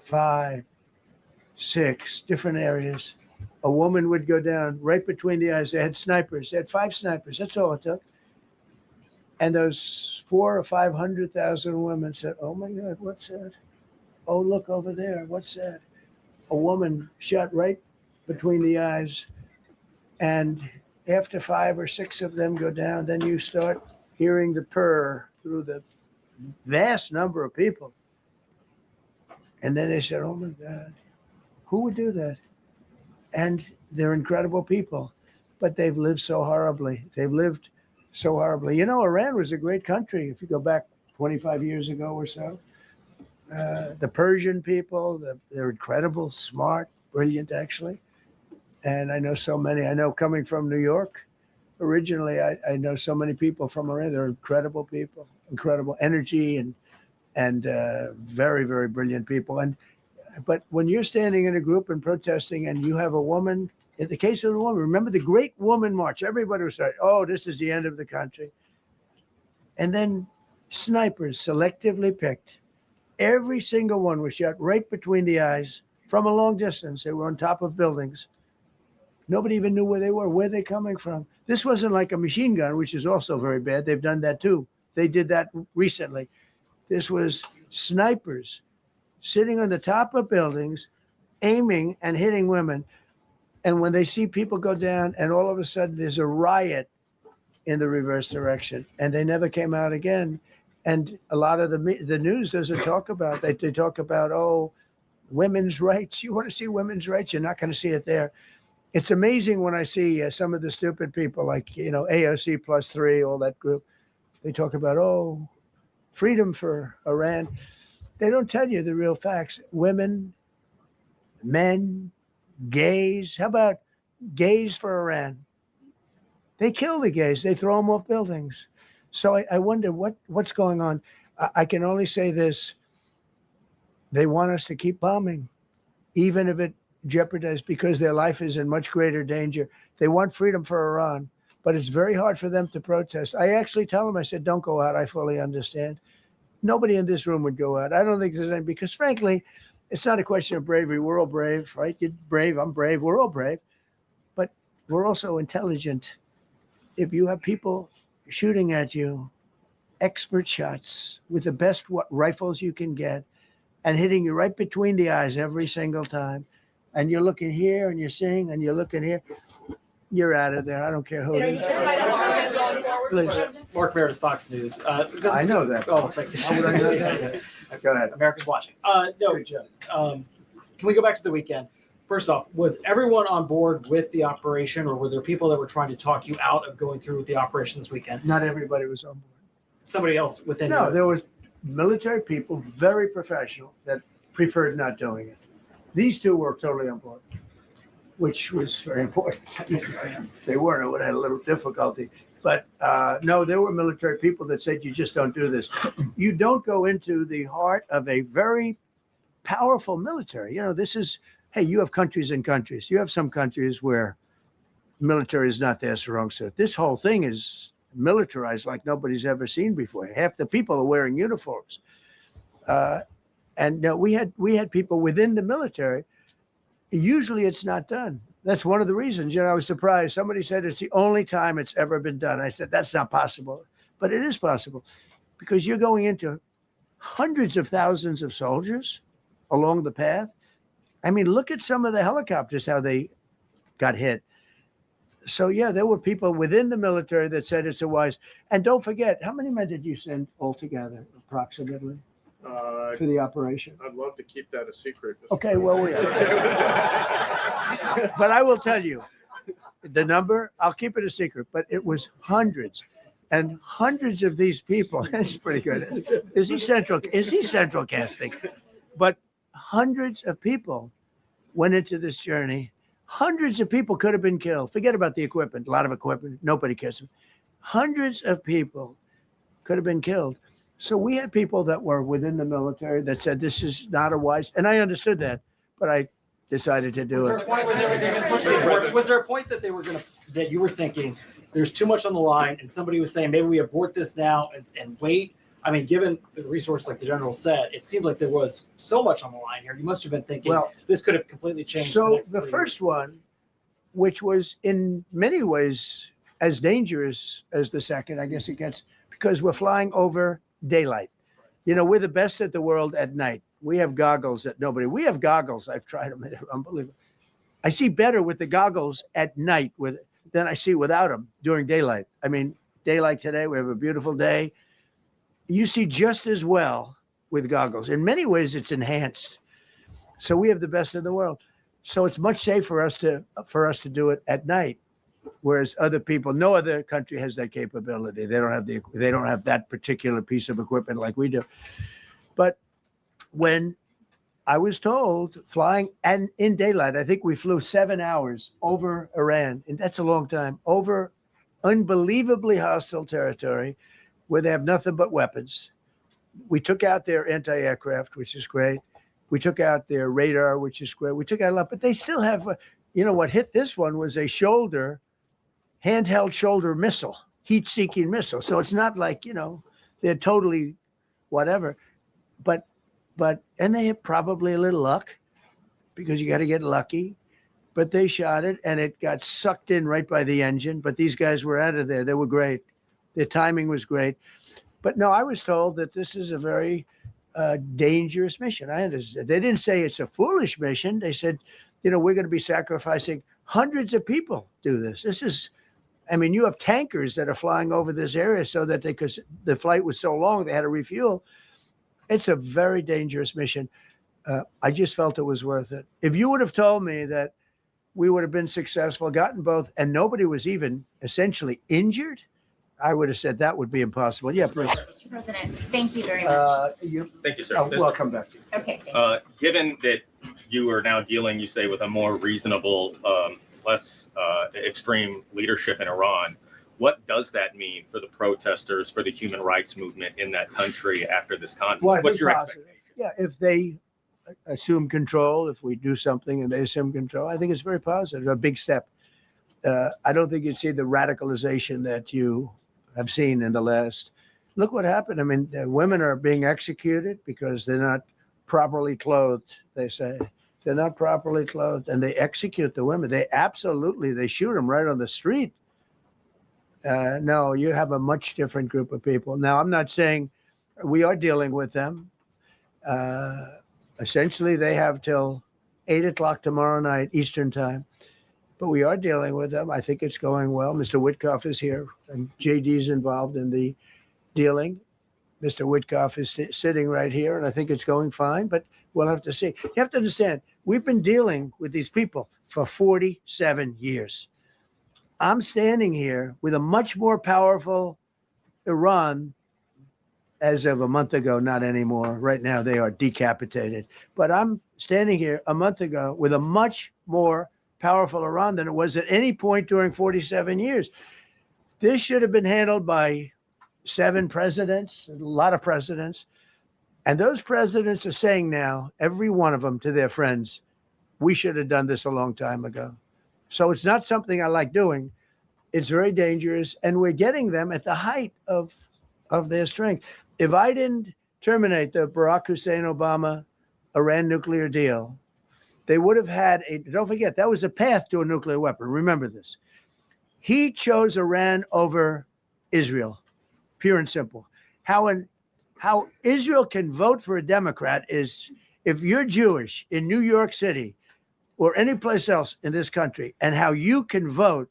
5, 6 different areas. A woman would go down right between the eyes. They had snipers. They had 5 snipers. That's all it took. And those 400,000 or 500,000 women said, "Oh my God, what's that? Oh, look over there. What's that?" A woman shot right between the eyes. And after 5 or 6 of them go down, then you start hearing the purr through the vast number of people. And then they said, "Oh my God, who would do that?" And they're incredible people, but they've lived so horribly. They've lived so horribly. You know, Iran was a great country. If you go back 25 years ago or so, the Persian people, they're incredible, smart, brilliant, actually. And I know so many. I know coming from New York, originally, I know so many people from Iran. They're incredible people, incredible energy, and very, very brilliant people. But when you're standing in a group and protesting, and you have a woman, in the case of the woman, remember the Great Woman March? Everybody was saying, "Oh, this is the end of the country." And then snipers selectively picked. Every single one was shot right between the eyes from a long distance. They were on top of buildings. Nobody even knew where they were. Where they coming from? This wasn't like a machine gun, which is also very bad. They've done that too. They did that recently. This was snipers sitting on the top of buildings, aiming and hitting women. And when they see people go down, and all of a sudden there's a riot in the reverse direction, and they never came out again. And a lot of the news doesn't talk about that. They talk about, oh, women's rights. You want to see women's rights? You're not going to see it there. It's amazing when I see some of the stupid people like, you know, AOC +3, all that group. They talk about, oh, freedom for Iran. They don't tell you the real facts. Women, men, gays. How about gays for Iran? They kill the gays. They throw them off buildings. So I wonder what's going on. I can only say this. They want us to keep bombing, even if it jeopardizes, because their life is in much greater danger. They want freedom for Iran, but it's very hard for them to protest. I actually tell them, I said, "Don't go out." I fully understand. Nobody in this room would go out. I don't think there's any, because frankly, it's not a question of bravery. We're all brave, right? You're brave. I'm brave. We're all brave. But we're also intelligent. If you have people shooting at you, expert shots with the best rifles you can get, and hitting you right between the eyes every single time, and you're looking here and you're seeing and you're looking here, you're out of there. I don't care who it is. Please. Mark Meredith, Fox News. I know that. Oh, thank you. How would I know that? Go ahead. America's watching. No. Good job. Can we go back to the weekend? First off, was everyone on board with the operation, or were there people that were trying to talk you out of going through with the operation this weekend? Not everybody was on board. Somebody else within? No, there was military people, very professional, that preferred not doing it. These two were totally on board, which was very important. They weren't. I would have had a little difficulty. But no, there were military people that said, "You just don't do this." You don't go into the heart of a very powerful military. You know, this is, hey, you have countries and countries. You have some countries where military is not their strong suit. This whole thing is militarized like nobody's ever seen before. Half the people are wearing uniforms. And we had people within the military. Usually it's not done. That's one of the reasons. You know, I was surprised. Somebody said it's the only time it's ever been done. I said, that's not possible. But it is possible, because you're going into hundreds of thousands of soldiers along the path. I mean, look at some of the helicopters, how they got hit. So, yeah, there were people within the military that said it's a wise. And don't forget, how many men did you send altogether, approximately, for the operation? I'd love to keep that a secret. Okay, well, but I will tell you the number. I'll keep it a secret, but it was hundreds and hundreds of these people. It's pretty good. Is he central casting? But hundreds of people went into this journey. Hundreds of people could have been killed. Forget about the equipment. A lot of equipment. Nobody cares. Hundreds of people could have been killed. So we had people that were within the military that said this is not a wise, and I understood that, but I decided to do it. Was there a point that you were thinking there's too much on the line, and somebody was saying maybe we abort this now and wait? I mean, given the resource like the general said, it seemed like there was so much on the line here. You must have been thinking, Well, this could have completely changed. so the the first one, which was in many ways as dangerous as the second, I guess it gets, because we're flying over daylight. You know, we're the best at the world at night. We have goggles that nobody, we have goggles. I've tried them. They're unbelievable. I see better with the goggles at night than I see without them during daylight. I mean, daylight today, we have a beautiful day. You see just as well with goggles. In many ways, it's enhanced. So we have the best in the world. So it's much safer for us to do it at night, whereas other people, no other country has that capability. They don't have that particular piece of equipment like we do. But when I was told flying and in daylight, I think we flew 7 hours over Iran, and that's a long time, over unbelievably hostile territory where they have nothing but weapons. We took out their anti-aircraft, which is great. We took out their radar, which is great. We took out a lot, but they still have, what hit this one was a handheld shoulder missile, heat-seeking missile. So it's not like, they're totally whatever, and they had probably a little luck because you got to get lucky, but they shot it and it got sucked in right by the engine. But these guys were out of there. They were great. Their timing was great. But no, I was told that this is a very dangerous mission. I understand. They didn't say it's a foolish mission. They said, we're going to be sacrificing hundreds of people do this. You have tankers that are flying over this area so that because the flight was so long, they had to refuel. It's a very dangerous mission. I just felt it was worth it. If you would have told me that we would have been successful, gotten both, and nobody was even essentially injured, I would have said that would be impossible. Yeah, please. Mr. President, thank you very much. Thank you, sir. We'll come back to you. Okay. Thank you. Given that you are now dealing, you say, with a more reasonable, less extreme leadership in Iran, what does that mean for the protesters, for the human rights movement in that country after this conflict? Well, What's your expectation? Yeah, if they assume control, if we do something and they assume control, I think it's very positive, a big step. I don't think you'd see the radicalization that you have seen in the last. Look what happened. Women are being executed because they're not properly clothed, they say. They're not properly clothed, and they execute the women. They shoot them right on the street. No, you have a much different group of people. Now, I'm not saying we are dealing with them. Essentially, they have till 8 o'clock tomorrow night, Eastern time. But we are dealing with them. I think it's going well. Mr. Witkoff is here, and JD's involved in the dealing. Mr. Witkoff is sitting right here, and I think it's going fine, but we'll have to see. You have to understand, we've been dealing with these people for 47 years. I'm standing here with a much more powerful Iran as of a month ago, not anymore. Right now, they are decapitated. But I'm standing here a month ago with a much more powerful Iran than it was at any point during 47 years. This should have been handled by 7 presidents, a lot of presidents. And those presidents are saying now, every one of them to their friends, we should have done this a long time ago. So it's not something I like doing. It's very dangerous. And we're getting them at the height of their strength. If I didn't terminate the Barack Hussein Obama Iran nuclear deal, they would have had don't forget, that was a path to a nuclear weapon. Remember this. He chose Iran over Israel, pure and simple. How Israel can vote for a Democrat is if you're Jewish in New York City or any place else in this country, and how you can vote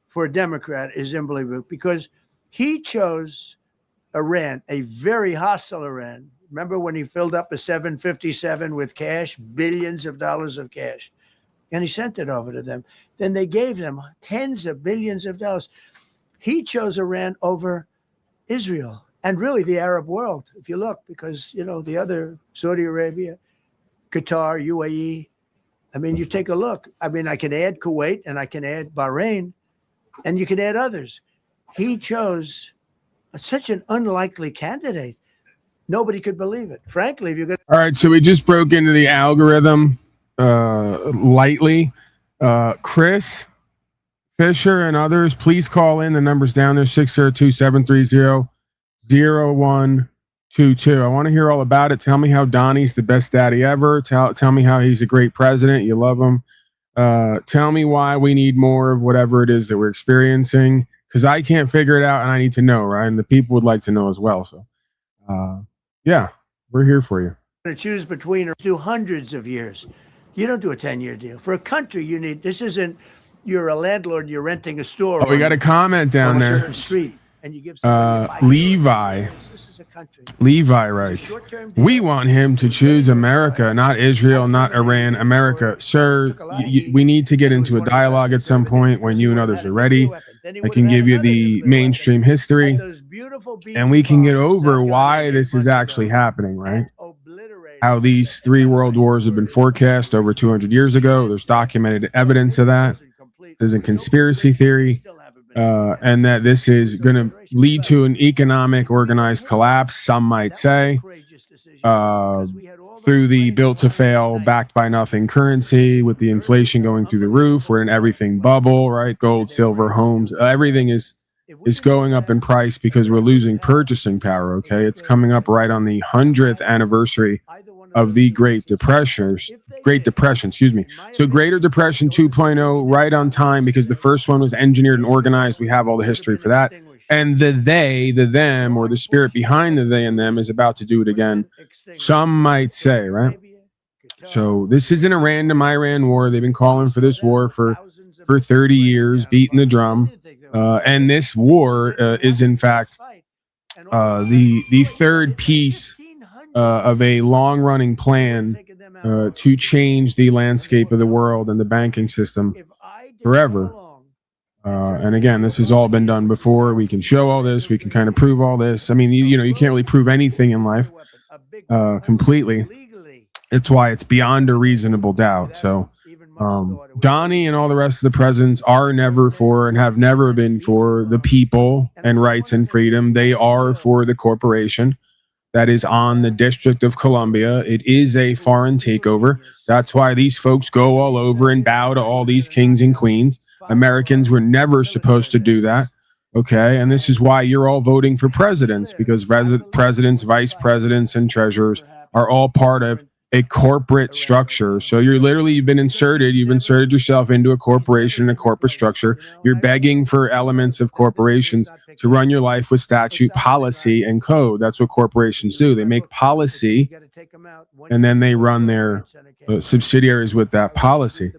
for a Democrat is unbelievable, because he chose Iran, a very hostile Iran. Remember when he filled up a 757 with cash, billions of dollars of cash, and he sent it over to them. Then they gave them tens of billions of dollars. He chose Iran over Israel and really the Arab world, if you look, because, the other, Saudi Arabia, Qatar, UAE. You take a look. I can add Kuwait and I can add Bahrain, and you can add others. He chose such an unlikely candidate. Nobody could believe it. Frankly, if you're going to. All right, so we just broke into the algorithm lightly. Chris, Fisher, and others, please call in. The number's down there, 602-730-01 2-2. I want to hear all about it. Tell me how Donnie's the best daddy ever. Tell me how he's a great president. You love him. Tell me why we need more of whatever it is that we're experiencing, because I can't figure it out and I need to know, right? And the people would like to know as well. So, yeah, we're here for you. To choose between or do hundreds of years. You don't do a 10-year deal. For a country, you need, this isn't, you're a landlord, you're renting a store. Oh, we got a comment down on a there. certain street, and you give somebody Levi. This is a country. Levi writes, we want him to choose America, not Israel, not Iran, America. Sir, we need to get into a dialogue at some point when you and others are ready. I can give you the mainstream history, and we can get over why this is actually happening, right? How these 3 world wars have been forecast over 200 years ago. There's documented evidence of that. There's a conspiracy theory. And that this is going to lead to an economic organized collapse, some might say, through the built to fail, backed by nothing currency, with the inflation going through the roof. We're in everything bubble, right? Gold, silver, homes, everything is going up in price because we're losing purchasing power. Okay, it's coming up right on the 100th anniversary of the Great Depression. Excuse me. So Greater Depression 2.0, right on time, because the first one was engineered and organized. We have all the history for that. And the they, the them, or the spirit behind the they and them is about to do it again. Some might say, right? So this isn't a random Iran war. They've been calling for this war for 30 years, beating the drum. And this war is, in fact, the third piece of a long-running plan to change the landscape of the world and the banking system forever. And again, this has all been done before. We can show all this. We can kind of prove all this. I mean, you can't really prove anything in life completely. It's why it's beyond a reasonable doubt. So Donnie and all the rest of the presidents are never for and have never been for the people and rights and freedom. They are for the corporation that is on the District of Columbia. It is a foreign takeover. That's why these folks go all over and bow to all these kings and queens. Americans were never supposed to do that. Okay, and this is why you're all voting for presidents, because presidents, vice presidents, and treasurers are all part of a corporate structure. So you've inserted yourself into a corporation and a corporate structure. You're begging for elements of corporations to run your life with statute, policy, and code. That's what corporations do. They make policy, and then they run their subsidiaries with that policy.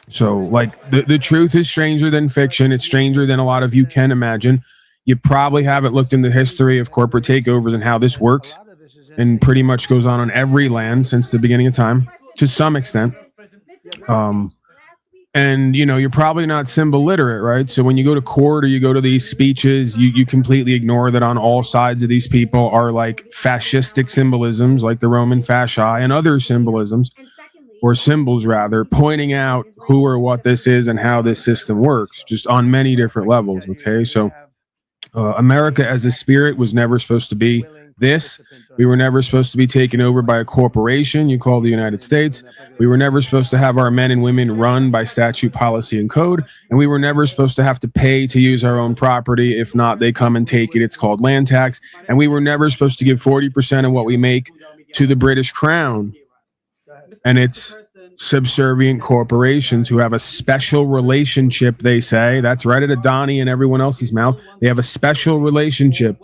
So, like, the truth is stranger than fiction. It's stranger than a lot of you can imagine. You probably haven't looked into the history of corporate takeovers and how this works, and pretty much goes on every land since the beginning of time, to some extent. And, you're probably not symbol literate, right? So when you go to court or you go to these speeches, you completely ignore that on all sides of these people are like fascistic symbolisms, like the Roman fasci and other symbolisms, or symbols rather, pointing out who or what this is and how this system works, just on many different levels, okay? So America as a spirit was never supposed to be this. We were never supposed to be taken over by a corporation you call the United States. We were never supposed to have our men and women run by statute, policy, and code. And we were never supposed to have to pay to use our own property. If not, they come and take it. It's called land tax. And we were never supposed to give 40% of what we make to the British Crown. And it's subservient corporations who have a special relationship, they say. That's right out of Donnie and everyone else's mouth. They have a special relationship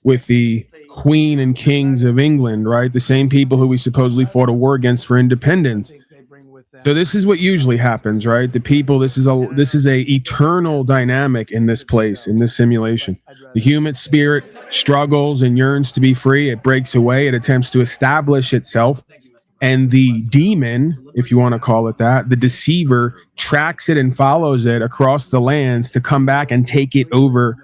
with the Queen and Kings of England, right? The same people who we supposedly fought a war against for independence. So this is what usually happens, right? The people, this is a eternal dynamic in this place, in this simulation. The human spirit struggles and yearns to be free. It breaks away. It attempts to establish itself. And the demon, if you want to call it that, the deceiver, tracks it and follows it across the lands to come back and take it over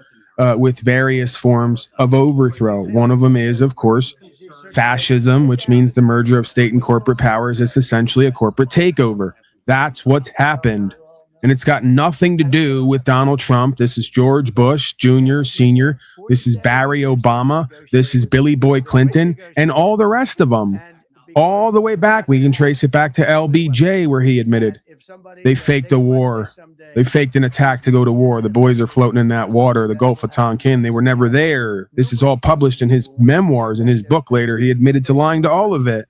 with various forms of overthrow. One of them is, of course, fascism, which means the merger of state and corporate powers. It's essentially a corporate takeover. That's what's happened. And it's got nothing to do with Donald Trump. This is George Bush, Jr., Sr. This is Barry Obama. This is Billy Boy Clinton, and all the rest of them. all the way back. We can trace it back to LBJ, where he admitted they faked a war. They faked an attack to go to war. The boys are floating in that water, the Gulf of Tonkin. They were never there. This is all published in his memoirs. In his book later, he admitted to lying to all of it.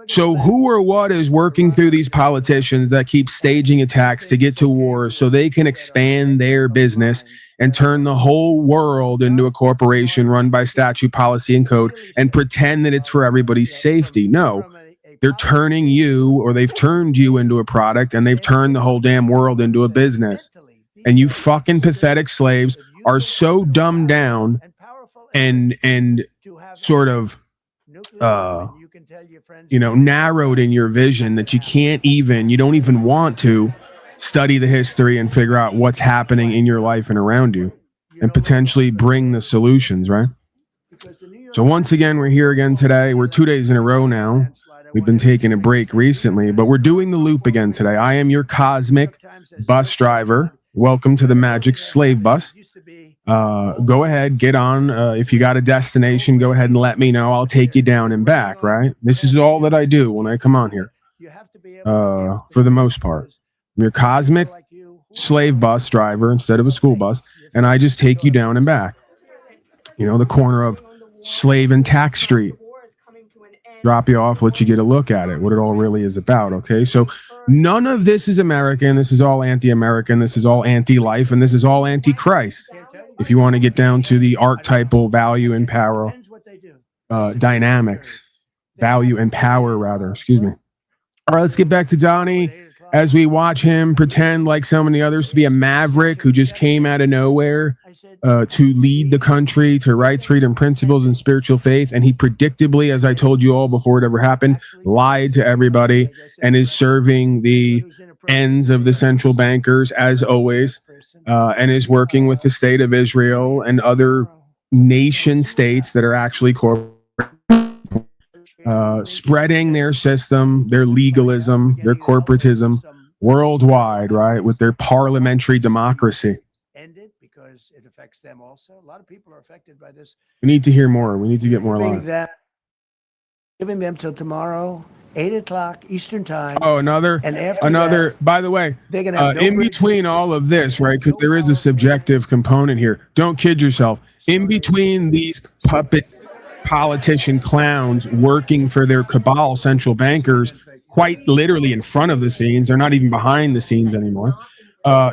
So who or what is working through these politicians that keep staging attacks to get to war so they can expand their business and turn the whole world into a corporation run by statute, policy, and code and pretend that it's for everybody's safety? No, they're turning you, or they've turned you into a product, and they've turned the whole damn world into a business. And you fucking pathetic slaves are so dumbed down and sort of narrowed in your vision that you don't even want to study the history and figure out what's happening in your life and around you and potentially bring the solutions, right? So once again, we're here again today. We're 2 days in a row now. We've been taking a break recently, but we're doing the loop again today. I am your cosmic bus driver. Welcome to the Magic Slave Bus. Go ahead, get on. If you got a destination, go ahead and let me know. I'll take you down and back, right? This is all that I do when I come on here, for the most part. I'm your cosmic slave bus driver instead of a school bus, and I just take you down and back. The corner of Slave and Tax Street. Drop you off, let you get a look at it, what it all really is about, okay? So none of this is American. This is all anti-American. This is all anti-life, and this is all anti-Christ. If you want to get down to the archetypal value and power dynamics, value and power, rather, excuse me. All right, let's get back to Donnie as we watch him pretend, like so many others, to be a maverick who just came out of nowhere to lead the country to rights, freedom, principles, and spiritual faith. And he predictably, as I told you all before it ever happened, lied to everybody and is serving the ends of the central bankers, as always, and is working with the state of Israel and other nation states that are actually corporate, spreading their system, their legalism, their corporatism worldwide, right, with their parliamentary democracy. Because it affects them also. A lot of people are affected by this. We need to hear more. We need to get more live. Giving them till tomorrow, 8 o'clock Eastern time. Oh, another. By the way, in between all of this, right? Because there is a subjective component here. Don't kid yourself. In between these puppet politician clowns working for their cabal central bankers, quite literally in front of the scenes. They're not even behind the scenes anymore.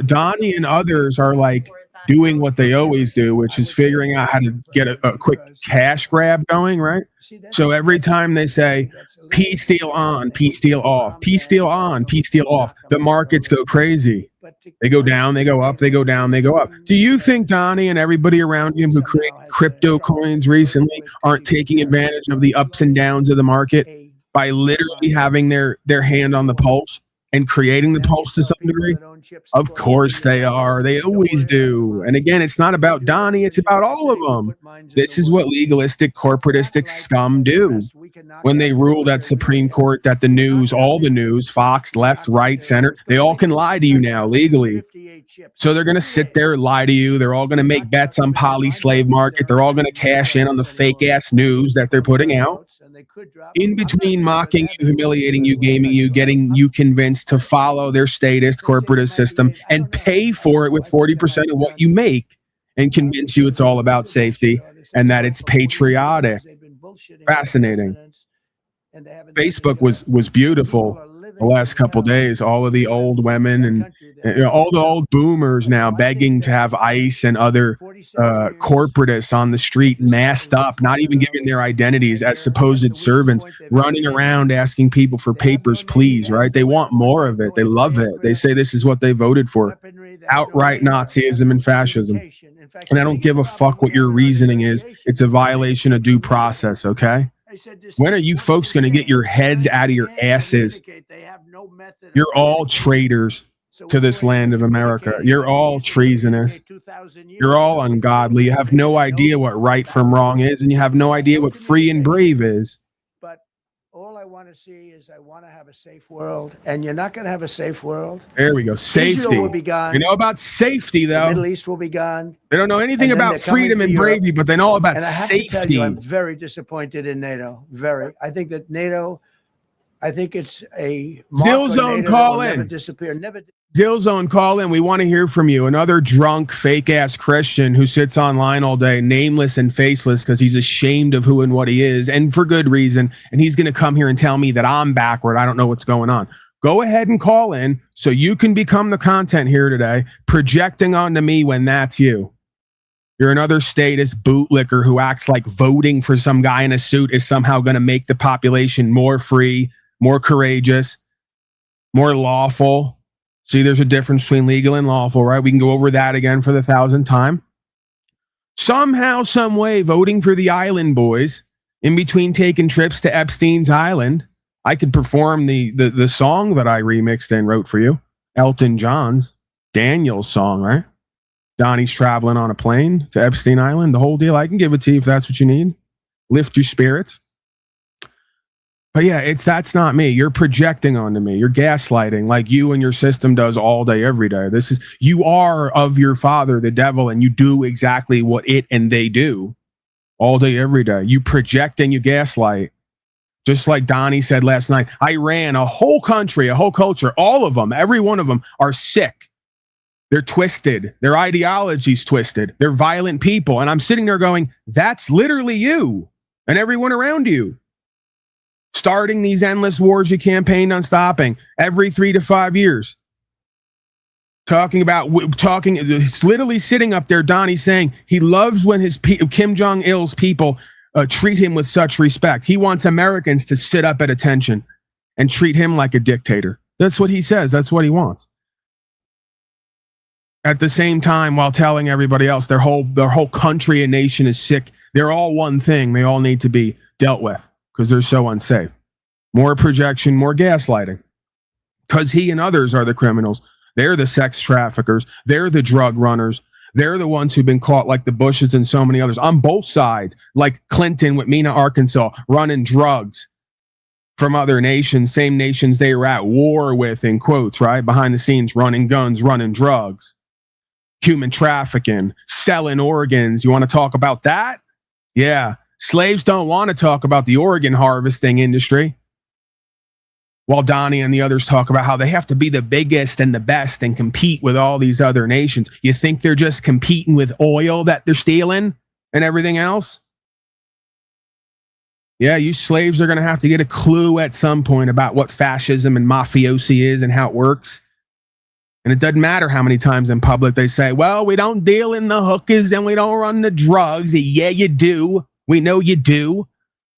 Donnie and others are like doing what they always do, which is figuring out how to get a quick cash grab going, right? So every time they say peace deal on, peace deal off, peace deal on, peace deal off, the markets go crazy. They go down, they go up, they go down, they go up. Do you think Donnie and everybody around him who create crypto coins recently aren't taking advantage of the ups and downs of the market by literally having their hand on the pulse and creating the pulse to some degree? Of course they are. They always do. And again, it's not about Donnie. It's about all of them. This is what legalistic, corporatistic scum do when they rule that Supreme Court, that the news, all the news, Fox, left, right, center, they all can lie to you now legally. So they're going to sit there and lie to you. They're all going to make bets on poly-slave market. They're all going to cash in on the fake-ass news that they're putting out. In between mocking you, humiliating you, gaming you, getting you convinced to follow their statist corporatist system and pay for it with 40% of what you make and convince you it's all about safety and that it's patriotic. Fascinating. Facebook was beautiful the last couple days. All of the old women and all the old boomers now begging to have ICE and other corporatists on the street masked up, not even giving their identities as supposed servants, running around asking people for papers, please, right? They want more of it. They love it. They say this is what they voted for. Outright Nazism and fascism. And I don't give a fuck what your reasoning is. It's a violation of due process, okay? When are you folks going to get your heads out of your asses? You're all traitors to this land of America. You're all treasonous. You're all ungodly. You have no idea what right from wrong is, and you have no idea what free and brave is. But all I want to see is I want to have a safe world, and you're not going to have a safe world. There we go. Safety. Israel will be gone. You know about safety, though. The Middle East will be gone. They don't know anything about freedom and bravery, but they know about and I have safety. to tell you, I'm very disappointed in NATO. Very. I think that NATO I think it's a mark or Zone, NATO that call will never in. disappear. Never. Zone, call in. We want to hear from you. Another drunk, fake-ass Christian who sits online all day, nameless and faceless because he's ashamed of who and what he is, and for good reason. And he's going to come here and tell me that I'm backward. I don't know what's going on. Go ahead and call in so you can become the content here today, projecting onto me when that's you. You're another status bootlicker who acts like voting for some guy in a suit is somehow going to make the population more free, more courageous, more lawful. See, there's a difference between legal and lawful, right? We can go over that again for the 1,000th time. Somehow, some way, voting for the Island Boys in between taking trips to Epstein's Island. I could perform the song that I remixed and wrote for you, Elton John's, Daniel's song, right? Donnie's traveling on a plane to Epstein Island, the whole deal. I can give it to you if that's what you need. Lift your spirits. But yeah, that's not me. You're projecting onto me. You're gaslighting like you and your system does all day, every day. You are of your father, the devil, and you do exactly what it and they do all day, every day. You project and you gaslight. Just like Donnie said last night, Iran, a whole country, a whole culture, all of them, every one of them are sick. They're twisted. Their ideology's twisted. They're violent people. And I'm sitting there going, that's literally you and everyone around you. Starting these endless wars you campaigned on stopping every 3 to 5 years. It's literally sitting up there, Donnie, saying he loves when Kim Jong-il's people treat him with such respect. He wants Americans to sit up at attention and treat him like a dictator. That's what he says. That's what he wants. At the same time, while telling everybody else their whole country and nation is sick, they're all one thing. They all need to be dealt with because they're so unsafe. More projection, more gaslighting. Because he and others are the criminals. They're the sex traffickers. They're the drug runners. They're the ones who've been caught like the Bushes and so many others on both sides, like Clinton with Mena, Arkansas, running drugs from other nations, same nations they were at war with, in quotes, right? Behind the scenes, running guns, running drugs. Human trafficking, selling organs. You want to talk about that? Yeah. Slaves don't want to talk about the organ harvesting industry. While Donnie and the others talk about how they have to be the biggest and the best and compete with all these other nations. You think they're just competing with oil that they're stealing and everything else? Yeah, you slaves are going to have to get a clue at some point about what fascism and mafiosi is and how it works. And it doesn't matter how many times in public they say, well, we don't deal in the hookers and we don't run the drugs. Yeah, you do. We know you do.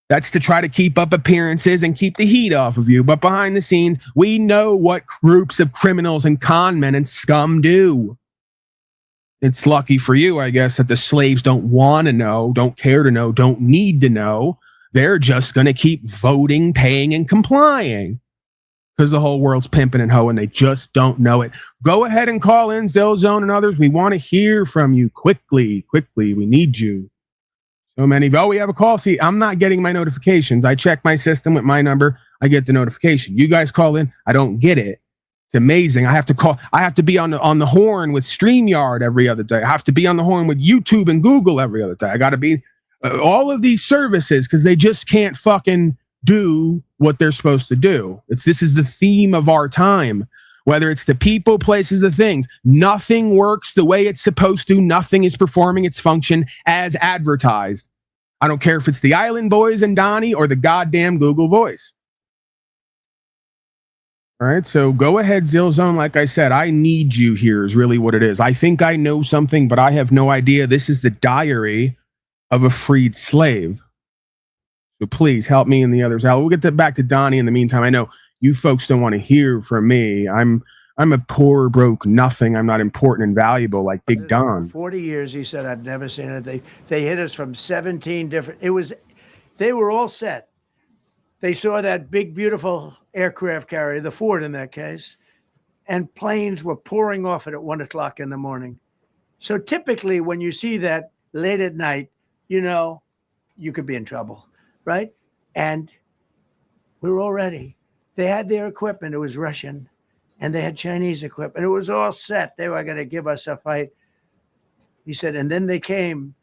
That's to try to keep up appearances and keep the heat off of you. But behind the scenes, we know what groups of criminals and con men and scum do. It's lucky for you, I guess, that the slaves don't want to know, don't care to know, don't need to know. They're just going to keep voting, paying, and complying. Because the whole world's pimping and hoeing. They just don't know it. Go ahead and call in, Zone and others. We want to hear from you quickly. We need you. So many. Oh, we have a call. See, I'm not getting my notifications. I check my system with my number. I get the notification. You guys call in. I don't get it. It's amazing. I have to call. I have to be on the horn with StreamYard every other day. I have to be on the horn with YouTube and Google every other day. I got to be all of these services because they just can't fucking do what they're supposed to do. This is the theme of our time. Whether it's the people, places, the things, nothing works the way it's supposed to. Nothing is performing its function as advertised. I don't care if it's the Island Boys and Donnie or the goddamn Google Voice. All right, so go ahead, Zone. Like I said, I need you here is really what it is. I think I know something, but I have no idea. This is the diary of a freed slave. So please help me and the others out. We'll get back to Donnie in the meantime. I know you folks don't want to hear from me. I'm a poor, broke nothing. I'm not important and valuable like Big Don. 40 years, he said, I've never seen it. They hit us from 17 different. They were all set. They saw that big, beautiful aircraft carrier, the Ford in that case, and planes were pouring off it at 1 o'clock in the morning. So typically when you see that late at night, you know, you could be in trouble, right? And we were all ready. They had their equipment. It was Russian. And they had Chinese equipment. It was all set. They were going to give us a fight. He said, and then they came.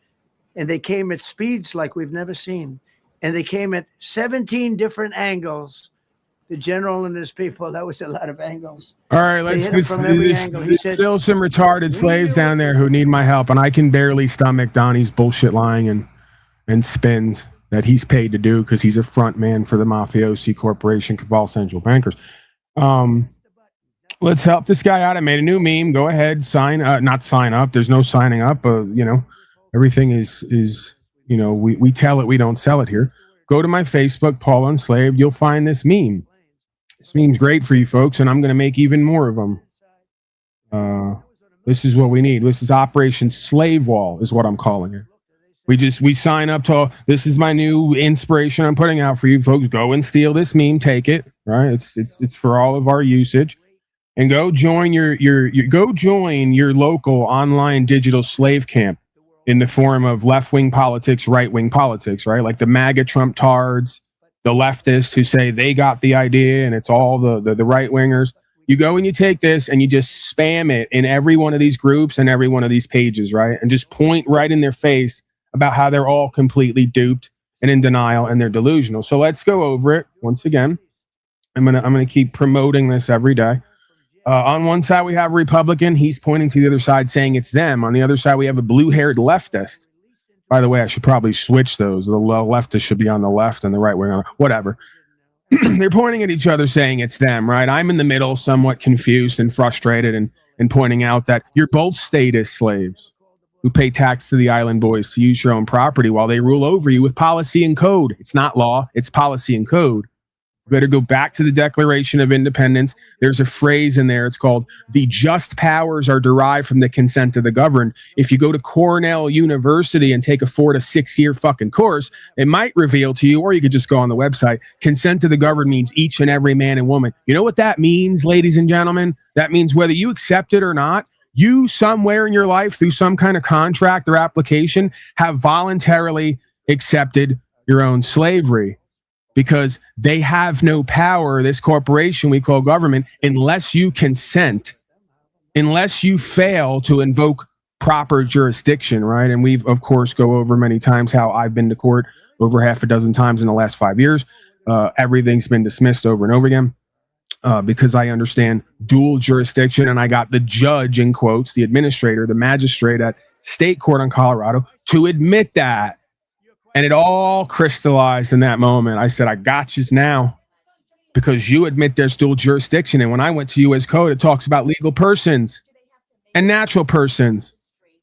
And they came at speeds like we've never seen. And they came at 17 different angles. the general and his people. That was a lot of angles. All right, let's hit him from every angle. He said, still some retarded slaves down there who need my help, and I can barely stomach Donnie's bullshit lying and spins that he's paid to do because he's a front man for the mafiosi corporation, cabal central bankers. Let's help this guy out. I made a new meme. Go ahead, not sign up. There's no signing up. Everything is we tell it, we don't sell it here. Go to my Facebook, Paul Unslaved. You'll find this meme. This meme's great for you folks, and I'm going to make even more of them. This is what we need. This is Operation Slave Wall, is what I'm calling it. We sign up to. This is my new inspiration I'm putting out for you folks. Go and steal this meme. Take it. Right? It's for all of our usage. And go join your local online digital slave camp in the form of left-wing politics, right-wing politics, right? Like the MAGA Trump tards, the leftists who say they got the idea and it's all the right-wingers. You go and you take this and you just spam it in every one of these groups and every one of these pages, right? And just point right in their face about how they're all completely duped and in denial and they're delusional. So let's go over it once again. I'm gonna keep promoting this every day. On one side, we have a Republican. He's pointing to the other side saying it's them. On the other side, we have a blue-haired leftist. By the way, I should probably switch those. The leftist should be on the left and the right wing on whatever. They're pointing at each other saying it's them, right? I'm in the middle, somewhat confused and frustrated and pointing out that you're both status slaves who pay tax to the island boys to use your own property while they rule over you with policy and code. It's not law. It's policy and code. Better go back to the Declaration of Independence. There's a phrase in there. It's called the just powers are derived from the consent of the governed. If you go to Cornell University and take a 4 to 6 year fucking course, it might reveal to you, or you could just go on the website. Consent of the governed means each and every man and woman. You know what that means, ladies and gentlemen? That means whether you accept it or not, you somewhere in your life through some kind of contract or application have voluntarily accepted your own slavery. Because they have no power, this corporation we call government, unless you consent, unless you fail to invoke proper jurisdiction, right? And we've, of course, go over many times how I've been to court over half a dozen times in the last 5 years. Everything's been dismissed over and over again because I understand dual jurisdiction, and I got the judge, in quotes, the administrator, the magistrate at state court in Colorado to admit that. And it all crystallized in that moment. I said, I got you now because you admit there's dual jurisdiction. And when I went to U.S. Code, it talks about legal persons and natural persons.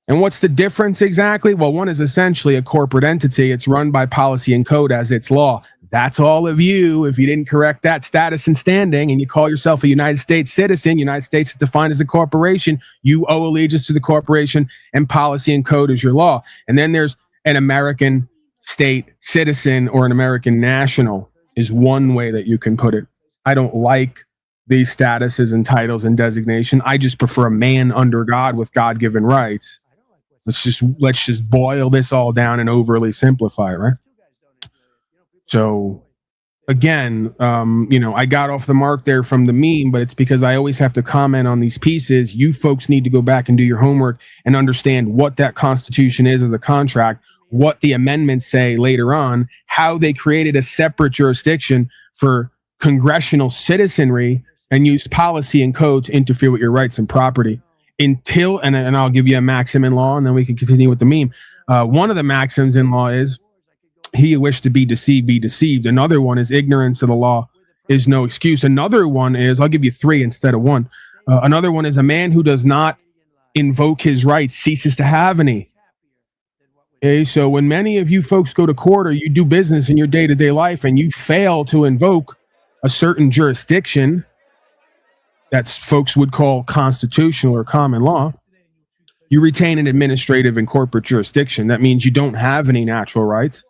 And what's the difference exactly? Well, one is essentially a corporate entity. It's run by policy and code as its law. That's all of you. If you didn't correct that status and standing and you call yourself a United States citizen, United States is defined as a corporation, you owe allegiance to the corporation and policy and code is your law. And then there's an American state citizen or an American national is one way that you can put it. I don't like these statuses and titles and designation. I just prefer a man under God with God-given rights. Let's just boil this all down and overly simplify it, right? So again, I got off the mark there from the meme, but it's because I always have to comment on these pieces. You folks need to go back and do your homework and understand what that Constitution is as a contract, what the amendments say later on, how they created a separate jurisdiction for congressional citizenry and used policy and code to interfere with your rights and property until, and I'll give you a maxim in law and then we can continue with the meme. One of the maxims in law is he who wished to be deceived. Another one is ignorance of the law is no excuse. Another one is, I'll give you 3 instead of 1. Another one is a man who does not invoke his rights ceases to have any. Okay, so when many of you folks go to court or you do business in your day-to-day life and you fail to invoke a certain jurisdiction that folks would call constitutional or common law, you retain an administrative and corporate jurisdiction. That means you don't have any natural rights.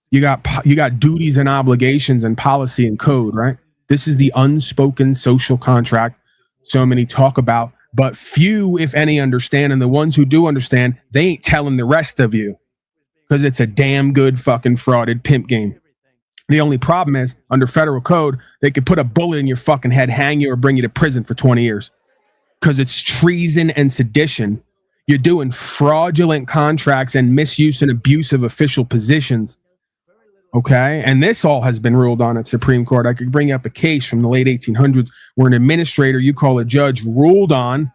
You got duties and obligations and policy and code, right? This is the unspoken social contract so many talk about, but few, if any, understand. And the ones who do understand, they ain't telling the rest of you because it's a damn good fucking frauded pimp game. The only problem is under federal code, they could put a bullet in your fucking head, hang you, or bring you to prison for 20 years because it's treason and sedition. You're doing fraudulent contracts and misuse and abuse of official positions. Okay. And this all has been ruled on at Supreme Court. I could bring up a case from the late 1800s where an administrator, you call a judge, ruled on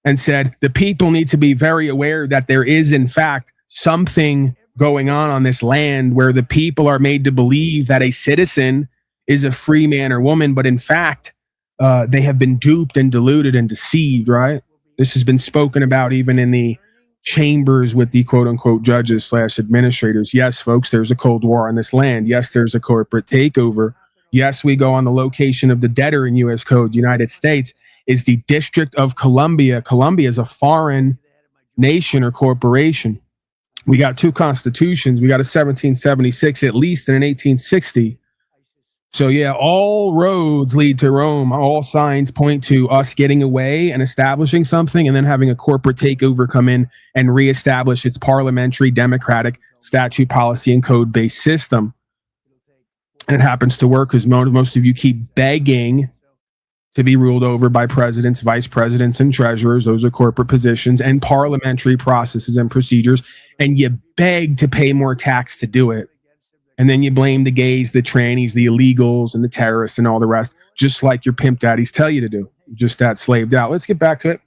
and said the people need to be very aware that there is, in fact, something going on this land where the people are made to believe that a citizen is a free man or woman, but in fact, they have been duped and deluded and deceived, right? This has been spoken about even in the chambers with the quote unquote judges / administrators. Yes, folks, there's a Cold War on this land. Yes, there's a corporate takeover. Yes, we go on the location of the debtor in U.S. Code. United States is the District of Columbia. Columbia is a foreign nation or corporation. We got 2 constitutions. We got a 1776 at least and an 1860. So yeah, all roads lead to Rome. All signs point to us getting away and establishing something and then having a corporate takeover come in and reestablish its parliamentary, democratic, statute, policy, and code-based system. And it happens to work because most of you keep begging to be ruled over by presidents, vice presidents, and treasurers. Those are corporate positions and parliamentary processes and procedures. And you beg to pay more tax to do it. And then you blame the gays, the trannies, the illegals, and the terrorists and all the rest, just like your pimp daddies tell you to do. Just that slaved out. Let's get back to it.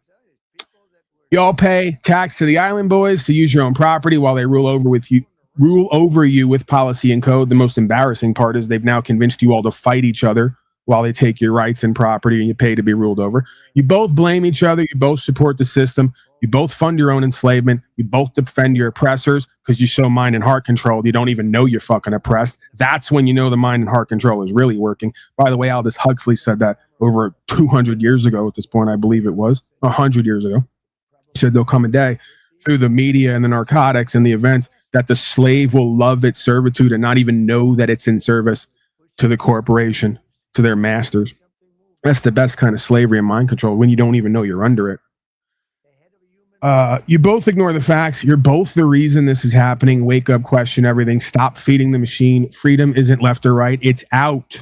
Y'all pay tax to the island boys to use your own property while they rule over you with policy and code. The most embarrassing part is they've now convinced you all to fight each other while they take your rights and property and you pay to be ruled over. You both blame each other. You both support the system. You both fund your own enslavement. You both defend your oppressors because you're so mind and heart controlled. You don't even know you're fucking oppressed. That's when you know the mind and heart control is really working. By the way, Aldous Huxley said that over 200 years ago at this point, I believe it was 100 years ago. He said there'll come a day through the media and the narcotics and the events that the slave will love its servitude and not even know that it's in service to the corporation, to their masters. That's the best kind of slavery and mind control, when you don't even know you're under it. You both ignore the facts. You're both the reason this is happening. Wake up, question everything. Stop feeding the machine. Freedom isn't left or right. It's out.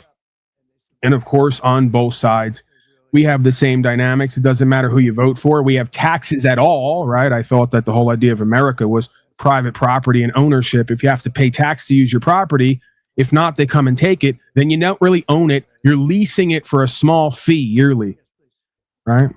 And of course, on both sides, we have the same dynamics. It doesn't matter who you vote for. We have taxes at all, right? I thought that the whole idea of America was private property and ownership. If you have to pay tax to use your property, if not, they come and take it, then you don't really own it. You're leasing it for a small fee yearly, right?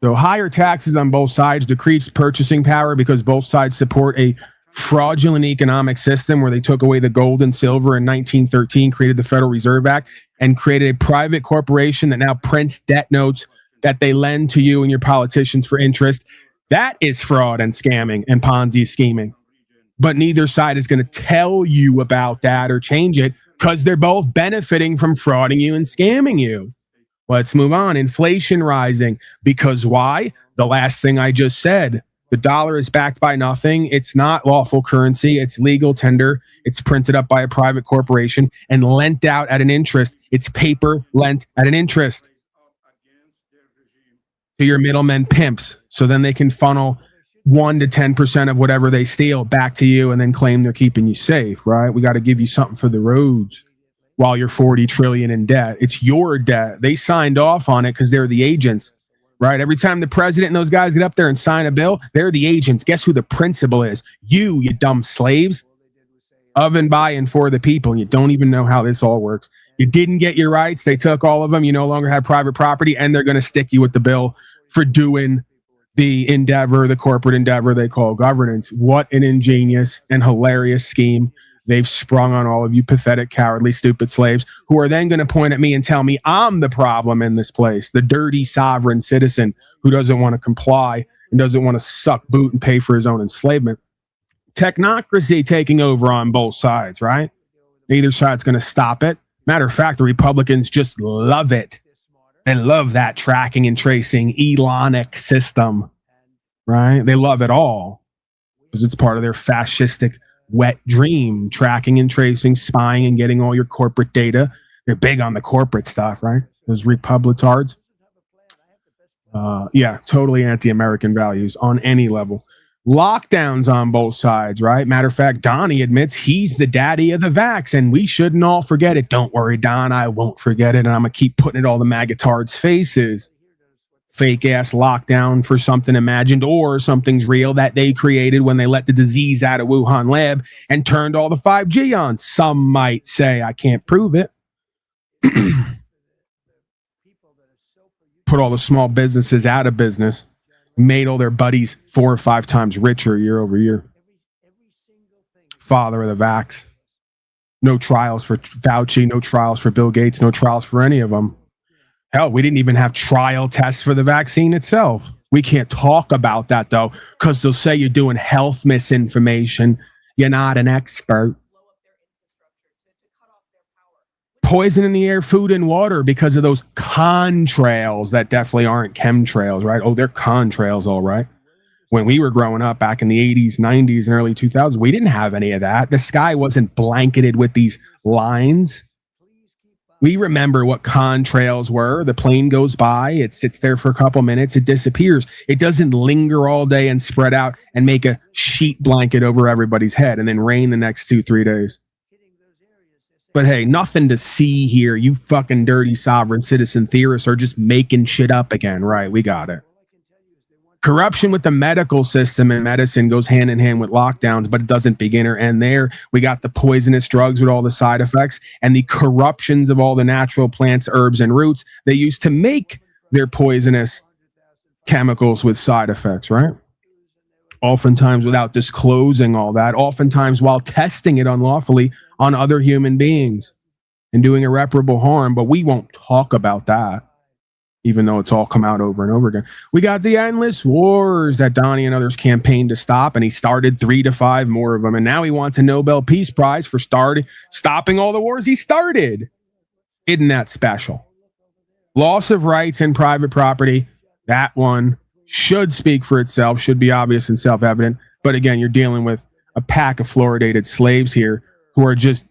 So higher taxes on both sides decrease purchasing power because both sides support a fraudulent economic system where they took away the gold and silver in 1913, created the Federal Reserve Act, and created a private corporation that now prints debt notes that they lend to you and your politicians for interest. That is fraud and scamming and Ponzi scheming. But neither side is going to tell you about that or change it because they're both benefiting from frauding you and scamming you. Let's move on. Inflation rising. Because why? The last thing I just said. The dollar is backed by nothing. It's not lawful currency. It's legal tender. It's printed up by a private corporation and lent out at an interest. It's paper lent at an interest to your middlemen pimps. So then they can funnel 1 to 10% of whatever they steal back to you and then claim they're keeping you safe, right? We got to give you something for the roads while you're 40 trillion in debt. It's your debt. They signed off on it because they're the agents, right? Every time the president and those guys get up there and sign a bill, they're the agents. Guess who the principal is? You dumb slaves. Of and by and for the people. And you don't even know how this all works. You didn't get your rights. They took all of them. You no longer have private property, and they're going to stick you with the bill for doing the endeavor, the corporate endeavor they call governance. What an ingenious and hilarious scheme they've sprung on all of you pathetic, cowardly, stupid slaves who are then going to point at me and tell me I'm the problem in this place, the dirty sovereign citizen who doesn't want to comply and doesn't want to suck boot and pay for his own enslavement. Technocracy taking over on both sides, right? Neither side's going to stop it. Matter of fact, the Republicans just love it. They love that tracking and tracing Elonic system, right? They love it all because it's part of their fascistic wet dream, tracking and tracing, spying and getting all your corporate data. They're big on the corporate stuff, right? Those Republicards. Yeah, totally anti-American values on any level. Lockdowns on both sides, right? Matter of fact, Donnie admits he's the daddy of the vax, and we shouldn't all forget it. Don't worry, Don, I won't forget it, and I'm going to keep putting it all the magatards' faces. fake ass lockdown for something imagined, or something's real that they created when they let the disease out of Wuhan lab and turned all the 5G on. Some might say I can't prove it. Put all the small businesses out of business, made all their buddies 4 or 5 times richer year over year. Father of the vax. No trials for Fauci, no trials for Bill Gates, no trials for any of them. Hell, we didn't even have trial tests for the vaccine itself. We can't talk about that, though, because they'll say you're doing health misinformation. You're not an expert. Poison in the air, food and water because of those contrails that definitely aren't chemtrails, right? Oh, they're contrails, all right. When we were growing up back in the 80s, 90s, and early 2000s, we didn't have any of that. The sky wasn't blanketed with these lines. We remember what contrails were. The plane goes by, it sits there for a couple minutes, it disappears. It doesn't linger all day and spread out and make a sheet blanket over everybody's head and then rain the next 2-3 days. But hey, nothing to see here. You fucking dirty sovereign citizen theorists are just making shit up again. Right, we got it. Corruption with the medical system and medicine goes hand in hand with lockdowns, but it doesn't begin or end there. We got the poisonous drugs with all the side effects and the corruptions of all the natural plants, herbs, and roots they use to make their poisonous chemicals with side effects, right? Oftentimes without disclosing all that, oftentimes while testing it unlawfully on other human beings and doing irreparable harm, but we won't talk about that. Even though it's all come out over and over again. We got the endless wars that Donnie and others campaigned to stop, and he started 3 to 5 more of them. And now he wants a Nobel Peace Prize for stopping all the wars he started. Isn't that special? Loss of rights and private property, that one should speak for itself, should be obvious and self-evident. But again, you're dealing with a pack of fluoridated slaves here who are just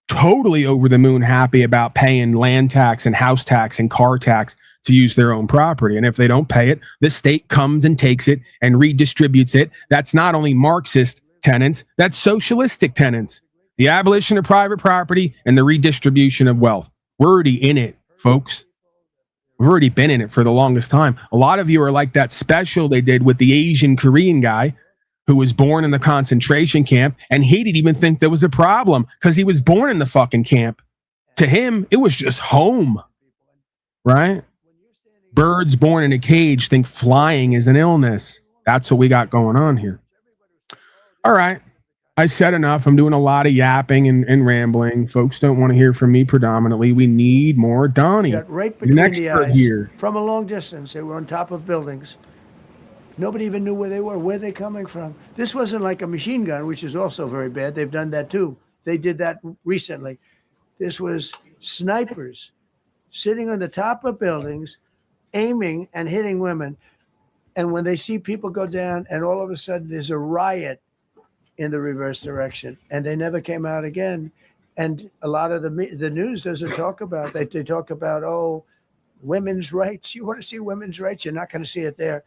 totally over the moon happy about paying land tax and house tax and car tax to use their own property. And if they don't pay it, the state comes and takes it and redistributes it. That's not only Marxist tenets, that's socialistic tenets. The abolition of private property and the redistribution of wealth. We're already in it, folks. We've already been in it for the longest time. A lot of you are like that special they did with the Asian Korean guy who was born in the concentration camp, and he didn't even think there was a problem because he was born in the fucking camp. To him, it was just home, right? Birds born in a cage think flying is an illness. That's what we got going on here. All right. I said enough. I'm doing a lot of yapping and rambling. Folks don't want to hear from me predominantly. We need more Donnie. Got right between the eyes. Here. From a long distance. They were on top of buildings. Nobody even knew where they were. Where are they coming from? This wasn't like a machine gun, which is also very bad. They've done that too. They did that recently. This was snipers sitting on the top of buildings, aiming and hitting women. And when they see people go down and all of a sudden there's a riot in the reverse direction, and they never came out again. And a lot of the news doesn't talk about that. They talk about, oh, women's rights. You want to see women's rights? You're not going to see it there.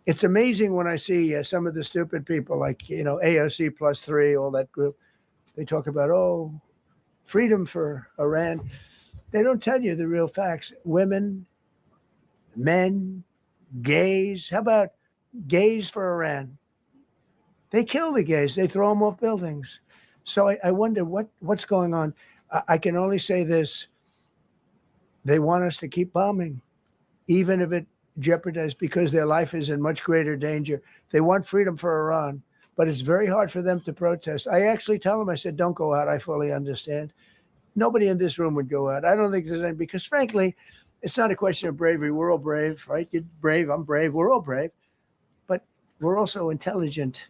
It's amazing when I see some of the stupid people like, AOC +3, all that group. They talk about, oh, freedom for Iran. They don't tell you the real facts. Women, men, gays. How about gays for Iran? They kill the gays. They throw them off buildings. So I wonder what's going on. I can only say this. They want us to keep bombing, even if it jeopardizes, because their life is in much greater danger. They want freedom for Iran, but it's very hard for them to protest. I actually tell them, I said, don't go out. I fully understand. Nobody in this room would go out. I don't think there's any, because frankly, it's not a question of bravery. We're all brave, right? You're brave. I'm brave. We're all brave. But we're also intelligent.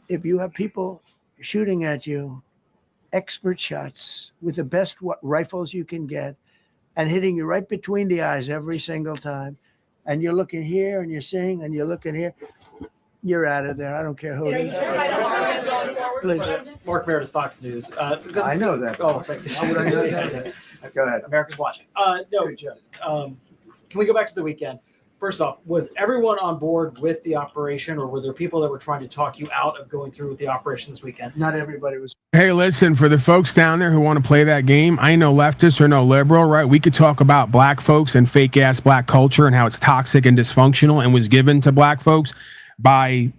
If you have people shooting at you, expert shots with the best rifles you can get, and hitting you right between the eyes every single time, and you're looking here and you're seeing and you're looking here, you're out of there. I don't care who it is. Please. Mark Meredith, Fox News. I know that. Oh, thank you. How would I know that? Go ahead. America's watching. No. Good job. Can we go back to the weekend? First off, was everyone on board with the operation, or were there people that were trying to talk you out of going through with the operation this weekend? Not everybody was. Hey, listen, for the folks down there who want to play that game, I ain't no leftist or no liberal, right? We could talk about black folks and fake ass black culture and how it's toxic and dysfunctional and was given to black folks by,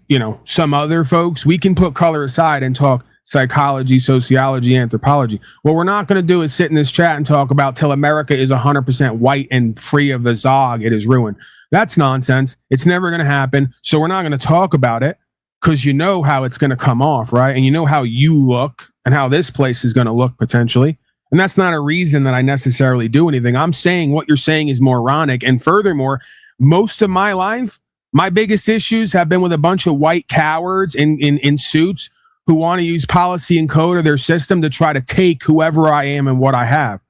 some other folks. We can put color aside and talk psychology, sociology, anthropology. What we're not going to do is sit in this chat and talk about till America is 100% white and free of the Zog, it is ruined. That's nonsense. It's never going to happen. So we're not going to talk about it because you know how it's going to come off, right? And you know how you look and how this place is going to look potentially. And that's not a reason that I necessarily do anything. I'm saying what you're saying is moronic. And furthermore, most of my life, my biggest issues have been with a bunch of white cowards in suits who want to use policy and code of their system to try to take whoever I am and what I have.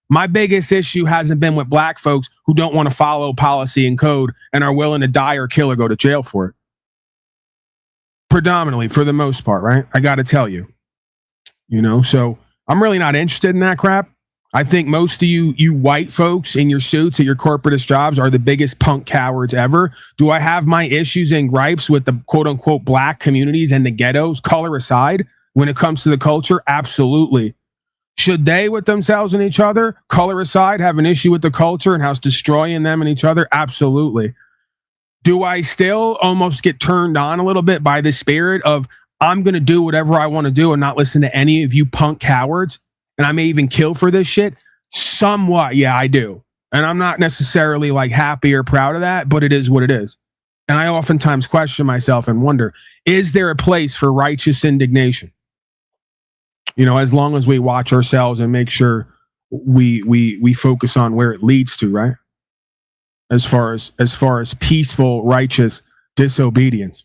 My biggest issue hasn't been with black folks who don't want to follow policy and code and are willing to die or kill or go to jail for it. Predominantly, for the most part, right? I got to tell you, so I'm really not interested in that crap. I think most of you white folks in your suits at your corporatist jobs are the biggest punk cowards ever. Do I have my issues and gripes with the quote unquote black communities and the ghettos, color aside, when it comes to the culture? Absolutely. Should they with themselves and each other, color aside, have an issue with the culture and how it's destroying them and each other? Absolutely. Do I still almost get turned on a little bit by the spirit of I'm going to do whatever I want to do and not listen to any of you punk cowards? And I may even kill for this shit? Somewhat, yeah, I do. And I'm not necessarily like happy or proud of that, but it is what it is. And I oftentimes question myself and wonder, is there a place for righteous indignation? As long as we watch ourselves and make sure we focus on where it leads to, right? As far as peaceful, righteous disobedience.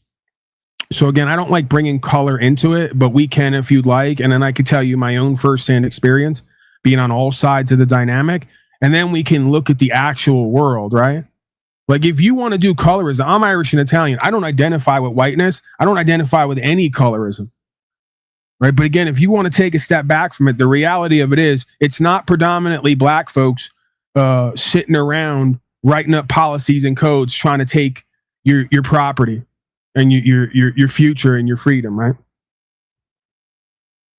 So again, I don't like bringing color into it, but we can if you'd like. And then I could tell you my own firsthand experience being on all sides of the dynamic. And then we can look at the actual world, right? Like if you want to do colorism, I'm Irish and Italian. I don't identify with whiteness. I don't identify with any colorism. Right. But again, if you want to take a step back from it, the reality of it is it's not predominantly black folks sitting around writing up policies and codes trying to take your property and your future and your freedom. Right.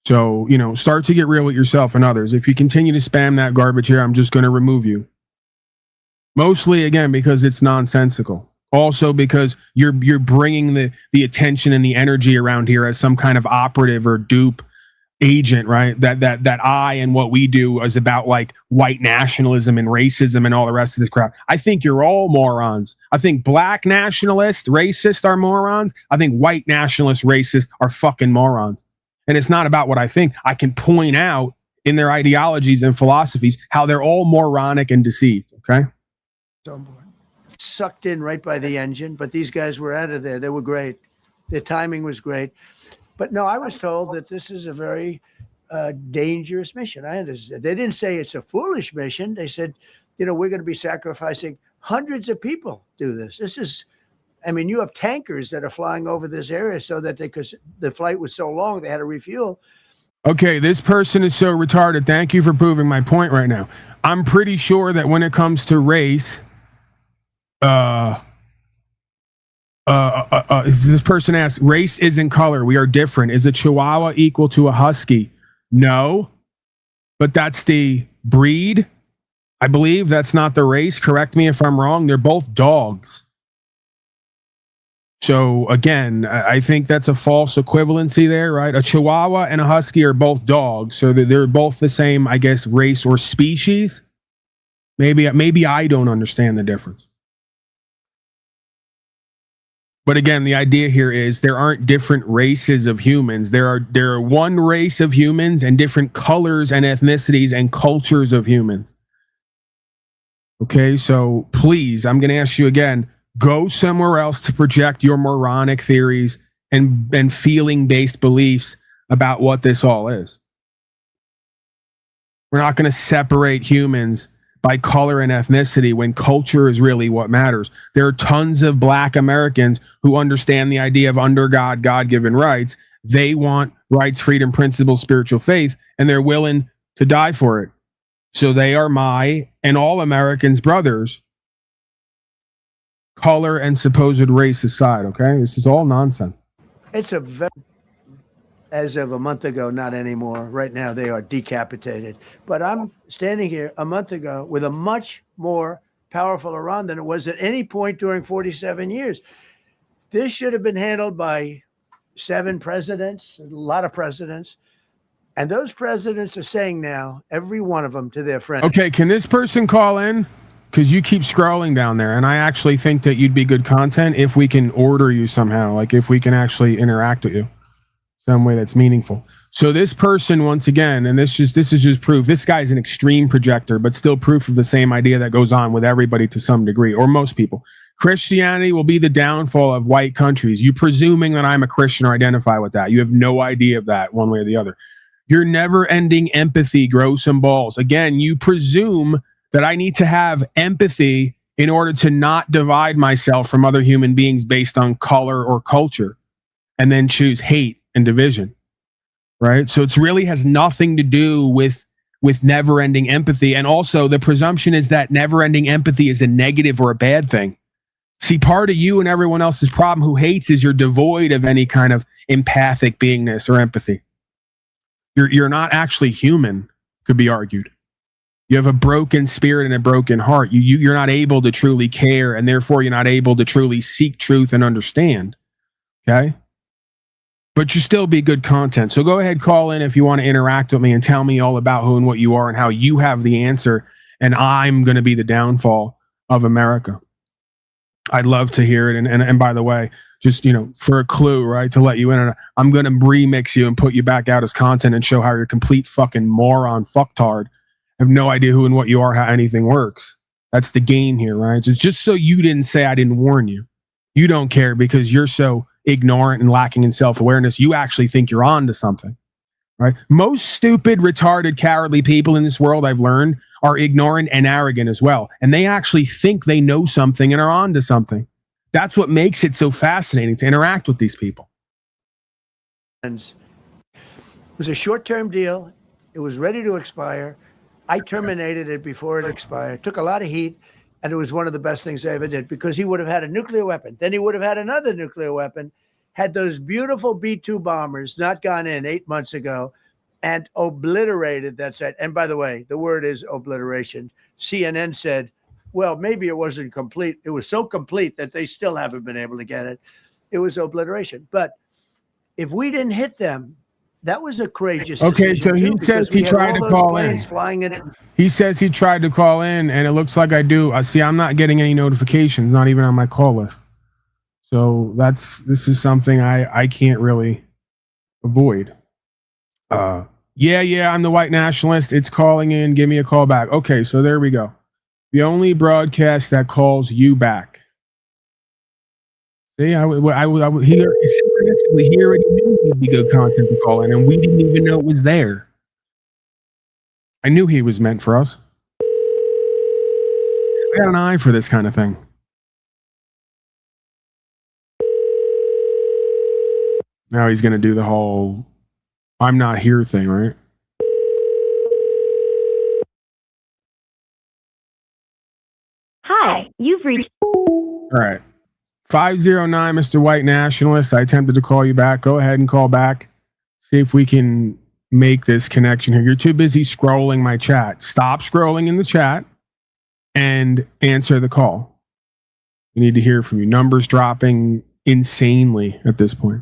So, start to get real with yourself and others. If you continue to spam that garbage here, I'm just going to remove you. Mostly, again, because it's nonsensical. Also because you're bringing the attention and the energy around here as some kind of operative or dupe agent, right? That I and what we do is about like white nationalism and racism and all the rest of this crap. I think you're all morons. I think black nationalists, racists are morons. I think white nationalists, racists are fucking morons. And it's not about what I think. I can point out in their ideologies and philosophies how they're all moronic and deceived, okay? Sucked in right by the engine, but these guys were out of there. They were great. Their timing was great. But no, I was told that this is a very dangerous mission. I understand. They didn't say it's a foolish mission. They said, we're going to be sacrificing hundreds of people do this. This is, you have tankers that are flying over this area so that because the flight was so long, they had to refuel. Okay, this person is so retarded. Thank you for proving my point right now. I'm pretty sure that when it comes to race, this person asks, race isn't color. We are different. Is a Chihuahua equal to a Husky? No, but that's the breed. I believe that's not the race. Correct me if I'm wrong. They're both dogs. So again, I think that's a false equivalency there, right? A Chihuahua and a Husky are both dogs. So they're both the same, I guess, race or species. Maybe I don't understand the difference. But again, the idea here is there aren't different races of humans. There are one race of humans and different colors and ethnicities and cultures of humans. Okay, so please, I'm going to ask you again, go somewhere else to project your moronic theories and feeling-based beliefs about what this all is. We're not going to separate humans by color and ethnicity when culture is really what matters. There are tons of black Americans who understand the idea of under God, God-given rights. They want rights, freedom, principles, spiritual faith, and they're willing to die for it. So they are my and all Americans' brothers. color and supposed race aside, okay? This is all nonsense. It's as of a month ago, not anymore. Right now, they are decapitated. But I'm standing here a month ago with a much more powerful Iran than it was at any point during 47 years. This should have been handled by 7 presidents, a lot of presidents. And those presidents are saying now, every one of them to their friends. Okay, can this person call in? Because you keep scrolling down there, and I actually think that you'd be good content if we can order you somehow, like if we can actually interact with you some way that's meaningful. So this person, once again, and this is just proof, this guy's an extreme projector, but still proof of the same idea that goes on with everybody to some degree, or most people. Christianity will be the downfall of white countries. You presuming that I'm a Christian or identify with that. You have no idea of that one way or the other. Your never-ending empathy grows some balls. Again, you presume that I need to have empathy in order to not divide myself from other human beings based on color or culture, and then choose hate and division, right? So it really has nothing to do with never-ending empathy. And also the presumption is that never-ending empathy is a negative or a bad thing. See, part of you and everyone else's problem who hates is you're devoid of any kind of empathic beingness or empathy. You're not actually human, could be argued. You have a broken spirit and a broken heart. You're not able to truly care, and therefore you're not able to truly seek truth and understand. Okay? But you still be good content. So go ahead, call in if you want to interact with me and tell me all about who and what you are and how you have the answer, and I'm going to be the downfall of America. I'd love to hear it. And by the way, just, for a clue, right, to let you in, I'm going to remix you and put you back out as content and show how you're a complete fucking moron, fucktard. I have no idea who and what you are, how anything works. That's the game here, right? It's just so you didn't say I didn't warn you. You don't care because you're so ignorant and lacking in self-awareness. You actually think you're on to something, right? Most stupid, retarded, cowardly people in this world, I've learned, are ignorant and arrogant as well. And they actually think they know something and are on to something. That's what makes it so fascinating to interact with these people. It was a short-term deal. It was ready to expire. I terminated it before it expired. Took a lot of heat, and it was one of the best things I ever did because he would have had a nuclear weapon. Then he would have had another nuclear weapon, had those beautiful B-2 bombers not gone in 8 months ago, and obliterated that site. And by the way, the word is obliteration. CNN said, well, maybe it wasn't complete. It was so complete that they still haven't been able to get it. It was obliteration. But if we didn't hit them, that was a courageous Okay, decision so he too, says because we he had tried all to those call planes in. flying in it. He says he tried to call in, and it looks like I do. See, I'm not getting any notifications, not even on my call list. So this is something I can't really avoid. Yeah, I'm the white nationalist. It's calling in. Give me a call back. Okay, so there we go. The only broadcast that calls you back. See, he already knew he'd be good content to call in, and we didn't even know it was there. I knew he was meant for us. I got an eye for this kind of thing. Now he's going to do the whole I'm not here thing, right? Hi, you've reached. All right. 509, Mr. White Nationalist. I attempted to call you back. Go ahead and call back. See if we can make this connection here. You're too busy scrolling my chat. Stop scrolling in the chat and answer the call. We need to hear from you. Numbers dropping insanely at this point.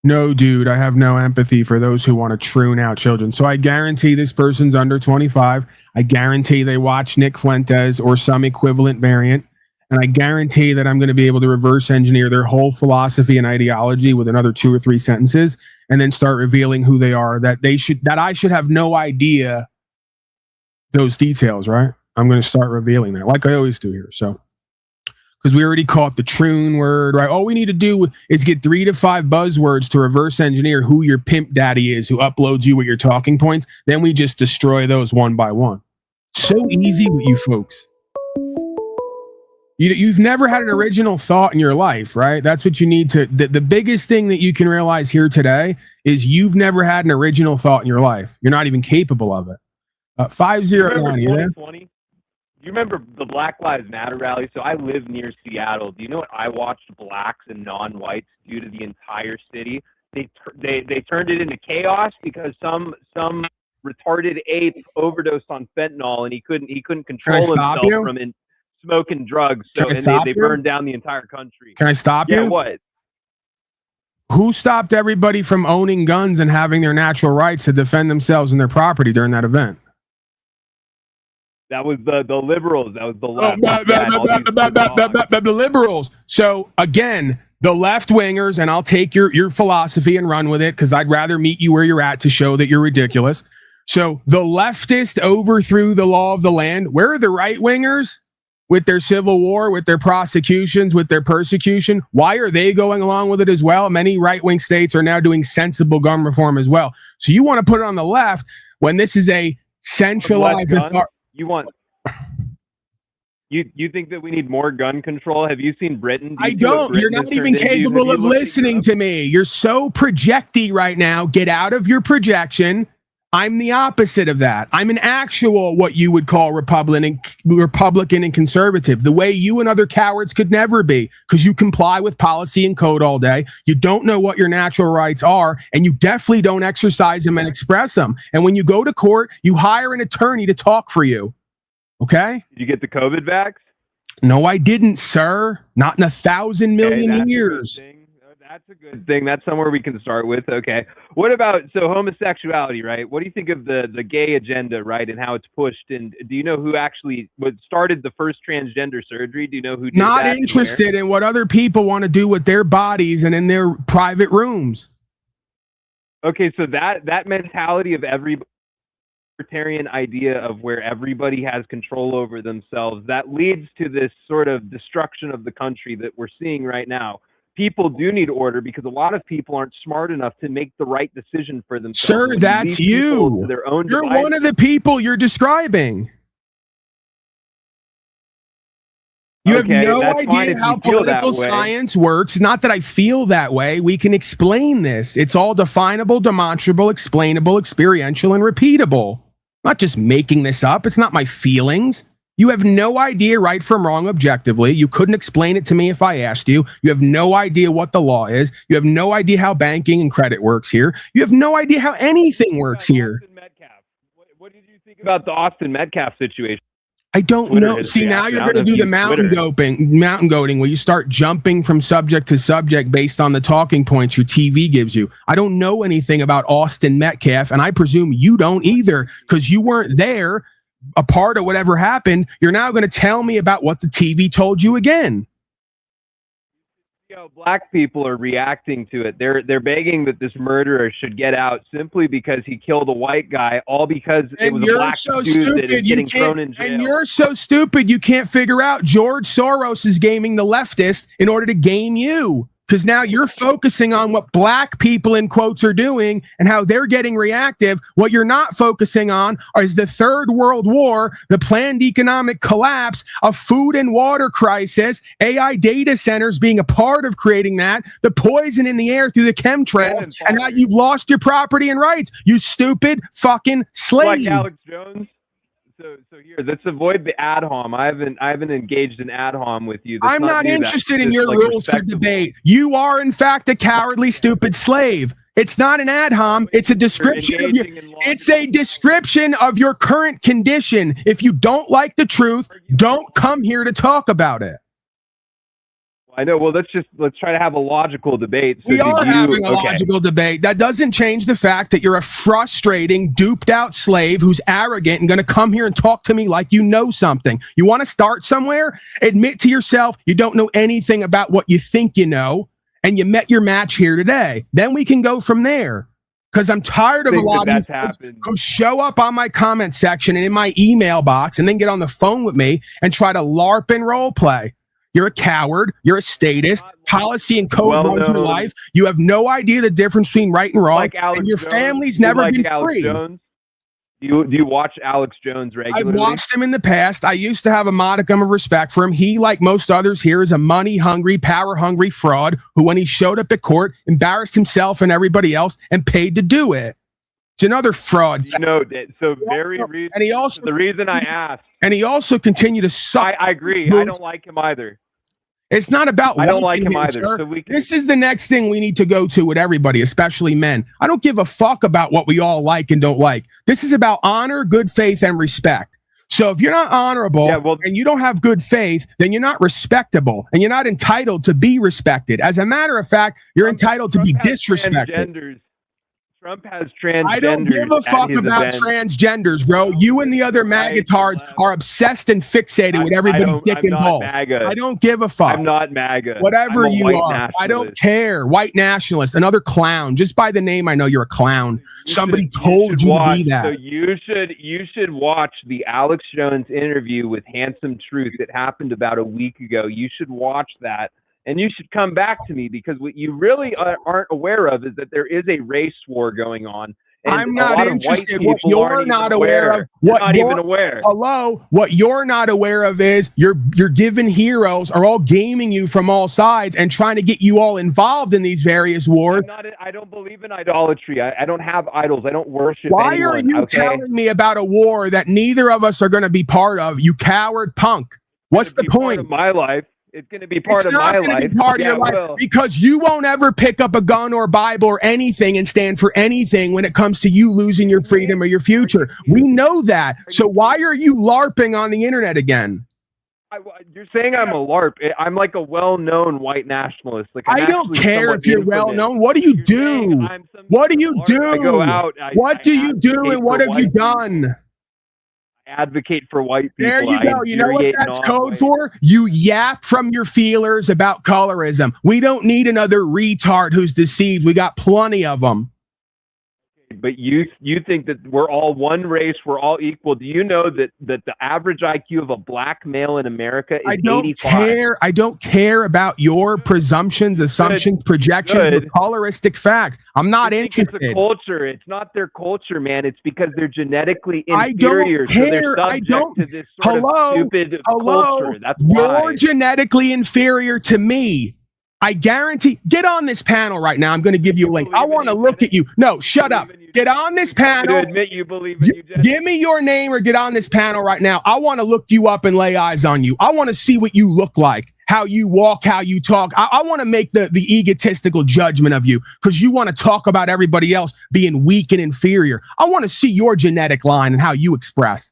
No, dude, I have no empathy for those who want to troon out children. So I guarantee this person's under 25. I guarantee they watch Nick Fuentes or some equivalent variant. And I guarantee that I'm going to be able to reverse engineer their whole philosophy and ideology with another 2 or 3 sentences and then start revealing who they are, that I should have no idea those details, right? I'm going to start revealing that like I always do here. So, because we already caught the troon word, right? All we need to do is get 3 to 5 buzzwords to reverse engineer who your pimp daddy is, who uploads you with your talking points. Then we just destroy those one by one. So easy with you folks. You've never had an original thought in your life, right? That's what you need to. The biggest thing that you can realize here today is you've never had an original thought in your life. You're not even capable of it. 509, you there? you remember the Black Lives Matter rally? So I live near Seattle. Do you know what I watched blacks and non-whites do to the entire city? They turned it into chaos because some retarded ape overdosed on fentanyl and he couldn't control himself from smoking drugs. So they burned down the entire country. Can I stop you? Yeah, what? Who stopped everybody from owning guns and having their natural rights to defend themselves and their property during that event? That was the liberals. That was the left. The liberals. So again, the left wingers, and I'll take your philosophy and run with it because I'd rather meet you where you're at to show that you're ridiculous. So the leftist overthrew the law of the land. Where are the right wingers with their civil war, with their prosecutions, with their persecution? Why are they going along with it as well? Many right-wing states are now doing sensible gun reform as well. So you want to put it on the left when this is a centralized authority. You think that we need more gun control? Have you seen Britain? I don't. You're not even capable of listening to me. You're so projecty right now. Get out of your projection. I'm the opposite of that. I'm an actual what you would call Republican and conservative, the way you and other cowards could never be, because you comply with policy and code all day. You don't know what your natural rights are, and you definitely don't exercise them and express them. And when you go to court, you hire an attorney to talk for you. Okay? Did you get the COVID vax? No, I didn't, sir. Not in 1,000 million years. That's a good thing. That's somewhere we can start with. Okay. What about, so homosexuality, right? What do you think of the gay agenda, right, and how it's pushed? And do you know who actually started the first transgender surgery? Do you know who did Not that? interested in what other people want to do with their bodies and in their private rooms. Okay, so that mentality of every libertarian idea of where everybody has control over themselves, that leads to this sort of destruction of the country that we're seeing right now. People do need order because a lot of people aren't smart enough to make the right decision for themselves. Sir, that's you. You're one of the people you're describing. You have no idea how political science works. Not that I feel that way. We can explain this. It's all definable, demonstrable, explainable, experiential, and repeatable. I'm not just making this up. It's not my feelings. You have no idea right from wrong objectively. You couldn't explain it to me if I asked you. You have no idea what the law is. You have no idea how banking and credit works here. You have no idea how anything works here. What did you think about the Austin Metcalf situation? I don't know. See, now you're going to do the mountain goating where you start jumping from subject to subject based on the talking points your TV gives you. I don't know anything about Austin Metcalf, and I presume you don't either because you weren't there. A part of whatever happened. You're now going to tell me about what the TV told you again. Black people are reacting to it. They're begging that this murderer should get out simply because he killed a white guy, all because it was a black dude that is getting thrown in jail. And you're so stupid you can't figure out George Soros is gaming the leftist in order to game you. Because now you're focusing on what black people in quotes are doing and how they're getting reactive. What you're not focusing on is the Third World War, the planned economic collapse, a food and water crisis, AI data centers being a part of creating that, the poison in the air through the chemtrails, and now you've lost your property and rights. You stupid fucking slave. Like Alex Jones. So here, let's avoid the ad hom. I haven't engaged in ad hom with you. I'm not interested in your rules for debate. You are in fact a cowardly, stupid slave. It's not an ad hom. It's a description of your current condition. If you don't like the truth, don't come here to talk about it. I know. Well, let's try to have a logical debate. We are having a logical debate. That doesn't change the fact that you're a frustrating, duped out slave who's arrogant and going to come here and talk to me like you know something. You want to start somewhere? Admit to yourself you don't know anything about what you think you know, and you met your match here today. Then we can go from there. Because I'm tired of a lot of you who show up on my comment section and in my email box and then get on the phone with me and try to LARP and role play. You're a coward. You're a statist. Policy and code runs your life. You have no idea the difference between right and wrong. And your family's never been free. Do you watch Alex Jones regularly? I've watched him in the past. I used to have a modicum of respect for him. He, like most others here, is a money-hungry, power-hungry fraud who, when he showed up at court, embarrassed himself and everybody else and paid to do it. It's another fraud. You know, so very reason. And he also The reason I asked. And he also continued to suck. I agree. I don't like him either. It's not about. I don't like him either. Sir. So This is the next thing we need to go to with everybody, especially men. I don't give a fuck about what we all like and don't like. This is about honor, good faith, and respect. So if you're not honorable and you don't have good faith, then you're not respectable, and you're not entitled to be respected. As a matter of fact, you're entitled to be disrespected. Trump has transgenders. I don't give a fuck about transgenders, bro. You and the other magatards are obsessed and fixated with everybody's dick and balls. I don't give a fuck. I'm not MAGA. Whatever you are, I don't care. White nationalist, another clown. Just by the name, I know you're a clown. Somebody told you to be that. So you should watch the Alex Jones interview with Handsome Truth. It happened about a week ago. You should watch that. And you should come back to me, because what you really aren't aware of is that there is a race war going on. And I'm not interested. What you're not aware of. What not even aware. Hello. What you're not aware of is your given heroes are all gaming you from all sides and trying to get you all involved in these various wars. I don't believe in idolatry. I don't have idols. I don't worship Why anyone, are you telling me about a war that neither of us are going to be part of? You coward punk. What's the point? Part of my life. It's going to be part of my life. Be part of your life because you won't ever pick up a gun or Bible or anything and stand for anything when it comes to you losing your freedom or your future. We know that. So why are you LARPing on the internet again? You're saying I'm a LARP. I'm like a well-known white nationalist. Like I don't care if you're well-known. What do you do? What do you do? I go out. What do you do and what have you done? Advocate for white people. There you go. You know what that's code for? You yap from your feelers about colorism. We don't need another retard who's deceived. We got plenty of them. But you think that we're all one race, we're all equal. Do you know that the average IQ of a black male in America is 85? I don't care about your presumptions, assumptions, projections, or coloristic facts. I'm not interested. It's a culture. It's not their culture, man. It's because they're genetically inferior. I don't care. So they're subject to this sort of stupid culture. That's why. You're genetically inferior to me. I guarantee. Get on this panel right now. I'm going to give you a link. I want to look at you. No, shut up. Get on this panel. To admit you believe in eugenics. Give me your name or get on this panel right now. I want to look you up and lay eyes on you. I want to see what you look like, how you walk, how you talk. I want to make the egotistical judgment of you because you want to talk about everybody else being weak and inferior. I want to see your genetic line and how you express.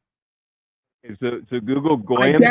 So Google Goyam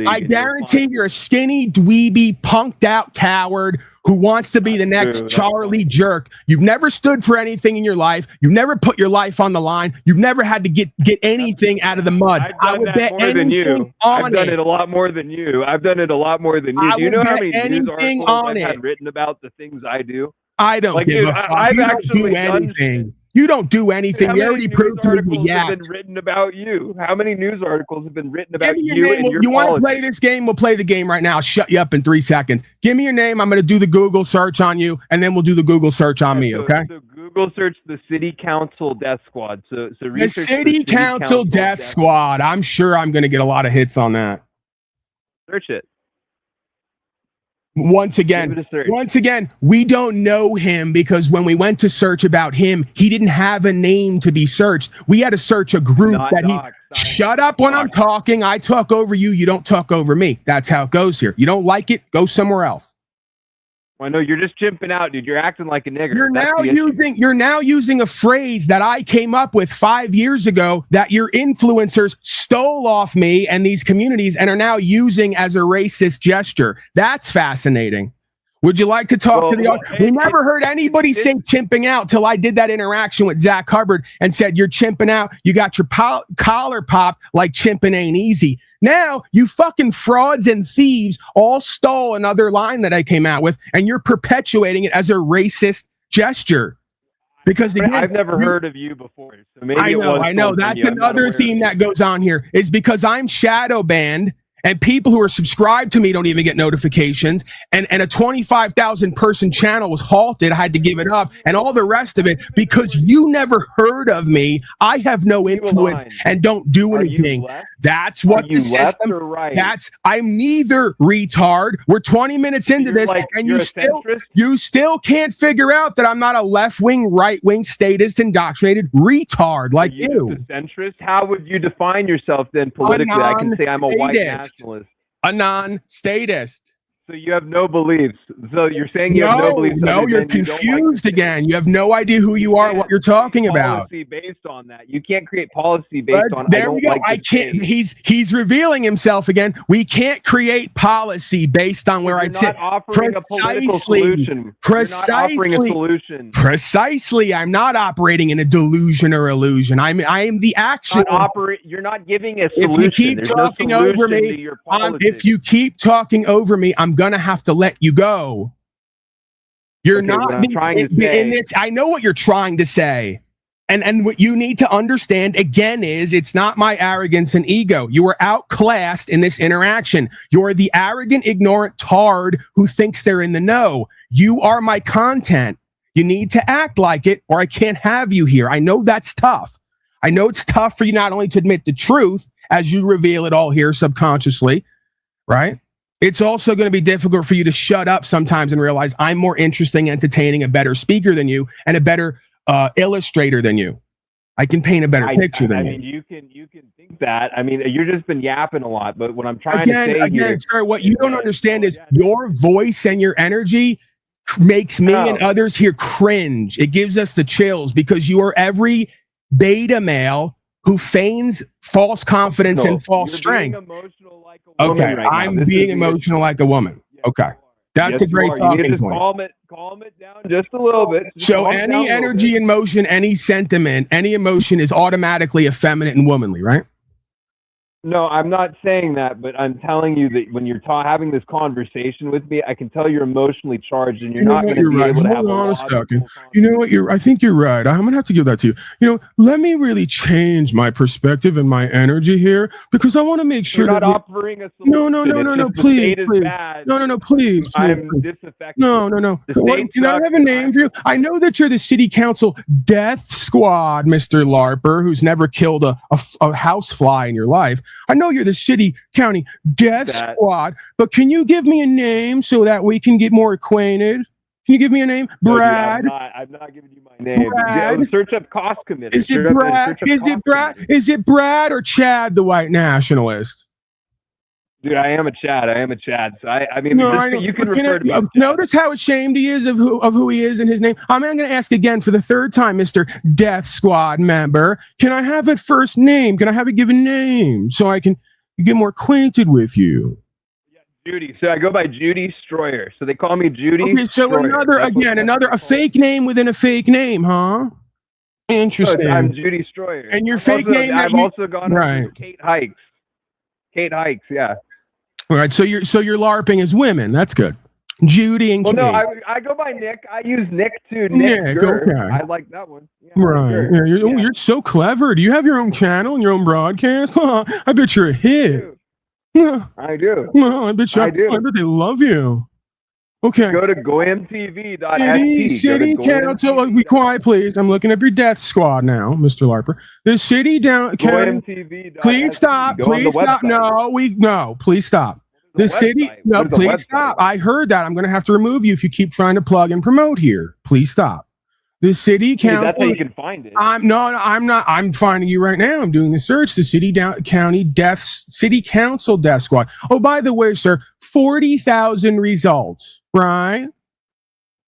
I guarantee you're a skinny, dweeby, punked out coward who wants to be the next Charlie Jerk. You've never stood for anything in your life. You've never put your life on the line. You've never had to get anything out of the mud. I would bet anything on it. I've done it a lot more than you. Do you know how many news articles I've had written about the things I do? I don't give a fuck. I've actually do anything. You don't do anything. You already proved to me the have been written about you. How many news articles have been written about you and your You want to play this game? We'll play the game right now. I'll shut you up in 3 seconds. Give me your name. I'm going to do the Google search on you, and then we'll do the Google search on me, okay? So Google search the City Council Death Squad. So the City Council Death Squad. I'm sure I'm going to get a lot of hits on that. Search it. Once again, we don't know him because when we went to search about him, he didn't have a name to be searched. We had to search a group Shut up when I'm talking. I talk over you. You don't talk over me. That's how it goes here. You don't like it? Go somewhere else. Well, no, you're just chimping out, dude. You're acting like a nigger. You're now using a phrase that I came up with 5 years ago that your influencers stole off me and these communities and are now using as a racist gesture. That's fascinating. Would you like to talk to the audience? We never heard anybody say chimping out till I did that interaction with Zach Hubbard and said, you're chimping out. You got your collar popped like chimping ain't easy. Now, you fucking frauds and thieves all stole another line that I came out with, and you're perpetuating it as a racist gesture. Because again, I've never heard of you before. So maybe I know. That's another theme that goes on here is because I'm shadow banned. and people who are subscribed to me don't even get notifications, and a 25,000 person channel was halted. I had to give it up, and all the rest of it because you never heard of me. I have no influence and don't do anything. That's what the system. I'm neither, retard. We're 20 minutes into this, and you still can't figure out that I'm not a left-wing, right-wing, statist, indoctrinated retard like you. A centrist? How would you define yourself then politically? I can say I'm a white nationalist. A non-statist. So you have no beliefs. So you're saying you have no beliefs. No, you're confused again. You have no idea who you are, what you're talking about. Policy based on that. You can't create policy based on. There we go. I can't. He's revealing himself again. We can't create policy based on where I sit. You're not offering a political solution. Precisely. You're not offering a solution. Precisely. I'm not operating in a delusion or illusion. I am the actual. You're not giving a solution. If you keep talking over me, I'm gonna have to let you go. You're not in this. I know what you're trying to say, and what you need to understand again is it's not my arrogance and ego. You are outclassed in this interaction. You're the arrogant, ignorant tard who thinks they're in the know. You are my content. You need to act like it, or I can't have you here. I know that's tough. I know it's tough for you not only to admit the truth as you reveal it all here subconsciously, right? It's also going to be difficult for you to shut up sometimes and realize I'm more interesting, entertaining, a better speaker than you, and a better illustrator than you. I can paint a better picture than you. I mean, you can think that. I mean, you've just been yapping a lot, but what I'm trying to say here, sir, what you don't understand is your voice and your energy makes me and others here cringe. It gives us the chills because you are every beta male who feigns false confidence and false strength. Okay, I'm being emotional like a woman. Okay, that's a great talking point. Calm it down just a little bit. So any energy and motion, any sentiment, any emotion is automatically effeminate and womanly, right? No, I'm not saying that, but I'm telling you that when you're having this conversation with me, I can tell you're emotionally charged, and you're not going to be able to have a second. You know what? I think you're right. I'm going to have to give that to you. You know, let me really change my perspective and my energy here because I want to make sure. You're not offering a solution. No, please. No, please. I'm disaffected. No. Do I have a name for you? I know that you're the city council death squad, Mr. Larper, who's never killed a housefly in your life. I know you're the city county death squad, but can you give me a name so that we can get more acquainted? Can you give me a name? Brad? No, I'm not giving you my name. Brad? Search up cost committee. Is it Brad? Is it Brad or Chad, the white nationalist? Dude, I am a Chad. So I mean, you can refer to me. Notice how ashamed he is of who he is and his name. I'm going to ask again for the third time, Mr. Death Squad member. Can I have it first name? Can I have it given name so I can get more acquainted with you? Yeah, Judy. So I go by Judy Stroyer. So they call me Judy. Okay, so Stroyer. another fake name within a fake name, huh? Interesting. I'm Judy Stroyer. And your fake name? I've also gone with Kate Hikes. Kate Hikes, yeah. All right, so you're LARPing as women. That's good. Judy and Kate. No, I go by Nick. I use Nick too. Nick. Okay. I like that one. Yeah, right. Yeah, you're so clever. Do you have your own channel and your own broadcast? I bet you're a hit. I do. I bet I bet they love you. Okay. Go to goamtv.st. City council. Be quiet, please. I'm looking up your death squad now, Mr. Larper. The city goamtv.st. Please stop. Please stop. No. Please stop. The city. No. Please stop. I heard that. I'm going to have to remove you if you keep trying to plug and promote here. Please stop. The city council. That's how you can find it. I'm not. I'm finding you right now. I'm doing the search. The city city council death squad. Oh, by the way, sir, 40,000 results. Right?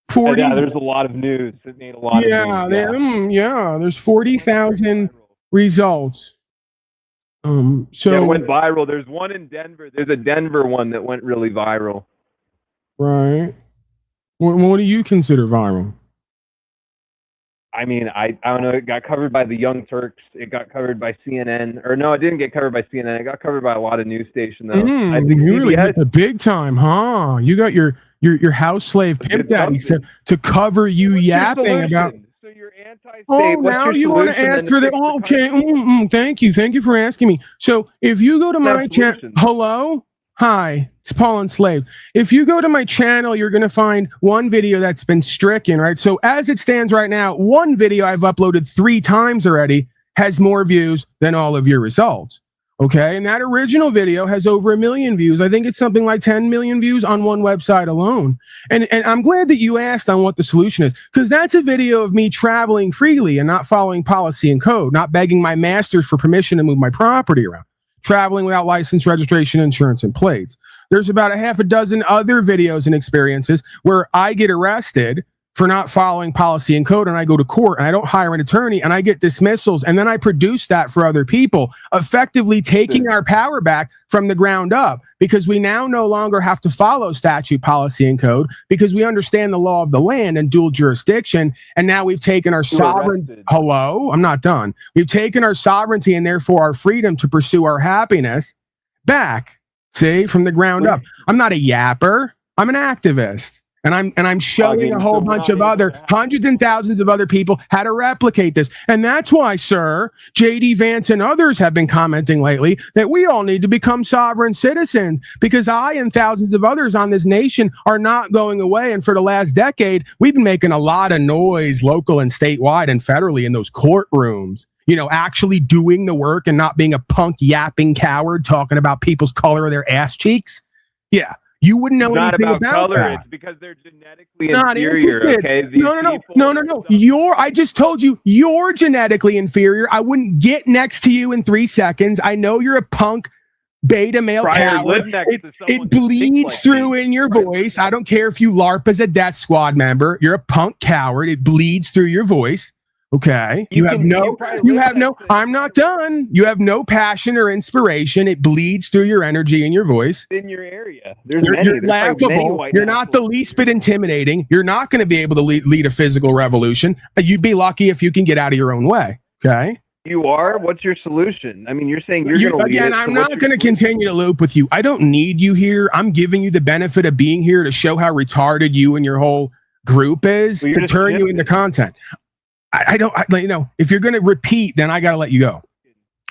40. Yeah, there's a lot of news. It made a lot of news. There's 40,000 results. So it went viral. There's one in Denver. There's a Denver one that went really viral. Right. What do you consider viral? I mean, I don't know. It got covered by the Young Turks. It got covered by CNN. Or no, it didn't get covered by CNN. It got covered by a lot of news stations, though. I think you really hit the big time, huh? You got your house slave pimp daddies to cover you yapping about. So you're anti-state. Oh, now you want to ask for the. Oh, okay. Thank you for asking me. So if you go to my channel, hello. Hi, it's Paul Enslaved. If you go to my channel, you're going to find one video that's been stricken, right? So as it stands right now, one video I've uploaded 3 times already has more views than all of your results. Okay, and that original video has over 1 million views. I think it's something like 10 million views on one website alone. And I'm glad that you asked on what the solution is, because that's a video of me traveling freely and not following policy and code, not begging my masters for permission to move my property around, traveling without license, registration, insurance, and plates. There's about a half a dozen other videos and experiences where I get arrested for not following policy and code, and I go to court and I don't hire an attorney and I get dismissals, and then I produce that for other people, effectively taking our power back from the ground up, because we now no longer have to follow statute, policy, and code, because we understand the law of the land and dual jurisdiction. And now we've taken our sovereignty. Hello, I'm not done. We've taken our sovereignty and therefore our freedom to pursue our happiness back. See, from the ground up. I'm not a yapper. I'm an activist. And I'm showing a whole bunch of other hundreds and thousands of other people how to replicate this. And that's why, sir, JD Vance and others have been commenting lately that we all need to become sovereign citizens, because I and thousands of others on this nation are not going away. And for the last decade, we've been making a lot of noise local and statewide and federally in those courtrooms, you know, actually doing the work and not being a punk yapping coward talking about people's color of their ass cheeks. Yeah. You wouldn't know anything about color. That. It's because they're genetically inferior. Okay? No. I just told you you're genetically inferior. I wouldn't get next to you in 3 seconds. I know you're a punk beta male coward. It bleeds through in your voice. I don't care if you LARP as a death squad member. You're a punk coward. It bleeds through your voice. Okay. I'm not done. You have no passion or inspiration. It bleeds through your energy and your voice. In your area. You're laughable. You're not the least bit intimidating. You're not going to be able to lead a physical revolution. You'd be lucky if you can get out of your own way. Okay. You are? What's your solution? I mean, you're saying you're going to lead it. I'm not going to continue to loop with you. I don't need you here. I'm giving you the benefit of being here to show how retarded you and your whole group is, to turn you into content. If you're going to repeat, then I got to let you go.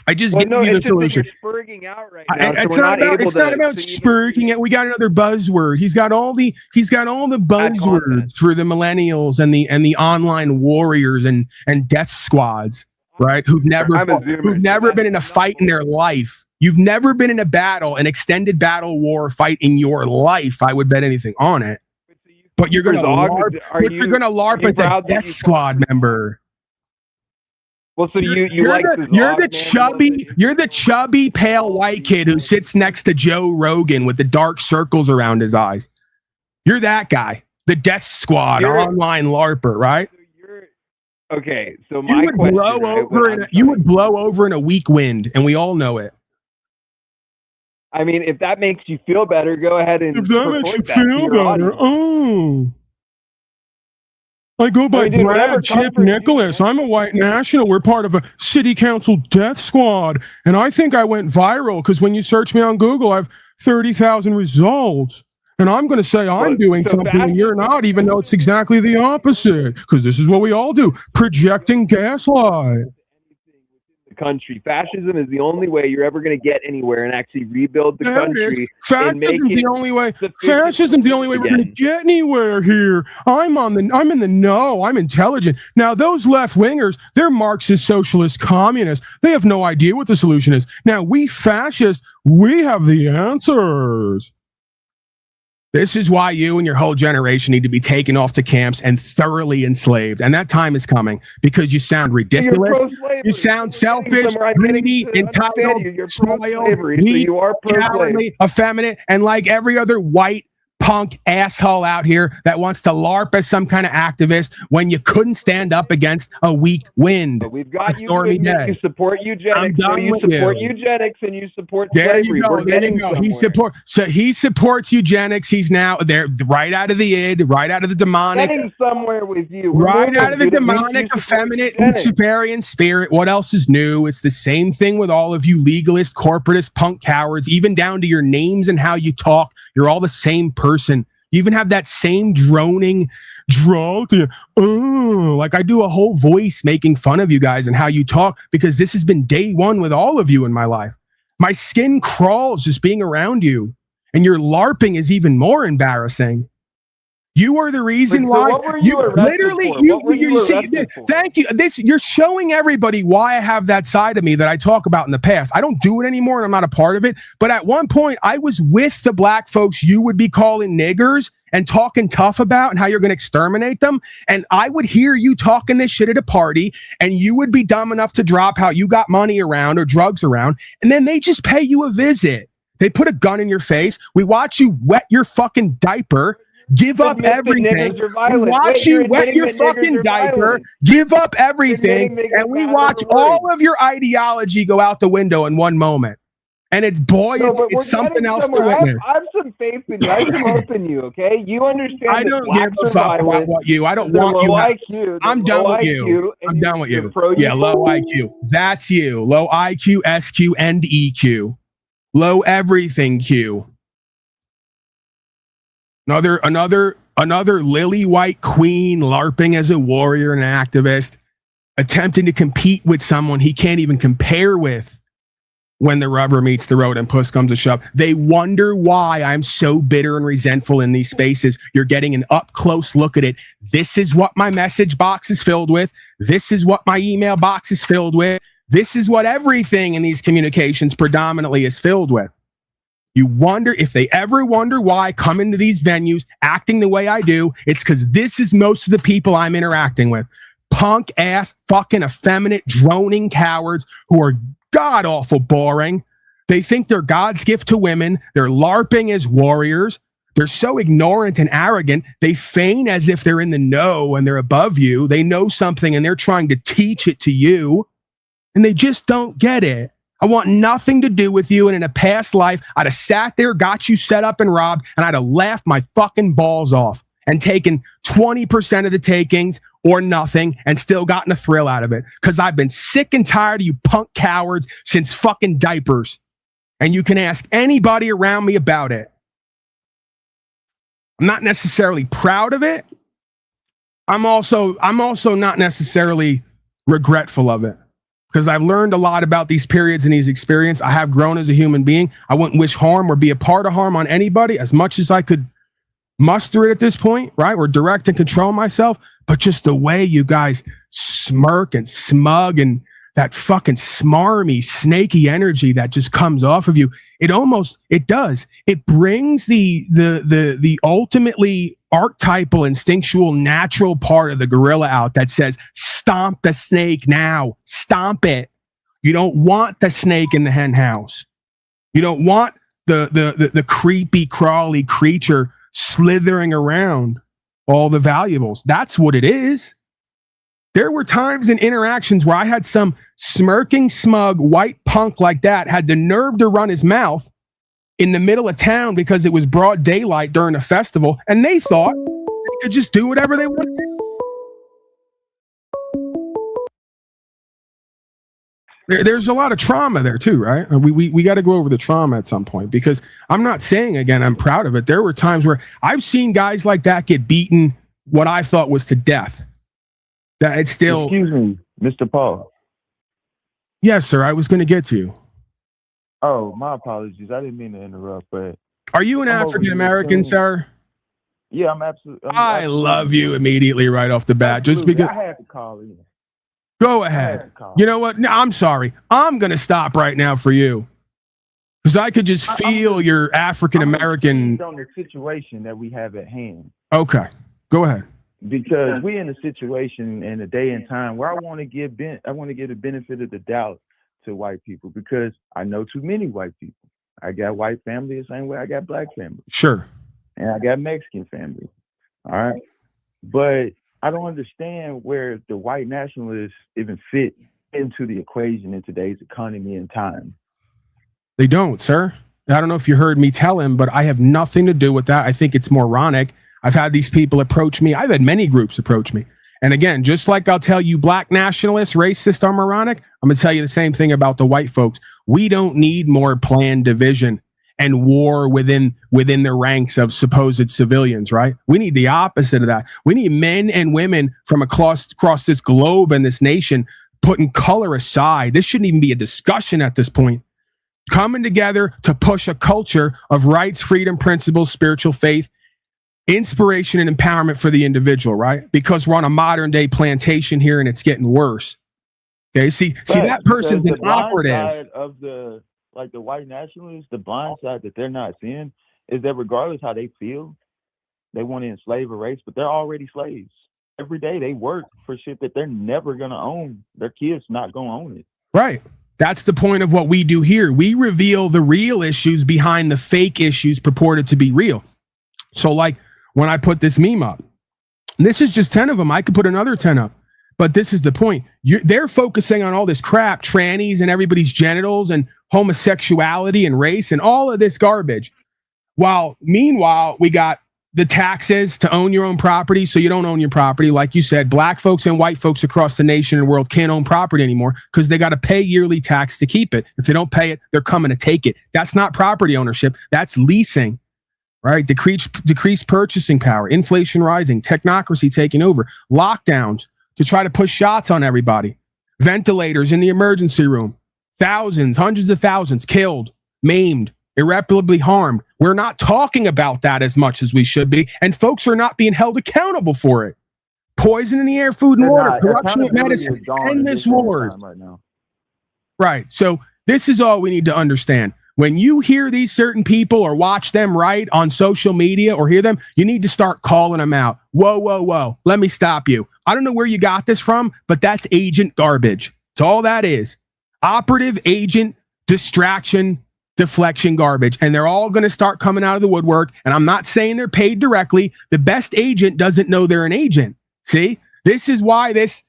I just give you the solution. You're spurging out right now. It's not about spurging it. We got another buzzword. He's got all the buzzwords for the millennials and the online warriors and death squads, right? Who've never been in a fight in their life. You've never been in a battle, an extended battle war fight in your life. I would bet anything on it. But you're going to LARP as a death squad member. Well, so you're the chubby pale white kid who sits next to Joe Rogan with the dark circles around his eyes. You're that guy, the death squad online LARPer, right? Okay, so you would blow over in a weak wind, and we all know it. I mean, if that makes you feel better, go ahead and. If that makes you feel better, I go by Brad Chip Nicholas. I'm a white national. We're part of a city council death squad, and I think I went viral because when you search me on Google, I have 30,000 results. And I'm going to say I'm doing something and you're not, even though it's exactly the opposite, because this is what we all do: projecting gaslight. Country. Fascism is the only way you're ever going to get anywhere and actually rebuild the country. Fascism's the only way we're going to get anywhere here. I'm in the know. I'm intelligent. Now those left wingers, they're Marxist, socialist, communists. They have no idea what the solution is. Now we fascists, we have the answers. This is why you and your whole generation need to be taken off to camps and thoroughly enslaved. And that time is coming, because you sound ridiculous. You sound selfish, greedy, entitled, spoiled, weak, cowardly, effeminate, and like every other white punk asshole out here that wants to LARP as some kind of activist when you couldn't stand up against a weak wind. But we've got you support eugenics. Eugenics and you support slavery. There you go. He supports eugenics. He's now there, right out of the id, right out of the demonic. Getting somewhere with you. Right out of the demonic, effeminate, Luciferian spirit. What else is new? It's the same thing with all of you legalist, corporatist, punk cowards, even down to your names and how you talk. You're all the same person. You even have that same droning drawl to like I do a whole voice making fun of you guys and how you talk, because this has been day one with all of you in my life. My skin crawls just being around you. And your LARPing is even more embarrassing. You are the reason So why what were you arrested literally for? What were you arrested for? thank you. You're showing everybody why I have that side of me that I talk about in the past. I don't do it anymore and I'm not a part of it. But at one point I was with the black folks you would be calling niggers and talking tough about and how you're going to exterminate them. And I would hear you talking this shit at a party and you would be dumb enough to drop how you got money around or drugs around. And then they just pay you a visit. They put a gun in your face. We watch you wet your fucking diaper. Give up everything. We watch you wet your fucking diaper, give up everything, and we watch all of your ideology go out the window in one moment. And it's something else to witness. I have some faith in you. I have some hope in you, okay? You understand I don't give a fuck about what you. I don't want you. IQ, I'm done with you. I'm done with you. Yeah, low IQ. That's you. Low IQ, SQ, and EQ. Low everything Q. Another lily white queen LARPing as a warrior and an activist, attempting to compete with someone he can't even compare with when the rubber meets the road and push comes to shove. They wonder why I'm so bitter and resentful in these spaces. You're getting an up close look at it. This is what my message box is filled with. This is what my email box is filled with. This is what everything in these communications predominantly is filled with. You wonder if they ever wonder why I come into these venues acting the way I do. It's because this is most of the people I'm interacting with. Punk ass, fucking effeminate, droning cowards who are god awful boring. They think they're God's gift to women. They're LARPing as warriors. They're so ignorant and arrogant. They feign as if they're in the know and they're above you. They know something and they're trying to teach it to you. And they just don't get it. I want nothing to do with you. And in a past life, I'd have sat there, got you set up and robbed, and I'd have laughed my fucking balls off and taken 20% of the takings or nothing and still gotten a thrill out of it. Because I've been sick and tired of you punk cowards since fucking diapers. And you can ask anybody around me about it. I'm not necessarily proud of it. I'm also not necessarily regretful of it. Because I've learned a lot about these periods and these experiences. I have grown as a human being. I wouldn't wish harm or be a part of harm on anybody as much as I could muster it at this point, right? Or direct and control myself. But just the way you guys smirk and smug and that fucking smarmy, snaky energy that just comes off of you, it brings the ultimately archetypal, instinctual, natural part of the gorilla out that says, stomp the snake now, stomp it. You don't want the snake in the hen house. You don't want the creepy, crawly creature slithering around all the valuables. That's what it is. There were times in interactions where I had some smirking, smug, white punk like that had the nerve to run his mouth in the middle of town because it was broad daylight during a festival, and they thought they could just do whatever they wanted. There's a lot of trauma there too, right? We got to go over the trauma at some point, because I'm not saying, again, I'm proud of it. There were times where I've seen guys like that get beaten what I thought was to death. That it's still... Excuse me, Mr. Paul. Yes, sir. I was going to get to you. Oh, my apologies. I didn't mean to interrupt, but... Are you an African American, sir? Yeah, I'm absolutely... I love you immediately right off the bat. Absolutely. Just because... I had to call in. Go ahead. You know what? No, I'm sorry. I'm going to stop right now for you. Because I could just feel your African American... on the situation that we have at hand. Okay. Go ahead. Because we're in a situation in a day and time where I want to give the benefit of the doubt to white people, because I know too many white people. I got white family the same way I got black family. Sure. And I got Mexican family. All right. But I don't understand where the white nationalists even fit into the equation in today's economy and time. They don't, sir. I don't know if you heard me tell him, but I have nothing to do with that. I think it's moronic. I've had these people approach me. I've had many groups approach me. And again, just like I'll tell you black nationalists, racist, are moronic, I'm going to tell you the same thing about the white folks. We don't need more planned division and war within the ranks of supposed civilians, right? We need the opposite of that. We need men and women from across this globe and this nation putting color aside. This shouldn't even be a discussion at this point. coming together to push a culture of rights, freedom, principles, spiritual faith, inspiration, and empowerment for the individual, right? Because we're on a modern day plantation here and it's getting worse. Okay, see that person's an operative. Side of the white nationalists, the blind side that they're not seeing is that regardless how they feel, they want to enslave a race, but they're already slaves. Every day they work for shit that they're never gonna own. Their kids not gonna own it. Right. That's the point of what we do here. We reveal the real issues behind the fake issues purported to be real. So like when I put this meme up, this is just 10 of them. I could put another 10 up. But this is the point. They're focusing on all this crap, trannies and everybody's genitals and homosexuality and race and all of this garbage. While meanwhile, we got the taxes to own your own property, so you don't own your property. Like you said, black folks and white folks across the nation and world can't own property anymore because they got to pay yearly tax to keep it. If they don't pay it, they're coming to take it. That's not property ownership. That's leasing, right? Decreased purchasing power, inflation rising, technocracy taking over, lockdowns to try to push shots on everybody, ventilators in the emergency room, thousands, hundreds of thousands killed, maimed, irreparably harmed. We're not talking about that as much as we should be, and folks are not being held accountable for it. Poison in the air, food and water, corruption with medicine, endless wars. Right now. Right. So this is all we need to understand. When you hear these certain people or watch them write on social media or hear them, you need to start calling them out. Whoa, whoa, whoa. Let me stop you. I don't know where you got this from, but that's agent garbage. It's all that is. Operative agent distraction, deflection garbage. And they're all going to start coming out of the woodwork. And I'm not saying they're paid directly. The best agent doesn't know they're an agent. See, this is why this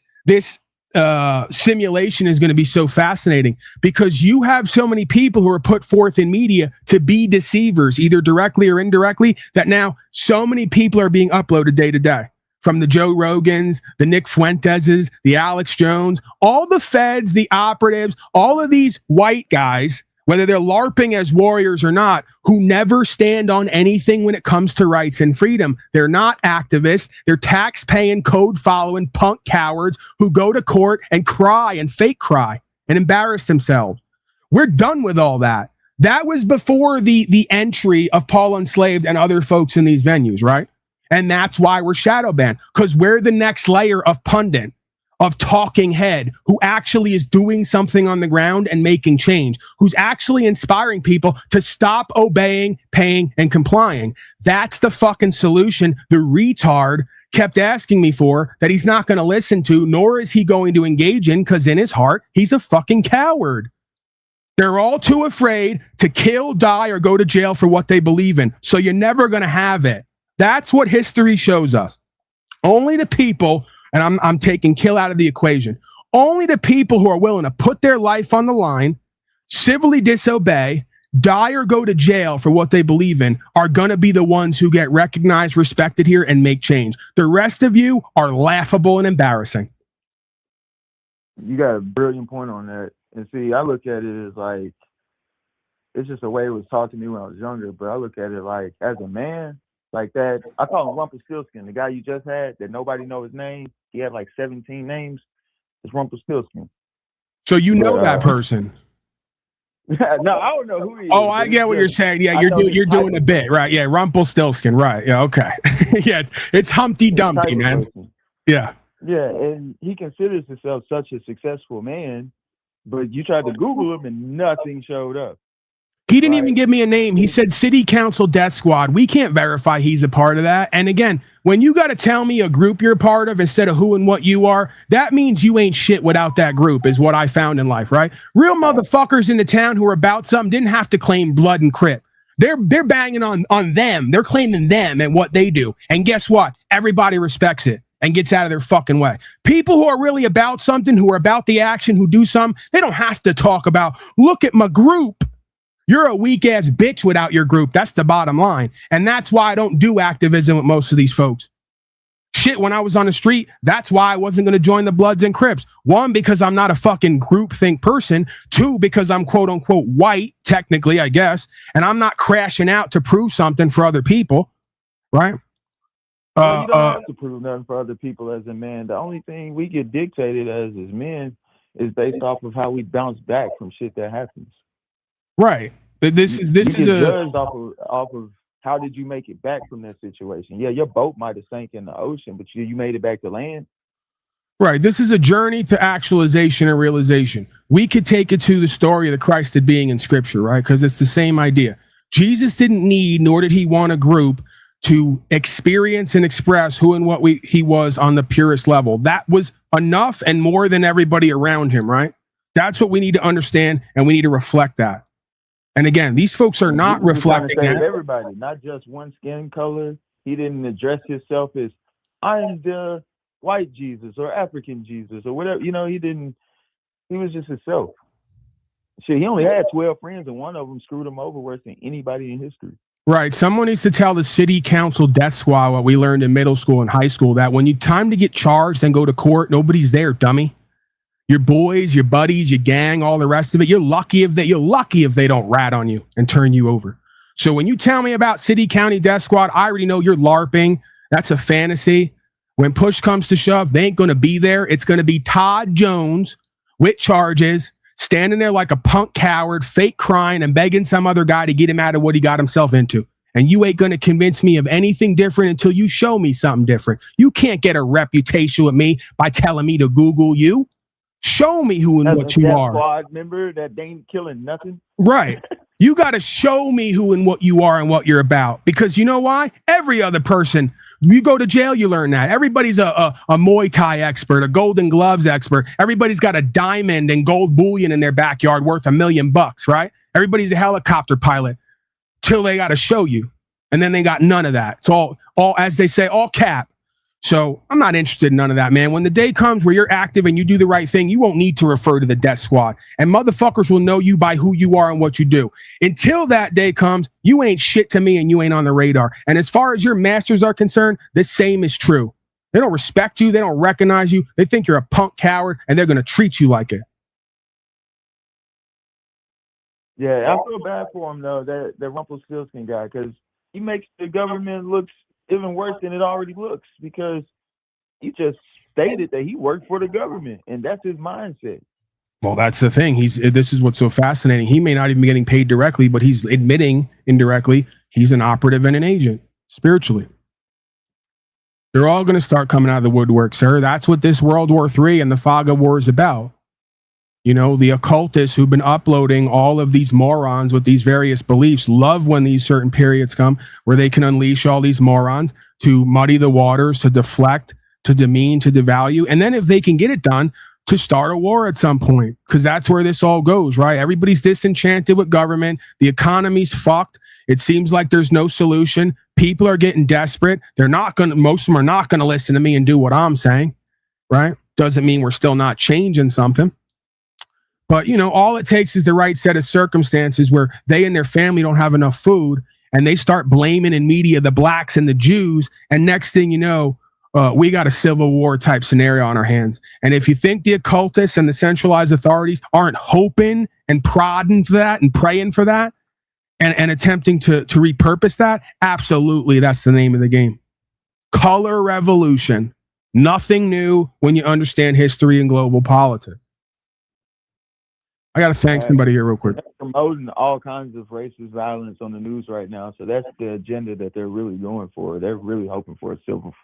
simulation is going to be so fascinating, because you have so many people who are put forth in media to be deceivers, either directly or indirectly, that now so many people are being uploaded day to day. From the Joe Rogans, the Nick Fuenteses, the Alex Jones, all the feds, the operatives, all of these white guys, whether they're LARPing as warriors or not, who never stand on anything when it comes to rights and freedom. They're not activists. They're tax-paying, code-following punk cowards who go to court and cry and fake cry and embarrass themselves. We're done with all that. That was before the entry of Paul Enslaved and other folks in these venues, right? And that's why we're shadow banned, because we're the next layer of pundit, of talking head, who actually is doing something on the ground and making change, who's actually inspiring people to stop obeying, paying, and complying. That's the fucking solution the retard kept asking me for, that he's not going to listen to, nor is he going to engage in, because in his heart, he's a fucking coward. They're all too afraid to kill, die, or go to jail for what they believe in. So you're never going to have it. That's what history shows us. Only the people, and I'm taking kill out of the equation, only the people who are willing to put their life on the line, civilly disobey, die, or go to jail for what they believe in are going to be the ones who get recognized, respected here, and make change. The rest of you are laughable and embarrassing. You got a brilliant point on that. And see, I look at it as like, it's just the way it was taught to me when I was younger, but I look at it like, as a man, like that, I call him Rumpelstiltskin, the guy you just had that nobody know his name. He had like 17 names. It's Rumpelstiltskin. So you know that person? No, I don't know who he is. Oh, I get what you're saying. Yeah, you're doing a bit, right? Yeah, Rumpelstiltskin, right? Yeah, okay. Yeah, it's Humpty Dumpty, man. Person. Yeah. Yeah, and he considers himself such a successful man, but you tried to Google him and nothing showed up. He didn't even give me a name. He said City Council Death Squad. We can't verify he's a part of that. And again, when you got to tell me a group you're a part of instead of who and what you are, that means you ain't shit without that group, is what I found in life, right? Real motherfuckers in the town who are about something didn't have to claim blood and crip. They're banging on them. They're claiming them and what they do. And guess what? Everybody respects it and gets out of their fucking way. People who are really about something, who are about the action, who do something, they don't have to talk about, look at my group. You're a weak ass bitch without your group. That's the bottom line. And that's why I don't do activism with most of these folks. Shit, when I was on the street, that's why I wasn't going to join the Bloods and Crips. One, because I'm not a fucking groupthink person. Two, because I'm quote unquote white, technically, I guess. And I'm not crashing out to prove something for other people. Right? Well, you don't have to prove nothing for other people as a man. The only thing we get dictated as men is based off of how we bounce back from shit that happens. Right. This is you a get judged off of how did you make it back from that situation. Yeah, your boat might have sank in the ocean, but you made it back to land. right. This is a journey to actualization and realization. We could take it to the story of the Christ of being in Scripture, right? Because it's the same idea. Jesus didn't need, nor did he want a group to experience and express who and what he was on the purest level. That was enough and more than everybody around him, right? That's what we need to understand, and we need to reflect that. And again, these folks are not Jesus was trying to reflecting save that. everybody, not just one skin color. He didn't address himself as I am the white Jesus or African Jesus or whatever. You know, he didn't. He was just himself. Shit, he only had 12 friends, and one of them screwed him over worse than anybody in history. Right. Someone needs to tell the city council death squad what we learned in middle school and high school, that when you time to get charged and go to court, nobody's there, dummy. Your boys, your buddies, your gang, all the rest of it. You're lucky if they don't rat on you and turn you over. So when you tell me about city, county death squad, I already know you're LARPing. That's a fantasy. When push comes to shove, they ain't going to be there. It's going to be Todd Jones with charges, standing there like a punk coward, fake crying and begging some other guy to get him out of what he got himself into. And you ain't going to convince me of anything different until you show me something different. You can't get a reputation with me by telling me to Google you. Show me who and what you are. Squad member that ain't killing nothing. Right. You got to show me who and what you are and what you're about. Because you know why? Every other person, you go to jail, you learn that. Everybody's a Muay Thai expert, a Golden Gloves expert. Everybody's got a diamond and gold bullion in their backyard worth $1 million, right? Everybody's a helicopter pilot till they got to show you. And then they got none of that. It's all, as they say, all cap. So I'm not interested in none of that, man. When the day comes where you're active and you do the right thing, you won't need to refer to the death squad. And motherfuckers will know you by who you are and what you do. Until that day comes, you ain't shit to me and you ain't on the radar. And as far as your masters are concerned, the same is true. They don't respect you. They don't recognize you. They think you're a punk coward and they're going to treat you like it. Yeah, I feel bad for him, though, that Rumpelstiltskin guy, because he makes the government look even worse than it already looks, because he just stated that he worked for the government, and that's his mindset. Well, that's the thing. This is what's so fascinating. He may not even be getting paid directly, but he's admitting indirectly he's an operative and an agent spiritually. They're all going to start coming out of the woodwork, sir. That's what this World War III and the fog of war is about. You know, the occultists who've been uploading all of these morons with these various beliefs love when these certain periods come where they can unleash all these morons to muddy the waters, to deflect, to demean, to devalue. And then if they can get it done, to start a war at some point, because that's where this all goes, right? Everybody's disenchanted with government. The economy's fucked. It seems like there's no solution. People are getting desperate. Most of them are not going to listen to me and do what I'm saying, right? Doesn't mean we're still not changing something. But, you know, all it takes is the right set of circumstances where they and their family don't have enough food, and they start blaming in media the blacks and the Jews. And next thing you know, we got a civil war type scenario on our hands. And if you think the occultists and the centralized authorities aren't hoping and prodding for that and praying for that and attempting to repurpose that, absolutely, that's the name of the game. Color revolution. Nothing new when you understand history and global politics. I got to thank somebody here real quick. They're promoting all kinds of racist violence on the news right now. So that's the agenda that they're really going for. They're really hoping for a civil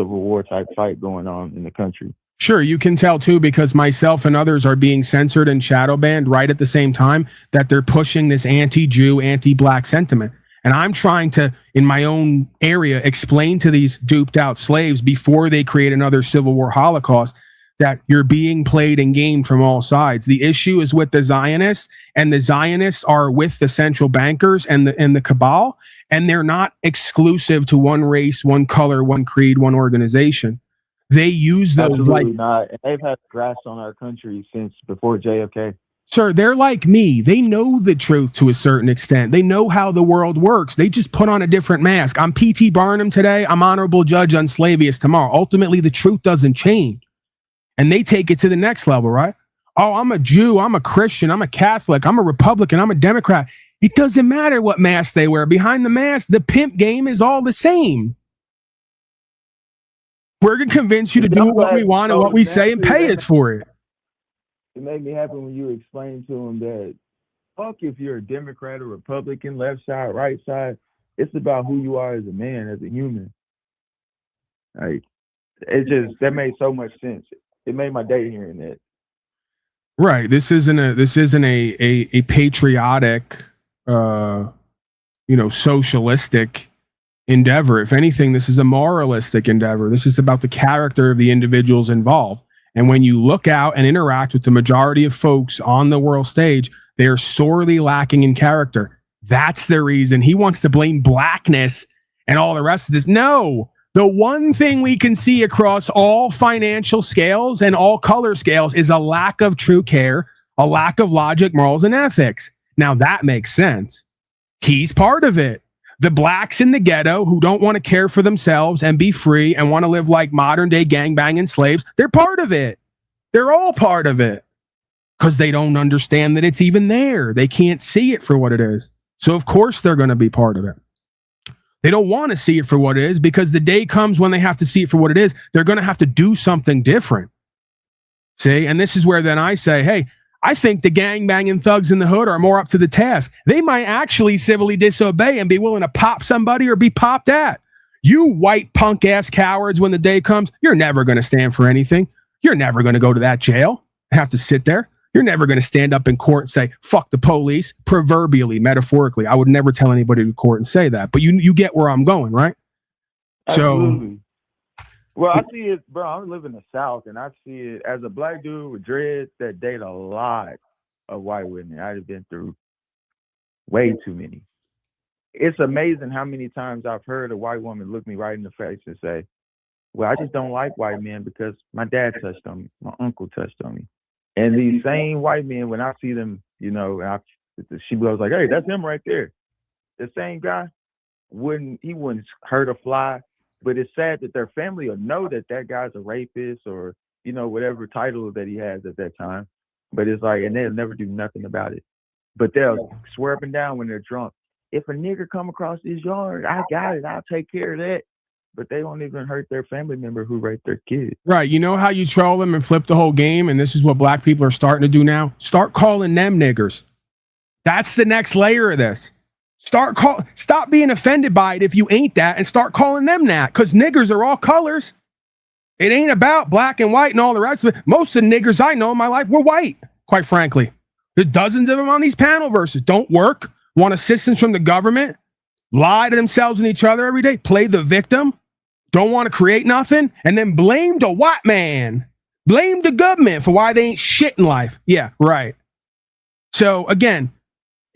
war type fight going on in the country. Sure, you can tell too, because myself and others are being censored and shadow banned right at the same time that they're pushing this anti-Jew, anti-black sentiment. And I'm trying to, in my own area, explain to these duped out slaves before they create another civil war holocaust that you're being played and gamed from all sides. The issue is with the Zionists, and the Zionists are with the central bankers and the cabal, and they're not exclusive to one race, one color, one creed, one organization. They use those. Absolutely not. They've had grasp on our country since before JFK. Sir, they're like me. They know the truth to a certain extent. They know how the world works. They just put on a different mask. I'm P.T. Barnum today. I'm Honorable Judge Unslavvious tomorrow. Ultimately, the truth doesn't change. And they take it to the next level, right? Oh, I'm a Jew, I'm a Christian, I'm a Catholic, I'm a Republican, I'm a Democrat. It doesn't matter what mask they wear. Behind the mask, the pimp game is all the same. We're going to convince you to do what we want and what we say and pay us for it. It made me happy when you explained to them that fuck if you're a Democrat or Republican, left side, right side. It's about who you are as a man, as a human. Like, that made so much sense. It made my day hearing that. Right. This isn't a patriotic, socialistic endeavor. If anything, this is a moralistic endeavor. This is about the character of the individuals involved. And when you look out and interact with the majority of folks on the world stage, they are sorely lacking in character. That's the reason he wants to blame blackness and all the rest of this. No, the one thing we can see across all financial scales and all color scales is a lack of true care, a lack of logic, morals, and ethics. Now that makes sense. He's part of it. The blacks in the ghetto who don't want to care for themselves and be free and want to live like modern day gangbanging slaves, they're part of it. They're all part of it because they don't understand that it's even there. They can't see it for what it is. So of course they're going to be part of it. They don't want to see it for what it is because the day comes when they have to see it for what it is. They're going to have to do something different. See? And this is where then I say, hey, I think the gangbanging thugs in the hood are more up to the task. They might actually civilly disobey and be willing to pop somebody or be popped at. You white punk ass cowards, when the day comes, you're never going to stand for anything. You're never going to go to that jail, have to sit there. You're never going to stand up in court and say, fuck the police, proverbially, metaphorically. I would never tell anybody to court and say that, but you get where I'm going, right? Absolutely. Well, I see it, bro. I live in the South, and I see it as a black dude with dreads that date a lot of white women. I've been through way too many. It's amazing how many times I've heard a white woman look me right in the face and say, well, I just don't like white men because my dad touched on me, my uncle touched on me. And these same white men, when I see them, she blows like, hey, that's him right there. The same guy wouldn't hurt a fly. But it's sad that their family will know that that guy's a rapist or, whatever title that he has at that time. But it's like, and they'll never do nothing about it. But they'll swear up and down when they're drunk. If a nigger come across his yard, I got it. I'll take care of that. But they won't even hurt their family member who raped their kid. Right. You know how you troll them and flip the whole game? And this is what black people are starting to do now. Start calling them niggers. That's the next layer of this. Stop being offended by it if you ain't that and start calling them that, because niggers are all colors. It ain't about black and white and all the rest of it. Most of the niggers I know in my life were white, quite frankly. There's dozens of them on these panel verses. Don't work, want assistance from the government, lie to themselves and each other every day, play the victim, don't want to create nothing, and then blame the white man. Blame the government for why they ain't shit in life. Yeah, right. So again,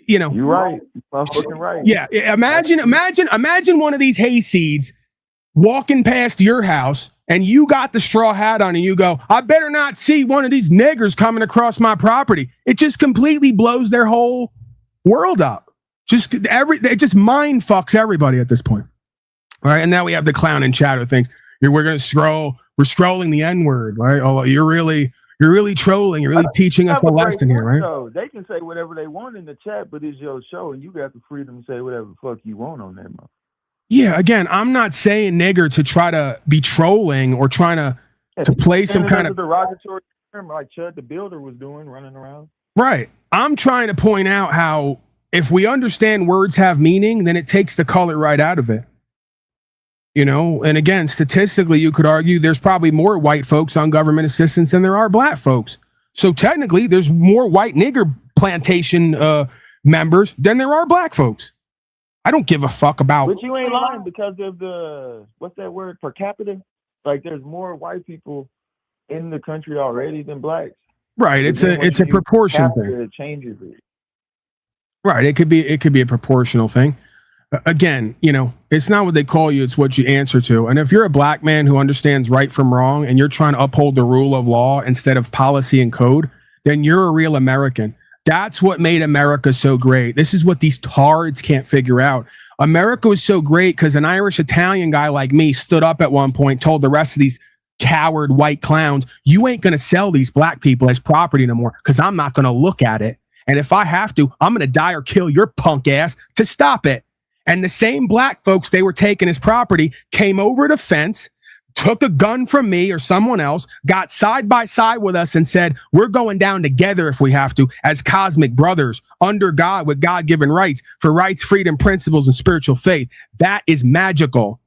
you're right. You're fucking right. Yeah. Imagine one of these hayseeds walking past your house and you got the straw hat on and you go, I better not see one of these niggers coming across my property. It just completely blows their whole world up. It just mind fucks everybody at this point. All right. And now we have the clown and chatter things. We're going to scroll. We're scrolling the N-word, right? Oh, you're really trolling. You're really teaching us a lesson here, right? Show. They can say whatever they want in the chat, but it's your show, and you got the freedom to say whatever the fuck you want on that, motherfucker. Yeah, again, I'm not saying nigger to try to be trolling or trying to play some kind of derogatory term like Chud the Builder was doing, running around. Right. I'm trying to point out how if we understand words have meaning, then it takes the color right out of it. And again, statistically, you could argue there's probably more white folks on government assistance than there are black folks. So technically, there's more white nigger plantation members than there are black folks. I don't give a fuck about. But you ain't lying because of the, what's that word, per capita? Like there's more white people in the country already than blacks. Right. It's a proportion thing. It changes it. Right. It could be a proportional thing. Again, it's not what they call you, it's what you answer to. And if you're a black man who understands right from wrong and you're trying to uphold the rule of law instead of policy and code, then you're a real American. That's what made America so great. This is what these tards can't figure out. America was so great because an Irish Italian guy like me stood up at one point, told the rest of these coward white clowns, you ain't going to sell these black people as property no more because I'm not going to look at it. And if I have to, I'm going to die or kill your punk ass to stop it. And the same black folks they were taking as property came over the fence, took a gun from me or someone else, got side by side with us and said, we're going down together if we have to, as cosmic brothers, under God, with God-given rights, for rights, freedom, principles, and spiritual faith. That is magical.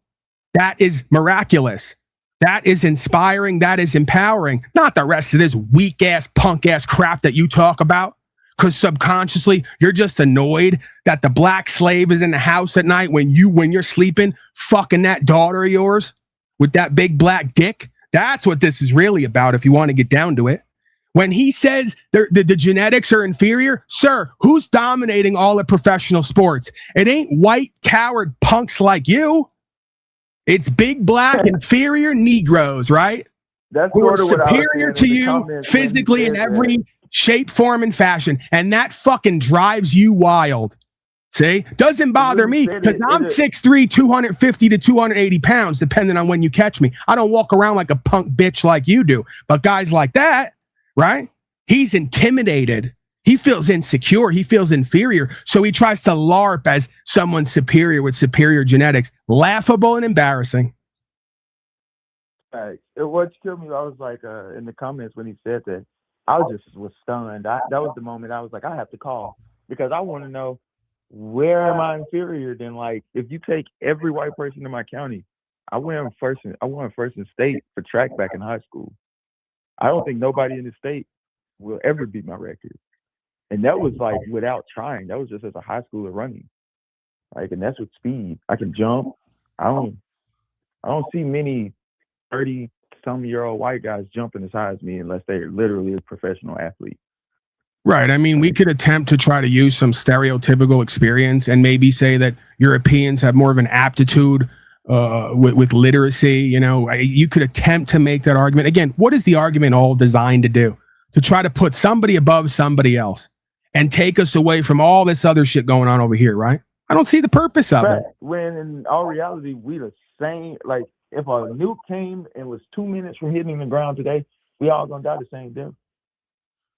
That is miraculous. That is inspiring. That is empowering. Not the rest of this weak-ass, punk-ass crap that you talk about. Because subconsciously, you're just annoyed that the black slave is in the house at night when you're sleeping, fucking that daughter of yours with that big black dick. That's what this is really about, if you want to get down to it. When he says the genetics are inferior, sir, who's dominating all of professional sports? It ain't white coward punks like you. It's big black inferior Negroes, right? That's Who are sort of what I was superior saying to in the you comments when physically you in said every that. shape, form, and fashion. And that fucking drives you wild. See? Doesn't bother me because I'm 6'3", 250 to 280 pounds, depending on when you catch me. I don't walk around like a punk bitch like you do. But guys like that, right? He's intimidated. He feels insecure. He feels inferior. So he tries to LARP as someone superior with superior genetics. Laughable and embarrassing. Right. What killed me, I was like, in the comments when he said that, I was stunned. That was the moment I was like, I have to call, because I want to know, where am I inferior than, like, if you take every white person in my county, I won first in state for track back in high school. I don't think nobody in the state will ever beat my record. And that was like without trying. That was just as a high schooler running. Like, and that's with speed. I can jump. I don't see many 30-some-year-old white guys jumping as high as me unless they're literally a professional athlete. Right. I mean, we could attempt to try to use some stereotypical experience and maybe say that Europeans have more of an aptitude with literacy. You know, you could attempt to make that argument. Again, what is the argument all designed to do? To try to put somebody above somebody else and take us away from all this other shit going on over here, right? I don't see the purpose of it. When in all reality, we the same. Like, if a nuke came and was 2 minutes from hitting the ground today, we all gonna die the same death.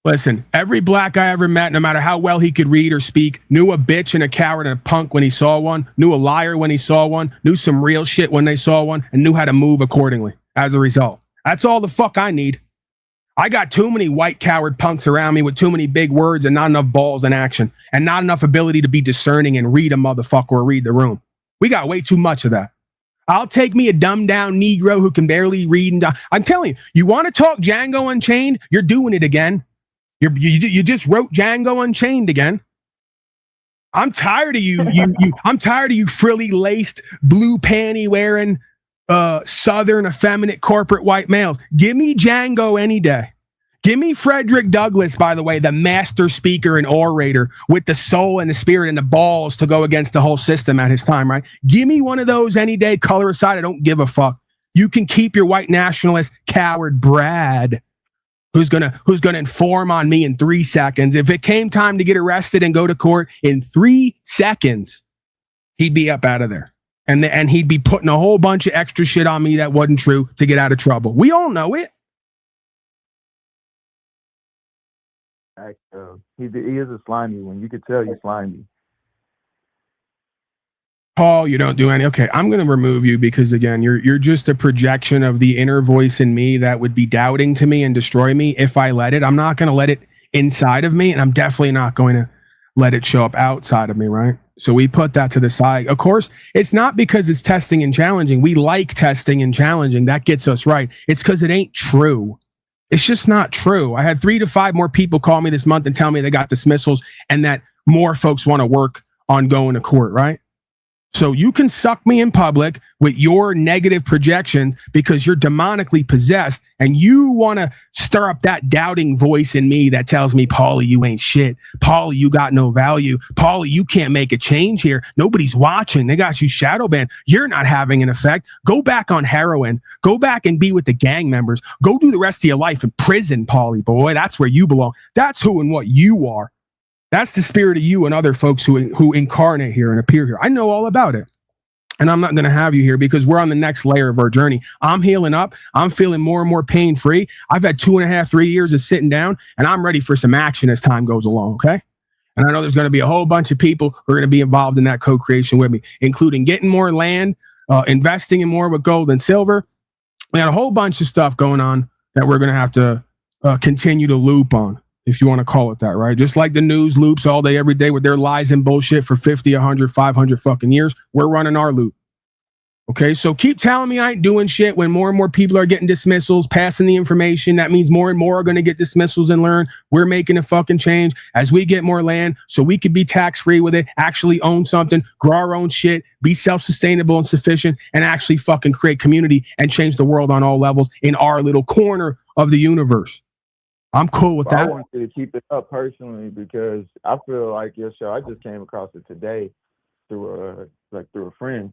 Listen, every black guy I ever met, no matter how well he could read or speak, knew a bitch and a coward and a punk when he saw one, knew a liar when he saw one, knew some real shit when they saw one, and knew how to move accordingly as a result. That's all the fuck I need. I got too many white coward punks around me with too many big words and not enough balls in action and not enough ability to be discerning and read a motherfucker or read the room. We got way too much of that. I'll take me a dumbed down Negro who can barely read. And I'm telling you, you want to talk Django Unchained? You're doing it again. You just wrote Django Unchained again. I'm tired of you. I'm tired of you frilly laced, blue panty wearing, Southern effeminate corporate white males. Give me Django any day. Give me Frederick Douglass, by the way, the master speaker and orator with the soul and the spirit and the balls to go against the whole system at his time, right? Give me one of those any day, color aside. I don't give a fuck. You can keep your white nationalist coward Brad, who's gonna inform on me in 3 seconds. If it came time to get arrested and go to court in 3 seconds, he'd be up out of there. And he'd be putting a whole bunch of extra shit on me that wasn't true to get out of trouble. We all know it. He is a slimy one. You could tell he's slimy. Paul, you don't do any. Okay, I'm going to remove you because, again, you're just a projection of the inner voice in me that would be doubting to me and destroy me if I let it. I'm not going to let it inside of me, and I'm definitely not going to let it show up outside of me, right? So we put that to the side. Of course, it's not because it's testing and challenging. We like testing and challenging. That gets us right. It's because it ain't true. It's just not true. I had 3 to 5 more people call me this month and tell me they got dismissals and that more folks want to work on going to court, right? So you can suck me in public with your negative projections because you're demonically possessed and you want to stir up that doubting voice in me that tells me, Paulie, you ain't shit. Paulie, you got no value. Paulie, you can't make a change here. Nobody's watching. They got you shadow banned. You're not having an effect. Go back on heroin. Go back and be with the gang members. Go do the rest of your life in prison, Paulie boy. That's where you belong. That's who and what you are. That's the spirit of you and other folks who incarnate here and appear here. I know all about it. And I'm not going to have you here because we're on the next layer of our journey. I'm healing up. I'm feeling more and more pain-free. I've had 2.5, 3 years of sitting down, and I'm ready for some action as time goes along, okay? And I know there's going to be a whole bunch of people who are going to be involved in that co-creation with me, including getting more land, investing in more with gold and silver, We had a whole bunch of stuff going on that we're going to have to continue to loop on, if you want to call it that, right? Just like the news loops all day, every day with their lies and bullshit for 50, 100, 500 fucking years. We're running our loop. Okay, so keep telling me I ain't doing shit when more and more people are getting dismissals, passing the information. That means more and more are going to get dismissals and learn. We're making a fucking change as we get more land so we could be tax-free with it, actually own something, grow our own shit, be self-sustainable and sufficient, and actually fucking create community and change the world on all levels in our little corner of the universe. I'm cool with that. I want you to keep it up personally because I feel like your show, I just came across it today through a friend.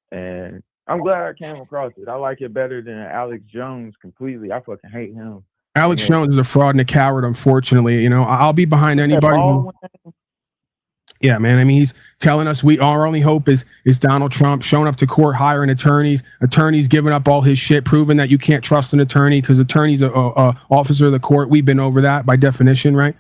And I'm glad I came across it. I like it better than Alex Jones completely. I fucking hate him. Alex Jones is a fraud and a coward, unfortunately. You know, I'll be behind anybody. Yeah, man. I mean, he's telling us our only hope is Donald Trump showing up to court, hiring attorneys giving up all his shit, proving that you can't trust an attorney because attorney's a officer of the court. We've been over that by definition, right?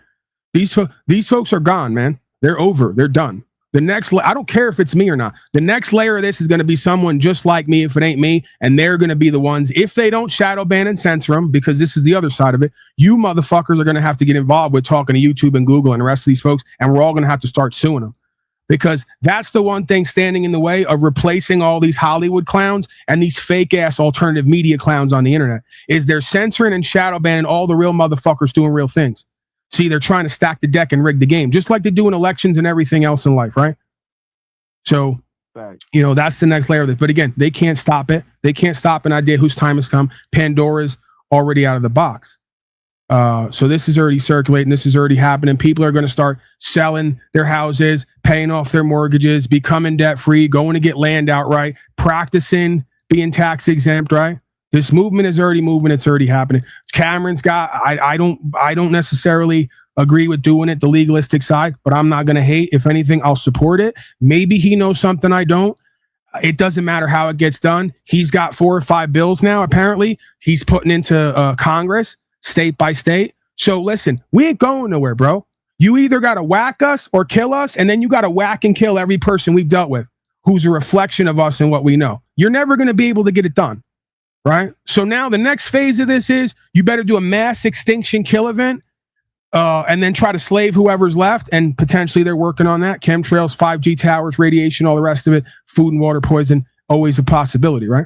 These folks are gone, man. They're over. They're done. The next, I don't care if it's me or not. The next layer of this is going to be someone just like me if it ain't me, and they're going to be the ones, if they don't shadow ban and censor them, because this is the other side of it, you motherfuckers are going to have to get involved with talking to YouTube and Google and the rest of these folks, and we're all going to have to start suing them. Because that's the one thing standing in the way of replacing all these Hollywood clowns and these fake-ass alternative media clowns on the internet, is they're censoring and shadow banning all the real motherfuckers doing real things. See, they're trying to stack the deck and rig the game, just like they do in elections and everything else in life, right? So, you know, that's the next layer of this. But again, they can't stop it. They can't stop an idea whose time has come. Pandora's already out of the box. So this is already circulating. This is already happening. People are going to start selling their houses, paying off their mortgages, becoming debt-free, going to get land outright, practicing being tax exempt, right? This movement is already moving. It's already happening. Cameron's got, I don't necessarily agree with doing it the legalistic side, but I'm not going to hate. If anything, I'll support it. Maybe he knows something I don't. It doesn't matter how it gets done. He's got 4 or 5 bills now, apparently. He's putting into Congress, state by state. So listen, we ain't going nowhere, bro. You either got to whack us or kill us, and then you got to whack and kill every person we've dealt with who's a reflection of us and what we know. You're never going to be able to get it done. Right. So now the next phase of this is you better do a mass extinction kill event and then try to slave whoever's left. And potentially they're working on that. Chemtrails, 5G towers, radiation, all the rest of it. Food and water poison, always a possibility. Right.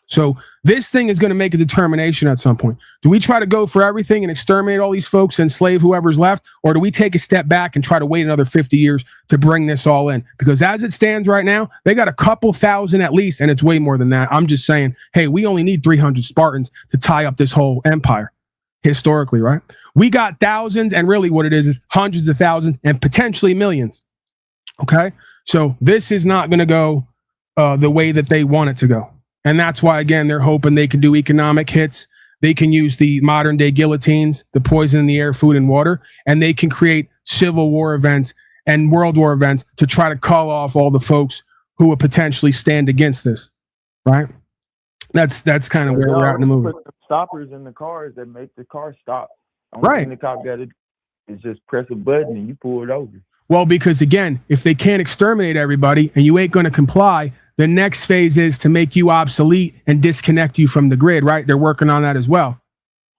So this thing is going to make a determination at some point. Do we try to go for everything and exterminate all these folks and slave whoever's left? Or do we take a step back and try to wait another 50 years to bring this all in? Because as it stands right now, they got a couple thousand at least, and it's way more than that. I'm just saying, hey, we only need 300 Spartans to tie up this whole empire historically, right? We got thousands, and really what it is hundreds of thousands and potentially millions. Okay? So this is not going to go the way that they want it to go. And that's why, again, they're hoping they can do economic hits. They can use the modern day guillotines, the poison in the air, food and water, and they can create civil war events and world war events to try to call off all the folks who would potentially stand against this, right? That's kind of where we're at in the movie. Put the stoppers in the cars that make the car stop. Right. Thing the cop got to do is just press a button and you pull it over. Well, because again, if they can't exterminate everybody and you ain't going to comply, the next phase is to make you obsolete and disconnect you from the grid, right? They're working on that as well.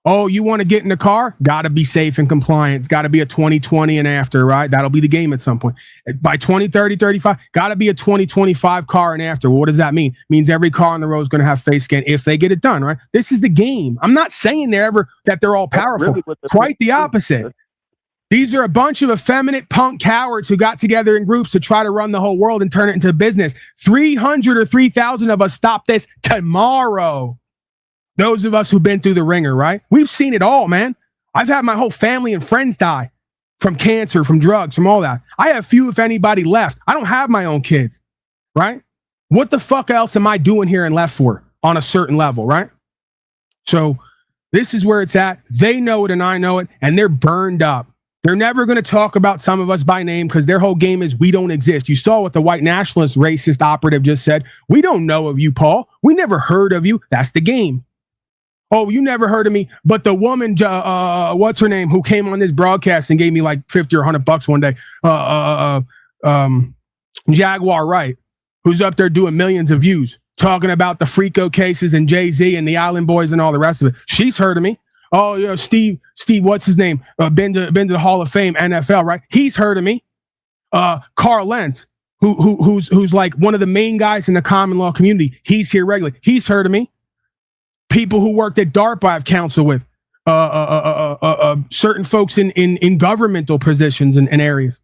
Oh, you want to get in the car? Got to be safe and compliant. It's got to be a 2020 and after, right? That'll be the game at some point. By 2030, 35, got to be a 2025 car and after. Well, what does that mean? It means every car on the road is going to have face scan if they get it done, right? This is the game. I'm not saying that they're all powerful. Really quite the opposite. These are a bunch of effeminate punk cowards who got together in groups to try to run the whole world and turn it into a business. 300 or 3,000 of us stop this tomorrow. Those of us who've been through the ringer, right? We've seen it all, man. I've had my whole family and friends die from cancer, from drugs, from all that. I have few, if anybody, left. I don't have my own kids, right? What the fuck else am I doing here and left for on a certain level, right? So this is where it's at. They know it and I know it, and they're burned up. They're never going to talk about some of us by name because their whole game is we don't exist. You saw what the white nationalist racist operative just said. We don't know of you, Paul. We never heard of you. That's the game. Oh, you never heard of me. But the woman, what's her name, who came on this broadcast and gave me like $50 or $100 one day, Jaguar Wright, who's up there doing millions of views. talking about the Frico cases and Jay-Z and the Island Boys and all the rest of it. She's heard of me. Oh, yeah, Steve, what's his name? Been to the Hall of Fame, NFL, right? He's heard of me. Carl Lentz, who's like one of the main guys in the common law community. He's here regularly. He's heard of me. People who worked at DARPA I've counseled with. Certain folks in governmental positions and areas.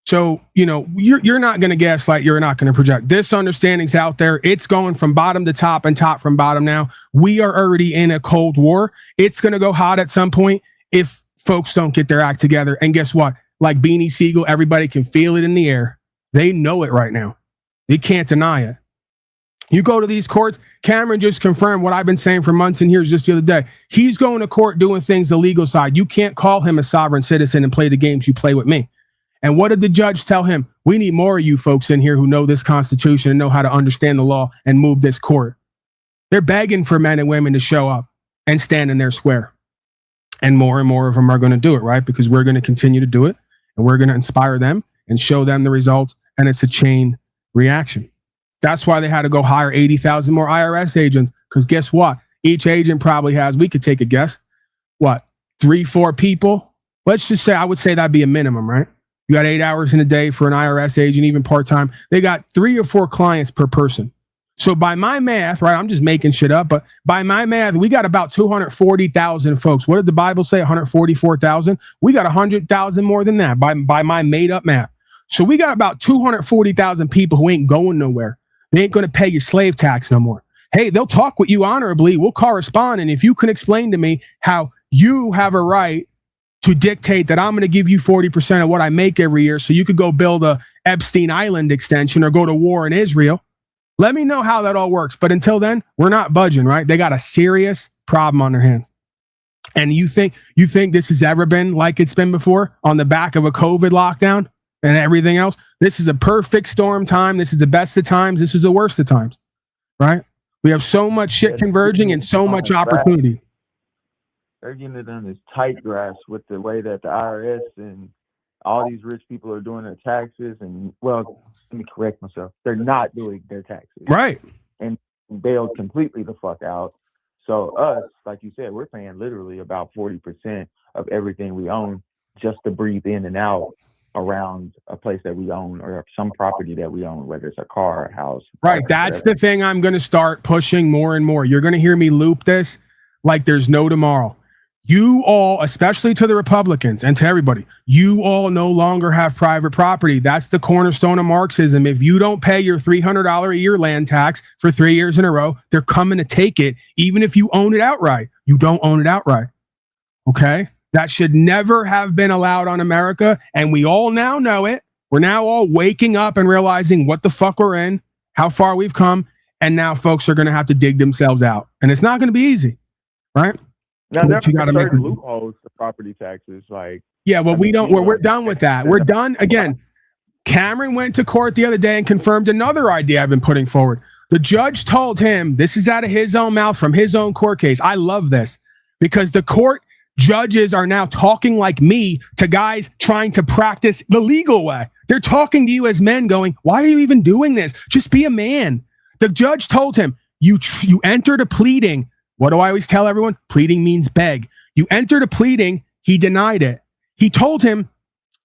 So, you're not going to gaslight. You're not going to project. This understanding's out there. It's going from bottom to top and top from bottom now. We are already in a Cold War. It's going to go hot at some point if folks don't get their act together. And guess what? Like Beanie Siegel, everybody can feel it in the air. They know it right now. They can't deny it. You go to these courts, Cameron just confirmed what I've been saying for months and years just the other day. He's going to court doing things the legal side. You can't call him a sovereign citizen and play the games you play with me. And what did the judge tell him? We need more of you folks in here who know this Constitution and know how to understand the law and move this court. They're begging for men and women to show up and stand in their square. And more of them are going to do it, right? Because we're going to continue to do it. And we're going to inspire them and show them the results. And it's a chain reaction. That's why they had to go hire 80,000 more IRS agents. Because guess what? Each agent probably has, we could take a guess, 3-4 people? Let's just say, I would say that'd be a minimum, right? You got 8 hours in a day for an IRS agent, even part-time. They got 3 or 4 clients per person. So by my math, right, I'm just making shit up, but by my math, we got about 240,000 folks. What did the Bible say? 144,000? We got 100,000 more than that by my made up math. So we got about 240,000 people who ain't going nowhere. They ain't going to pay your slave tax no more. Hey, they'll talk with you honorably. We'll correspond. And if you can explain to me how you have a right to dictate that I'm going to give you 40% of what I make every year so you could go build a Epstein Island extension or go to war in Israel, let me know how that all works. But until then, we're not budging, right? They got a serious problem on their hands. And you think this has ever been like it's been before on the back of a COVID lockdown and everything else? This is a perfect storm time. This is the best of times. This is the worst of times, right? We have so much shit converging and so much opportunity. They're getting it on this tight grasp with the way that the IRS and all these rich people are doing their taxes. And, well, let me correct myself. They're not doing their taxes. Right. And bailed completely the fuck out. So us, like you said, we're paying literally about 40% of everything we own just to breathe in and out around a place that we own or some property that we own, whether it's a car, a house. Right. That's the thing I'm going to start pushing more and more. You're going to hear me loop this like there's no tomorrow. You all, especially to the Republicans and to everybody, you all no longer have private property. That's the cornerstone of Marxism. If you don't pay your $300 a year land tax for 3 years in a row, they're coming to take it, even if you own it outright. You don't own it outright. Okay? That should never have been allowed on America, and we all now know it. We're now all waking up and realizing what the fuck we're in, how far we've come, and now folks are going to have to dig themselves out. And it's not going to be easy, right? Now, there are certain loopholes to property taxes. We're done with that. We're done. Again, Cameron went to court the other day and confirmed another idea I've been putting forward. The judge told him, this is out of his own mouth from his own court case. I love this because the court judges are now talking like me to guys trying to practice the legal way. They're talking to you as men going, why are you even doing this? Just be a man. The judge told him, you entered a pleading. What do I always tell everyone? Pleading means beg. You entered a pleading. He denied it. He told him,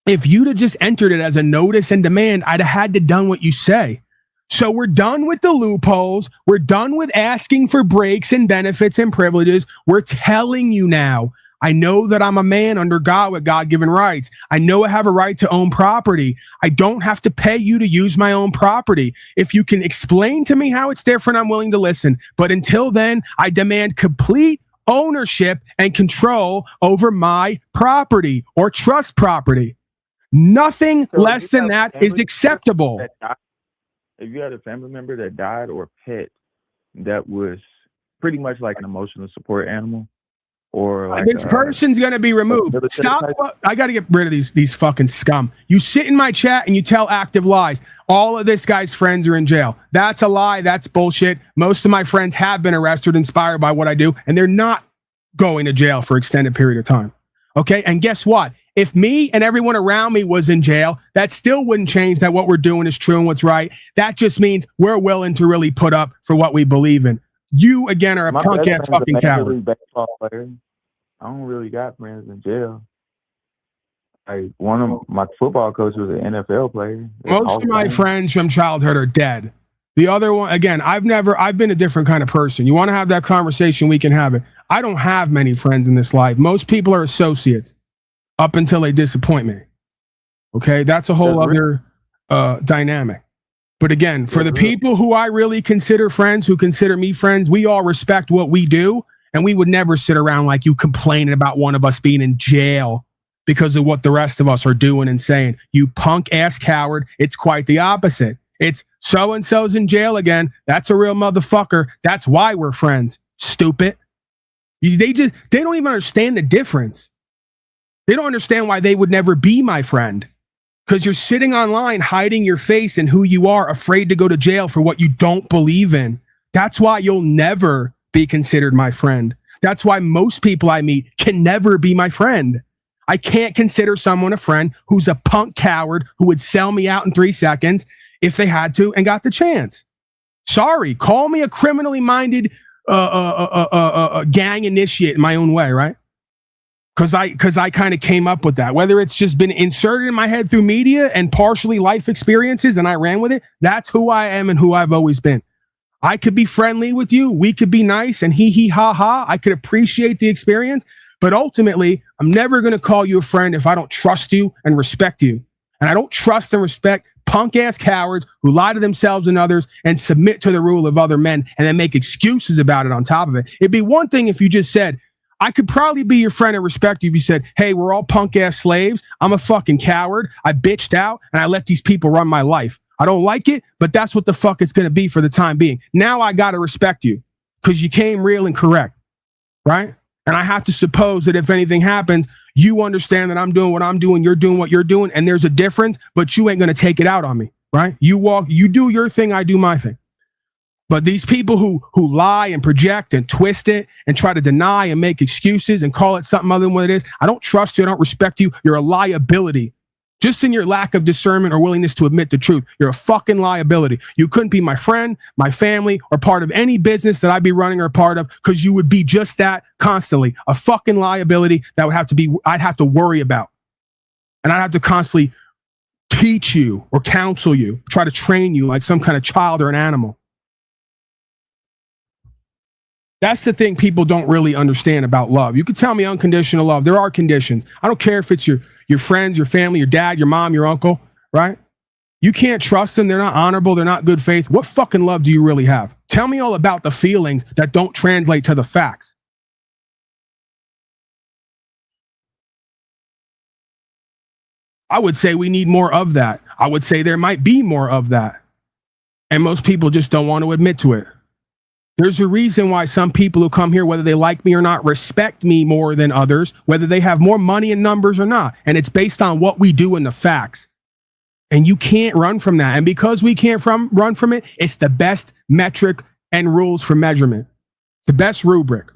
if you'd have just entered it as a notice and demand, I'd have had to done what you say. So we're done with the loopholes. We're done with asking for breaks and benefits and privileges. We're telling you now, I know that I'm a man under God with God-given rights. I know I have a right to own property. I don't have to pay you to use my own property. If you can explain to me how it's different, I'm willing to listen. But until then, I demand complete ownership and control over my property or trust property. Nothing less than that is acceptable. If you had a family member that died or a pet that was pretty much like an emotional support animal, or like this person's going to be removed. Stop. I got to get rid of these fucking scum. You sit in my chat and you tell active lies. All of this guy's friends are in jail. That's a lie. That's bullshit. Most of my friends have been arrested, inspired by what I do, and they're not going to jail for extended period of time. Okay. And guess what? If me and everyone around me was in jail, that still wouldn't change that what we're doing is true and what's right. That just means we're willing to really put up for what we believe in. You, again, are a My punk best ass friend's a fucking Major coward. League Baseball player. I don't really got friends in jail. Like, one of my football coaches was an NFL player. Most of my friends from childhood are dead. The other one, again, I've been a different kind of person. You want to have that conversation, we can have it. I don't have many friends in this life. Most people are associates up until they disappoint me. Okay, that's a whole other dynamic. But again, for the people who I really consider friends, who consider me friends, we all respect what we do, and we would never sit around like you complaining about one of us being in jail because of what the rest of us are doing and saying. You punk ass coward. It's quite the opposite. It's so-and-so's in jail again. That's a real motherfucker. That's why we're friends. Stupid. They don't even understand the difference. They don't understand why they would never be my friend. Because you're sitting online hiding your face and who you are, afraid to go to jail for what you don't believe in. That's why you'll never be considered my friend. That's why most people I meet can never be my friend. I can't consider someone a friend who's a punk coward who would sell me out in 3 seconds if they had to and got the chance. Sorry, call me a criminally minded gang initiate in my own way, right? Because I kind of came up with that. Whether it's just been inserted in my head through media and partially life experiences and I ran with it, that's who I am and who I've always been. I could be friendly with you. We could be nice and hee ha ha. I could appreciate the experience. But ultimately, I'm never going to call you a friend if I don't trust you and respect you. And I don't trust and respect punk-ass cowards who lie to themselves and others and submit to the rule of other men and then make excuses about it on top of it. It'd be one thing if you just said, I could probably be your friend and respect you if you said, hey, we're all punk-ass slaves. I'm a fucking coward. I bitched out and I let these people run my life. I don't like it, but that's what the fuck it's going to be for the time being. Now I got to respect you because you came real and correct, right? And I have to suppose that if anything happens, you understand that I'm doing what I'm doing, you're doing what you're doing, and there's a difference, but you ain't going to take it out on me, right? You do your thing, I do my thing. But these people who lie and project and twist it and try to deny and make excuses and call it something other than what it is, I don't trust you, I don't respect you, you're a liability. Just in your lack of discernment or willingness to admit the truth, you're a fucking liability. You couldn't be my friend, my family, or part of any business that I'd be running or a part of because you would be just that constantly. A fucking liability that I'd have to worry about. And I'd have to constantly teach you or counsel you, try to train you like some kind of child or an animal. That's the thing people don't really understand about love. You could tell me unconditional love. There are conditions. I don't care if it's your friends, your family, your dad, your mom, your uncle, right? You can't trust them. They're not honorable. They're not good faith. What fucking love do you really have? Tell me all about the feelings that don't translate to the facts. I would say we need more of that. I would say there might be more of that. And most people just don't want to admit to it. There's a reason why some people who come here, whether they like me or not, respect me more than others, whether they have more money in numbers or not. And it's based on what we do in the facts. And you can't run from that. And because we can't run from it, it's the best metric and rules for measurement. The best rubric.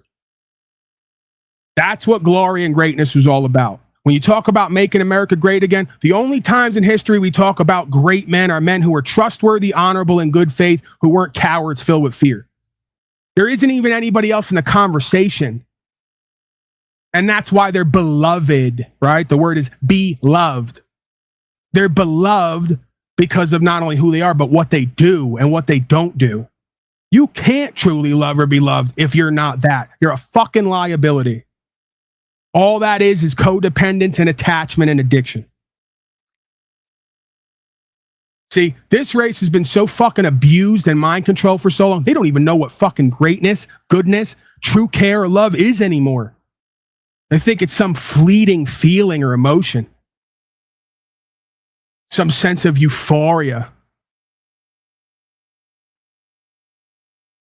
That's what glory and greatness was all about. When you talk about making America great again, the only times in history we talk about great men are men who were trustworthy, honorable, and good faith, who weren't cowards filled with fear. There isn't even anybody else in the conversation. And that's why they're beloved, right? The word is beloved. They're beloved because of not only who they are, but what they do and what they don't do. You can't truly love or be loved if you're not that. You're a fucking liability. All that is codependence and attachment and addiction. See, this race has been so fucking abused and mind controlled for so long, they don't even know what fucking greatness, goodness, true care, or love is anymore. They think it's some fleeting feeling or emotion. Some sense of euphoria.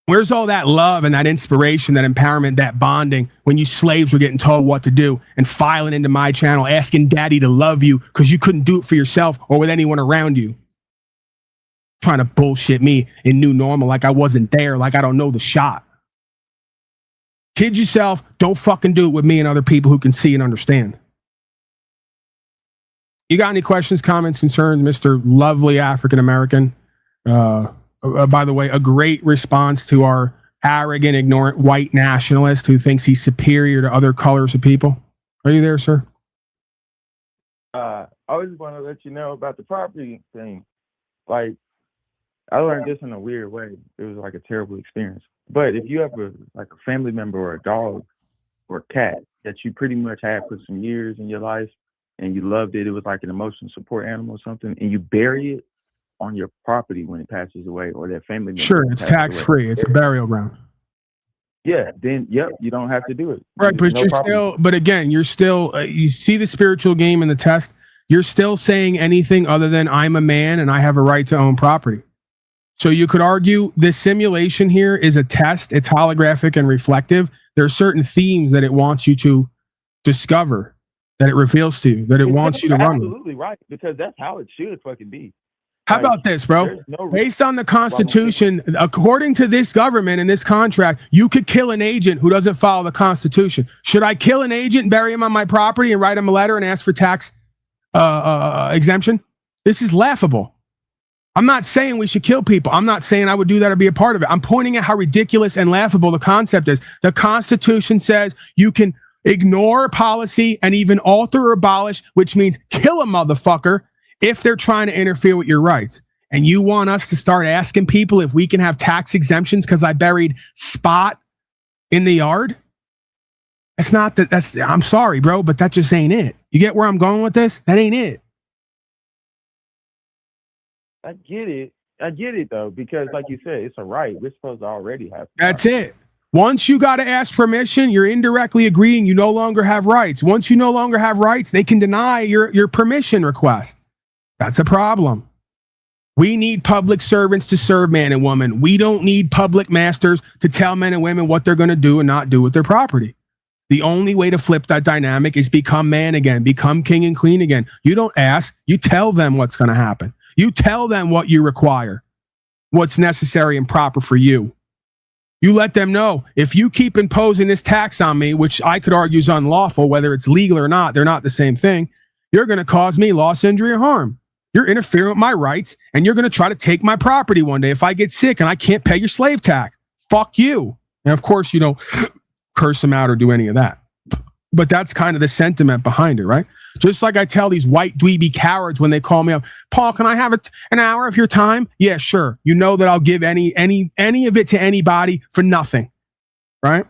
Where's all that love and that inspiration, that empowerment, that bonding when you slaves were getting told what to do and filing into my channel, asking daddy to love you because you couldn't do it for yourself or with anyone around you? Trying to bullshit me in new normal like I wasn't there, like I don't know the shot. Kid yourself, don't fucking do it with me and other people who can see and understand. You got any questions, comments, concerns, Mr. Lovely African American? By the way, a great response to our arrogant, ignorant white nationalist who thinks he's superior to other colors of people. Are you there, sir? I just want to let you know about the property thing. Like, I learned this in a weird way. It was like a terrible experience. But if you have a family member or a dog or a cat that you pretty much had for some years in your life and you loved it, it was like an emotional support animal or something, and you bury it on your property when it passes away, or that family member. Sure, it's tax free. It's a burial ground. Yeah, then you don't have to do it. Right, but you're still. But again, you're still. You see the spiritual game in the test. You're still saying anything other than I'm a man and I have a right to own property. So you could argue this simulation here is a test. It's holographic and reflective. There are certain themes that it wants you to discover, that it reveals to you, that it wants you to run. Absolutely right, because that's how it should fucking be. How about this, bro? Based on the Constitution, according to this government and this contract, you could kill an agent who doesn't follow the Constitution. Should I kill an agent, bury him on my property, and write him a letter and ask for tax exemption? This is laughable. I'm not saying we should kill people. I'm not saying I would do that or be a part of it. I'm pointing out how ridiculous and laughable the concept is. The Constitution says you can ignore policy and even alter or abolish, which means kill a motherfucker if they're trying to interfere with your rights. And you want us to start asking people if we can have tax exemptions because I buried Spot in the yard? It's not that. I'm sorry, bro, but that just ain't it. You get where I'm going with this? That ain't it. I get it though, because like you said, it's a right. We're supposed to already have. That's it. Once you got to ask permission, you're indirectly agreeing you no longer have rights. Once you no longer have rights, they can deny your permission request. That's a problem. We need public servants to serve man and woman. We don't need public masters to tell men and women what they're going to do and not do with their property. The only way to flip that dynamic is become man again, become king and queen again. You don't ask, you tell them what's going to happen. You tell them what you require, what's necessary and proper for you. You let them know, if you keep imposing this tax on me, which I could argue is unlawful, whether it's legal or not, they're not the same thing. You're going to cause me loss, injury, or harm. You're interfering with my rights, and you're going to try to take my property one day if I get sick and I can't pay your slave tax. Fuck you. And of course, you don't curse them out or do any of that. But that's kind of the sentiment behind it, right? Just like I tell these white dweeby cowards when they call me up, Paul, can I have an hour of your time? Yeah, sure. You know that I'll give any of it to anybody for nothing, right?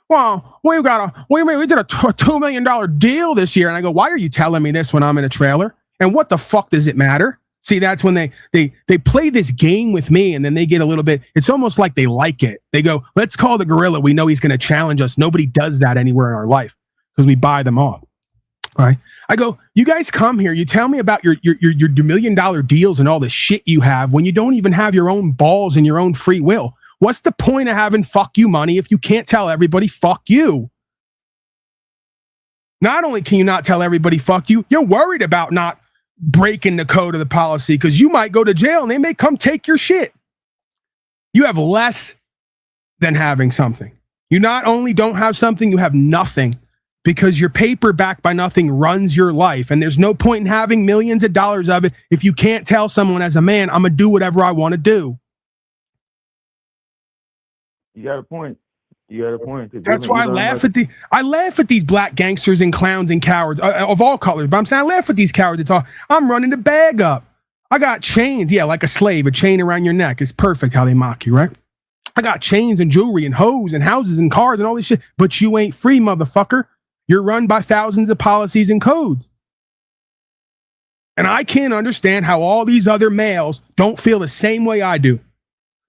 Well, we did a $2 million deal this year. And I go, why are you telling me this when I'm in a trailer? And what the fuck does it matter? See, that's when they play this game with me, and then they get a little bit, it's almost like they like it. They go, let's call the gorilla. We know he's going to challenge us. Nobody does that anywhere in our life because we buy them off. All right. I go, you guys come here. You tell me about your $1 million deals and all the shit you have when you don't even have your own balls and your own free will. What's the point of having fuck you money if you can't tell everybody fuck you? Not only can you not tell everybody fuck you, you're worried about not breaking the code of the policy because you might go to jail and they may come take your shit. You have less than having something. You not only don't have something, you have nothing because your paper backed by nothing runs your life. And there's no point in having millions of dollars of it if you can't tell someone as a man, I'm going to do whatever I want to do. You got a point. That's why I laugh at these black gangsters and clowns and cowards of all colors. But I'm saying I laugh at these cowards that talk. I'm running the bag up. I got chains. Yeah, like a slave, a chain around your neck. It's perfect how they mock you, right? I got chains and jewelry and hoes and houses and cars and all this shit. But you ain't free, motherfucker. You're run by thousands of policies and codes. And I can't understand how all these other males don't feel the same way I do.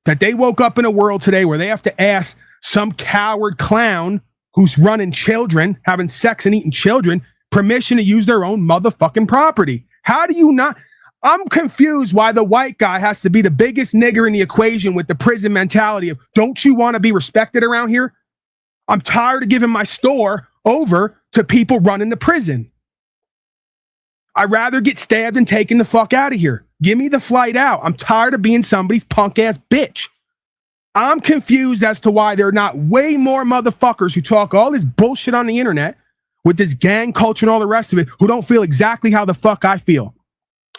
That they woke up in a world today where they have to ask some coward clown who's running children, having sex and eating children, permission to use their own motherfucking property. How do you not? I'm confused why the white guy has to be the biggest nigger in the equation with the prison mentality of, don't you want to be respected around here? I'm tired of giving my store over to people running the prison. I'd rather get stabbed and taken the fuck out of here. Give me the flight out. I'm tired of being somebody's punk ass bitch. I'm confused as to why there are not way more motherfuckers who talk all this bullshit on the internet with this gang culture and all the rest of it who don't feel exactly how the fuck I feel.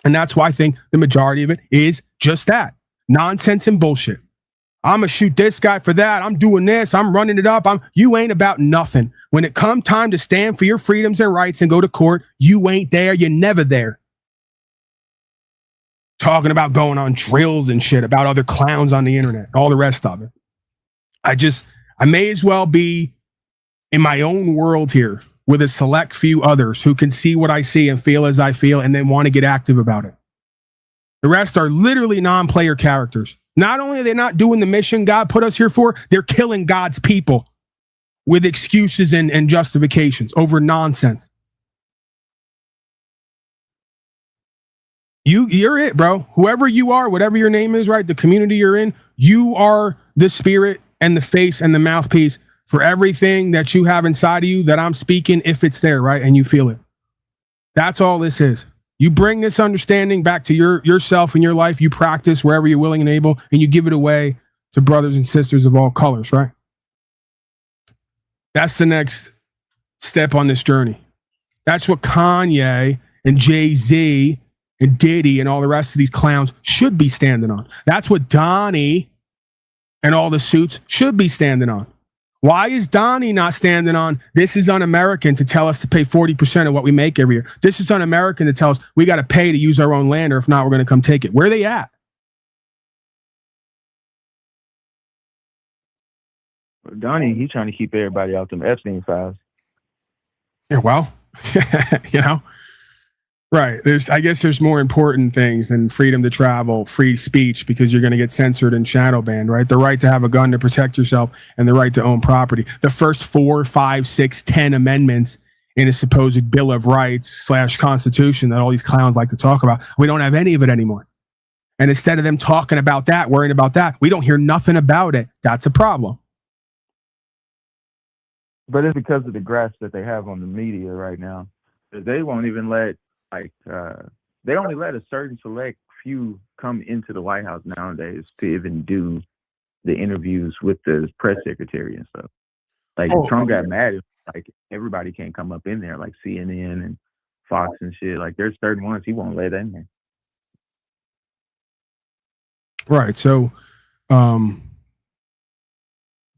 And that's why I think the majority of it is just that. Nonsense and bullshit. I'm going to shoot this guy for that. I'm doing this. I'm running it up. You ain't about nothing. When it come time to stand for your freedoms and rights and go to court, you ain't there. You're never there. Talking about going on drills and shit about other clowns on the internet, all the rest of it. I may as well be in my own world here with a select few others who can see what I see and feel as I feel and then want to get active about it. The rest are literally non-player characters. Not only are they not doing the mission God put us here for, they're killing God's people with excuses and justifications over nonsense. You're it, bro. Whoever you are, whatever your name is, right? The community you're in, you are the spirit and the face and the mouthpiece for everything that you have inside of you that I'm speaking, if it's there, right? And you feel it. That's all this is. You bring this understanding back to yourself and your life. You practice wherever you're willing and able, and you give it away to brothers and sisters of all colors, right? That's the next step on this journey. That's what Kanye and Jay-Z and Diddy and all the rest of these clowns should be standing on. That's what Donnie and all the suits should be standing on. Why is Donnie not standing on this is un-American to tell us to pay 40% of what we make every year? This is un-American to tell us we got to pay to use our own land, or if not, we're going to come take it. Where are they at? Donnie, he's trying to keep everybody out them Epstein files. Yeah, well, you know, right. I guess there's more important things than freedom to travel, free speech, because you're going to get censored and shadow banned, right? The right to have a gun to protect yourself and the right to own property. The first 4, 5, 6, 10 amendments in a supposed Bill of Rights / Constitution that all these clowns like to talk about. We don't have any of it anymore. And instead of them talking about that, worrying about that, we don't hear nothing about it. That's a problem. But it's because of the grasp that they have on the media right now. They won't even let, they only let a certain select few come into the White House nowadays to even do the interviews with the press secretary and stuff. Like Trump got mad if like everybody can't come up in there, like CNN and Fox and shit. Like there's certain ones he won't let in there. Right. So,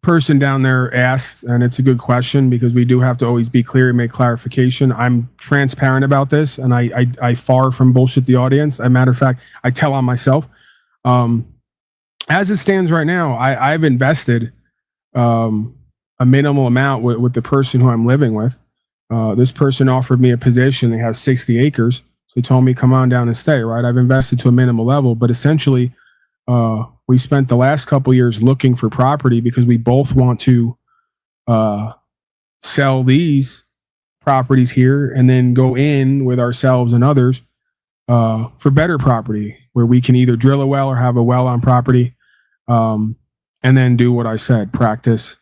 person down there asked, and it's a good question because we do have to always be clear and make clarification. I'm transparent about this, and I far from bullshit the audience. As a matter of fact, I tell on myself. As it stands right now, I've invested a minimal amount with the person who I'm living with. This person offered me a position. They have 60 acres. So he told me, come on down and stay, right? I've invested to a minimal level, but essentially, we spent the last couple years looking for property because we both want to sell these properties here and then go in with ourselves and others for better property where we can either drill a well or have a well on property, and then do what I said, practice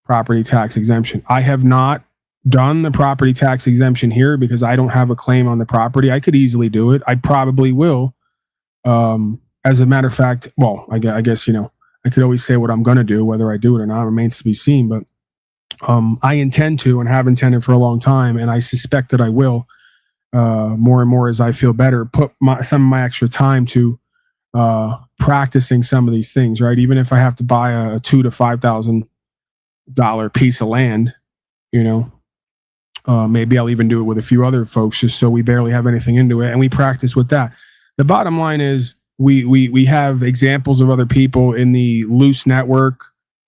property tax exemption. I have not done the property tax exemption here because I don't have a claim on the property. I could easily do it. I probably will. As a matter of fact, well, I guess, you know, I could always say what I'm going to do, whether I do it or not remains to be seen. But I intend to and have intended for a long time, and I suspect that I will more and more as I feel better, put some of my extra time to practicing some of these things, right? Even if I have to buy a $2,000 to $5,000 piece of land, you know, maybe I'll even do it with a few other folks just so we barely have anything into it, and we practice with that. The bottom line is, we have examples of other people in the loose network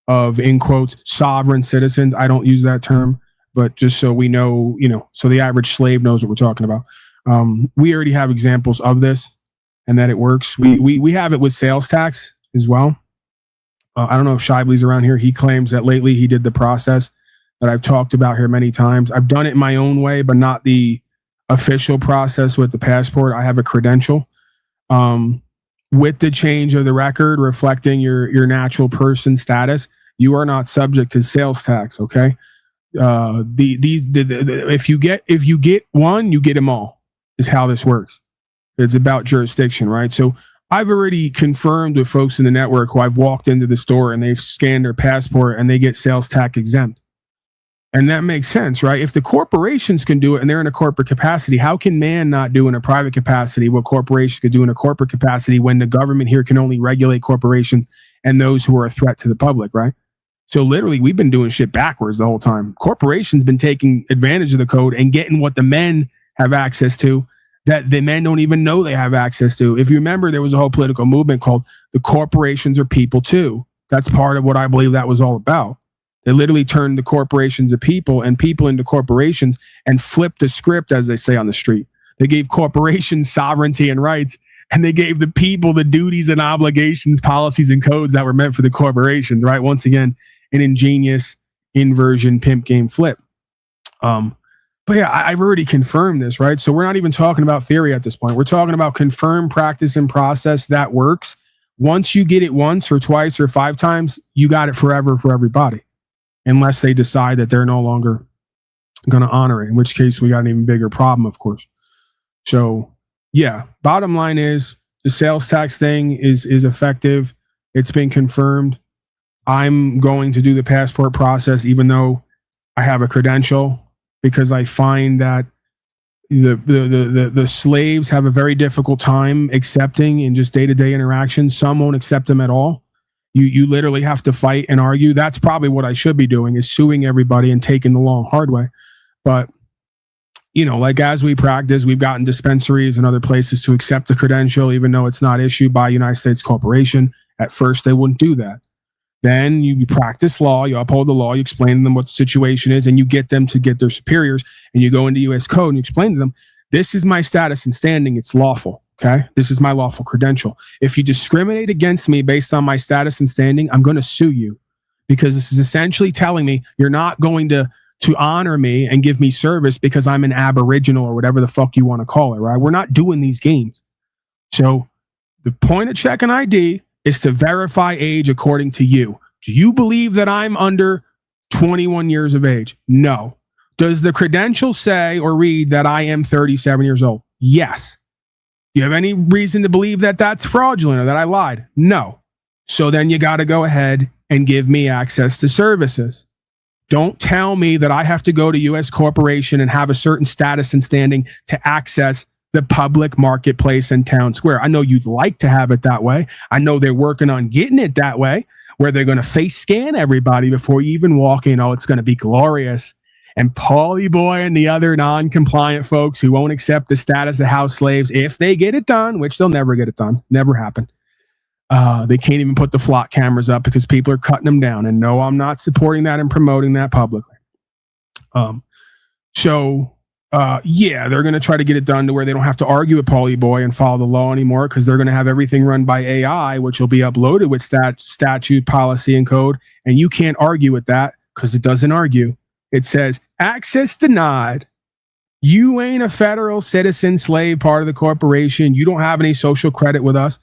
of, in quotes, sovereign citizens. I don't use that term, but just so we know, you know, so the average slave knows what we're talking about. We already have examples of this and that it works. We have it with sales tax as well. I don't know if Shively's around here. He claims that lately he did the process that I've talked about here many times. I've done it in my own way, but not the official process with the passport. I have a credential. With the change of the record reflecting your natural person status, you are not subject to sales tax. Okay. If you get one, you get them all, is how this works. It's about jurisdiction, right? So I've already confirmed with folks in the network who I've walked into the store and they've scanned their passport and they get sales tax exempt. And that makes sense, right? If the corporations can do it and they're in a corporate capacity, how can man not do in a private capacity what corporations could do in a corporate capacity when the government here can only regulate corporations and those who are a threat to the public, right? So literally, we've been doing shit backwards the whole time. Corporations been taking advantage of the code and getting what the men have access to that the men don't even know they have access to. If you remember, there was a whole political movement called the corporations are people too. That's part of what I believe that was all about. They literally turned the corporations of people and people into corporations and flipped the script, as they say on the street. They gave corporations sovereignty and rights, and they gave the people the duties and obligations, policies, and codes that were meant for the corporations, right? Once again, an ingenious inversion pimp game flip. But yeah, I've already confirmed this, right? So we're not even talking about theory at this point. We're talking about confirmed practice and process that works. Once you get it once or twice or 5 times, you got it forever for everybody. Unless they decide that they're no longer going to honor it, in which case we got an even bigger problem, of course. So, yeah, bottom line is the sales tax thing is effective. It's been confirmed. I'm going to do the passport process, even though I have a credential, because I find that the slaves have a very difficult time accepting in just day-to-day interactions. Some won't accept them at all. You literally have to fight and argue. That's probably what I should be doing, is suing everybody and taking the long, hard way. But, you know, like as we practice, we've gotten dispensaries and other places to accept the credential, even though it's not issued by a United States corporation. At first, they wouldn't do that. Then you practice law, you uphold the law, you explain to them what the situation is, and you get them to get their superiors, and you go into U.S. code and you explain to them, this is my status and standing, it's lawful. Okay, this is my lawful credential. If you discriminate against me based on my status and standing, I'm going to sue you, because this is essentially telling me you're not going to honor me and give me service because I'm an aboriginal or whatever the fuck you want to call it, right? We're not doing these games. So the point of checking ID is to verify age according to you. Do you believe that I'm under 21 years of age? No. Does the credential say or read that I am 37 years old? Yes. Do you have any reason to believe that that's fraudulent or that I lied? No. So then you got to go ahead and give me access to services. Don't tell me that I have to go to U.S. corporation and have a certain status and standing to access the public marketplace in town square. I know you'd like to have it that way. I know they're working on getting it that way, where they're going to face scan everybody before you even walk in. Oh, it's going to be glorious. And Paulie Boy and the other non-compliant folks who won't accept the status of house slaves, if they get it done, which they'll never get it done, never happen. They can't even put the flock cameras up because people are cutting them down. And no, I'm not supporting that and promoting that publicly. Yeah, they're going to try to get it done to where they don't have to argue with Paulie Boy and follow the law anymore, because they're going to have everything run by AI, which will be uploaded with statute, policy, and code. And you can't argue with that because it doesn't argue. It says, access denied. You ain't a federal citizen, slave, part of the corporation. You don't have any social credit with us.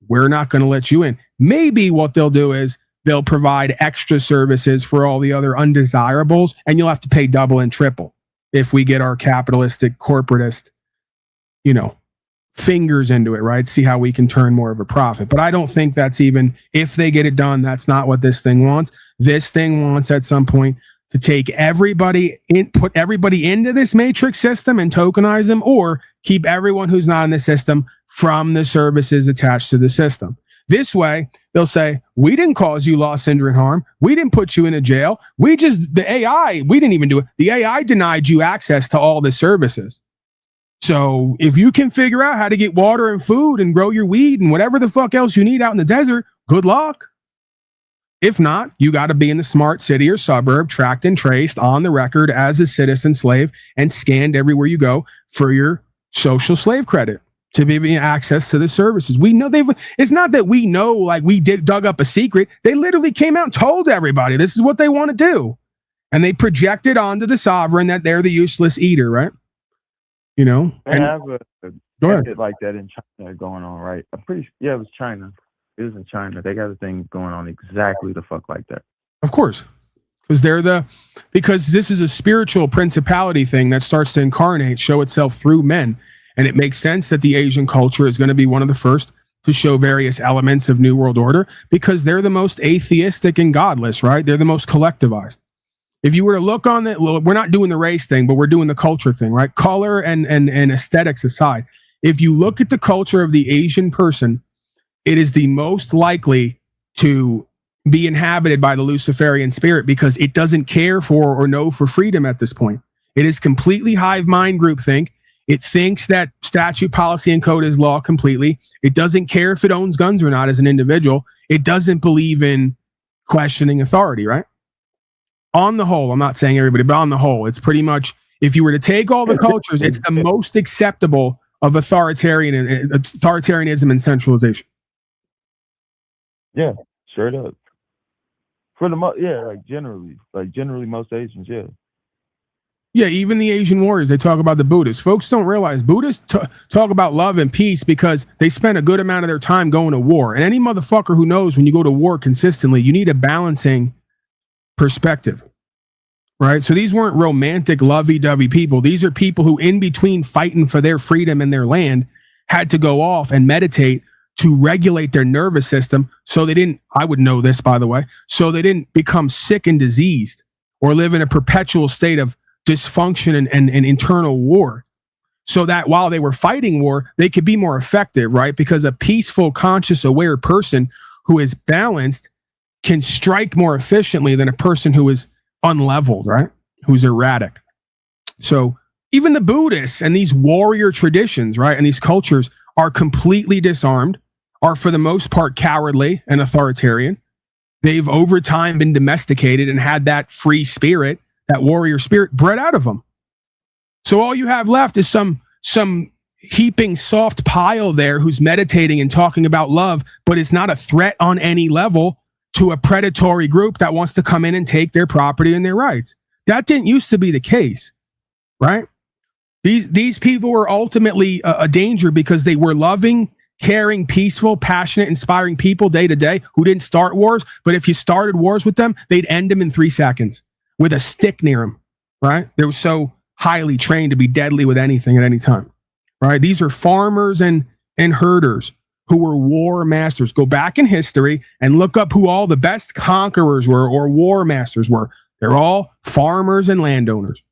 We're not going to let you in. Maybe what they'll do is they'll provide extra services for all the other undesirables, and you'll have to pay double and triple if we get our capitalistic, corporatist, fingers into it, right? See how we can turn more of a profit. But I don't think that's even, if they get it done, that's not what this thing wants. This thing wants at some point to take everybody in, put everybody into this matrix system and tokenize them, or keep everyone who's not in the system from the services attached to the system. This way, they'll say, we didn't cause you loss, injury, and harm. We didn't put you in a jail. The AI, we didn't even do it. The AI denied you access to all the services. So if you can figure out how to get water and food and grow your weed and whatever the fuck else you need out in the desert, good luck. If not, you got to be in the smart city or suburb, tracked and traced on the record as a citizen slave and scanned everywhere you go for your social slave credit to be access to the services. We know it's not that we know, like we dug up a secret. They literally came out and told everybody this is what they want to do. And they projected onto the sovereign that they're the useless eater, right? They have a gadget like that in China going on, right? It was China. It was in China. They got a thing going on exactly the fuck like that. Of course. Because this is a spiritual principality thing that starts to incarnate, show itself through men. And it makes sense that the Asian culture is going to be one of the first to show various elements of New World Order, because they're the most atheistic and godless, right? They're the most collectivized. If you were to look on it, well, we're not doing the race thing, but we're doing the culture thing, right? Color and aesthetics aside, if you look at the culture of the Asian person, it is the most likely to be inhabited by the Luciferian spirit because it doesn't care for or know for freedom at this point. It is completely hive mind groupthink. It thinks that statute, policy, and code is law completely. It doesn't care if it owns guns or not as an individual. It doesn't believe in questioning authority, right? On the whole, I'm not saying everybody, but on the whole, it's pretty much, if you were to take all the cultures, it's the most acceptable of authoritarianism and centralization. Yeah, straight up. For the generally most Asians, yeah. Yeah, even the Asian warriors, they talk about the Buddhists. Folks don't realize Buddhists talk about love and peace because they spend a good amount of their time going to war. And any motherfucker who knows when you go to war consistently, you need a balancing perspective, right? So these weren't romantic, lovey-dovey people. These are people who, in between fighting for their freedom and their land, had to go off and meditate to regulate their nervous system so they didn't, I would know this, by the way, so they didn't become sick and diseased or live in a perpetual state of dysfunction and internal war, so that while they were fighting war, they could be more effective, right? Because a peaceful, conscious, aware person who is balanced can strike more efficiently than a person who is unleveled, right? Who's erratic. So even the Buddhists and these warrior traditions, right, and these cultures are completely disarmed, are for the most part cowardly and authoritarian. They've over time been domesticated and had that free spirit, that warrior spirit bred out of them. So all you have left is some heaping soft pile there who's meditating and talking about love, but is not a threat on any level to a predatory group that wants to come in and take their property and their rights. That didn't used to be the case, right? These people were ultimately a danger because they were loving, caring, peaceful, passionate, inspiring people day to day who didn't start wars. But if you started wars with them, they'd end them in 3 seconds with a stick near them, right? They were so highly trained to be deadly with anything at any time, right? These are farmers and herders who were war masters. Go back in history and look up who all the best conquerors were or war masters were. They're all farmers and landowners,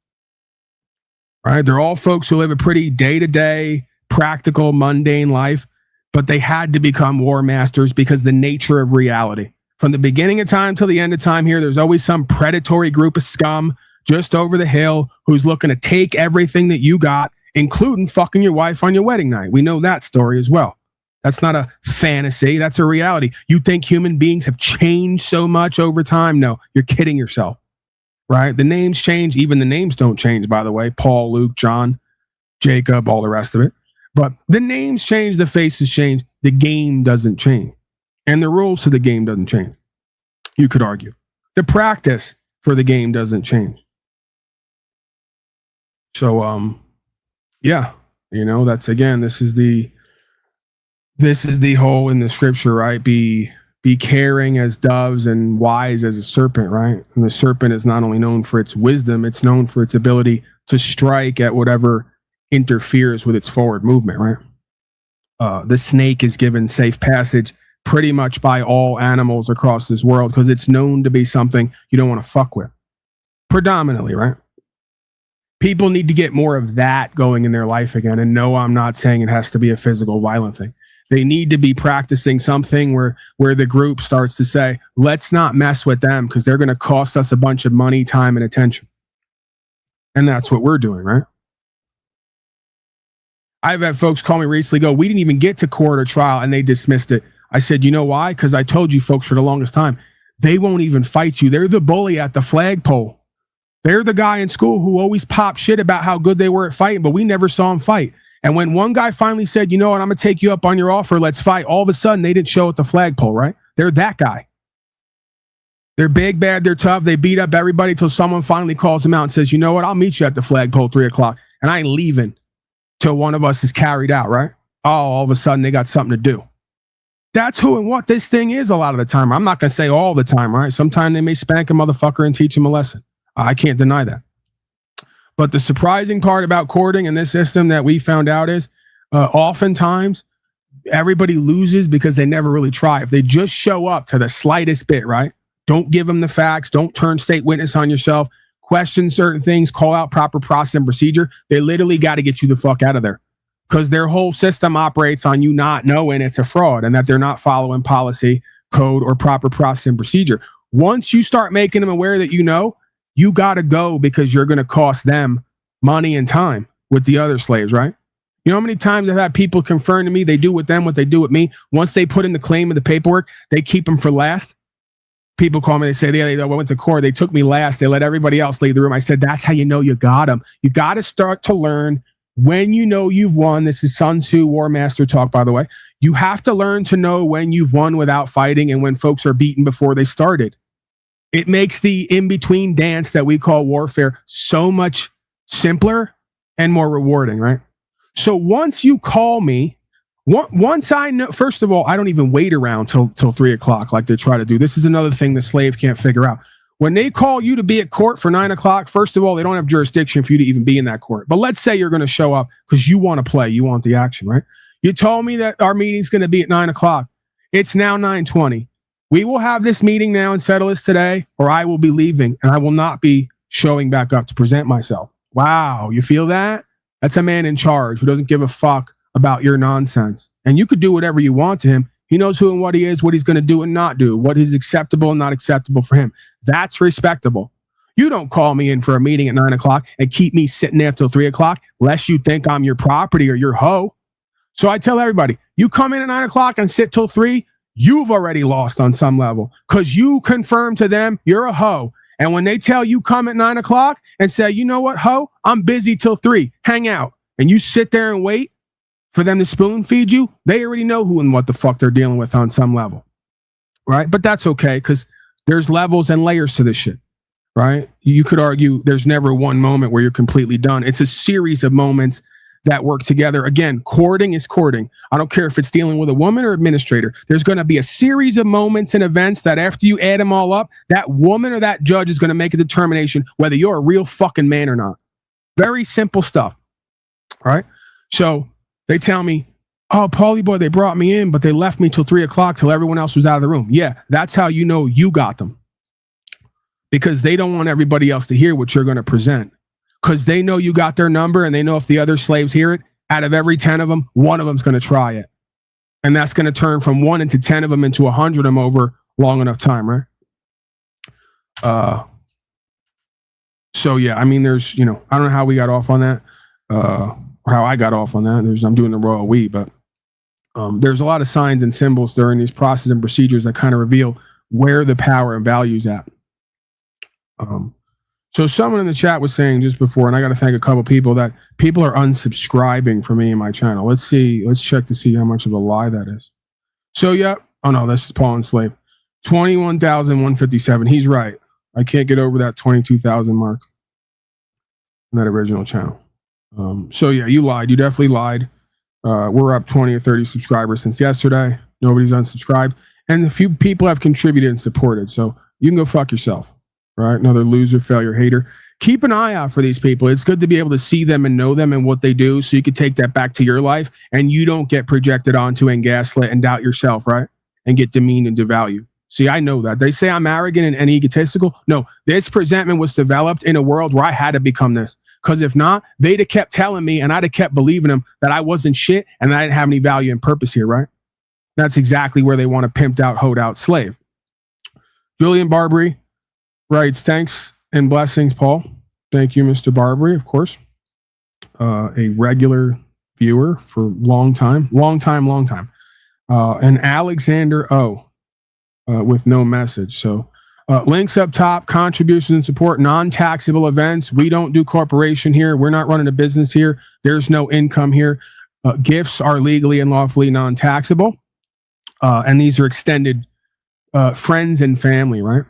right? They're all folks who live a pretty day-to-day, practical, mundane life, but they had to become war masters because the nature of reality. From the beginning of time till the end of time here, there's always some predatory group of scum just over the hill who's looking to take everything that you got, including fucking your wife on your wedding night. We know that story as well. That's not a fantasy. That's a reality. You think human beings have changed so much over time? No, you're kidding yourself, right? The names change. Even the names don't change, by the way. Paul, Luke, John, Jacob, all the rest of it. But the names change. The faces change. The game doesn't change. And the rules to the game doesn't change. You could argue. The practice for the game doesn't change. So, yeah, you know, that's, again, this is the whole in the scripture, right? Be caring as doves and wise as a serpent, right? And the serpent is not only known for its wisdom, it's known for its ability to strike at whatever interferes with its forward movement, right? The snake is given safe passage pretty much by all animals across this world because it's known to be something you don't want to fuck with. Predominantly, right? People need to get more of that going in their life again. And no, I'm not saying it has to be a physical, violent thing. They need to be practicing something where the group starts to say, let's not mess with them because they're going to cost us a bunch of money, time, and attention. And that's what we're doing, right? I've had folks call me recently, go, we didn't even get to court or trial, and they dismissed it. I said, you know why? Because I told you folks for the longest time, they won't even fight you. They're the bully at the flagpole. They're the guy in school who always popped shit about how good they were at fighting, but we never saw him fight. And when one guy finally said, you know what, I'm going to take you up on your offer, let's fight, all of a sudden they didn't show at the flagpole, right? They're that guy. They're big, bad, they're tough. They beat up everybody till someone finally calls them out and says, you know what, I'll meet you at the flagpole 3:00. And I ain't leaving till one of us is carried out, right? Oh, all of a sudden they got something to do. That's who and what this thing is a lot of the time. I'm not going to say all the time, right? Sometimes they may spank a motherfucker and teach him a lesson. I can't deny that. But the surprising part about courting in this system that we found out is oftentimes everybody loses because they never really try. If they just show up to the slightest bit, right? Don't give them the facts. Don't turn state witness on yourself. question certain things, call out proper process and procedure, they literally got to get you the fuck out of there, because their whole system operates on you not knowing it's a fraud and that they're not following policy, code, or proper process and procedure. Once you start making them aware that you got to go, because you're going to cost them money and time with the other slaves, right? You know how many times I've had people confirm to me they do with them what they do with me? Once they put in the claim of the paperwork, they keep them for last. People call me, they say, I went to court, they took me last, they let everybody else leave the room. I said, that's how you know you got them. You got to start to learn when you know you've won. This is Sun Tzu War Master talk, by the way. You have to learn to know when you've won without fighting and when folks are beaten before they started. It makes the in-between dance that we call warfare so much simpler and more rewarding, right? So once you call me, once I know, first of all, I don't even wait around till 3 o'clock like they try to do. This is another thing the slave can't figure out. When they call you to be at court for 9 o'clock, first of all, they don't have jurisdiction for you to even be in that court. But let's say you're going to show up because you want to play, you want the action, right? You told me that our meeting's going to be at 9 o'clock. It's now 9:20. We will have this meeting now and settle this today, or I will be leaving and I will not be showing back up to present myself. Wow, you feel that? That's a man in charge who doesn't give a fuck about your nonsense. And you could do whatever you want to him. He knows who and what he is, what he's going to do and not do, what is acceptable and not acceptable for him. That's respectable. You don't call me in for a meeting at 9 o'clock and keep me sitting there till 3 o'clock, lest you think I'm your property or your hoe. So I tell everybody, you come in at 9 o'clock and sit till 3, you've already lost on some level, because you confirm to them you're a hoe. And when they tell you come at 9 o'clock and say, you know what, hoe, I'm busy till 3, hang out, and you sit there and wait for them to spoon feed you, they already know who and what the fuck they're dealing with on some level, right? But that's okay, because there's levels and layers to this shit, right? You could argue there's never one moment where you're completely done. It's a series of moments that work together. Again, courting is courting. I don't care if it's dealing with a woman or administrator. There's going to be a series of moments and events that after you add them all up, that woman or that judge is going to make a determination whether you're a real fucking man or not. Very simple stuff, right? So they tell me, oh, Paulie boy, they brought me in, but they left me till 3 o'clock till everyone else was out of the room. Yeah, that's how you know you got them. Because they don't want everybody else to hear what you're going to present. Because they know you got their number, and they know if the other slaves hear it, out of every 10 of them, one of them's going to try it. And that's going to turn from 1 into 10 of them into 100 of them over long enough time, right? So, yeah, I mean, there's, I don't know how we got off on that. Or how I got off on that. I'm doing the royal we, but there's a lot of signs and symbols during these processes and procedures that kind of reveal where the power and value is at. So someone in the chat was saying just before, and I got to thank a couple people, that people are unsubscribing from me and my channel. Let's check to see how much of a lie that is. So, yeah. Oh, no, this is Paul and Slave. 21,157. He's right. I can't get over that 22,000 mark in that original channel. So, yeah, you lied. You definitely lied. We're up 20 or 30 subscribers since yesterday. Nobody's unsubscribed. And a few people have contributed and supported. So you can go fuck yourself. Right? Another loser, failure, hater. Keep an eye out for these people. It's good to be able to see them and know them and what they do, so you can take that back to your life and you don't get projected onto and gaslit and doubt yourself, right? And get demeaned and devalued. See, I know that. They say I'm arrogant and egotistical. No, this presentment was developed in a world where I had to become this. Because if not, they'd have kept telling me and I'd have kept believing them that I wasn't shit and that I didn't have any value and purpose here, right? That's exactly where they want a pimped out, hoed out slave. Julian Barbary writes, thanks and blessings, Paul. Thank you, Mr. Barbary, of course. A regular viewer for long time. And Alexander O. With no message. So links up top, contributions and support, non-taxable events. We don't do corporation here. We're not running a business here. There's no income here. Gifts are legally and lawfully non-taxable. And these are extended friends and family, right?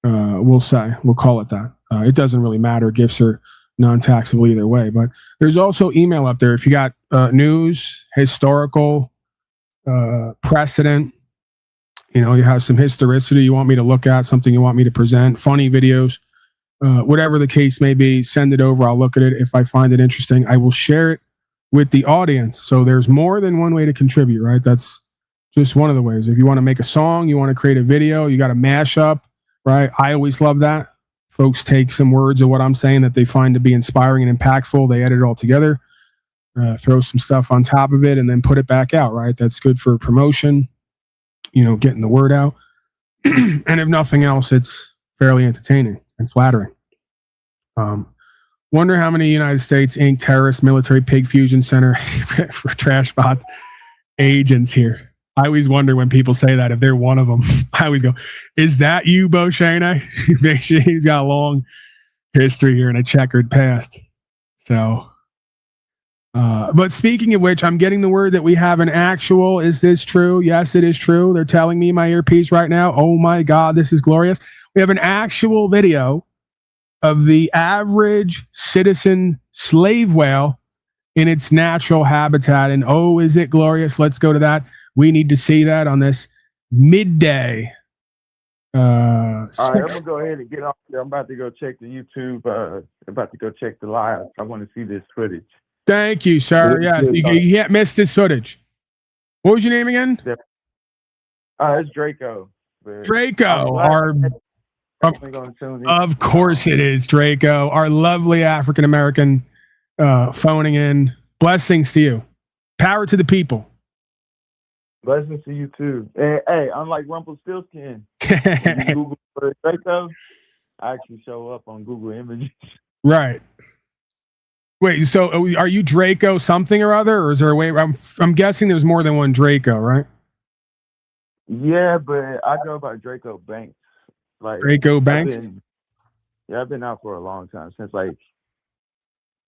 We'll call it that. It doesn't really matter. Gifts are non-taxable either way. But there's also email up there. If you got news, historical, precedent, you have some historicity you want me to look at, something you want me to present, funny videos, whatever the case may be, send it over. I'll look at it. If I find it interesting, I will share it with the audience. So there's more than one way to contribute, right? That's just one of the ways. If you want to make a song, you want to create a video, you got a mashup, right? I always love that. folks take some words of what I'm saying that they find to be inspiring and impactful. They edit it all together, throw some stuff on top of it, and then put it back out, right? That's good for promotion, getting the word out. And if nothing else, it's fairly entertaining and flattering. Wonder how many United States Inc. terrorist military pig fusion center for trash bots agents here. I always wonder when people say that, if they're one of them. I always go, is that you, Bo Shane? He's got a long history here and a checkered past. So, but speaking of which, I'm getting the word that we have an actual, is this true? Yes, it is true. They're telling me my earpiece right now. Oh my God, this is glorious. We have an actual video of the average citizen slave whale in its natural habitat. And oh, is it glorious? Let's go to that. We need to see that on this midday. All right, I'm going to go ahead and get off there. I'm about to go check the YouTube. I'm about to go check the live. I want to see this footage. Thank you, sir. Yes, you can't miss this footage. What was your name again? It's Draco. Draco, of course it is, Draco, our lovely African-American phoning in. Blessings to you. Power to the people. Blessings to you too. And, hey, unlike Rumpelstiltskin, when you Google for Draco, I actually show up on Google Images. Right. Wait, so are you Draco something or other, or is there a way? I'm guessing there's more than one Draco, right? Yeah, but I go by Draco Banks. Like Draco Banks? I've been out for a long time, since I'm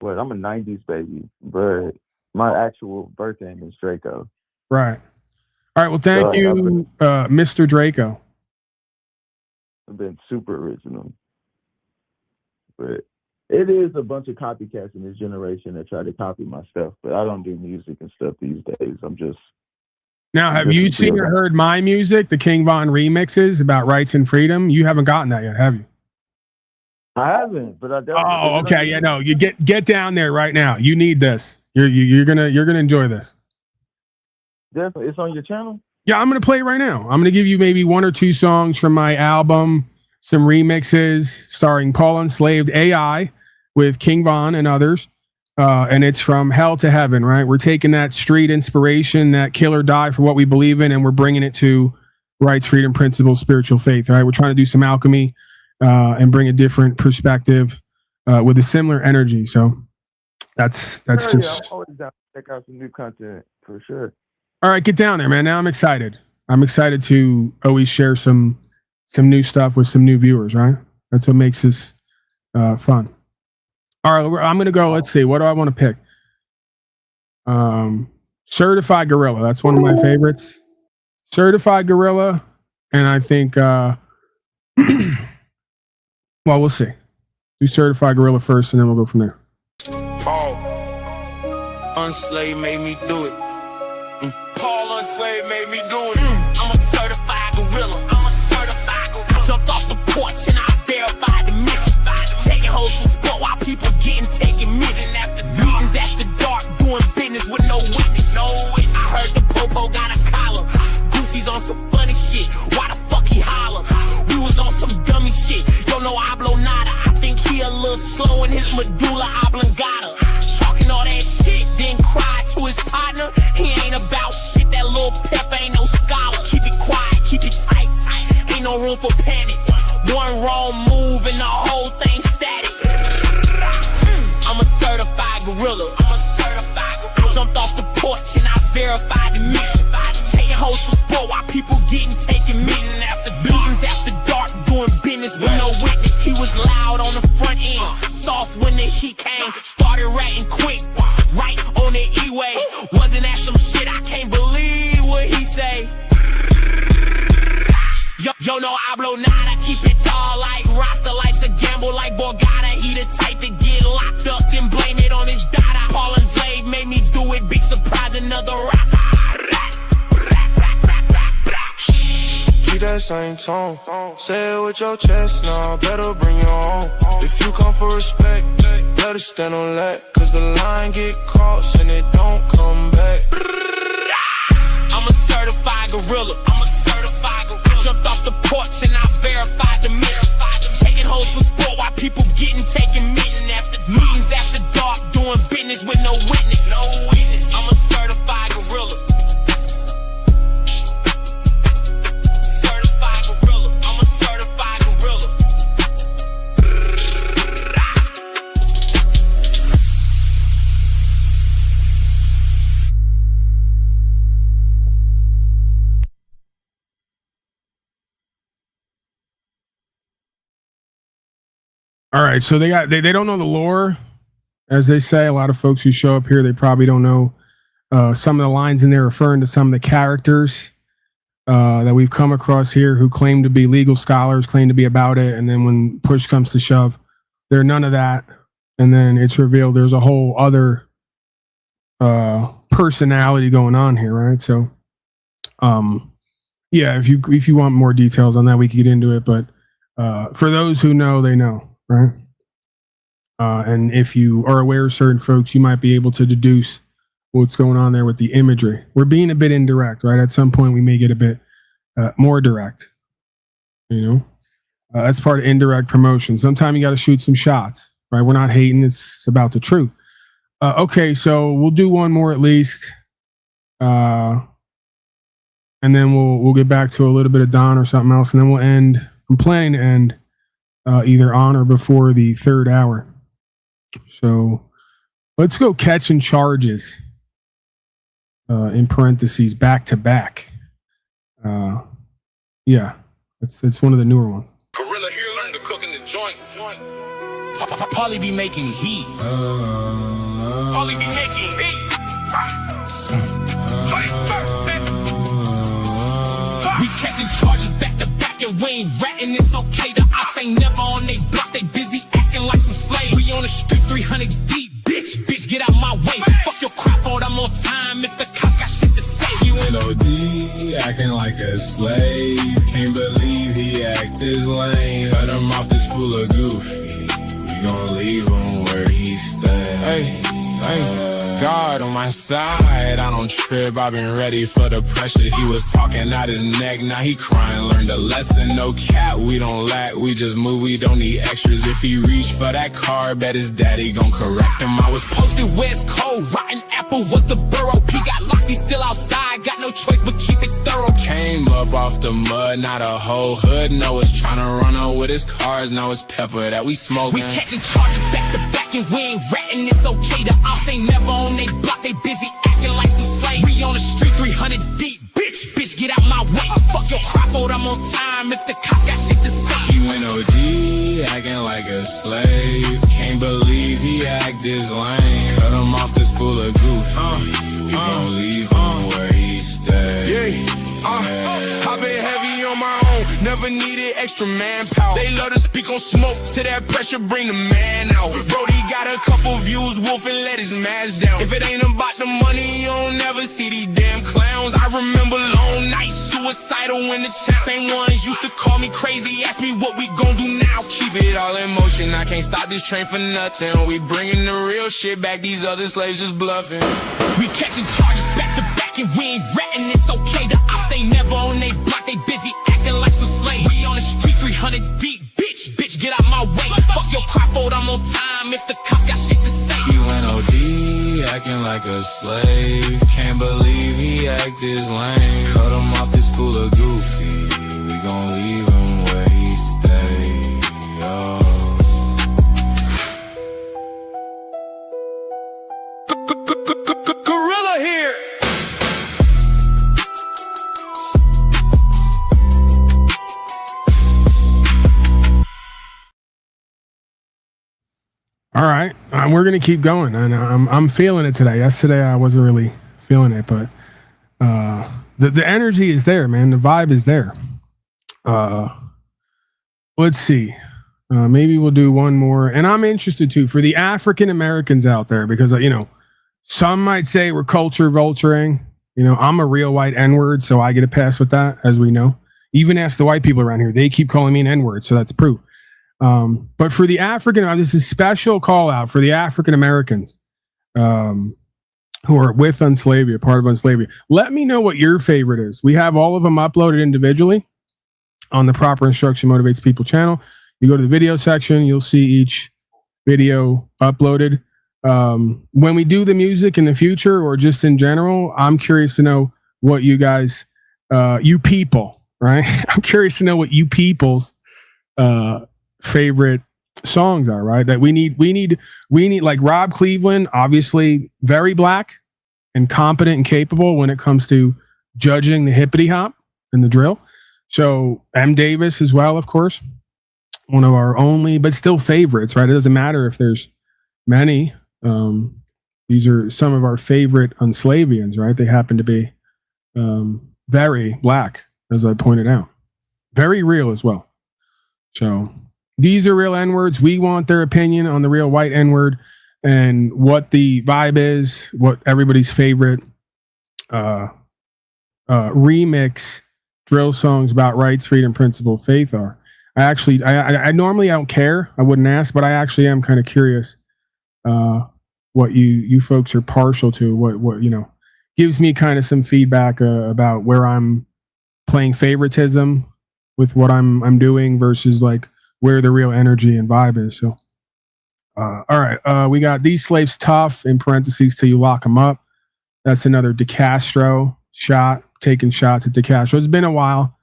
a 90s baby, but my actual birth name is Draco. Right. All right, well, thank you, Mr. Draco. I've been super original. But it is a bunch of copycats in this generation that try to copy my stuff, but I don't do music and stuff these days. Now, have you seen or heard my music, the King Von remixes about rights and freedom? You haven't gotten that yet, have you? I haven't, but I definitely. Oh, okay. Yeah, no. You get down there right now. You need this. You're gonna enjoy this. Definitely, it's on your channel. Yeah, I'm gonna play it right now. I'm gonna give you maybe one or two songs from my album, some remixes starring Paul Enslaved AI with King Von and others. And it's from hell to heaven, right? We're taking that street inspiration, that kill or die for what we believe in, and we're bringing it to rights, freedom, principles, spiritual faith, right? We're trying to do some alchemy and bring a different perspective with a similar energy. So that's just. Yeah, I'm always down to check out some new content for sure. All right, get down there, man. Now I'm excited. I'm excited to always share some new stuff with some new viewers, right? That's what makes this fun. All right, I'm going to go. Let's see. What do I want to pick? Certified Gorilla. That's one of my favorites. Certified Gorilla. And I think, well, we'll see. Do Certified Gorilla first, and then we'll go from there. Paul, Unslave made me do it. Paul Unslave made me do it. I'm a certified gorilla. I jumped off the porch and I verified the mission. Taking hoes for sport while people getting taken missing. Meetings after dark, doing business with no witness. I heard the popo got a collar. Goofy's on some funny shit. Why the fuck he holler? We was on some dummy shit. Yo, no hablo nada. I think he a little slow in his medulla oblongata. Talking all that shit, then cry to his partner. He ain't about shit. That little pepper ain't no scholar. Keep it quiet, keep it tight. Ain't no room for panic. One wrong move and the whole thing static. I'm a certified gorilla. I jumped off the porch and I verified the mission. Taking hoes for sport while people getting taken meetings after dark, doing business with no witness. He was loud on the front end, soft when the heat came. Started ratting quick, right on the E-way. Wasn't that some shit? I can't believe what he say. Yo, no hablo nada, keep it tall like Rasta. Life's a gamble like Borgata. He the type to get locked up, then blame it on his dada. Paul Enslaved made me do it, big surprise, another rata. Keep that same tone, say it with your chest now, better bring your own. If you come for respect, better stand on that, cause the line get crossed and it don't come back. I'm a certified gorilla. I jumped off the porch and I verified the mission. Taking hoes for sport while All right, so they don't know the lore, as they say. A lot of folks who show up here, they probably don't know some of the lines in there referring to some of the characters that we've come across here who claim to be legal scholars, claim to be about it, and then when push comes to shove, they're none of that. And then it's revealed there's a whole other personality going on here, right? So, yeah, if you want more details on that, we could get into it. But for those who know, they know, right? And if you are aware of certain folks, you might be able to deduce what's going on there with the imagery. We're being a bit indirect, right? At some point, we may get a bit more direct. You know, that's part of indirect promotion. Sometimes you got to shoot some shots, right? We're not hating; it's about the truth. Okay, so we'll do one more at least, and then we'll get back to a little bit of Don or something else, and then we'll end. I'm planning to end either on or before the 3rd hour. So let's go catching charges. In parentheses, back to back. Yeah, it's one of the newer ones. Gorilla here learned to cook in the joint. Paulie be making heat. Paulie be making heat. We catching charges back to back and we ain't ratting. It's okay. The ops ain't never on they block. They busy acting like some slaves. We on the street 300 deep. Bitch, get out my way. Fuck your crap out. I'm on time. If the cops got shit to say. You in OD, acting like a slave. Can't believe he act this lame. Cut him off, this fool of goofy. We gon' leave him where he stay. Hey. God on my side, I don't trip, I've been ready for the pressure. He was talking out his neck, now he crying, learned a lesson. No cap, we don't lack, we just move, we don't need extras. If he reach for that car, bet his daddy gon' correct him. I was posted West Cold, rotten apple was the borough. He got locked, he's still outside, got no choice but keep it thorough. Came up off the mud, not a whole hood, no, it's tryna run out with his cars, now it's pepper that we smoking. We catching charges back to back and we ain't ratting, it's okay. The ops ain't never on they block, they busy acting like some slaves. We on the street 300 deep, bitch, get out my way. Fuck your crap out, I'm on time if the cops got shit to say. You in OD, acting like a slave. Can't believe he act this lame. Cut him off, this fool of goofy. We gon' leave him where he stay. I've been heavy on my own, never needed extra manpower. They love to speak on smoke, to that pressure bring the man out. Brody got a couple views, wolf and let his mask down. If it ain't about the money, you don't never see these damn clowns. I remember long nights, suicidal in the town. Same ones used to call me crazy, ask me what we gon' do now. Keep it all in motion, I can't stop this train for nothing. We bringing the real shit back, these other slaves just bluffing. We catching charges back to back and we ain't ratting, it's okay. The ops ain't never on they block, they busy acting like some slaves. We on the street 300 deep, bitch, get out my way. Fuck your crap out, I'm on time if the cops got shit to say. You in OD, acting like a slave. Can't believe he act this lame. Cut him off, this fool of goofy. We gon' leave him where he stay. Oh. Gorilla here. All right, we're gonna keep going, and I'm feeling it today. Yesterday I wasn't really feeling it, but the energy is there, man. The vibe is there. Let's see. Maybe we'll do one more, and I'm interested too for the African Americans out there because some might say we're culture vulturing. I'm a real white N-word, so I get a pass with that, as we know. Even ask the white people around here; they keep calling me an N-word, so that's proof. But for the this is a special call out for the African Americans who are with Unslavia, part of Unslavia. Let me know what your favorite is. We have all of them uploaded individually on the Proper Instruction Motivates People channel. You go to the video section, you'll see each video uploaded. When we do the music in the future or just in general, I'm curious to know what you guys, you people, right? I'm curious to know what you people's favorite songs are, right? That we need like Rob Cleveland, obviously very black and competent and capable when it comes to judging the hippity hop and the drill. So M. Davis as well, of course. one of our only, but still favorites, right? It doesn't matter if there's many. These are some of our favorite Unslavians, right? They happen to be very black, as I pointed out. Very real as well. So these are real N-words. We want their opinion on the real white N-word and what the vibe is, what everybody's favorite remix drill songs about rights, freedom, principle, faith are. I normally don't care. I wouldn't ask, but I actually am kind of curious what you folks are partial to. What gives me kind of some feedback about where I'm playing favoritism with what I'm doing versus like where the real energy and vibe is. So, all right, we got these slaves tough in parentheses till you lock them up. That's another DeCastro shot, taking shots at DeCastro. It's been a while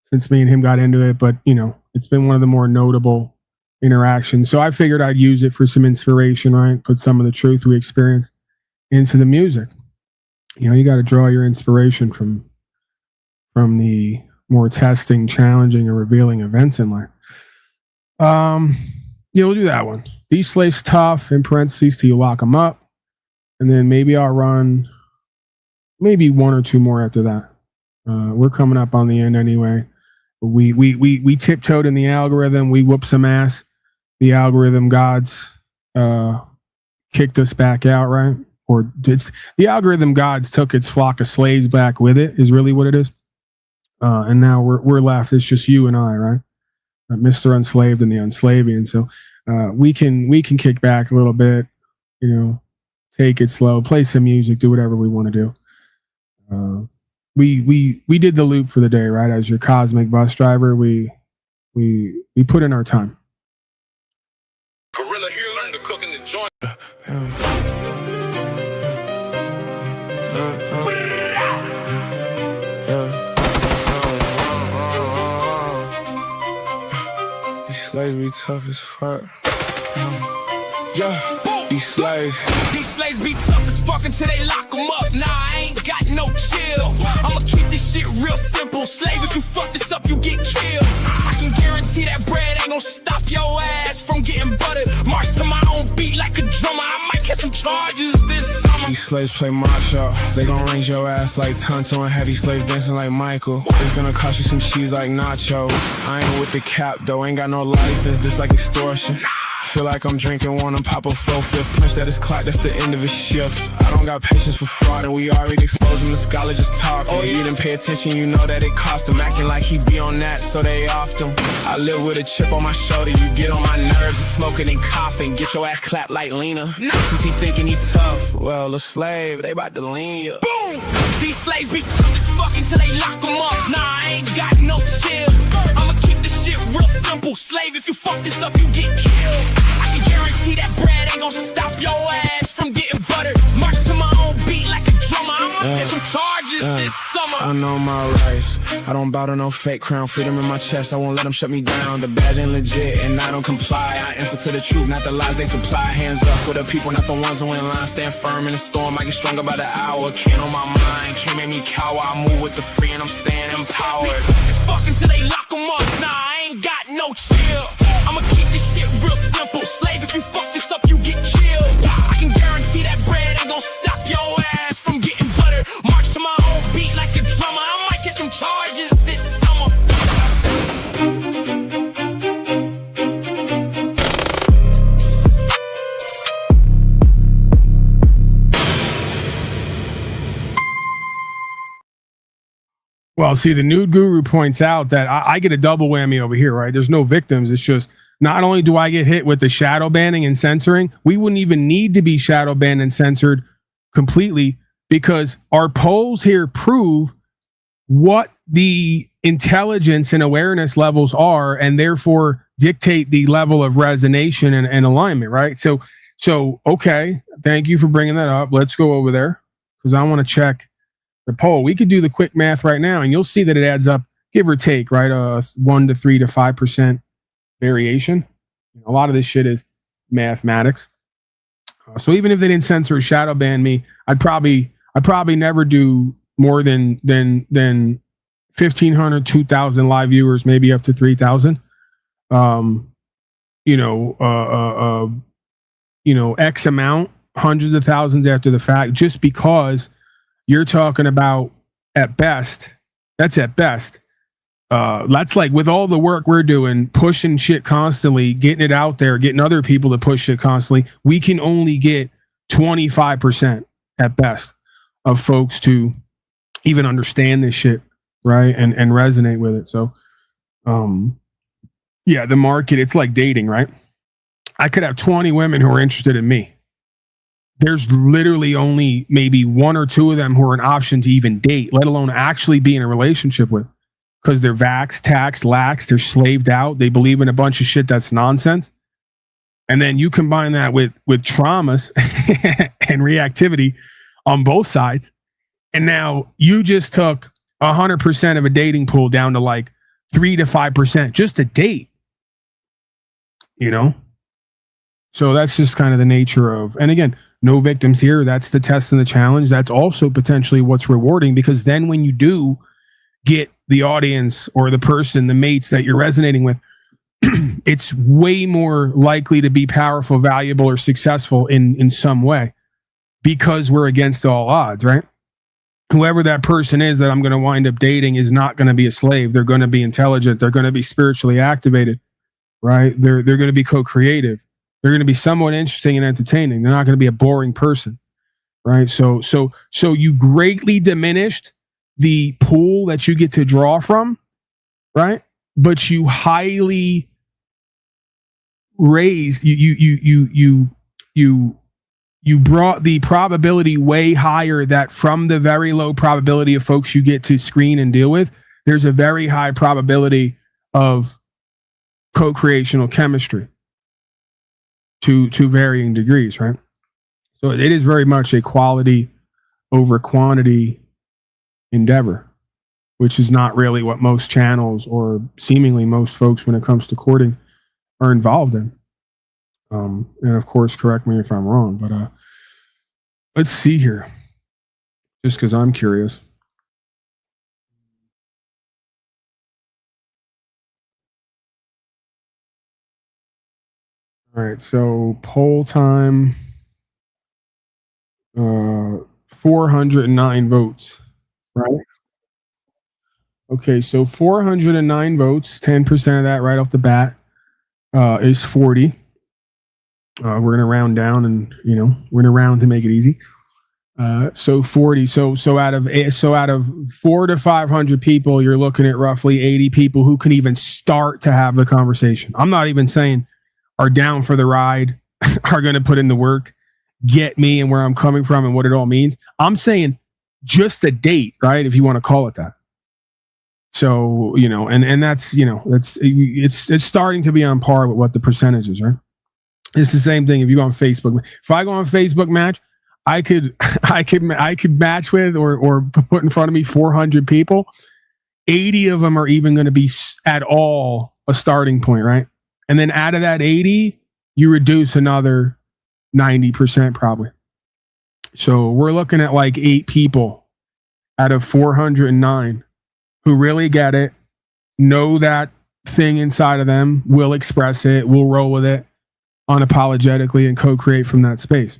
since me and him got into it, but it's been one of the more notable interactions. So I figured I'd use it for some inspiration, right? Put some of the truth we experienced into the music. You got to draw your inspiration from the more testing, challenging, or revealing events in life. We'll do that one. These slaves tough in parentheses till you lock them up, and then maybe I'll run maybe one or two more after that. We're coming up on the end anyway. We tiptoed in the algorithm. We whooped some ass. The algorithm gods kicked us back out, right? Or the algorithm gods took its flock of slaves back with it, is really what it is. And now we're left. It's just you and I, right? Mr. Unslaved and the Unslavian. So we can kick back a little bit, take it slow, play some music, do whatever we want to do. We did the loop for the day, right? As your cosmic bus driver, we put in our time. Gorilla here learned to cook in the joint. These slaves be tough as fuck. These slaves be tough as fuck until they lock them up. Nah, I ain't got no chill. I'ma keep this shit real simple. Slave, if you fuck this up, you get killed. I can guarantee that bread ain't gonna stop your ass from getting buttered. March to my own beat like a drummer. I might get some charges this summer. These slaves play macho. They gon' range your ass like Tonto and have these slaves dancing like Michael. It's gonna cost you some cheese like nacho. I ain't with the cap though, ain't got no license. This like extortion. Feel like I'm drinking one and pop a 4/5 punch that is clock, that's the end of his shift. I don't got patience for fraud and we already exposed him, the scholar just talking. Oh, you didn't pay attention, you know that it cost him. Acting like he be on that, so they offed him. I live with a chip on my shoulder, you get on my nerves and smoking and coughing. Get your ass clapped like Lena. Since he thinking he tough, well, a slave, they about to lean you. Boom! These slaves be tough as fuck until they lock them up. Nah, I ain't got no chill. I'ma keep this shit real simple. Slave, if you fuck this up, you get killed. I can guarantee that bread ain't gonna stop your ass from getting buttered. March to my own beat like a drummer. I might get some charges this summer. I know my rights. I don't bow to no fake crown. Freedom in my chest, I won't let them shut me down. The badge ain't legit and I don't comply. I answer to the truth, not the lies they supply. Hands up for the people, not the ones who in line. Stand firm in the storm, I get stronger by the hour. Can't on my mind, can't make me cower. I move with the free and I'm staying empowered. It's fucking till they lock them up. Nah, I ain't got no chill. I'ma keep this shit real simple. Slave, if you fuck this up, you get killed. I can guarantee that bread ain't gonna stop your ass from getting buttered. March to my own beat like a drummer. I might get some charges this summer. Well, see, the nude guru points out that I get a double whammy over here, right? There's no victims. It's just not only do I get hit with the shadow banning and censoring, we wouldn't even need to be shadow banned and censored completely because our polls here prove what the intelligence and awareness levels are and therefore dictate the level of resonance and alignment, right? So, okay, thank you for bringing that up. Let's go over there because I want to check the poll. We could do the quick math right now and you'll see that it adds up, give or take, right? 1 to 3 to 5% variation. A lot of this shit is mathematics. So even if they didn't censor or shadow ban me, I'd probably never do more than 1,500, 2,000 live viewers, maybe up to 3,000. X amount, hundreds of thousands after the fact, just because you're talking about at best. That's at best. That's like with all the work we're doing, pushing shit constantly, getting it out there, getting other people to push it constantly. We can only get 25% at best of folks to even understand this shit, right? And resonate with it. So, yeah, the market, it's like dating, right? I could have 20 women who are interested in me. There's literally only maybe 1 or 2 of them who are an option to even date, let alone actually be in a relationship with. Because they're vaxxed, taxed, lax, they're slaved out, they believe in a bunch of shit that's nonsense. And then you combine that with traumas and reactivity on both sides. And now you just took 100% of a dating pool down to like 3 to 5% just to date. So that's just kind of the nature of, and again, no victims here. That's the test and the challenge. That's also potentially what's rewarding, because then when you do get the audience or the person, the mates that you're resonating with, it's way more likely to be powerful, valuable, or successful in some way, because we're against all odds, right? Whoever that person is that I'm going to wind up dating is not going to be a slave. They're going to be intelligent. They're going to be spiritually activated, right? They're going to be co-creative. They're going to be somewhat interesting and entertaining. They're not going to be a boring person, right? So you greatly diminished the pool that you get to draw from, right? But you highly raised, you brought the probability way higher, that from the very low probability of folks you get to screen and deal with, there's a very high probability of co-creational chemistry to varying degrees, right? So it is very much a quality over quantity endeavor, which is not really what most channels or seemingly most folks when it comes to courting are involved in. And of course, correct me if I'm wrong, but let's see here, just because I'm curious. All right, so poll time, 409 votes, right? Okay, so 409 votes, 10% of that right off the bat is 40. We're going to round down, and we're going to round to make it easy. So 40. So out of 400 to 500 people, you're looking at roughly 80 people who can even start to have the conversation. I'm not even saying are down for the ride, are going to put in the work, get me and where I'm coming from and what it all means. I'm saying just a date, right? If you want to call it that. So, and that's, it's starting to be on par with what the percentage is, right? It's the same thing if you go on Facebook. If I go on Facebook Match, I could match with or put in front of me 400 people. 80 of them are even going to be at all a starting point, right? And then out of that 80, you reduce another 90% probably. So we're looking at like 8 people out of 409 who really get it, know that thing inside of them, will express it, will roll with it unapologetically, and co-create from that space.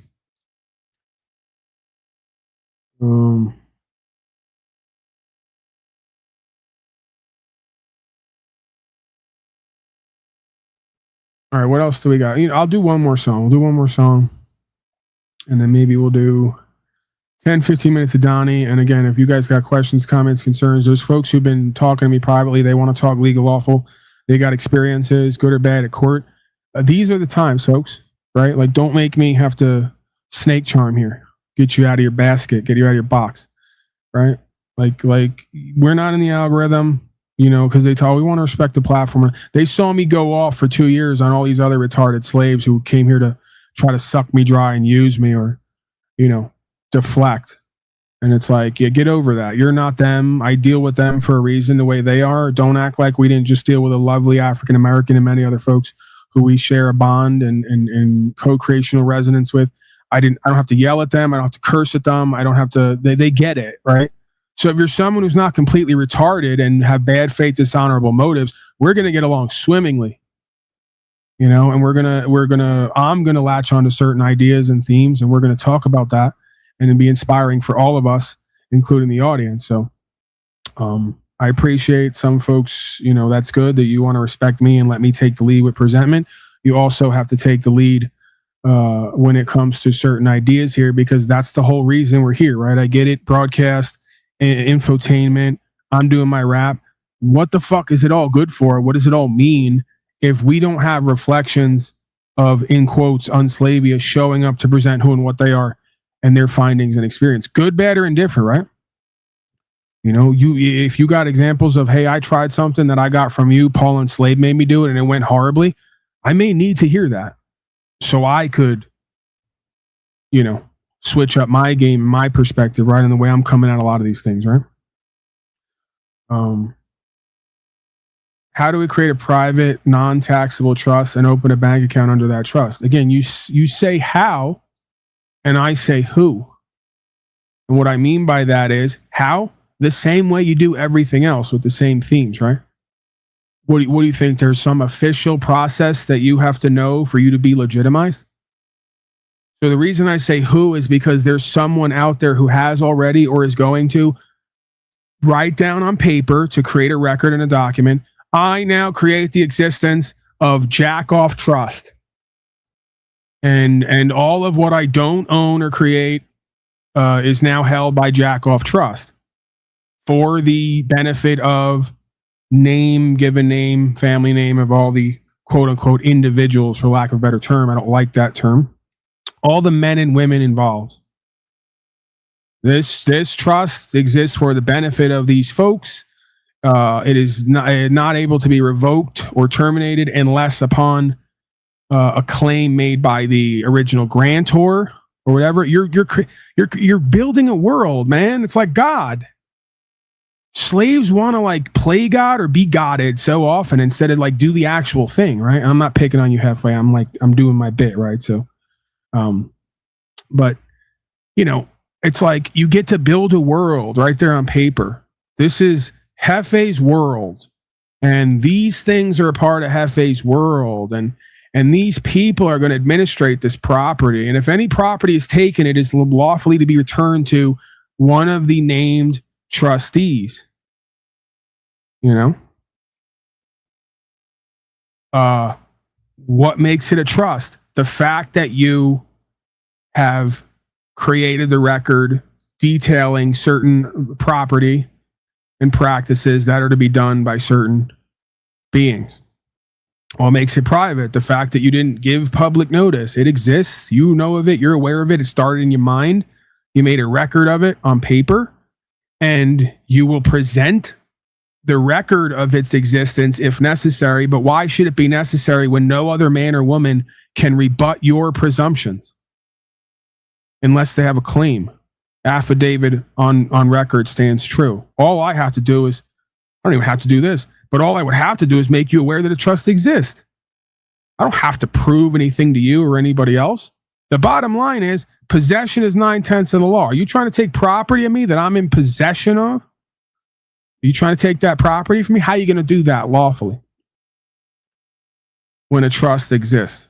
All right, what else do we got? I'll do one more song. We'll do one more song, and then maybe we'll do 10, 15 minutes of Donnie. And again, if you guys got questions, comments, concerns, there's folks who've been talking to me privately. They want to talk legal, lawful. They got experiences, good or bad, at court. These are the times, folks, right? Like, don't make me have to snake charm here, get you out of your basket, get you out of your box, right? Like we're not in the algorithm, because they we want to respect the platform. They saw me go off for 2 years on all these other retarded slaves who came here to try to suck me dry and use me, or, deflect. And it's like, yeah, get over that. You're not them. I deal with them for a reason, the way they are. Don't act like we didn't just deal with a lovely African-American and many other folks who we share a bond and co-creational resonance with. I don't have to yell at them. I don't have to curse at them. I don't have to, they get it, right? So if you're someone who's not completely retarded and have bad faith, dishonorable motives, we're going to get along swimmingly. you know, and I'm gonna latch on to certain ideas and themes, and we're gonna talk about that, and it'd be inspiring for all of us, including the audience. So I appreciate some folks, you know, that's good that you want to respect me and let me take the lead with presentment. You also have to take the lead when it comes to certain ideas here, because that's the whole reason we're here, right? I get it, broadcast, infotainment, I'm doing my rap. What the fuck is it all good for? What does it all mean if we don't have reflections of, in quotes, unslavia showing up to present who and what they are and their findings and experience, good, bad, or indifferent, right? You know, if you got examples of, hey, I tried something that I got from you, Paul and Slade made me do it and it went horribly, I may need to hear that so I could, you know, switch up my game, my perspective, right, and the way I'm coming at a lot of these things, right? How do we create a private, non-taxable trust and open a bank account under that trust? Again, you say how, and I say who. And what I mean by that is how, the same way you do everything else with the same themes, right? What do you think? There's some official process that you have to know for you to be legitimized? So the reason I say who is because there's someone out there who has already or is going to write down on paper to create a record and a document. I now create the existence of Jack Off Trust. And all of what I don't own or create is now held by Jack Off Trust for the benefit of given name, family name of all the quote unquote individuals, for lack of a better term. I don't like that term. All the men and women involved. This trust exists for the benefit of these folks. It is not able to be revoked or terminated unless upon a claim made by the original grantor or whatever. You're building a world, man. It's like God. Slaves want to like play God or be godded so often instead of like do the actual thing, right? I'm not picking on you halfway. I'm doing my bit, right? So, but you know, it's like you get to build a world right there on paper. This is Hefe's world, and these things are a part of Hefe's world, and these people are going to administrate this property. And if any property is taken, it is lawfully to be returned to one of the named trustees. You know, what makes it a trust? The fact that you have created the record detailing certain property and practices that are to be done by certain beings. What makes it private? The fact that you didn't give public notice. It exists. You know of it. You're aware of it. It started in your mind. You made a record of it on paper, and you will present the record of its existence if necessary. But why should it be necessary when no other man or woman can rebut your presumptions unless they have a claim? Affidavit on record stands true. All I have to do is, I don't even have to do this, but all I would have to do is make you aware that a trust exists. I don't have to prove anything to you or anybody else. The bottom line is possession is 9/10 of the law. Are you trying to take property of me that I'm in possession of? Are you trying to take that property from me? How are you going to do that lawfully when a trust exists?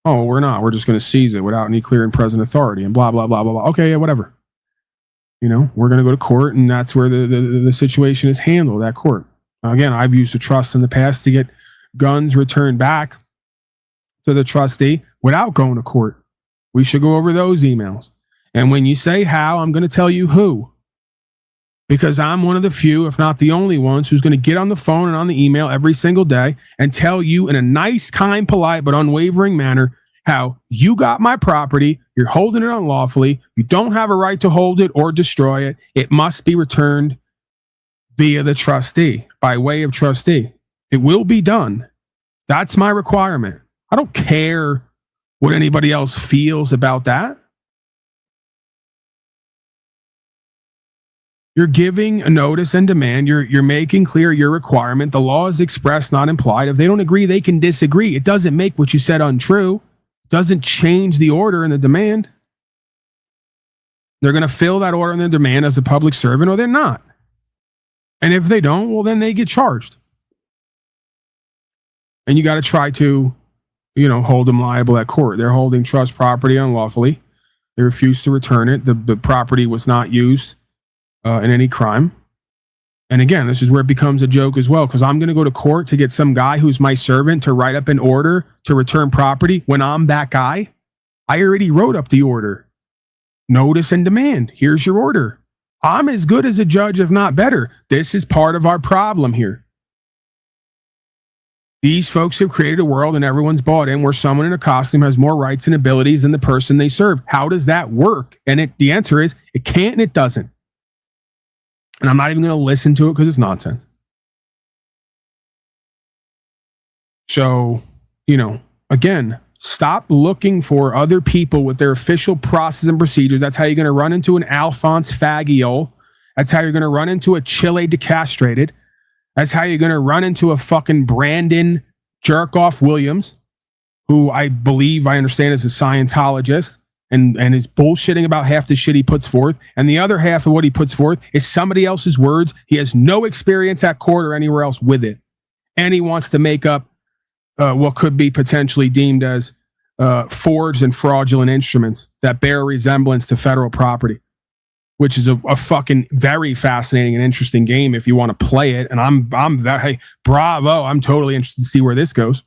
Oh, we're not. We're just going to seize it without any clear and present authority and blah, blah, blah, blah, blah. Okay, yeah, whatever. You know, we're going to go to court, and that's where the situation is handled at court. Again, I've used a trust in the past to get guns returned back to the trustee without going to court. We should go over those emails. And when you say how, I'm going to tell you who. Because I'm one of the few, if not the only ones, who's going to get on the phone and on the email every single day and tell you in a nice, kind, polite, but unwavering manner how you got my property, you're holding it unlawfully, you don't have a right to hold it or destroy it. It must be returned via the trustee, by way of trustee. It will be done. That's my requirement. I don't care what anybody else feels about that. You're giving a notice and demand. You're making clear your requirement. The law is expressed, not implied. If they don't agree, they can disagree. It doesn't make what you said untrue. It doesn't change the order and the demand. They're going to fill that order and the demand as a public servant, or they're not. And if they don't, well, then they get charged. And you got to try to hold them liable at court. They're holding trust property unlawfully. They refused to return it. The property was not used in any crime. And again, this is where it becomes a joke as well, because I'm going to go to court to get some guy who's my servant to write up an order to return property when I'm that guy. I already wrote up the order. Notice and demand. Here's your order. I'm as good as a judge, if not better. This is part of our problem here. These folks have created a world and everyone's bought in where someone in a costume has more rights and abilities than the person they serve. How does that work? And the answer is it can't and it doesn't. And I'm not even going to listen to it because it's nonsense. So, again, stop looking for other people with their official process and procedures. That's how you're going to run into an Alphonse Fagioli. That's how you're going to run into a Chile decastrated. That's how you're going to run into a fucking Brandon Jerkoff Williams, who I understand is a Scientologist and is bullshitting about half the shit he puts forth. And the other half of what he puts forth is somebody else's words. He has no experience at court or anywhere else with it. And he wants to make up what could be potentially deemed as forged and fraudulent instruments that bear resemblance to federal property, which is a fucking very fascinating and interesting game if you want to play it. And hey, bravo. I'm totally interested to see where this goes.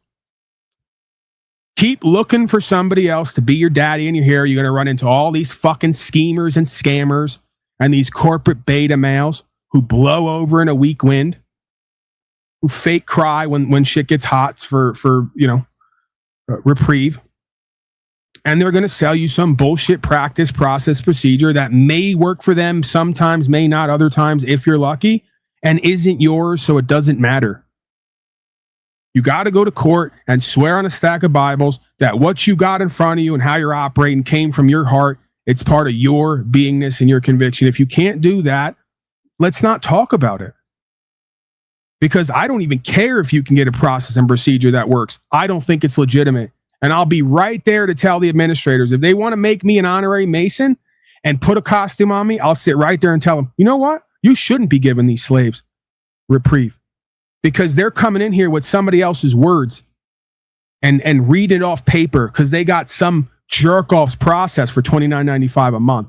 Keep looking for somebody else to be your daddy in your hair. You're going to run into all these fucking schemers and scammers and these corporate beta males who blow over in a weak wind, who fake cry when shit gets hot for reprieve. And they're going to sell you some bullshit practice, process, procedure that may work for them, sometimes may not, other times if you're lucky, and isn't yours, so it doesn't matter. You got to go to court and swear on a stack of Bibles that what you got in front of you and how you're operating came from your heart. It's part of your beingness and your conviction. If you can't do that, let's not talk about it. Because I don't even care if you can get a process and procedure that works. I don't think it's legitimate. And I'll be right there to tell the administrators, if they want to make me an honorary Mason and put a costume on me, I'll sit right there and tell them, you know what? You shouldn't be giving these slaves reprieve. Because they're coming in here with somebody else's words and read it off paper because they got some jerk-off's process for $29.95 a month.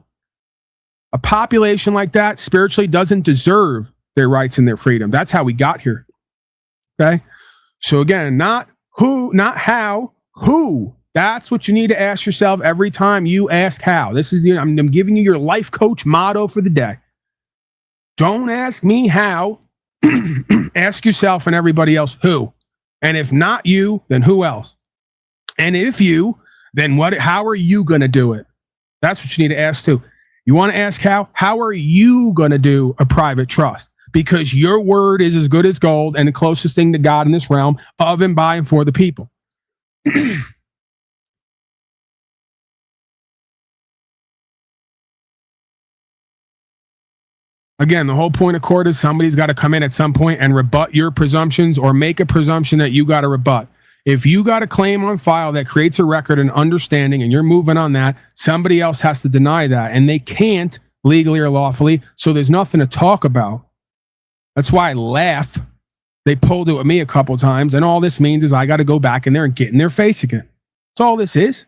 A population like that spiritually doesn't deserve their rights and their freedom. That's how we got here. Okay? So again, not who, not how, who. That's what you need to ask yourself every time you ask how. This is, I'm giving you your life coach motto for the day. Don't ask me how. Ask yourself and everybody else who. And if not you, then who else? And if you, then what? How are you going to do it? That's what you need to ask too. You want to ask how? How are you going to do a private trust? Because your word is as good as gold and the closest thing to God in this realm of and by and for the people. Again, the whole point of court is somebody's got to come in at some point and rebut your presumptions or make a presumption that you got to rebut. If you got a claim on file that creates a record and understanding and you're moving on that, somebody else has to deny that. And they can't legally or lawfully, so there's nothing to talk about. That's why I laugh. They pulled it with me a couple times, and all this means is I got to go back in there and get in their face again. That's all this is.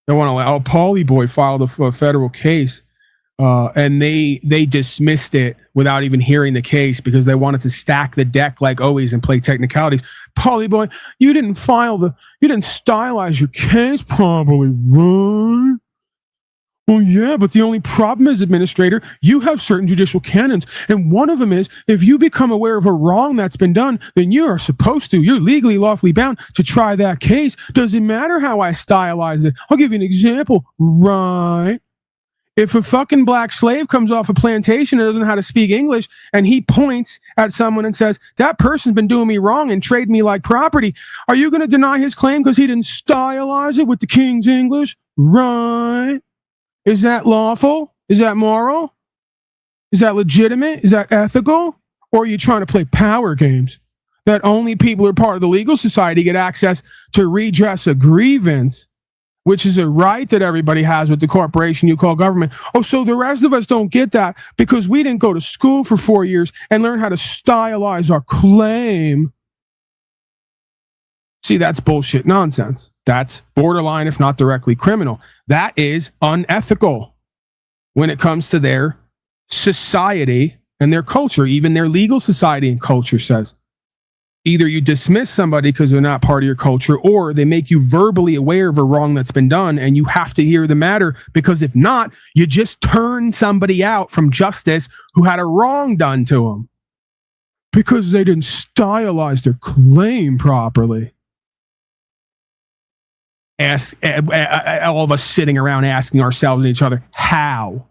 They want to Paulie boy filed a federal case. And they dismissed it without even hearing the case because they wanted to stack the deck like always and play technicalities. Paulie boy, you didn't stylize your case properly, right? Well, yeah, but the only problem is, administrator, you have certain judicial canons, and one of them is if you become aware of a wrong that's been done, then you are supposed to. You're legally, lawfully bound to try that case. Doesn't matter how I stylize it. I'll give you an example, right? If a fucking black slave comes off a plantation and doesn't know how to speak English and he points at someone and says, that person's been doing me wrong and trade me like property, are you going to deny his claim because he didn't stylize it with the King's English? Right. Is that lawful? Is that moral? Is that legitimate? Is that ethical? Or are you trying to play power games that only people who are part of the legal society get access to redress a grievance, which is a right that everybody has with the corporation you call government? Oh, so the rest of us don't get that because we didn't go to school for 4 years and learn how to stylize our claim. See, that's bullshit nonsense. That's borderline, if not directly criminal. That is unethical when it comes to their society and their culture. Even their legal society and culture says either you dismiss somebody because they're not part of your culture, or they make you verbally aware of a wrong that's been done, and you have to hear the matter, because if not, you just turn somebody out from justice who had a wrong done to them because they didn't stylize their claim properly. All of us sitting around asking ourselves and each other, how?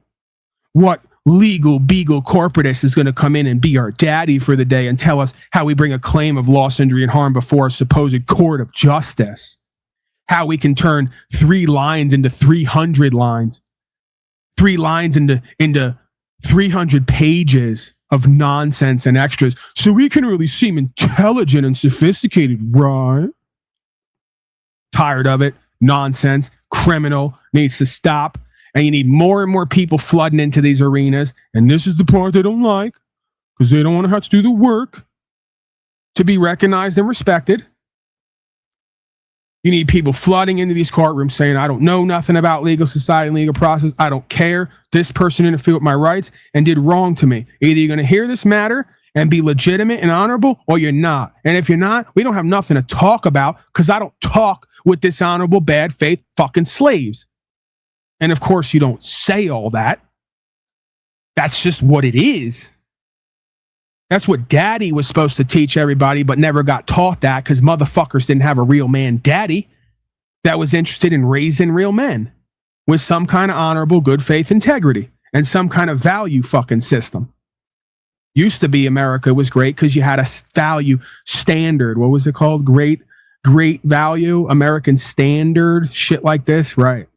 What legal beagle corporatist is going to come in and be our daddy for the day and tell us how we bring a claim of loss, injury, and harm before a supposed court of justice? How we can turn 3 lines into 300 lines, 3 lines into 300 pages of nonsense and extras, so we can really seem intelligent and sophisticated, right? Tired of it. Nonsense. Criminal. Needs to stop. And you need more and more people flooding into these arenas. And this is the part they don't like, because they don't want to have to do the work to be recognized and respected. You need people flooding into these courtrooms saying, I don't know nothing about legal society and legal process. I don't care. This person interfered with my rights and did wrong to me. Either you're going to hear this matter and be legitimate and honorable, or you're not. And if you're not, we don't have nothing to talk about, because I don't talk with dishonorable, bad faith fucking slaves. And of course, you don't say all that. That's just what it is. That's what daddy was supposed to teach everybody, but never got taught that, because motherfuckers didn't have a real man daddy that was interested in raising real men with some kind of honorable, good faith integrity and some kind of value fucking system. Used to be America was great because you had a value standard. What was it called? Great value, American standard, shit like this. Right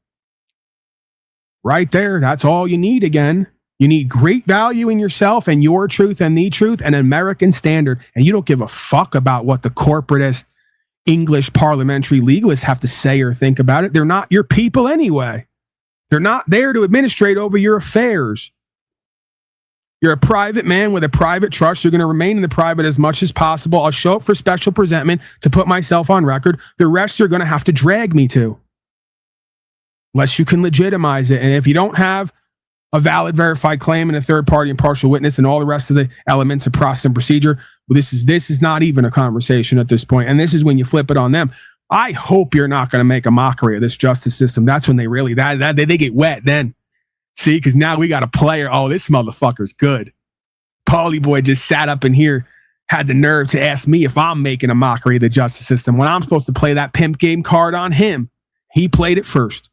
there. That's all you need again. You need great value in yourself and your truth and the truth and American standard. And you don't give a fuck about what the corporatist English parliamentary legalists have to say or think about it. They're not your people anyway. They're not there to administrate over your affairs. You're a private man with a private trust. You're going to remain in the private as much as possible. I'll show up for special presentment to put myself on record. The rest you're going to have to drag me to, unless you can legitimize it. And if you don't have a valid verified claim and a third party impartial witness and all the rest of the elements of process and procedure, well, this is not even a conversation at this point. And this is when you flip it on them. I hope you're not going to make a mockery of this justice system. That's when they really, they get wet then. See, because now we got a player. Oh, this motherfucker's good. Paulie boy just sat up in here, had the nerve to ask me if I'm making a mockery of the justice system when I'm supposed to play that pimp game card on him. He played it first.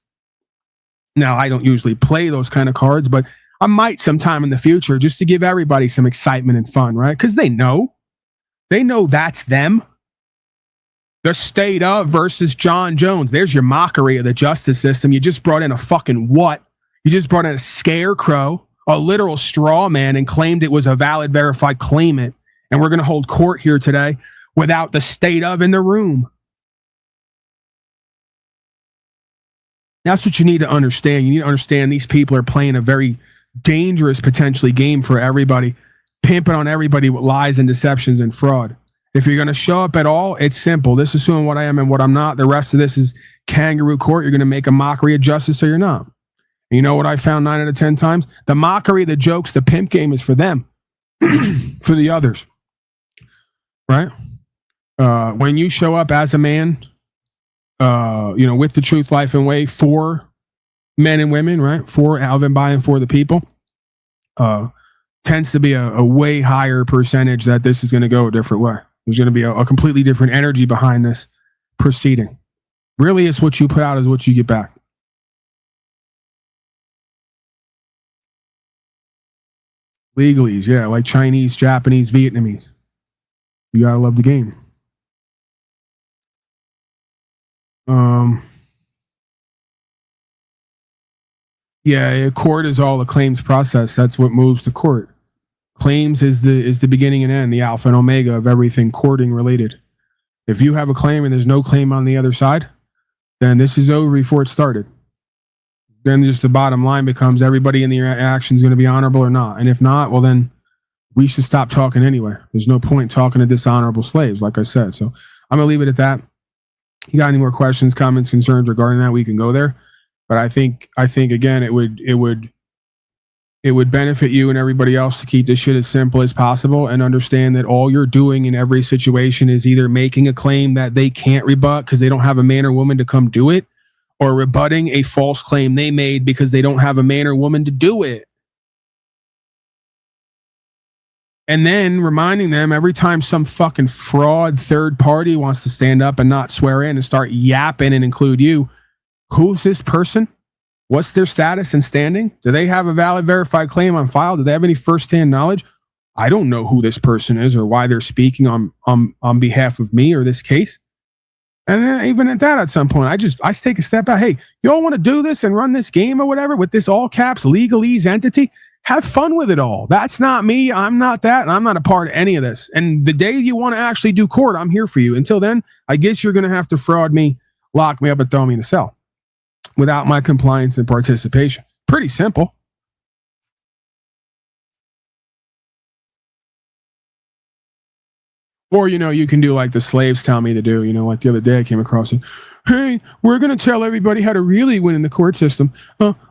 Now, I don't usually play those kind of cards, but I might sometime in the future, just to give everybody some excitement and fun, right? Because they know that's them. The state of versus John Jones. There's your mockery of the justice system. You just brought in a fucking what? You just brought in a scarecrow, a literal straw man, and claimed it was a valid, verified claimant. And we're going to hold court here today without the state of in the room. That's what you need to understand. You need to understand these people are playing a very dangerous, potentially, game for everybody, pimping on everybody with lies and deceptions and fraud. If you're going to show up at all, it's simple. This is assuming what I am and what I'm not. The rest of this is kangaroo court. You're going to make a mockery of justice or you're not. You know what I found 9 out of 10 times? The mockery, the jokes, the pimp game is for them, for the others, right? When you show up as a man, with the truth, life, and way for men and women, right? For Alvin, by, and for the people, tends to be a way higher percentage that this is going to go a different way. There's going to be a completely different energy behind this proceeding. Really, it's what you put out is what you get back. Legalese, yeah, like Chinese, Japanese, Vietnamese. You gotta love the game. Yeah, court is all a claims process. That's what moves the court. Claims is the beginning and end, the alpha and omega of everything courting related. If you have a claim and there's no claim on the other side, then this is over before it started. Then just the bottom line becomes everybody in the action is going to be honorable or not. And if not, well, then we should stop talking anyway. There's no point talking to dishonorable slaves, like I said. So I'm going to leave it at that. You got any more questions, comments, concerns regarding that? We can go there. But I think again, it would benefit you and everybody else to keep this shit as simple as possible and understand that all you're doing in every situation is either making a claim that they can't rebut because they don't have a man or woman to come do it, or rebutting a false claim they made because they don't have a man or woman to do it. And then reminding them every time some fucking fraud third party wants to stand up and not swear in and start yapping and include you, who's this person? What's their status and standing? Do they have a valid verified claim on file? Do they have any firsthand knowledge? I don't know who this person is or why they're speaking on behalf of me or this case. And then even at that, at some point, I take a step back. Hey, you all want to do this and run this game or whatever with this all caps legalese entity? Have fun with it all. That's not me. I'm not that. And I'm not a part of any of this. And the day you want to actually do court, I'm here for you. Until then, I guess you're going to have to fraud me, lock me up, and throw me in the cell without my compliance and participation. Pretty simple. Or, you can do like the slaves tell me to do, like the other day I came across it. Hey, we're going to tell everybody how to really win in the court system.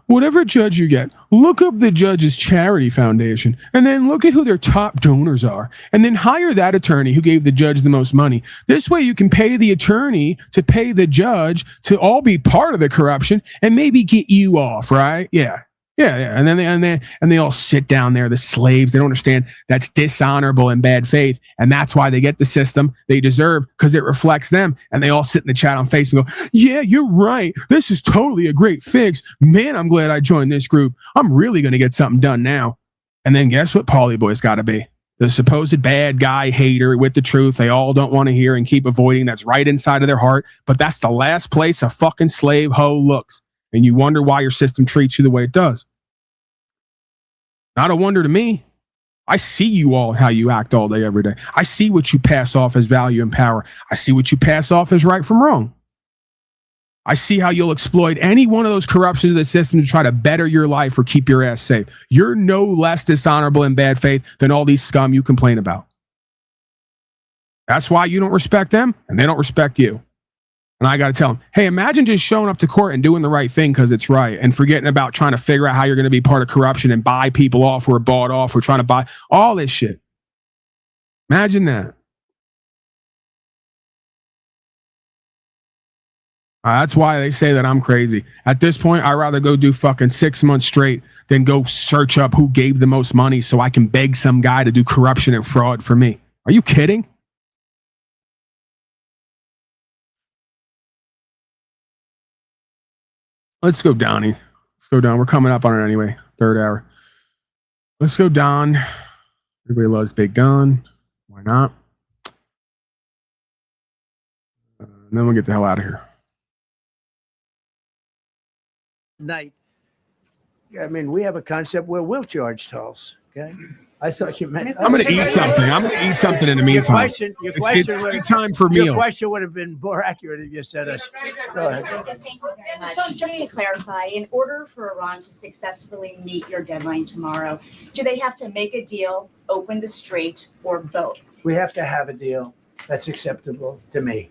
Whatever judge you get, look up the judge's charity foundation and then look at who their top donors are and then hire that attorney who gave the judge the most money. This way you can pay the attorney to pay the judge to all be part of the corruption and maybe get you off, right? Yeah. And then they all sit down there, the slaves. They don't understand that's dishonorable and bad faith. And that's why they get the system they deserve because it reflects them. And they all sit in the chat on Facebook and go, yeah, you're right. This is totally a great fix. Man, I'm glad I joined this group. I'm really going to get something done now. And then guess what Paulie Boy's got to be? The supposed bad guy hater with the truth they all don't want to hear and keep avoiding. That's right inside of their heart. But that's the last place a fucking slave hoe looks. And you wonder why your system treats you the way it does. Not a wonder to me. I see you all how you act all day, every day. I see what you pass off as value and power. I see what you pass off as right from wrong. I see how you'll exploit any one of those corruptions of the system to try to better your life or keep your ass safe. You're no less dishonorable and bad faith than all these scum you complain about. That's why you don't respect them and they don't respect you. And I got to tell them, hey, imagine just showing up to court and doing the right thing because it's right and forgetting about trying to figure out how you're going to be part of corruption and buy people off who are bought off or trying to buy all this shit. Imagine that. That's why they say that I'm crazy. At this point, I'd rather go do fucking 6 months straight than go search up who gave the most money so I can beg some guy to do corruption and fraud for me. Are you kidding? Let's go, Donnie. Let's go down. We're coming up on it anyway. Third hour. Let's go, Don. Everybody loves Big Don. Why not? And then we'll get the hell out of here. Night. I mean, we have a concept where we'll charge tolls. Okay. I thought you meant. I'm going to eat something. I'm going to eat something in the meantime. Your question it's time for meals. Your question would have been more accurate if you said us. Go ahead. Thank you very much. Just to clarify, in order for Iran to successfully meet your deadline tomorrow, do they have to make a deal, open the strait, or both? We have to have a deal that's acceptable to me.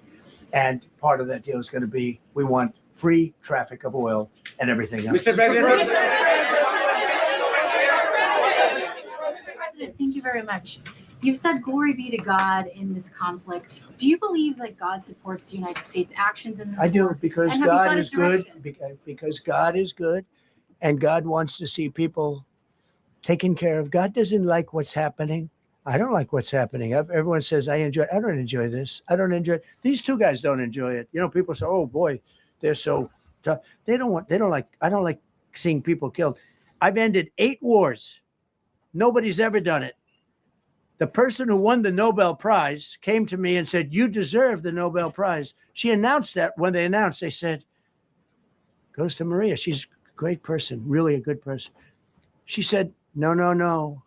And part of that deal is going to be we want free traffic of oil and everything else. Thank you very much. You've said glory be to God in this conflict. Do you believe that God supports the United States' actions in this I do, war? because And have you God sought is his good. direction? Because God is good, and God wants to see people taken care of. God doesn't like what's happening. I don't like what's happening. Everyone says I don't enjoy this. I don't enjoy it. These two guys don't enjoy it. People say, "Oh boy, they're so tough." I don't like seeing people killed. I've ended 8 wars. Nobody's ever done it. The person who won the Nobel Prize came to me and said, "You deserve the Nobel Prize." She announced that when they announced, they said, "Goes to Maria. She's a great person, really a good person." She said, No.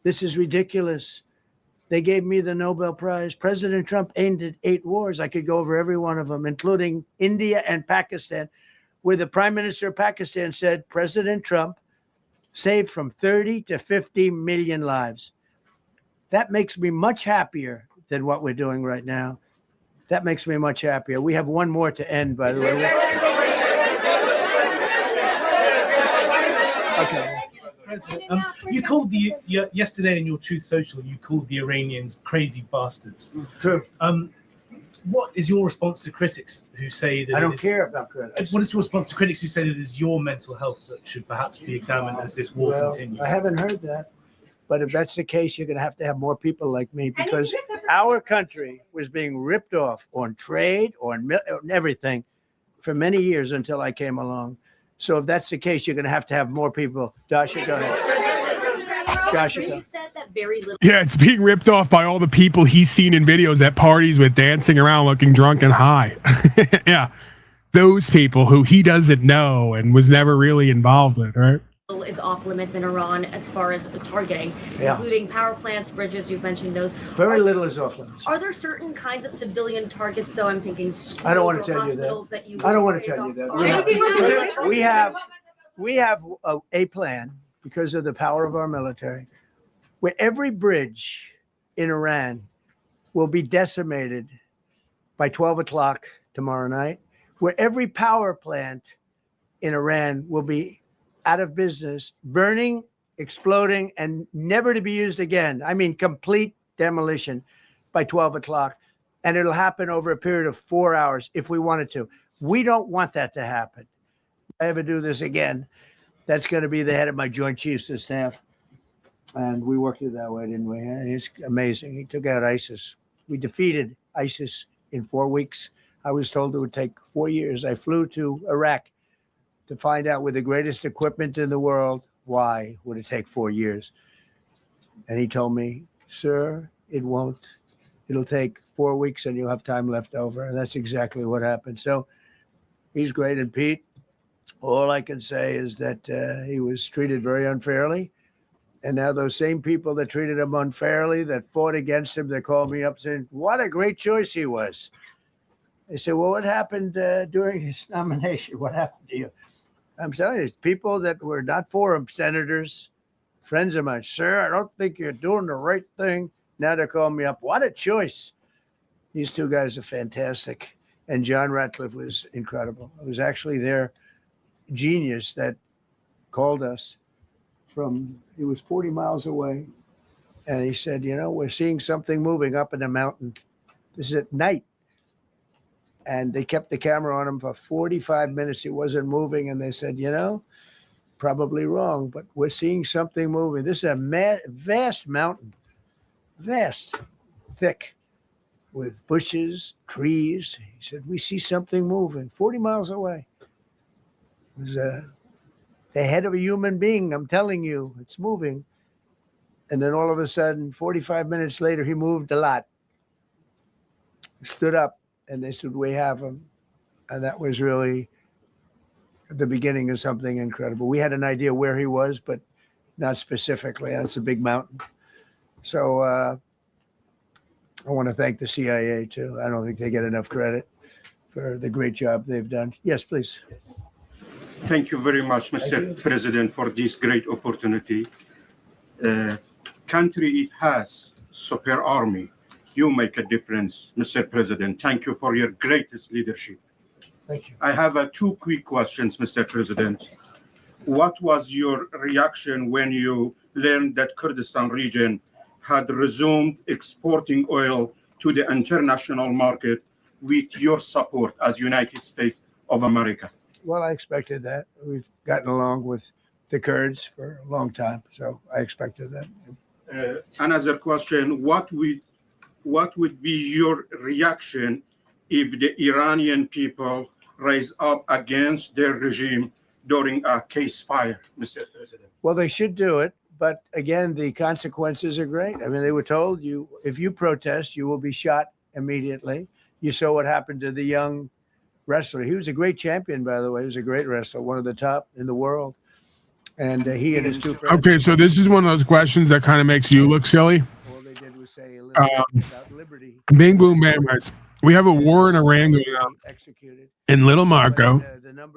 This is ridiculous. They gave me the Nobel Prize. President Trump ended 8 wars. I could go over every one of them, including India and Pakistan, where the Prime Minister of Pakistan said, President Trump saved from 30 to 50 million lives. That makes me much happier than what we're doing right now. That makes me much happier. We have one more to end, by the way. Okay. President, you called yesterday in your Truth Social, you called the Iranians crazy bastards. True. What is your response to critics who say that I don't care about critics. What is your response to critics who say that it is your mental health that should perhaps be examined as this war continues? I haven't heard that. But if that's the case, you're going to have more people like me, because our country was being ripped off on trade, on everything for many years until I came along. So if that's the case, you're going to have more people. Dasha, go ahead. Dasha, go. You said that very little. Yeah, it's being ripped off by all the people he's seen in videos at parties with dancing around looking drunk and high. Yeah, those people who he doesn't know and was never really involved with, right? Is off limits in Iran as far as targeting, including power plants, bridges. You've mentioned those. Very little is off limits. Are there certain kinds of civilian targets, though? I'm thinking schools. I don't want to or tell you that. hospitals that you I don't want say to tell is you off that. limits. We have a plan because of the power of our military, where every bridge in Iran will be decimated by 12 o'clock tomorrow night, where every power plant in Iran will be out of business, burning, exploding, and never to be used again. I mean, complete demolition by 12 o'clock. And it'll happen over a period of 4 hours if we wanted to. We don't want that to happen. If I ever do this again, that's going to be the head of my Joint Chiefs of Staff. And we worked it that way, didn't we? And it's amazing. He took out ISIS. We defeated ISIS in 4 weeks. I was told it would take 4 years. I flew to Iraq to find out with the greatest equipment in the world, why would it take 4 years? And he told me, sir, it won't. It'll take 4 weeks and you'll have time left over. And that's exactly what happened. So he's great. And Pete, all I can say is that he was treated very unfairly. And now those same people that treated him unfairly, that fought against him, they called me up saying, what a great choice he was. They said, well, what happened during his nomination? What happened to you? I'm telling you, people that were not for him, senators, friends of mine, sir, I don't think you're doing the right thing. Now they're calling me up. What a choice. These two guys are fantastic. And John Ratcliffe was incredible. It was actually their genius that called us from, he was 40 miles away. And he said, you know, we're seeing something moving up in the mountain. This is at night. And they kept the camera on him for 45 minutes. He wasn't moving. And they said, you know, probably wrong, but we're seeing something moving. This is a vast mountain, vast, thick, with bushes, trees. He said, we see something moving 40 miles away. It was the head of a human being. I'm telling you, it's moving. And then all of a sudden, 45 minutes later, he moved a lot. He stood up. And they said, we have him. And that was really the beginning of something incredible. We had an idea where he was, but not specifically. And it's a big mountain. So I want to thank the CIA, too. I don't think they get enough credit for the great job they've done. Yes, please. Yes. Thank you very much, Mr. President, for this great opportunity. Country, it has super army. You make a difference, Mr. President. Thank you for your greatest leadership. Thank you. I have 2 quick questions, Mr. President. What was your reaction when you learned that Kurdistan region had resumed exporting oil to the international market with your support as United States of America? Well, I expected that. We've gotten along with the Kurds for a long time, so I expected that. Another question, what would be your reaction if the Iranian people rise up against their regime during a ceasefire, Mr. President? Well, they should do it. But again, the consequences are great. I mean, they were told if you protest, you will be shot immediately. You saw what happened to the young wrestler. He was a great champion, by the way. He was a great wrestler, one of the top in the world. And he and his 2 friends. Okay, so this is one of those questions that kind of makes you look silly. All they did was say a little about liberty. Bing Boom Bam writes, we have a war in Iran going on. In Little Marco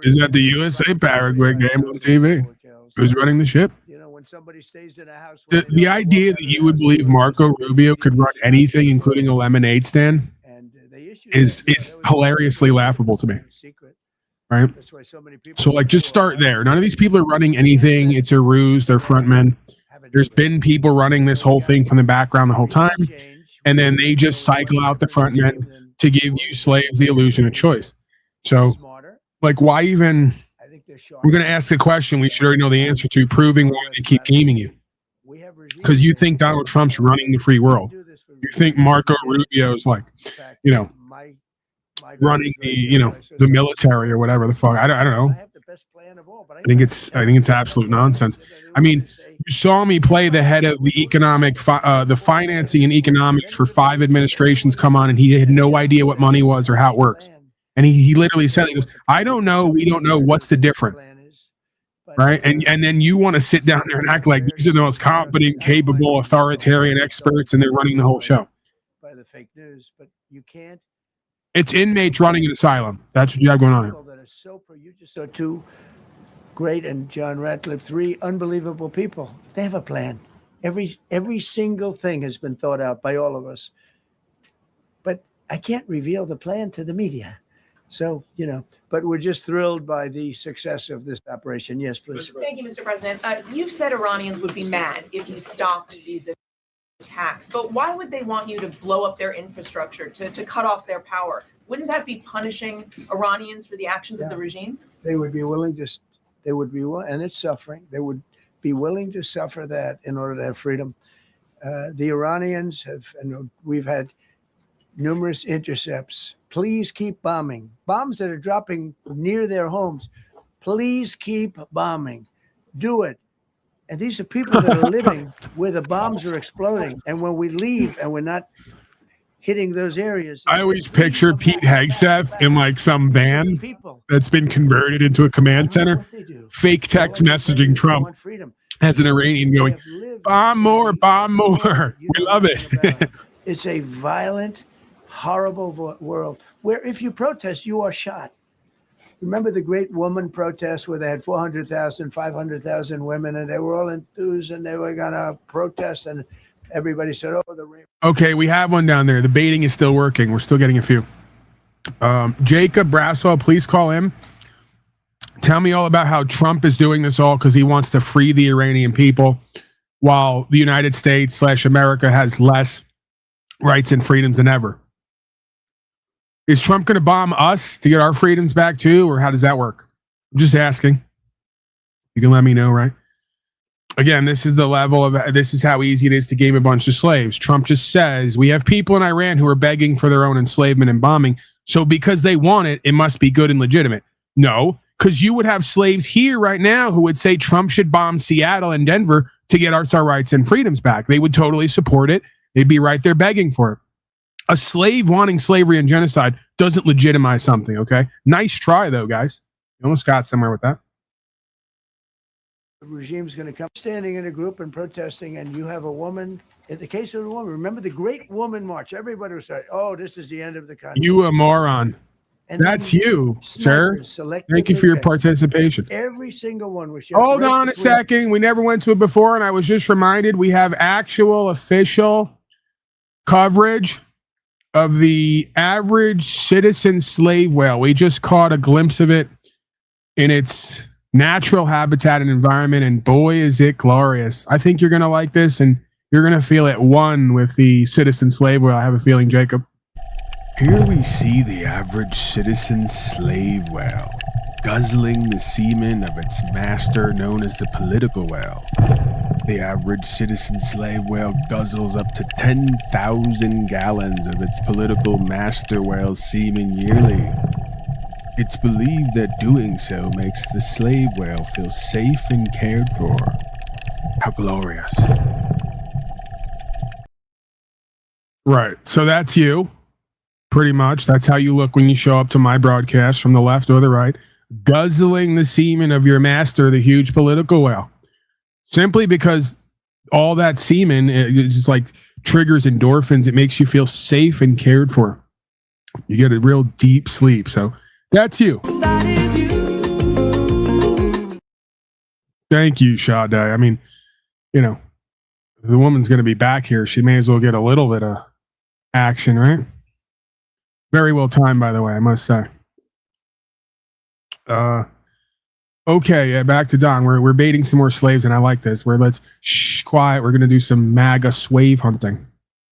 is at the USA Paraguay game on TV. Who's running the ship? You know, when somebody stays in a house. The idea that you would believe Marco Rubio could run anything, including a lemonade stand, is hilariously laughable to me. Right? So like just start there. None of these people are running anything. It's a ruse. They're front men. There's been people running this whole thing from the background the whole time. And then they just cycle out the front men to give you slaves the illusion of choice. So like why even, we're going to ask the question we should already know the answer to, proving why they keep gaming you. Because you think Donald Trump's running the free world. You think Marco Rubio's like, you know, running the, you know, the military or whatever the fuck. I don't know. I think it's absolute nonsense. I mean, you saw me play the head of the the financing and economics for 5 administrations come on, and he had no idea what money was or how it works. And he literally said, he goes, I don't know, we don't know, what's the difference? Right? And then you want to sit down there and act like these are the most competent, capable, authoritarian experts, and they're running the whole show. By the fake news, but you can't. It's inmates running an asylum. That's what you have going on here. That are you just saw 2 great, and John Ratcliffe, 3 unbelievable people. They have a plan. Every single thing has been thought out by all of us. But I can't reveal the plan to the media. So, you know, but we're just thrilled by the success of this operation. Yes, please. Thank you, Mr. President. You've said Iranians would be mad if you stopped these attacks, but why would they want you to blow up their infrastructure, to cut off their power? Wouldn't that be punishing Iranians for the actions of the regime? They would be willing to, and it's suffering. They would be willing to suffer that in order to have freedom. The Iranians have, and we've had numerous intercepts. Please keep bombing. Bombs that are dropping near their homes. Please keep bombing. Do it. And these are people that are living where the bombs are exploding. And when we leave and we're not hitting those areas. I always picture Pete Hegseth in like some van that's been converted into a command center, fake text messaging Trump as an Iranian going, bomb more, bomb more. We love it. It's a violent, horrible world where if you protest, you are shot. Remember the great woman protests where they had 400,000, 500,000 women, and they were all enthused and they were going to protest, and everybody said, oh, the rape. Okay, we have one down there. The baiting is still working. We're still getting a few. Jacob Braswell, please call him. Tell me all about how Trump is doing this all because he wants to free the Iranian people while the United States / America has less rights and freedoms than ever. Is Trump going to bomb us to get our freedoms back too, or how does that work? I'm just asking. You can let me know, right? Again, this is the level of, this is how easy it is to game a bunch of slaves. Trump just says, we have people in Iran who are begging for their own enslavement and bombing. So because they want it, it must be good and legitimate. No, because you would have slaves here right now who would say Trump should bomb Seattle and Denver to get our rights and freedoms back. They would totally support it. They'd be right there begging for it. A slave wanting slavery and genocide doesn't legitimize something, okay? Nice try, though, guys. You almost got somewhere with that. The regime's going to come standing in a group and protesting, and you have a woman. In the case of the woman, remember the Great Woman March. Everybody was saying, oh, this is the end of the country. You a moron. And that's you, sir. Thank you for your participation. Every single one was. Hold on a second. We never went to it before, and I was just reminded we have actual official coverage of the average citizen slave whale. We just caught a glimpse of it in its natural habitat and environment, and boy, is it glorious. I think you're going to like this, and you're going to feel at one with the citizen slave whale. I have a feeling, Jacob. Here we see the average citizen slave whale guzzling the semen of its master known as the political whale. The average citizen slave whale guzzles up to 10,000 gallons of its political master whale's semen yearly. It's believed that doing so makes the slave whale feel safe and cared for. How glorious. Right, so that's you. Pretty much. That's how you look when you show up to my broadcast from the left or the right. Guzzling the semen of your master, the huge political whale. Simply because all that semen, it just like triggers endorphins. It makes you feel safe and cared for. You get a real deep sleep. So that's you. Thank you, Sade. I mean, you know, the woman's going to be back here. She may as well get a little bit of action, right? Very well timed, by the way, I must say. Okay, back to Don. We're baiting some more slaves, and I like this. Let's quiet. We're gonna do some MAGA slave hunting.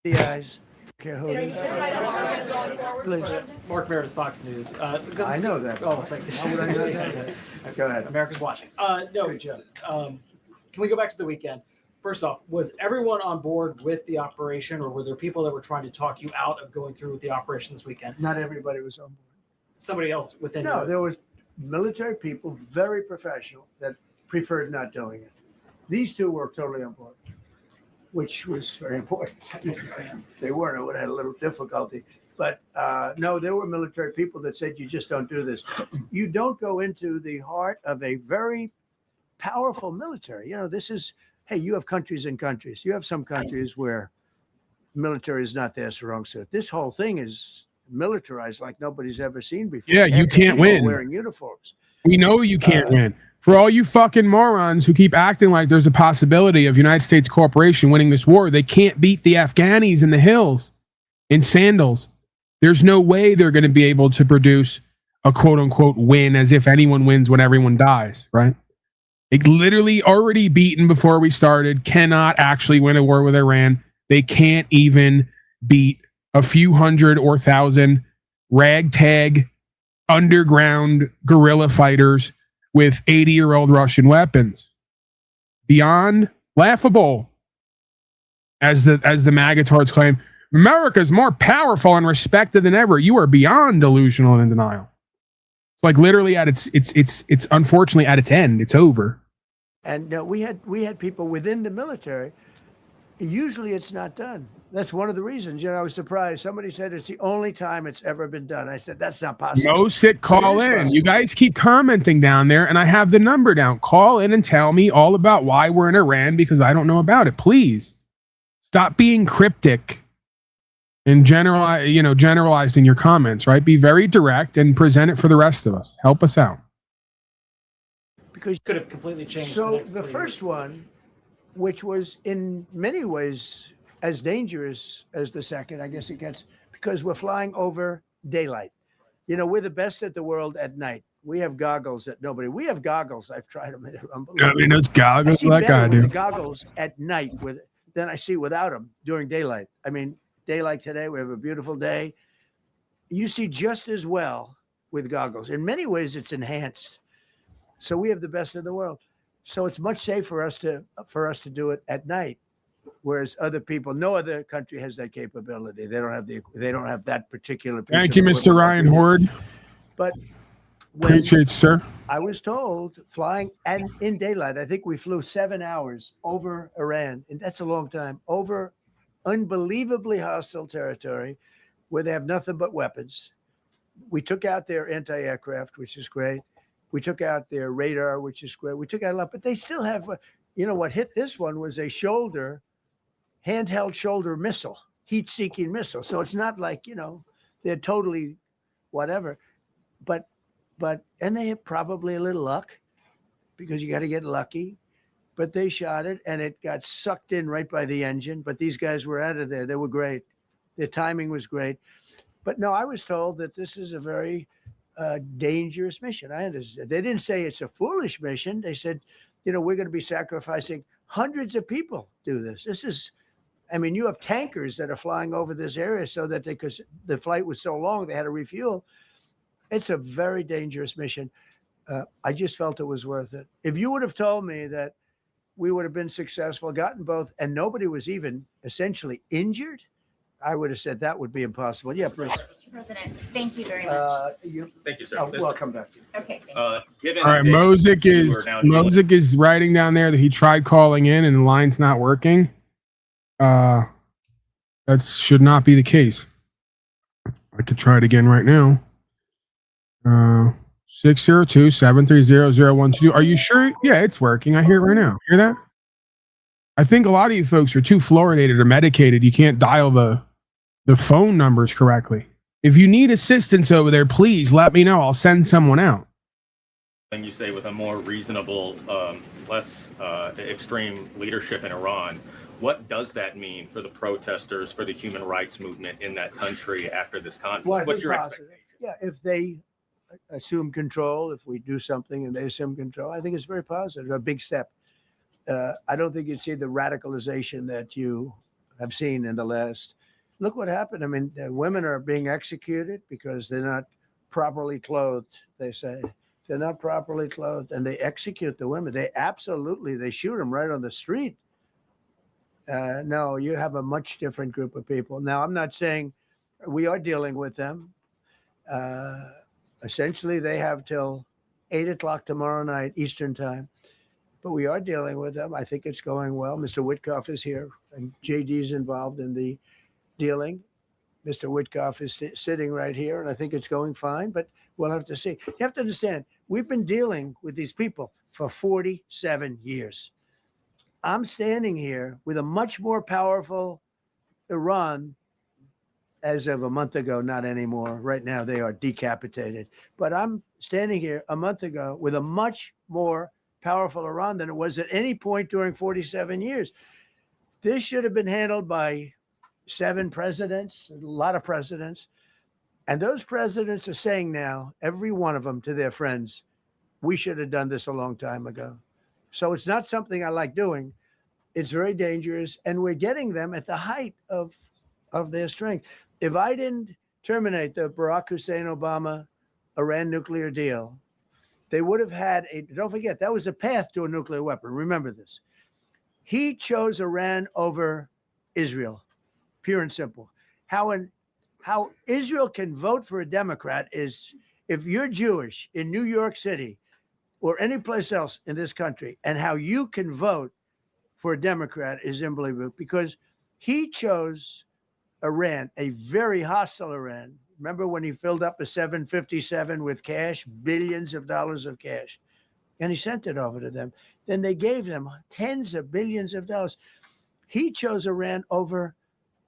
The eyes. Care who it is. Please. Mark Meredith, Fox News. I know that. Oh, thank you. How would I know that? Go ahead. America's watching. No. Good job. Can we go back to the weekend? First off, was everyone on board with the operation, or were there people that were trying to talk you out of going through with the operation this weekend? Not everybody was on board. Somebody else within. No, there was military people, very professional, that preferred not doing it. These two were totally on board, which was very important. If they weren't, I would have had a little difficulty. But no, there were military people that said, you just don't do this. You don't go into the heart of a very powerful military. You know, this is, hey, you have countries and countries. You have some countries where military is not their strong suit. This whole thing is militarized like nobody's ever seen before. Yeah, you can't win. Wearing uniforms. We know you can't win. For all you fucking morons who keep acting like there's a possibility of United States corporation winning this war, they can't beat the Afghanis in the hills in sandals. There's no way they're going to be able to produce a quote unquote win as if anyone wins when everyone dies, right? They literally already beaten before we started, cannot actually win a war with Iran. They can't even beat a few hundred or thousand ragtag underground guerrilla fighters with 80-year-old Russian weapons. Beyond laughable, as the magatards claim. America's more powerful and respected than ever. You are beyond delusional and in denial. It's like literally at its unfortunately at its end. It's over. And we had people within the military. Usually it's not done. That's one of the reasons. You know, I was surprised. Somebody said it's the only time it's ever been done. I said, that's not possible. No sit, call in. Possible. You guys keep commenting down there, and I have the number down. Call in and tell me all about why we're in Iran, because I don't know about it. Please stop being cryptic and generalized in your comments, right? Be very direct and present it for the rest of us. Help us out. Because could have completely changed. So the first one, which was in many ways as dangerous as the second, I guess it gets, because we're flying over daylight. You know, we're the best at the world at night. We have goggles that nobody. We have goggles. I've tried them. They're unbelievable. I mean, those goggles like I do. The goggles at night than I see without them during daylight. I mean, day like today, we have a beautiful day. You see just as well with goggles. In many ways, it's enhanced. So we have the best in the world. So it's much safer for us to do it at night, whereas other people, no other country has that capability. They don't have that particular. Thank you, Mr. Ryan Horde. But appreciate, sir. I was told flying and in daylight. I think we flew 7 hours over Iran, and that's a long time over unbelievably hostile territory where they have nothing but weapons. We took out their anti-aircraft, which is great. We took out their radar, which is great. We took out a lot, but they still have, what hit this one was a handheld shoulder missile, heat-seeking missile. So it's not like, they're totally whatever. And they have probably a little luck because you got to get lucky. But they shot it, and it got sucked in right by the engine. But these guys were out of there. They were great. Their timing was great. But no, I was told that this is a very dangerous mission. I understand. They didn't say it's a foolish mission. They said, we're going to be sacrificing hundreds of people do this. You have tankers that are flying over this area so that because the flight was so long, they had to refuel. It's a very dangerous mission. I just felt it was worth it. If you would have told me that we would have been successful, gotten both, and nobody was even essentially injured, I would have said that would be impossible. Yeah, please. Mr. President, thank you very much. Thank you, sir. I'll come back to you. Okay. All right, Mosick is writing down there that he tried calling in and the line's not working. That should not be the case. I could try it again right now. 602-730-0122. Are you sure? Yeah, it's working. I hear it right now. Hear that? I think a lot of you folks are too fluoridated or medicated. You can't dial the phone numbers correctly. If you need assistance over there, please let me know. I'll send someone out. You say with a more reasonable, less extreme leadership in Iran, What does that mean for the protesters, for the human rights movement in that country after this conflict? Well, I What's think your positive. expectation? Yeah, if they assume control, if we do something and they assume control, I think it's very positive, a big step. I don't think you'd see the radicalization that you have seen in the last. Look what happened. I mean, women are being executed because they're not properly clothed, they say. They're not properly clothed, and they execute the women. They shoot them right on the street. No, you have a much different group of people. Now, I'm not saying we are dealing with them. Essentially, they have till 8 o'clock tomorrow night, Eastern time. But we are dealing with them. I think it's going well. Mr. Witkoff is here, and JD's involved in the dealing. Mr. Witkoff is sitting right here, and I think it's going fine, but we'll have to see. You have to understand, we've been dealing with these people for 47 years. I'm standing here with a much more powerful Iran as of a month ago, not anymore. Right now, they are decapitated. But I'm standing here a month ago with a much more powerful Iran than it was at any point during 47 years. This should have been handled by 7 presidents, a lot of presidents. And those presidents are saying now, every one of them to their friends, we should have done this a long time ago. So it's not something I like doing. It's very dangerous. And we're getting them at the height of their strength. If I didn't terminate the Barack Hussein Obama Iran nuclear deal, they would have had don't forget, that was a path to a nuclear weapon. Remember this. He chose Iran over Israel, pure and simple. How Israel can vote for a Democrat is if you're Jewish in New York City or any place else in this country, and how you can vote for a Democrat is unbelievable, because he chose Iran, a very hostile Iran. Remember when he filled up a 757 with cash, billions of dollars of cash, and he sent it over to them. Then they gave them tens of billions of dollars. He chose Iran over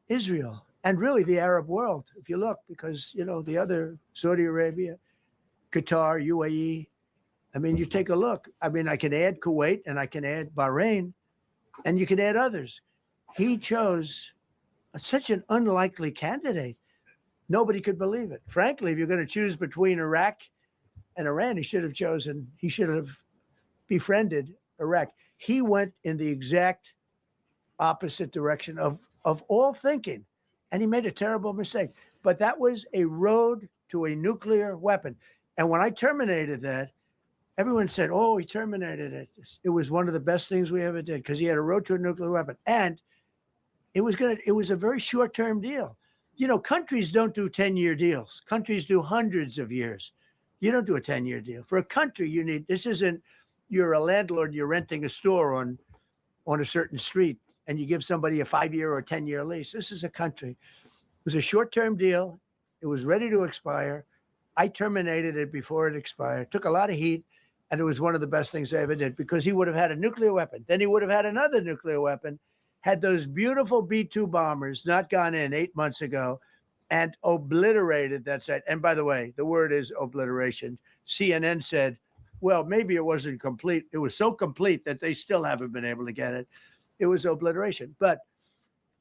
Israel and really the Arab world, if you look, because, the other, Saudi Arabia, Qatar, UAE, I mean, you take a look. I mean, I can add Kuwait and I can add Bahrain, and you can add others. He chose such an unlikely candidate. Nobody could believe it. Frankly, if you're going to choose between Iraq and Iran, he should have befriended Iraq. He went in the exact opposite direction of all thinking, and he made a terrible mistake. But that was a road to a nuclear weapon. And when I terminated that, everyone said, oh, he terminated it. It was one of the best things we ever did because he had a road to a nuclear weapon. And it was a very short-term deal. Countries don't do 10-year deals. Countries do hundreds of years. You don't do a 10-year deal. For a country, this isn't, you're a landlord, you're renting a store on a certain street, and you give somebody a 5-year or 10-year lease. This is a country. It was a short-term deal. It was ready to expire. I terminated it before it expired. Took a lot of heat, and it was one of the best things I ever did because he would have had a nuclear weapon. Then he would have had another nuclear weapon, had those beautiful B-2 bombers not gone in 8 months ago and obliterated that site. And by the way, the word is obliteration. CNN said, well, maybe it wasn't complete. It was so complete that they still haven't been able to get it. It was obliteration. But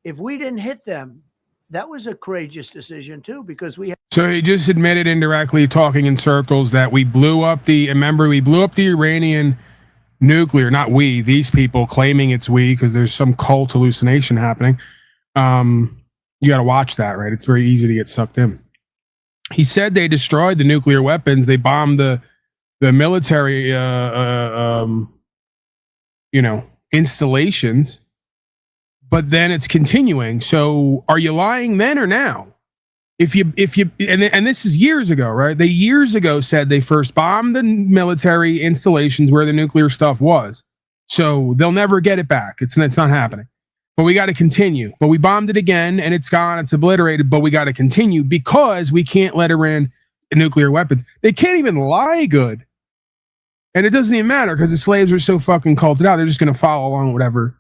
if we didn't hit them, that was a courageous decision too, because we. So he just admitted indirectly, talking in circles, that we blew up the Iranian nuclear, not we, these people claiming it's we, because there's some cult hallucination happening. You got to watch that, right? It's very easy to get sucked in. He said they destroyed the nuclear weapons. They bombed the military, installations, but then it's continuing. So are you lying then or now? If you and this is years ago, right? They years ago said they first bombed the military installations where the nuclear stuff was. So they'll never get it back. It's not happening. But we got to continue. But we bombed it again and it's gone. It's obliterated. But we got to continue because we can't let Iran nuclear weapons. They can't even lie good. And it doesn't even matter because the slaves are so fucking culted out. They're just going to follow along whatever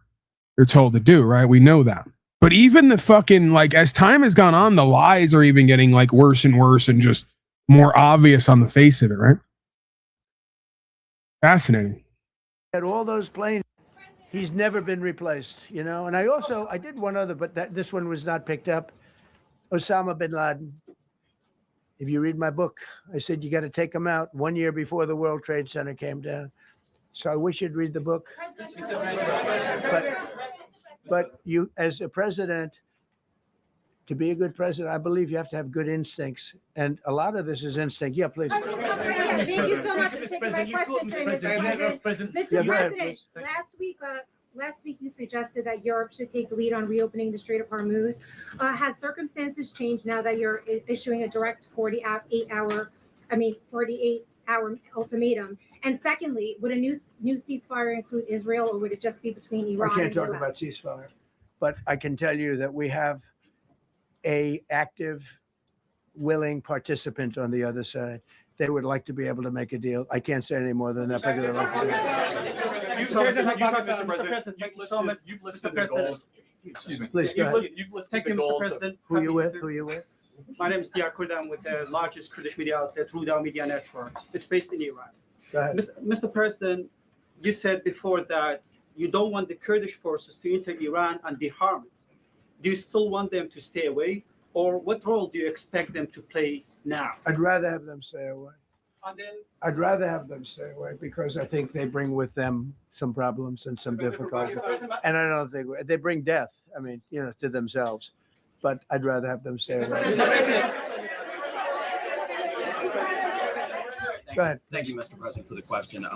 they're told to do, right? We know that. But even the fucking, as time has gone on, the lies are even getting worse and worse and just more obvious on the face of it, right? Fascinating. Had all those planes He's never been replaced, you know. And I did one other, but this one was not picked up. Osama bin Laden. If you read my book, I said you got to take him out 1 year before the World Trade Center came down. So I wish you'd read the book. But you, as a president, to be a good president, I believe you have to have good instincts. And a lot of this is instinct. Yeah, please. Thank you so much for taking my question, Mr. President. Mr. President, last week you suggested that Europe should take the lead on reopening the Strait of Hormuz. Has circumstances changed now that you're issuing a direct 48-hour ultimatum? And secondly, would a new ceasefire include Israel, or would it just be between Iran and I can't the talk about ceasefire, but I can tell you that we have a active, willing participant on the other side. They would like to be able to make a deal. I can't say any more than that. Because You've listed the goals. Excuse me. Please go ahead. You've listed the goals. Who are you with? Who are you with? My name is Dia Kurd. I'm with the largest Kurdish media outlet, Ruda Media Network. It's based in Iran. Go ahead. Mr. President, you said before that you don't want the Kurdish forces to enter Iran and deharm it. Do you still want them to stay away? Or what role do you expect them to play now? I'd rather have them stay away. And then, I'd rather have them stay away because I think they bring with them some problems and some difficulties. And I don't think they bring death, I mean, you know, to themselves. But I'd rather have them stay away. Go ahead. Thank you, Mr. President, for the question.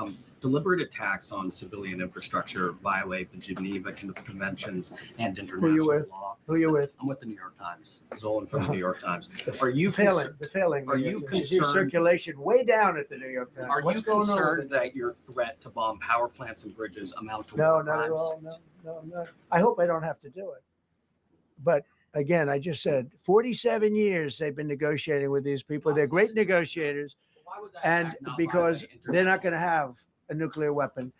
Deliberate attacks on civilian infrastructure violate the Geneva Conventions and international law. Who are you with? I'm with the New York Times. Zolan from the New York Times. Are you failing? Are you concerned? Circulation way down at the New York Times. Are What's you going on concerned with that your threat to bomb power plants and bridges amount to No, war not at crimes? all. No. I hope I don't have to do it. But again, I just said 47 years they've been negotiating with these people. They're great negotiators. And because they're not going to have a nuclear weapon.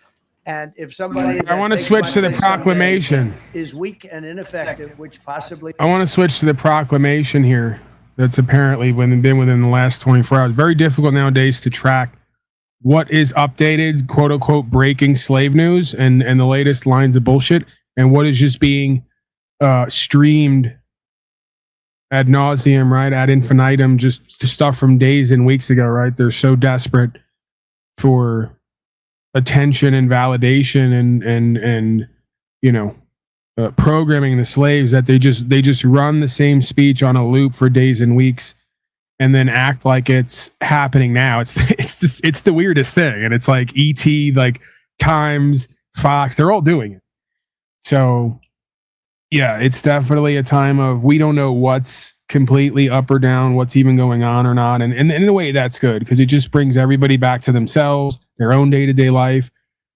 And if somebody I want to switch to the proclamation. Is weak and ineffective, which possibly I want to switch to the proclamation here. That's apparently been within the last 24 hours. Very difficult nowadays to track what is updated, quote unquote, breaking slave news and the latest lines of bullshit, and what is just being streamed ad nauseum, right? Ad infinitum, just stuff from days and weeks ago, right? They're so desperate for attention and validation and you know, programming the slaves that they just run the same speech on a loop for days and weeks and then act like it's happening now. It's the weirdest thing. And it's like ET, like Times, Fox, they're all doing it. So yeah, it's definitely a time of we don't know what's completely up or down, what's even going on or not. And in a way, that's good because it just brings everybody back to themselves, their own day-to-day life,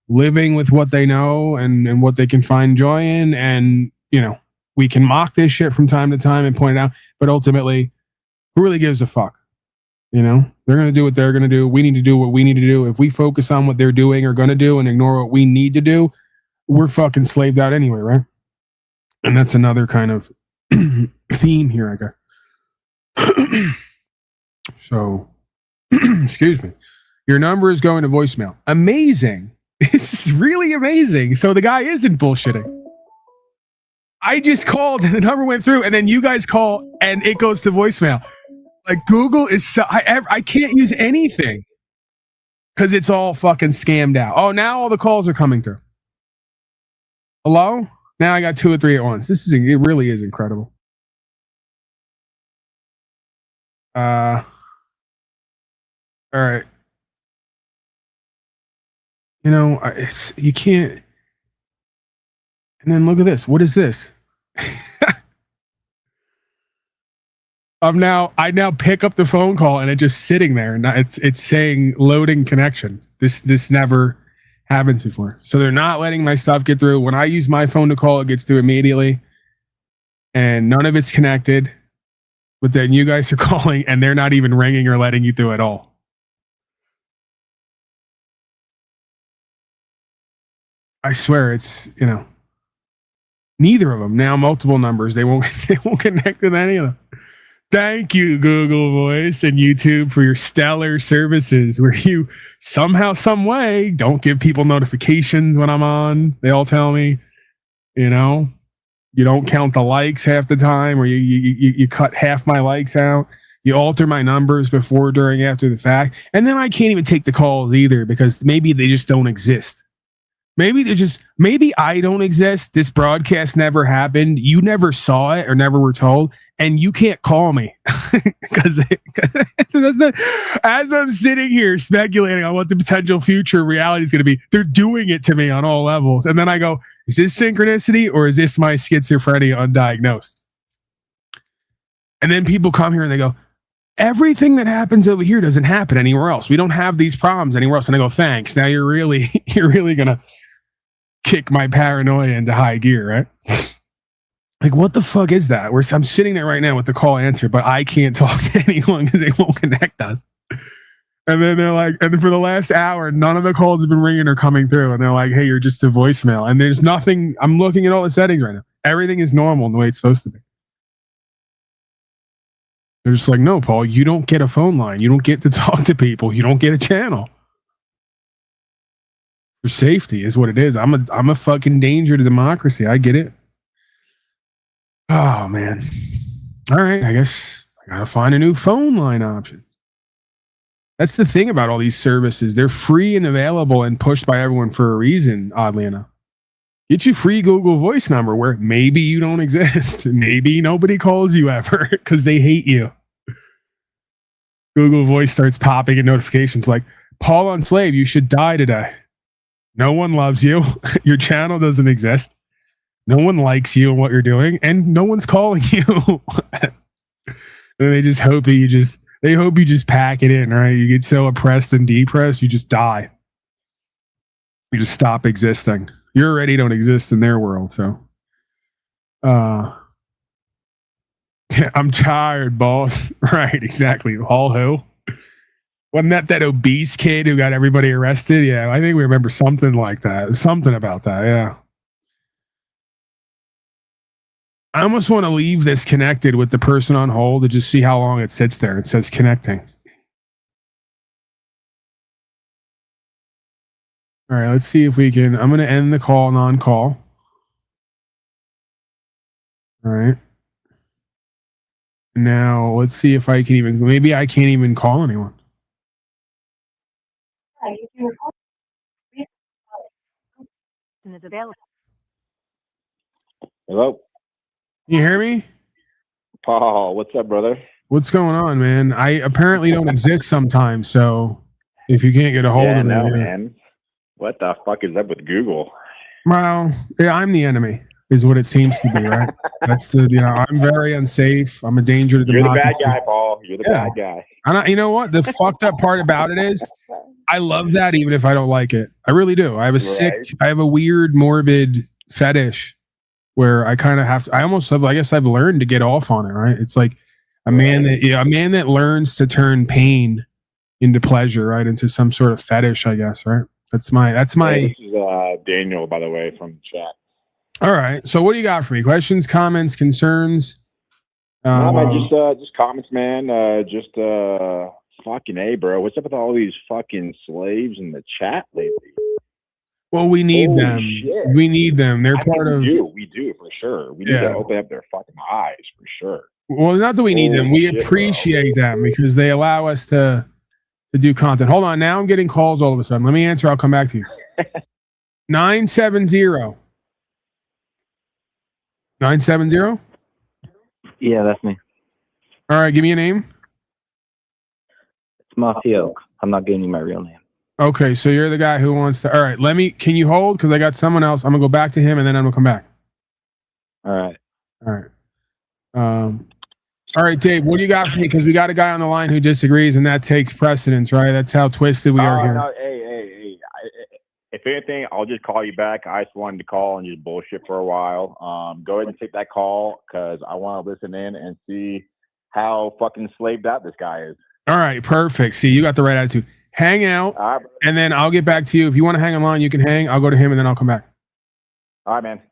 living with what they know and what they can find joy in. And, you know, we can mock this shit from time to time and point it out. But ultimately, who really gives a fuck? You know, they're going to do what they're going to do. We need to do what we need to do. If we focus on what they're doing or going to do and ignore what we need to do, we're fucking slaved out anyway, right? And that's another kind of theme here, I guess. So, excuse me. Your number is going to voicemail. Amazing. This is really amazing. So the guy isn't bullshitting. I just called and the number went through, and then you guys call and it goes to voicemail. Like Google is so, I can't use anything because it's all fucking scammed out. Oh, now all the calls are coming through. Hello? Now I got 2 or 3 at once. It really is incredible. All right. You know, you can't. And then look at this. What is this? I now pick up the phone call and it's just sitting there and it's saying loading connection. This never happens before. So they're not letting my stuff get through. When I use my phone to call, it gets through immediately. And none of it's connected. But then you guys are calling and they're not even ringing or letting you through at all. I swear it's, you know, neither of them. Now multiple numbers. They won't connect with any of them. Thank you, Google Voice and YouTube, for your stellar services where you somehow, some way don't give people notifications when I'm on. They all tell me, you know, you don't count the likes half the time, or you cut half my likes out. You alter my numbers before, during, after the fact. And then I can't even take the calls either because maybe they just don't exist. Maybe I don't exist. This broadcast never happened. You never saw it or never were told, and you can't call me because as I'm sitting here speculating on what the potential future reality is going to be, they're doing it to me on all levels. And then I go, is this synchronicity or is this my schizophrenia undiagnosed? And then people come here and they go, everything that happens over here doesn't happen anywhere else. We don't have these problems anywhere else. And I go, thanks. Now you're really going to kick my paranoia into high gear, right? Like, what the fuck is that? I'm sitting there right now with the call answer, but I can't talk to anyone because they won't connect us. And then they're like, and for the last hour, none of the calls have been ringing or coming through. And they're like, hey, you're just a voicemail. And there's nothing. I'm looking at all the settings right now. Everything is normal in the way it's supposed to be. They're just like, no, Paul, you don't get a phone line. You don't get to talk to people. You don't get a channel. For safety is what it is. I'm a fucking danger to democracy. I get it. Oh man. All right, I guess I gotta find a new phone line option. That's the thing about all these services. They're free and available and pushed by everyone for a reason, oddly enough. Get your free Google Voice number where maybe you don't exist. Maybe nobody calls you ever because they hate you. Google Voice starts popping in notifications like, Paul on Slave, you should die today. No one loves you. Your channel doesn't exist. No one likes you and what you're doing, and no one's calling you. And they just hope that they hope you just pack it in, right? You get so oppressed and depressed, you just die. You just stop existing. You already don't exist in their world, so. I'm tired, boss. Right, exactly. All who? Wasn't that obese kid who got everybody arrested? Yeah, I think we remember something like that. Something about that, yeah. I almost want to leave this connected with the person on hold to just see how long it sits there. It says connecting. All right, let's see if we can. I'm going to end the call non-call. All right. Now, let's see if I can even. Maybe I can't even call anyone. Is available. Hello? You hear me? Paul, what's up, brother? What's going on, man? I apparently don't exist sometimes, so if you can't get a hold of me. Man. What the fuck is up with Google? Well, yeah, I'm the enemy, is what it seems to be, right? That's I'm very unsafe. I'm a danger to democracy. You're the bad guy, Paul. You're the bad guy. You know what? The fucked up part about it is I love that even if I don't like it. I really do. I have a weird, morbid fetish where I kind of have to, I guess I've learned to get off on it, right? It's like a man that learns to turn pain into pleasure, right? Into some sort of fetish, I guess, right? That's my. Hey, this is Daniel, by the way, from the chat. All right. So what do you got for me? Questions, comments, concerns? No, man, just comments, man. Fucking A, bro. What's up with all these fucking slaves in the chat lately? Well, we need Holy them. shit. We need them. They're part of. We do for sure. We need to open up their fucking eyes for sure. Well, not that we need them. We shit, appreciate them because they allow us to do content. Hold on. Now I'm getting calls all of a sudden. Let me answer. I'll come back to you. 970. 970? Yeah, that's me. All right. Give me a name. It's Mafia. I'm not giving you my real name. Okay. So you're the guy who wants to. All right. Can you hold? Because I got someone else. I'm going to go back to him and then I'm going to come back. All right. All right. All right, Dave, what do you got for me? Because we got a guy on the line who disagrees, and that takes precedence, right? That's how twisted we are here. No, hey. If anything, I'll just call you back. I just wanted to call and just bullshit for a while. Go ahead and take that call because I want to listen in and see how fucking slaved out this guy is. All right, perfect. See, you got the right attitude. Hang out, and then I'll get back to you. If you want to hang online, you can hang. I'll go to him, and then I'll come back. All right, man.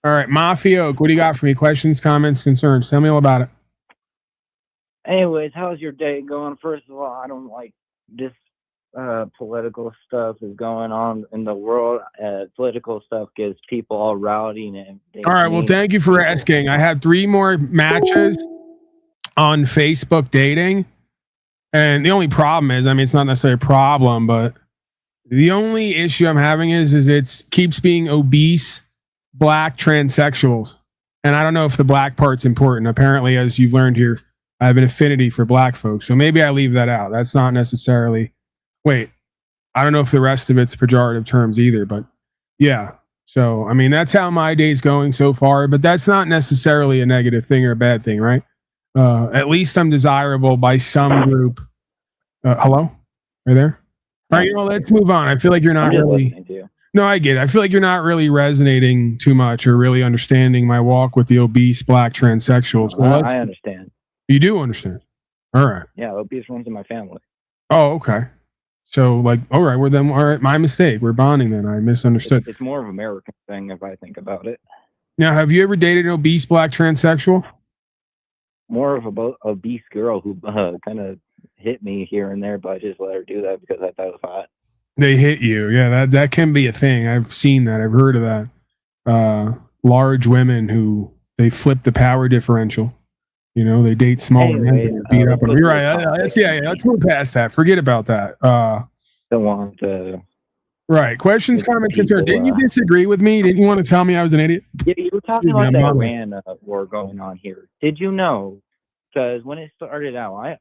All right, Mafia Oak, what do you got for me? Questions, comments, concerns? Tell me all about it. Anyways, how's your day going? First of all, I don't like this political stuff is going on in the world. Political stuff gets people all rowdy and All right. Well, thank you for asking. I have 3 more matches on Facebook dating. And the only problem is, I mean, it's not necessarily a problem, but the only issue I'm having is it keeps being obese black transsexuals. And I don't know if the black part's important. Apparently, as you've learned here, I have an affinity for black folks. So maybe I leave that out. That's not necessarily. Wait, I don't know if the rest of it's pejorative terms either, but yeah. So, I mean, that's how my day's going so far, but that's not necessarily a negative thing or a bad thing, right? At least I'm desirable by some group. Hello? Are you there? All right, let's move on. I feel like you're not really. No, I get it. I feel like you're not really resonating too much or really understanding my walk with the obese black transsexuals. Well, I understand. You do understand. All right. Yeah, obese runs in my family. Oh, okay. So, like, all right, we're then. All right, my mistake. We're bonding then. I misunderstood. It's more of an American thing if I think about it. Now, have you ever dated an obese black transsexual? More of a obese girl who kind of hit me here and there, but I just let her do that because I thought it was hot. They hit you. Yeah, that can be a thing. I've seen that. I've heard of that. Large women who they flip the power differential. You know, they date small men to beat up on them. You're right. Let's move past that. Forget about that. Don't want to. Right. Questions, comments, concerns. Didn't you disagree with me? Didn't you want to tell me I was an idiot? Yeah, you were talking about the Iran war going on here. Did you know? Because when it started out, I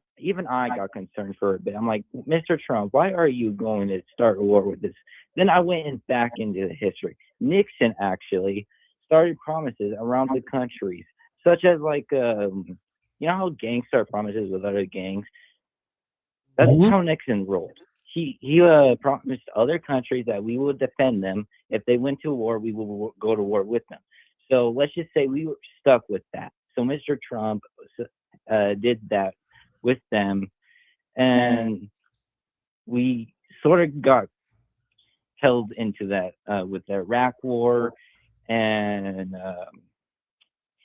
got concerned for a bit. I'm like, Mr. Trump, why are you going to start a war with this? Then I went back into the history. Nixon actually started promises around the countries, such as like, you know how gangs start promises with other gangs? That's how Nixon rolled. He promised other countries that we would defend them. If they went to war, we will go to war with them. So let's just say we were stuck with that. So Mr. Trump did that with them, and we sort of got held into that with the Iraq war, and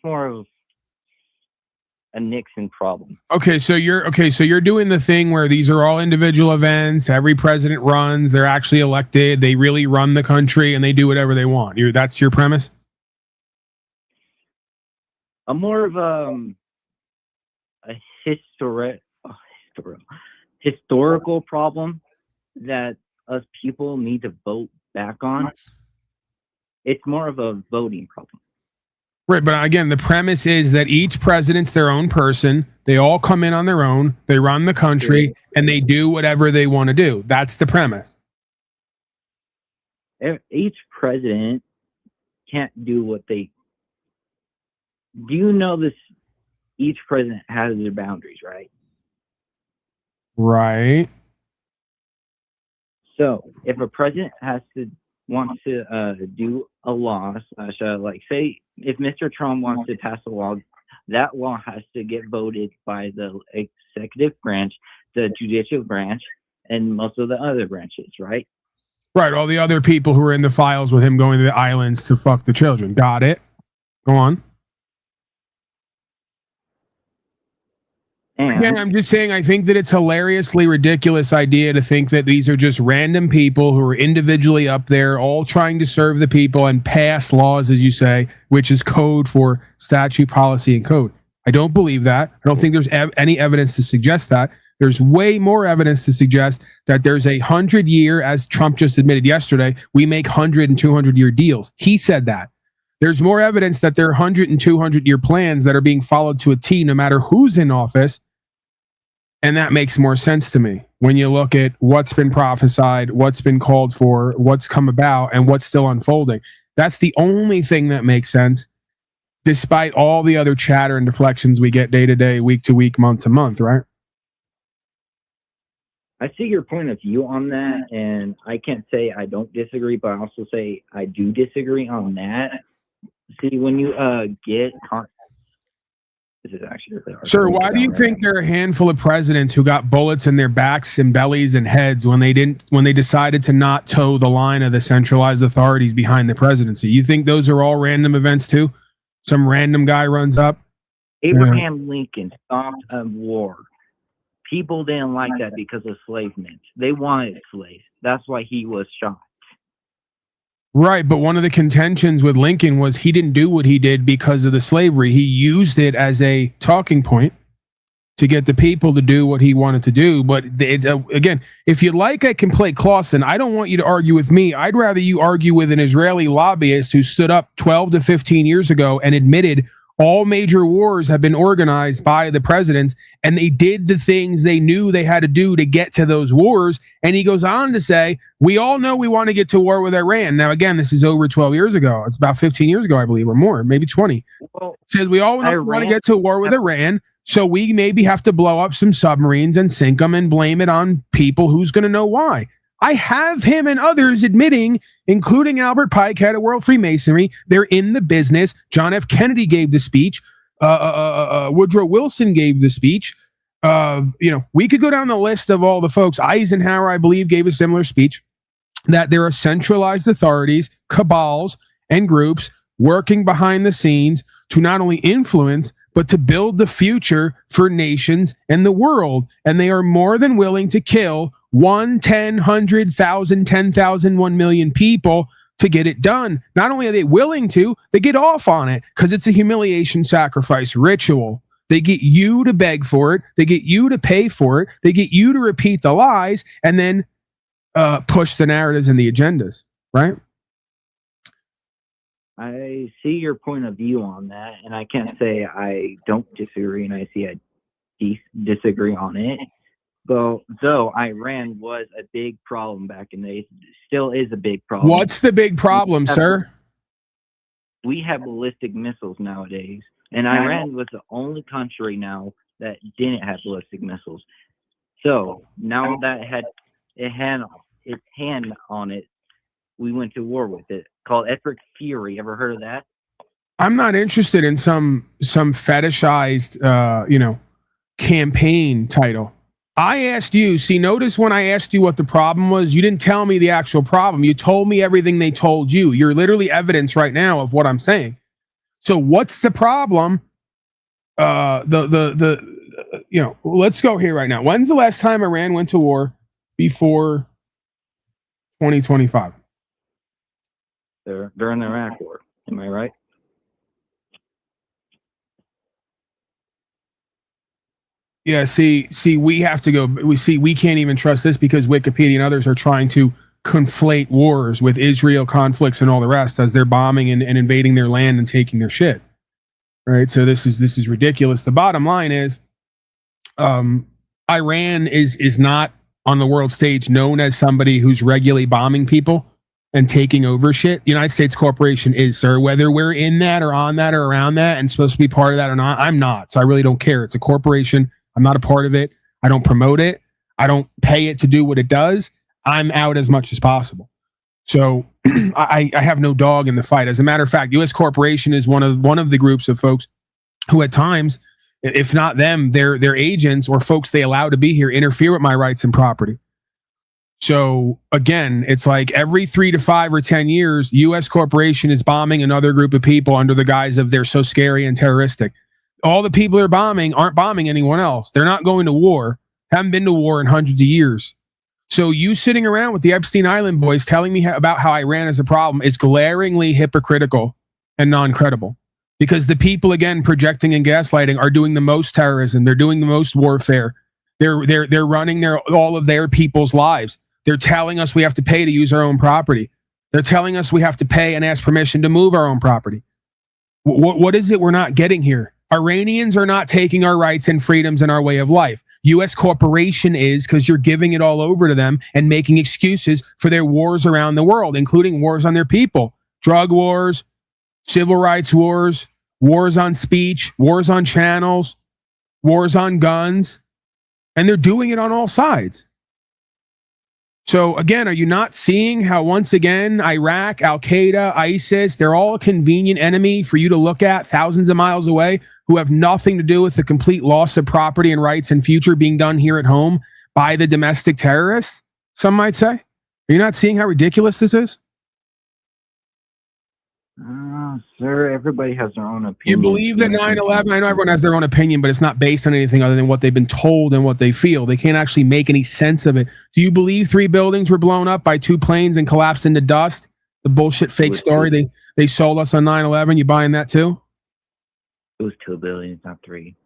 more of a Nixon problem. Okay, so you're doing the thing where these are all individual events. Every president runs. They're actually elected. They really run the country, and they do whatever they want. That's your premise? A more of a historical problem that us people need to vote back on. It's more of a voting problem. Right, but again, the premise is that each president's their own person. They all come in on their own. They run the country, and they do whatever they want to do. That's the premise. Each president can't do what they... Do you know this? Each president has their boundaries, right? Right. So if a president wants to do a law, like say if Mr. Trump wants to pass a law, that law has to get voted by the executive branch, the judicial branch, and most of the other branches, right? Right. All the other people who are in the files with him going to the islands to fuck the children. Got it. Go on. Again, I'm just saying, I think that it's hilariously ridiculous idea to think that these are just random people who are individually up there, all trying to serve the people and pass laws, as you say, which is code for statute, policy, and code. I don't believe that. I don't think there's any evidence to suggest that. There's way more evidence to suggest that there's 100-year, as Trump just admitted yesterday, we make 100 and 200-year deals. He said that. There's more evidence that there are 100 and 200-year plans that are being followed to a T no matter who's in office. And that makes more sense to me when you look at what's been prophesied, what's been called for, what's come about, and what's still unfolding. That's the only thing that makes sense, despite all the other chatter and deflections we get day to day, week to week, month to month, right? I see your point of view on that, and I can't say I don't disagree, but I also say I do disagree on that. See, when you get... This is actually really hard. Sir, why do you think there are a handful of presidents who got bullets in their backs and bellies and heads when they decided to not toe the line of the centralized authorities behind the presidency? You think those are all random events too? Some random guy runs up? Abraham Lincoln stopped a war. People didn't like that because of enslavement. They wanted slaves. That's why he was shot. Right, but one of the contentions with Lincoln was he didn't do what he did because of the slavery. He used it as a talking point to get the people to do what he wanted to do. But again, if you like, I can play Clausen. I don't want you to argue with me. I'd rather you argue with an Israeli lobbyist who stood up 12 to 15 years ago and admitted all major wars have been organized by the presidents, and they did the things they knew they had to do to get to those wars. And he goes on to say, we all know we want to get to war with Iran. Now, again, this is over 12 years ago. It's about 15 years ago, I believe, or more, maybe 20. Well, says we all want to get to war with Iran, so we maybe have to blow up some submarines and sink them and blame it on people who's going to know why. I have him and others admitting, including Albert Pike, head of World Freemasonry, they're in the business. John F. Kennedy gave the speech. Woodrow Wilson gave the speech. We could go down the list of all the folks. Eisenhower, I believe, gave a similar speech, that there are centralized authorities, cabals, and groups working behind the scenes to not only influence, but to build the future for nations and the world. And they are more than willing to kill 1, 10, 100,000, 10,000, 1 million people to get it done. Not only are they willing to, they get off on it because it's a humiliation sacrifice ritual. They get you to beg for it. They get you to pay for it. They get you to repeat the lies and then push the narratives and the agendas, right? I see your point of view on that, and I can't say I don't disagree, and I see I disagree on it. But though Iran was a big problem back in the days, still is a big problem. What's the big problem, sir? We have ballistic missiles nowadays, and Iran was the only country now that didn't have ballistic missiles. So now that it had its hand on it, we went to war with it, called Epic Fury. Ever heard of that? I'm not interested in some fetishized, campaign title. I asked you, notice when I asked you what the problem was, you didn't tell me the actual problem. You told me everything they told you. You're literally evidence right now of what I'm saying. So what's the problem? Let's go here right now. When's the last time Iran went to war before 2025? During the Iraq War. Am I right? Yeah, see, we have to go. We can't even trust this because Wikipedia and others are trying to conflate wars with Israel conflicts and all the rest as they're bombing and invading their land and taking their shit. Right. So this is ridiculous. The bottom line is, Iran is not on the world stage known as somebody who's regularly bombing people and taking over shit. The United States corporation is, sir. Whether we're in that or on that or around that and supposed to be part of that or not, I'm not. So I really don't care. It's a corporation. I'm not a part of it. I don't promote it. I don't pay it to do what it does. I'm out as much as possible. So I have no dog in the fight. As a matter of fact, U.S. corporation is one of the groups of folks who at times, if not them, their agents or folks they allow to be here interfere with my rights and property. So again, it's like every 3 to 5 or 10 years, U.S. corporation is bombing another group of people under the guise of they're so scary and terroristic. All the people they're bombing aren't bombing anyone else. They're not going to war, haven't been to war in hundreds of years. So you sitting around with the Epstein Island boys telling me about how Iran is a problem is glaringly hypocritical and non-credible. Because the people, again, projecting and gaslighting are doing the most terrorism. They're doing the most warfare. They're running all of their people's lives. They're telling us we have to pay to use our own property. They're telling us we have to pay and ask permission to move our own property. What is it we're not getting here? Iranians are not taking our rights and freedoms and our way of life. U.S. corporation is, because you're giving it all over to them and making excuses for their wars around the world, including wars on their people. Drug wars, civil rights wars, wars on speech, wars on channels, wars on guns. And they're doing it on all sides. So again, are you not seeing how once again, Iraq, Al-Qaeda, ISIS, they're all a convenient enemy for you to look at thousands of miles away who have nothing to do with the complete loss of property and rights and future being done here at home by the domestic terrorists, some might say? Are you not seeing how ridiculous this is? Sir, everybody has their own opinion. You believe that 9/11, I know everyone has their own opinion, but it's not based on anything other than what they've been told and what they feel. They can't actually make any sense of it. Do you believe 3 buildings were blown up by 2 planes and collapsed into dust? The bullshit fake story they sold us on 9/11. You buying that too? It was 2 buildings, not 3.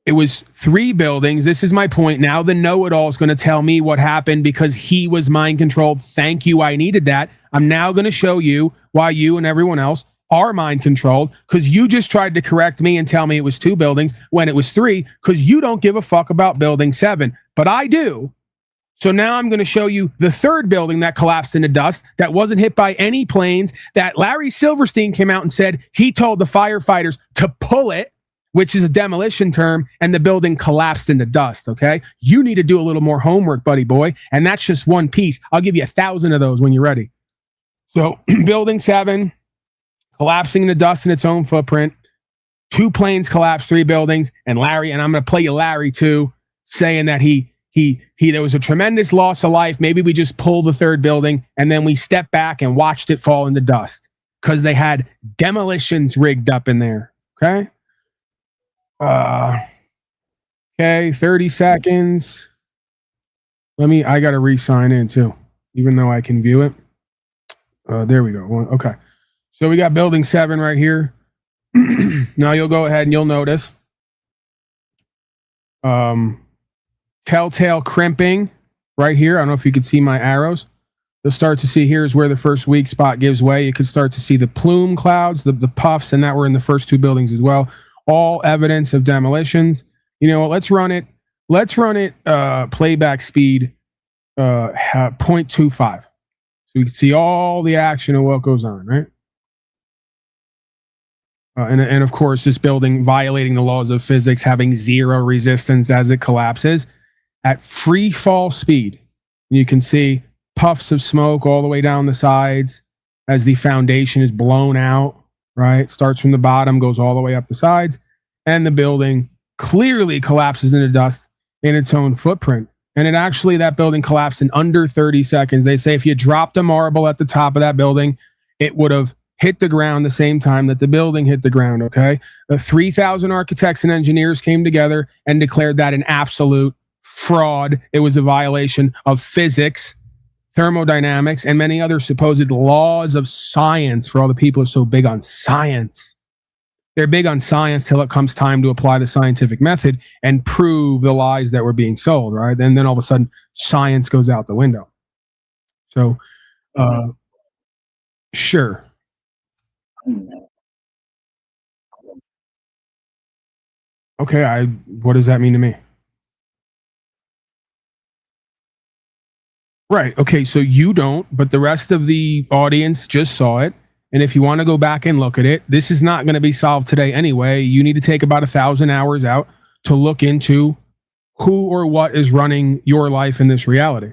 It was 3 buildings. This is my point. Now the know-it-all is going to tell me what happened because he was mind controlled. Thank you. I needed that. I'm now going to show you why you and everyone else are mind controlled, because you just tried to correct me and tell me it was 2 buildings when it was 3, because you don't give a fuck about building 7. But I do. So now I'm going to show you the 3rd building that collapsed into dust that wasn't hit by any planes, that Larry Silverstein came out and said he told the firefighters to pull it, which is a demolition term, and the building collapsed into dust, okay? You need to do a little more homework, buddy boy, and that's just one piece. I'll give you 1,000 of those when you're ready. So building 7, collapsing into dust in its own footprint, 2 planes collapsed, 3 buildings, and Larry, and I'm going to play you Larry too, saying that there was a tremendous loss of life. Maybe we just pull the 3rd building, and then we step back and watched it fall into dust because they had demolitions rigged up in there, okay? Okay, 30 seconds. I got to re-sign in too, even though I can view it. There we go. Okay. So we got building 7 right here. Now you'll go ahead and you'll notice telltale crimping right here. I don't know if you can see my arrows. You'll start to see here's where the first weak spot gives way. You can start to see the plume clouds, the puffs, and that were in the first 2 buildings as well. All evidence of demolitions. You know what? Let's run it playback speed 0.25. So we can see all the action of what goes on, right? And of course, this building violating the laws of physics, having 0 resistance as it collapses at free fall speed. You can see puffs of smoke all the way down the sides as the foundation is blown out, right? Starts from the bottom, goes all the way up the sides, and the building clearly collapses into dust in its own footprint. And that building collapsed in under 30 seconds. They say if you dropped a marble at the top of that building, it would have hit the ground the same time that the building hit the ground, okay? The 3,000 architects and engineers came together and declared that an absolute fraud. It was a violation of physics, thermodynamics, and many other supposed laws of science for all the people who are so big on science. They're big on science till it comes time to apply the scientific method and prove the lies that were being sold, right? And then all of a sudden, science goes out the window. So, sure. Okay, what does that mean to me? Right. Okay, so you don't, but the rest of the audience just saw it. And if you want to go back and look at it, this is not going to be solved today anyway. You need to take about 1,000 hours out to look into who or what is running your life in this reality.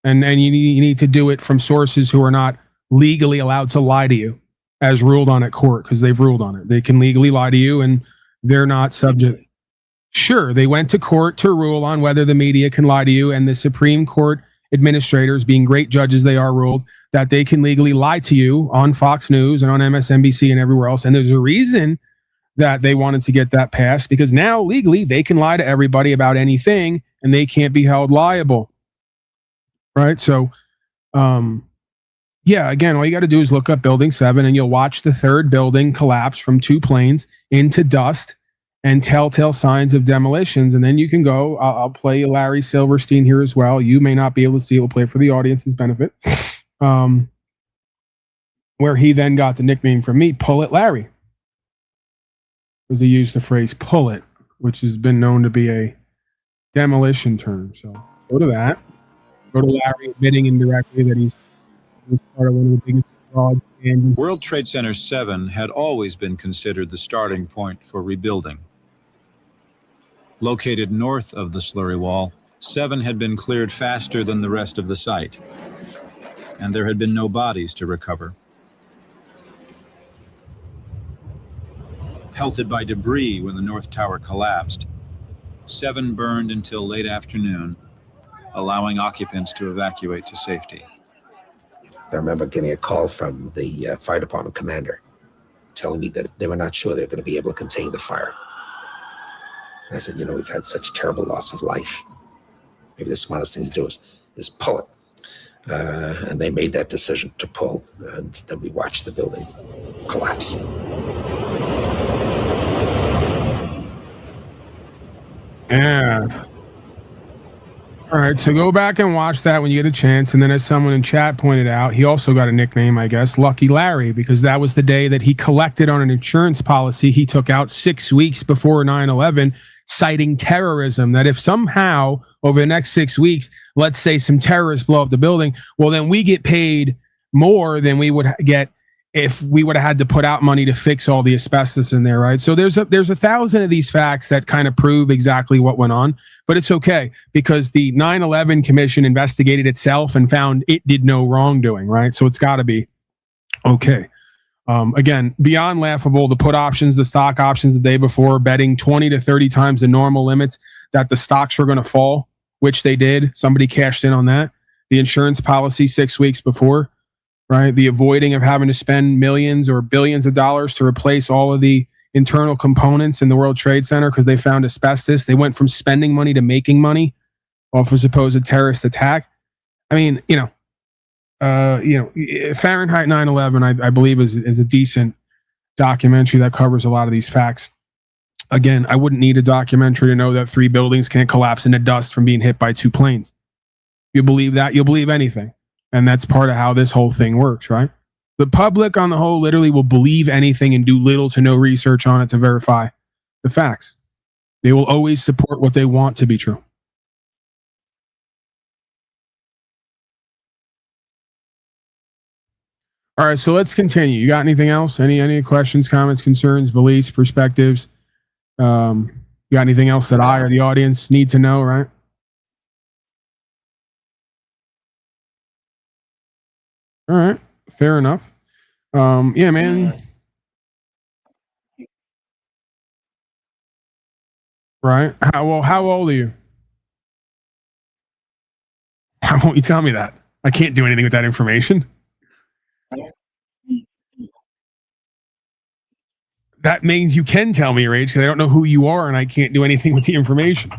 And you need to do it from sources who are not legally allowed to lie to you, as ruled on at court, because they've ruled on it. They can legally lie to you, and they're not subject. Sure, they went to court to rule on whether the media can lie to you, and the Supreme Court administrators, being great judges they are, ruled that they can legally lie to you on Fox News and on MSNBC and everywhere else. And there's a reason that they wanted to get that passed, because now legally they can lie to everybody about anything and they can't be held liable. Right? So, yeah, again, all you got to do is look up Building 7 and you'll watch the 3rd building collapse from 2 planes into dust and telltale signs of demolitions. And then you can go, I'll play Larry Silverstein here as well. You may not be able to see it. We'll play it for the audience's benefit. Where he then got the nickname from me, Pull It Larry. Because he used the phrase pull it, which has been known to be a demolition term. So go to that. Go to Larry admitting indirectly that he's part of one of the biggest frauds. World Trade Center 7 had always been considered the starting point for rebuilding. Located north of the slurry wall, 7 had been cleared faster than the rest of the site, and there had been no bodies to recover. Pelted by debris when the North Tower collapsed, 7 burned until late afternoon, allowing occupants to evacuate to safety. I remember getting a call from the fire department commander telling me that they were not sure they were going to be able to contain the fire. And I said, you know, we've had such terrible loss of life. Maybe the smartest thing to do is pull it. And they made that decision to pull, and then we watched the building collapse. Yeah. All right, so go back and watch that when you get a chance. And then, as someone in chat pointed out, he also got a nickname, I guess, Lucky Larry, because that was the day that he collected on an insurance policy he took out 6 weeks before 9/11, citing terrorism. That if somehow over the next 6 weeks, let's say some terrorists blow up the building, well, then we get paid more than we would get if we would have had to put out money to fix all the asbestos in there, right? So there's 1,000 of these facts that kind of prove exactly what went on, but it's okay because the 9/11 Commission investigated itself and found it did no wrongdoing, right? So it's got to be okay. Again, beyond laughable, the put options, the stock options the day before, betting 20 to 30 times the normal limits that the stocks were going to fall, which they did. Somebody cashed in on that. The insurance policy 6 weeks before, right? The avoiding of having to spend millions or billions of dollars to replace all of the internal components in the World Trade Center because they found asbestos. They went from spending money to making money off a supposed terrorist attack. I mean, Fahrenheit 9/11, I believe, is a decent documentary that covers a lot of these facts. Again, I wouldn't need a documentary to know that 3 buildings can't collapse into dust from being hit by 2 planes. You believe that, you'll believe anything. And that's part of how this whole thing works, right? The public on the whole literally will believe anything and do little to no research on it to verify the facts. They will always support what they want to be true. All right, so let's continue. You got anything else? Any questions, comments, concerns, beliefs, perspectives? You got anything else that I or the audience need to know, right? All right, fair enough. Yeah, man. Right. How old are you? Why won't you tell me that? I can't do anything with that information. That means you can tell me your age because I don't know who you are and I can't do anything with the information.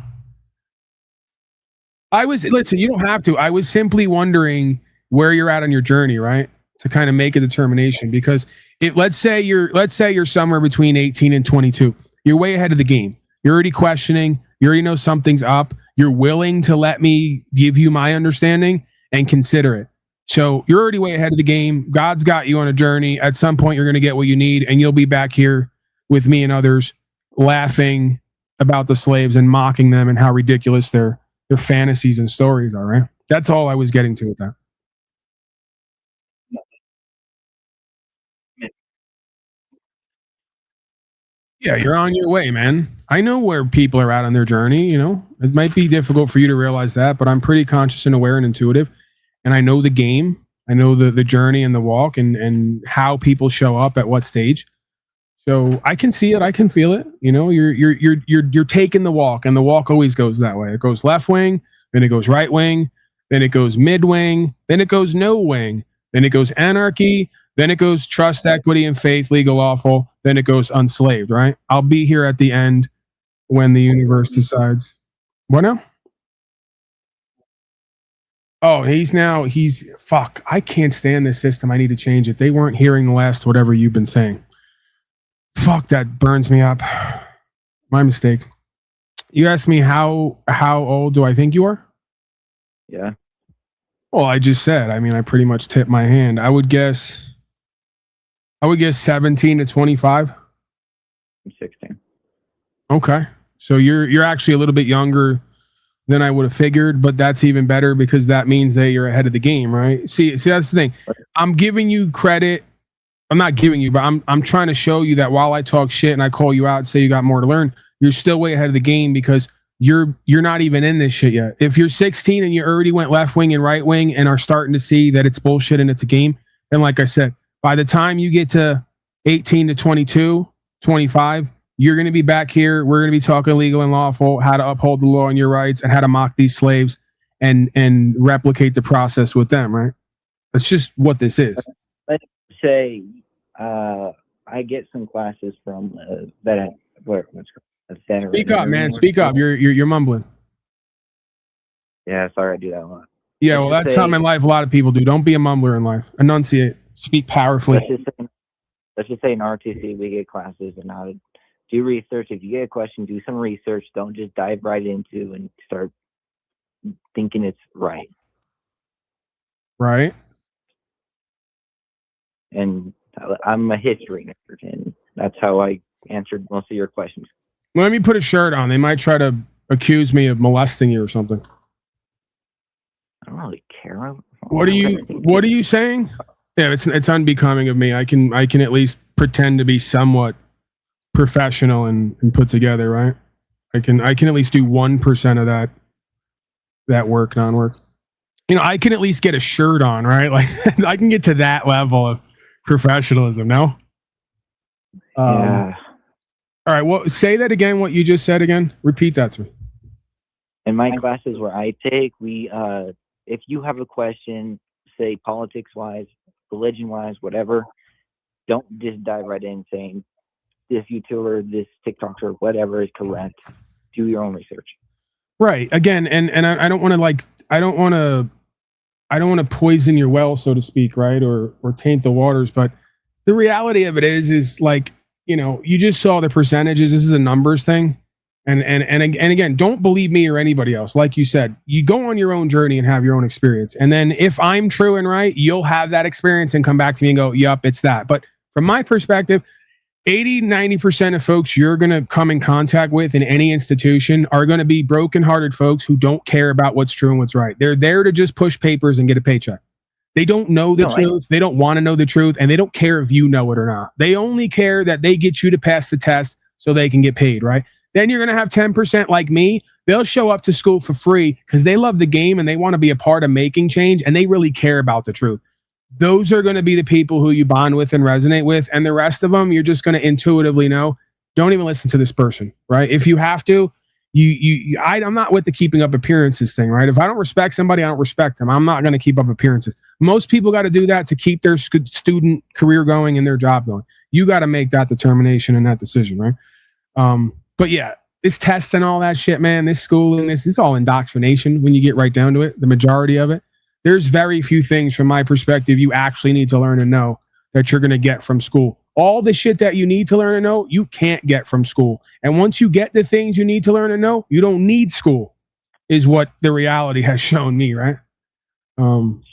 Listen, you don't have to. I was simply wondering where you're at on your journey, right? To kind of make a determination, because let's say you're somewhere between 18 and 22. You're way ahead of the game. You're already questioning. You already know something's up. You're willing to let me give you my understanding and consider it. So you're already way ahead of the game. God's got you on a journey. At some point, you're going to get what you need, and you'll be back here with me and others laughing about the slaves and mocking them and how ridiculous their fantasies and stories are, right? That's all I was getting to with that. Yeah, you're on your way, man. I know where people are at on their journey. It might be difficult for you to realize that, but I'm pretty conscious and aware and intuitive. And I know the game. I know the journey and the walk and how people show up at what stage. So I can see it. I can feel it. You're taking the walk, and the walk always goes that way. It goes left wing, then it goes right wing, then it goes mid wing, then it goes no wing, then it goes anarchy, then it goes trust, equity, and faith, legal, lawful, then it goes unslaved, right? I'll be here at the end when the universe decides. What now? Oh, fuck. I can't stand this system. I need to change it. They weren't hearing the last whatever you've been saying. Fuck, that burns me up. My mistake. You asked me how old do I think you are? Yeah. Well, I just said. I mean, I pretty much tipped my hand. I would guess 17 to 25. I'm 16. Okay. So you're actually a little bit younger than I would have figured, but that's even better because that means that you're ahead of the game, right? See, that's the thing. I'm giving you credit. I'm not giving you, but I'm trying to show you that while I talk shit and I call you out and say you got more to learn, you're still way ahead of the game because you're not even in this shit yet. If you're 16 and you already went left wing and right wing and are starting to see that it's bullshit and it's a game, then like I said, by the time you get to 18 to 22, 25, you're going to be back here. We're going to be talking legal and lawful, how to uphold the law and your rights, and how to mock these slaves and replicate the process with them, right? That's just what this is. Let's say I get some classes from that. Speak up, man. Speak up. You're mumbling. Yeah, sorry, I do that a lot. Yeah, well, that's something in life a lot of people do. Don't be a mumbler in life. Enunciate. Speak powerfully. Let's just say in RTC we get classes and how to do research. If you get a question, do some research. Don't just dive right into and start thinking it's right. Right. And I'm a history nerd, and that's how I answered most of your questions. Let me put a shirt on. They might try to accuse me of molesting you or something. I don't really care. What are you saying? Yeah, it's unbecoming of me. I can at least pretend to be somewhat professional and put together, right? I can at least do 1% of that work, non-work. You know, I can at least get a shirt on, right? Like I can get to that level of professionalism. No. Yeah. All right. Well, say that again. What you just said again. Repeat that to me. In my classes where I take, if you have a question, say politics-wise, religion-wise, whatever, don't just dive right in saying this YouTuber, this TikToker, whatever is correct. Do your own research. Right. Again, and I don't want to poison your well, so to speak, right? Or taint the waters. But the reality of it is like, you know, you just saw the percentages. This is a numbers thing. And again, don't believe me or anybody else. Like you said, you go on your own journey and have your own experience. And then if I'm true and right, you'll have that experience and come back to me and go, yup, it's that. But from my perspective, 80-90% of folks you're going to come in contact with in any institution are going to be brokenhearted folks who don't care about what's true and what's right. They're there to just push papers and get a paycheck. They don't know the truth. They don't want to know the truth. And they don't care if you know it or not. They only care that they get you to pass the test so they can get paid, right? Then you're going to have 10% like me. They'll show up to school for free because they love the game and they want to be a part of making change and they really care about the truth. Those are going to be the people who you bond with and resonate with. And the rest of them, you're just going to intuitively know, don't even listen to this person, right? If you have to, I'm not with the keeping up appearances thing, right? If I don't respect somebody, I don't respect them. I'm not going to keep up appearances. Most people got to do that to keep their student career going and their job going. You got to make that determination and that decision, right? But yeah, this tests and all that shit, man, this schooling, this is all indoctrination when you get right down to it, the majority of it. There's very few things from my perspective you actually need to learn and know that you're going to get from school. All the shit that you need to learn and know, you can't get from school. And once you get the things you need to learn and know, you don't need school, is what the reality has shown me, right? Some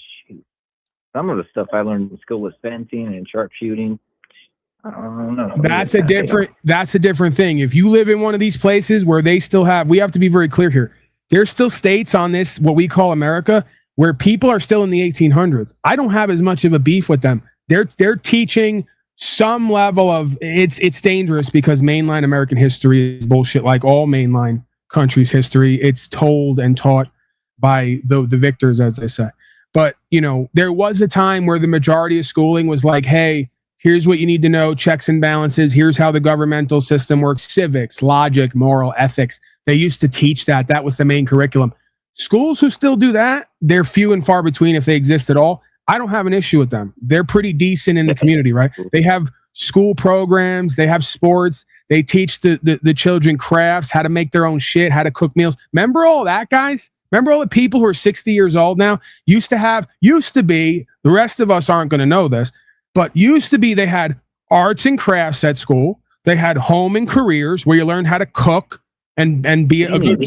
of the stuff I learned in school was fencing and sharpshooting. I don't know. That's a different thing. If you live in one of these places where they still have, we have to be very clear here. There's still states on this, what we call America, where people are still in the 1800s. I don't have as much of a beef with them. They're teaching some level of, it's dangerous because mainline American history is bullshit, like all mainline countries' history. It's told and taught by the victors, as they say. But, you know, there was a time where the majority of schooling was like, hey, here's what you need to know, checks and balances. Here's how the governmental system works, civics, logic, moral, ethics. They used to teach that. That was the main curriculum. Schools who still do that, they're few and far between if they exist at all. I don't have an issue with them. They're pretty decent in the community, right? They have school programs. They have sports. They teach the children crafts, how to make their own shit, how to cook meals. Remember all that, guys? Remember all the people who are 60 years old now? Used to be, the rest of us aren't going to know this, but used to be they had arts and crafts at school. They had home and careers where you learned how to cook and be a good...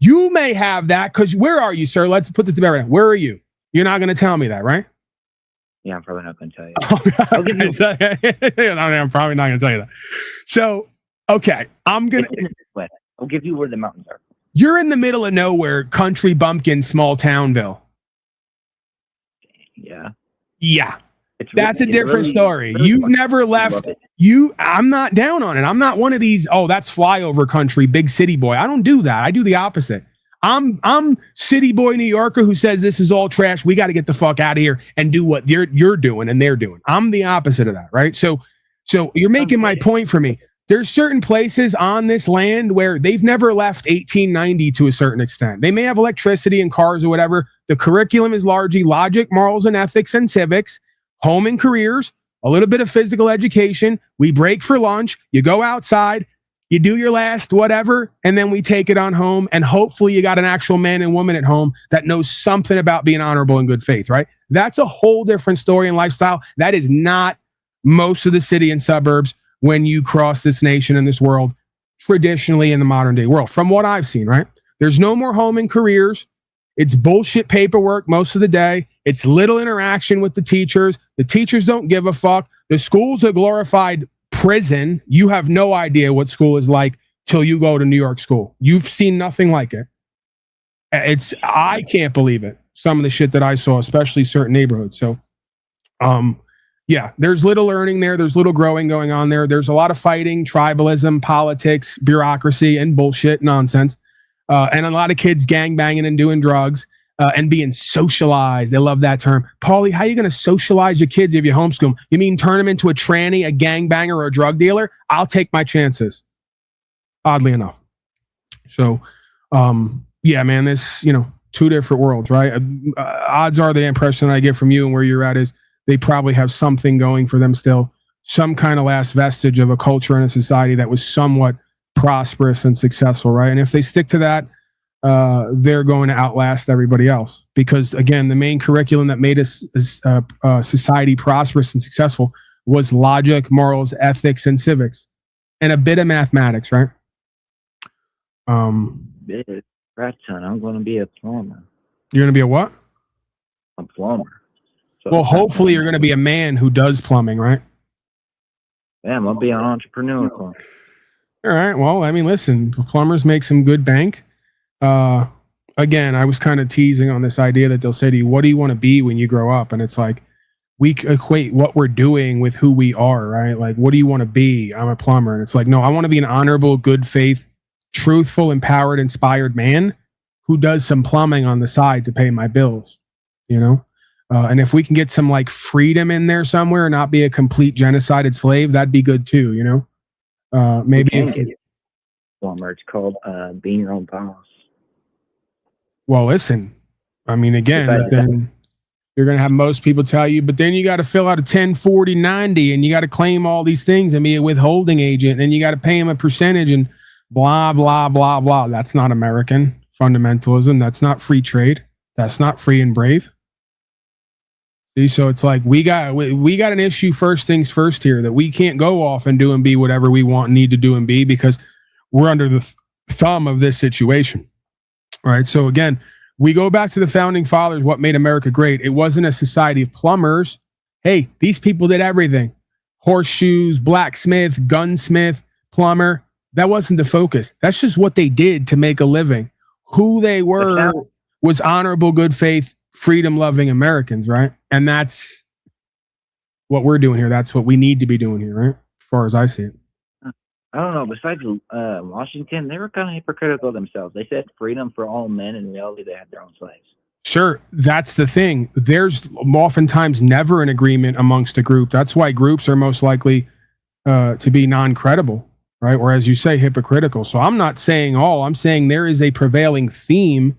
You may have that because where are you, sir? Let's put this to bed right now. Where are you? You're not going to tell me that, right? Yeah, I'm probably not going to tell you. I'm probably not going to tell you that. So, okay, I'll give you where the mountains are. You're in the middle of nowhere, country bumpkin, small townville. Yeah. Yeah. That's a different story. You've never left. I'm not down on it. I'm not one of these, oh, that's flyover country, big city boy. I don't do that. I do the opposite. I'm city boy New Yorker who says this is all trash. We got to get the fuck out of here and do what you're doing and they're doing. I'm the opposite of that, right? So you're making my point for me. There's certain places on this land where they've never left 1890 to a certain extent. They may have electricity and cars or whatever. The curriculum is largely logic, morals, and ethics and civics, home and careers, a little bit of physical education. We break for lunch. You go outside, you do your last whatever, and then we take it on home. And hopefully you got an actual man and woman at home that knows something about being honorable and good faith, right? That's a whole different story and lifestyle. That is not most of the city and suburbs when you cross this nation and this world traditionally in the modern day world, from what I've seen, right? There's no more home and careers. It's bullshit paperwork most of the day. It's little interaction with the teachers. The teachers don't give a fuck. The school's a glorified prison. You have no idea what school is like till you go to New York school. You've seen nothing like it. I can't believe it. Some of the shit that I saw, especially certain neighborhoods. So, yeah, there's little learning there. There's little growing going on there. There's a lot of fighting, tribalism, politics, bureaucracy, and bullshit nonsense. And a lot of kids gangbanging and doing drugs and being socialized. They love that term. Paulie, how are you going to socialize your kids if you homeschool them? You mean turn them into a tranny, a gangbanger, or a drug dealer? I'll take my chances, oddly enough. So, yeah, man, this, two different worlds, right? Odds are the impression I get from you and where you're at is they probably have something going for them still, some kind of last vestige of a culture and a society that was somewhat prosperous and successful, right? And if they stick to that, they're going to outlast everybody else. Because again, the main curriculum that made us society prosperous and successful was logic, morals, ethics, and civics, and a bit of mathematics, right? Right, son, I'm going to be a plumber. You're going to be a what? A plumber. So well, hopefully you're going to be a man who does plumbing, right? Yeah, I'm going to be an entrepreneur. All right. Well, I mean, listen, plumbers make some good bank. Again, I was kind of teasing on this idea that they'll say to you, what do you want to be when you grow up? And it's like, we equate what we're doing with who we are, right? Like, what do you want to be? I'm a plumber. And it's like, no, I want to be an honorable, good faith, truthful, empowered, inspired man who does some plumbing on the side to pay my bills, and if we can get some like freedom in there somewhere and not be a complete genocided slave, that'd be good too, maybe. Plumber, it's called being your own boss. Well, listen, I mean, again, then you're going to have most people tell you, but then you got to fill out a 1040-90 and you got to claim all these things and be a withholding agent and you got to pay them a percentage and blah, blah, blah, blah. That's not American fundamentalism. That's not free trade. That's not free and brave. See, so it's like we got an issue first things first here that we can't go off and do and be whatever we want and need to do and be because we're under the thumb of this situation. All right. So again, we go back to the founding fathers, what made America great. It wasn't a society of plumbers. Hey, these people did everything. Horseshoes, blacksmith, gunsmith, plumber. That wasn't the focus. That's just what they did to make a living. Who they were was honorable, good faith, freedom-loving Americans, right? And that's what we're doing here. That's what we need to be doing here, right? As far as I see it. I don't know. Besides Washington, they were kind of hypocritical themselves. They said freedom for all men, and in reality, they had their own slaves. Sure, that's the thing. There's oftentimes never an agreement amongst a group. That's why groups are most likely to be non-credible, right? Or as you say, hypocritical. So I'm not saying all. I'm saying there is a prevailing theme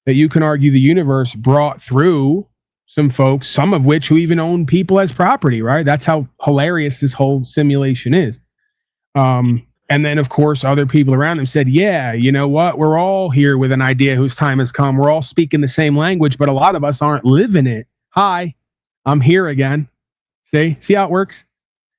that you can argue the universe brought through some folks, some of which who even own people as property, right? That's how hilarious this whole simulation is. And then, of course, other people around them said, yeah, you know what? We're all here with an idea whose time has come. We're all speaking the same language, but a lot of us aren't living it. Hi, I'm here again. See how it works?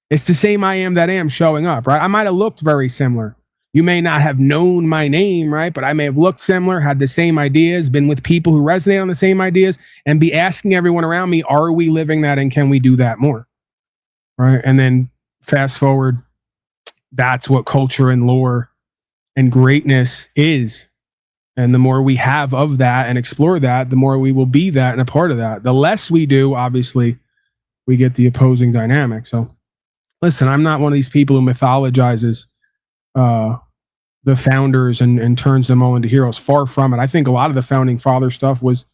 It's the same I am that am showing up, right? I might have looked very similar. You may not have known my name, right? But I may have looked similar, had the same ideas, been with people who resonate on the same ideas, and be asking everyone around me, are we living that and can we do that more? Right? And then fast forward, that's what culture and lore and greatness is. And the more we have of that and explore that, the more we will be that and a part of that. The less we do, obviously, we get the opposing dynamic. So listen, I'm not one of these people who mythologizes the founders and turns them all into heroes. Far from it. I think a lot of the founding father stuff was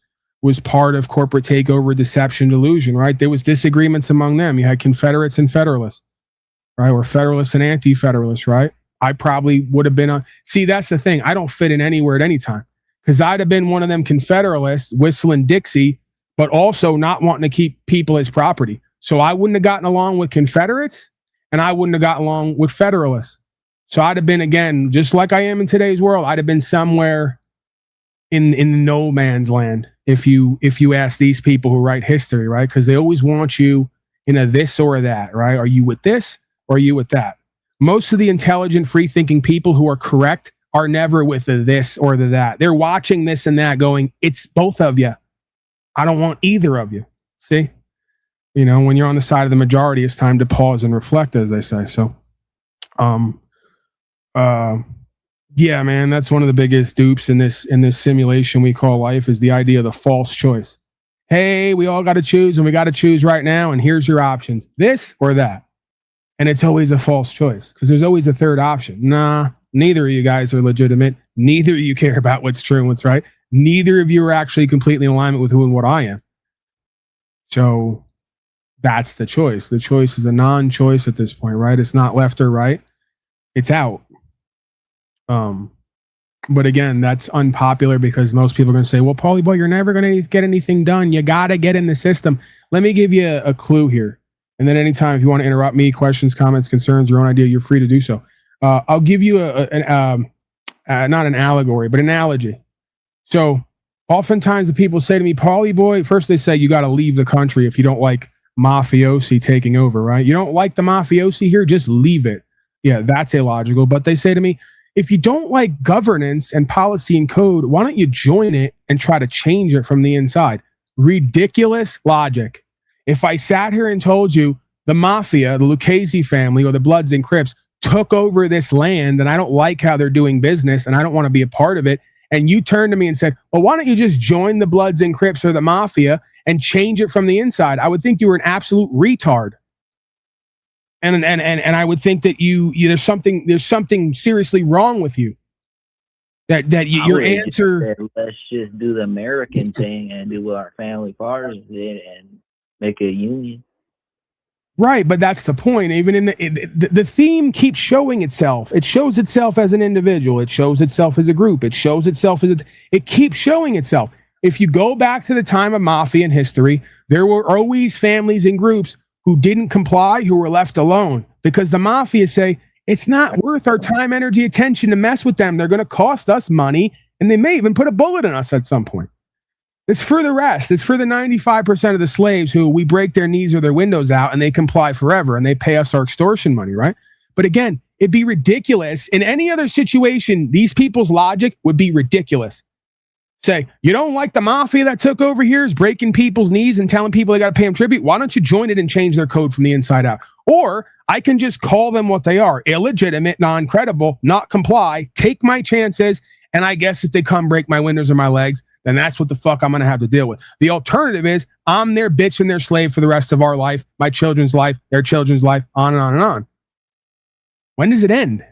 part of corporate takeover, deception, delusion, right? There was disagreements among them. You had Confederates and Federalists, right? Or Federalists and Anti-Federalists, right? I probably would have been on. See, that's the thing. I don't fit in anywhere at any time because I'd have been one of them Confederalists whistling Dixie, but also not wanting to keep people as property. So I wouldn't have gotten along with Confederates, and I wouldn't have gotten along with Federalists. So I'd have been, again, just like I am in today's world, I'd have been somewhere in no man's land if you ask these people who write history, right? Because they always want you in a this or that, right? Are you with this or are you with that? Most of the intelligent, free-thinking people who are correct are never with the this or the that. They're watching this and that going, it's both of you. I don't want either of you. See? You know, when you're on the side of the majority, it's time to pause and reflect, as they say. So, yeah, man, that's one of the biggest dupes in this simulation we call life is the idea of the false choice. Hey, we all got to choose, and we got to choose right now, and here's your options, this or that. And it's always a false choice because there's always a third option. Nah, neither of you guys are legitimate. Neither of you care about what's true and what's right. Neither of you are actually completely in alignment with who and what I am. So that's the choice. The choice is a non-choice at this point, right? It's not left or right. It's out. But again, that's unpopular because most people are going to say, well, Paulie boy, you're never going to get anything done. You got to get in the system. Let me give you a clue here. And then anytime if you want to interrupt me, questions, comments, concerns, your own idea, you're free to do so. I'll give you not an allegory, but an analogy. So oftentimes the people say to me, Paulie boy, first they say you got to leave the country if you don't like mafiosi taking over, right? You don't like the mafiosi here, just leave it. Yeah, that's illogical. But they say to me, if you don't like governance and policy and code, why don't you join it and try to change it from the inside? Ridiculous logic. If I sat here and told you the mafia, the Lucchese family, or the Bloods and Crips took over this land and I don't like how they're doing business and I don't want to be a part of it, and you turned to me and said, well, why don't you just join the Bloods and Crips or the mafia and change it from the inside? I would think you were an absolute retard. And I would think that you there's something seriously wrong with you. That your answer. Let's just do the American thing and do what our family fathers did and make a union. Right, but that's the point. Even in the theme keeps showing itself. It shows itself as an individual. It shows itself as a group. It shows itself as it keeps showing itself. If you go back to the time of mafia in history, there were always families and groups who didn't comply, who were left alone, because the mafia say it's not worth our time, energy, attention to mess with them. They're going to cost us money, and they may even put a bullet in us at some point. It's for the rest. It's for the 95% of the slaves who we break their knees or their windows out and they comply forever and they pay us our extortion money, right? But again, it'd be ridiculous. In any other situation, these people's logic would be ridiculous. Say, you don't like the mafia that took over here is breaking people's knees and telling people they got to pay them tribute? Why don't you join it and change their code from the inside out? Or I can just call them what they are, illegitimate, non-credible, not comply, take my chances, and I guess if they come break my windows or my legs, then that's what the fuck I'm going to have to deal with. The alternative is I'm their bitch and their slave for the rest of our life, my children's life, their children's life, on and on and on. When does it end?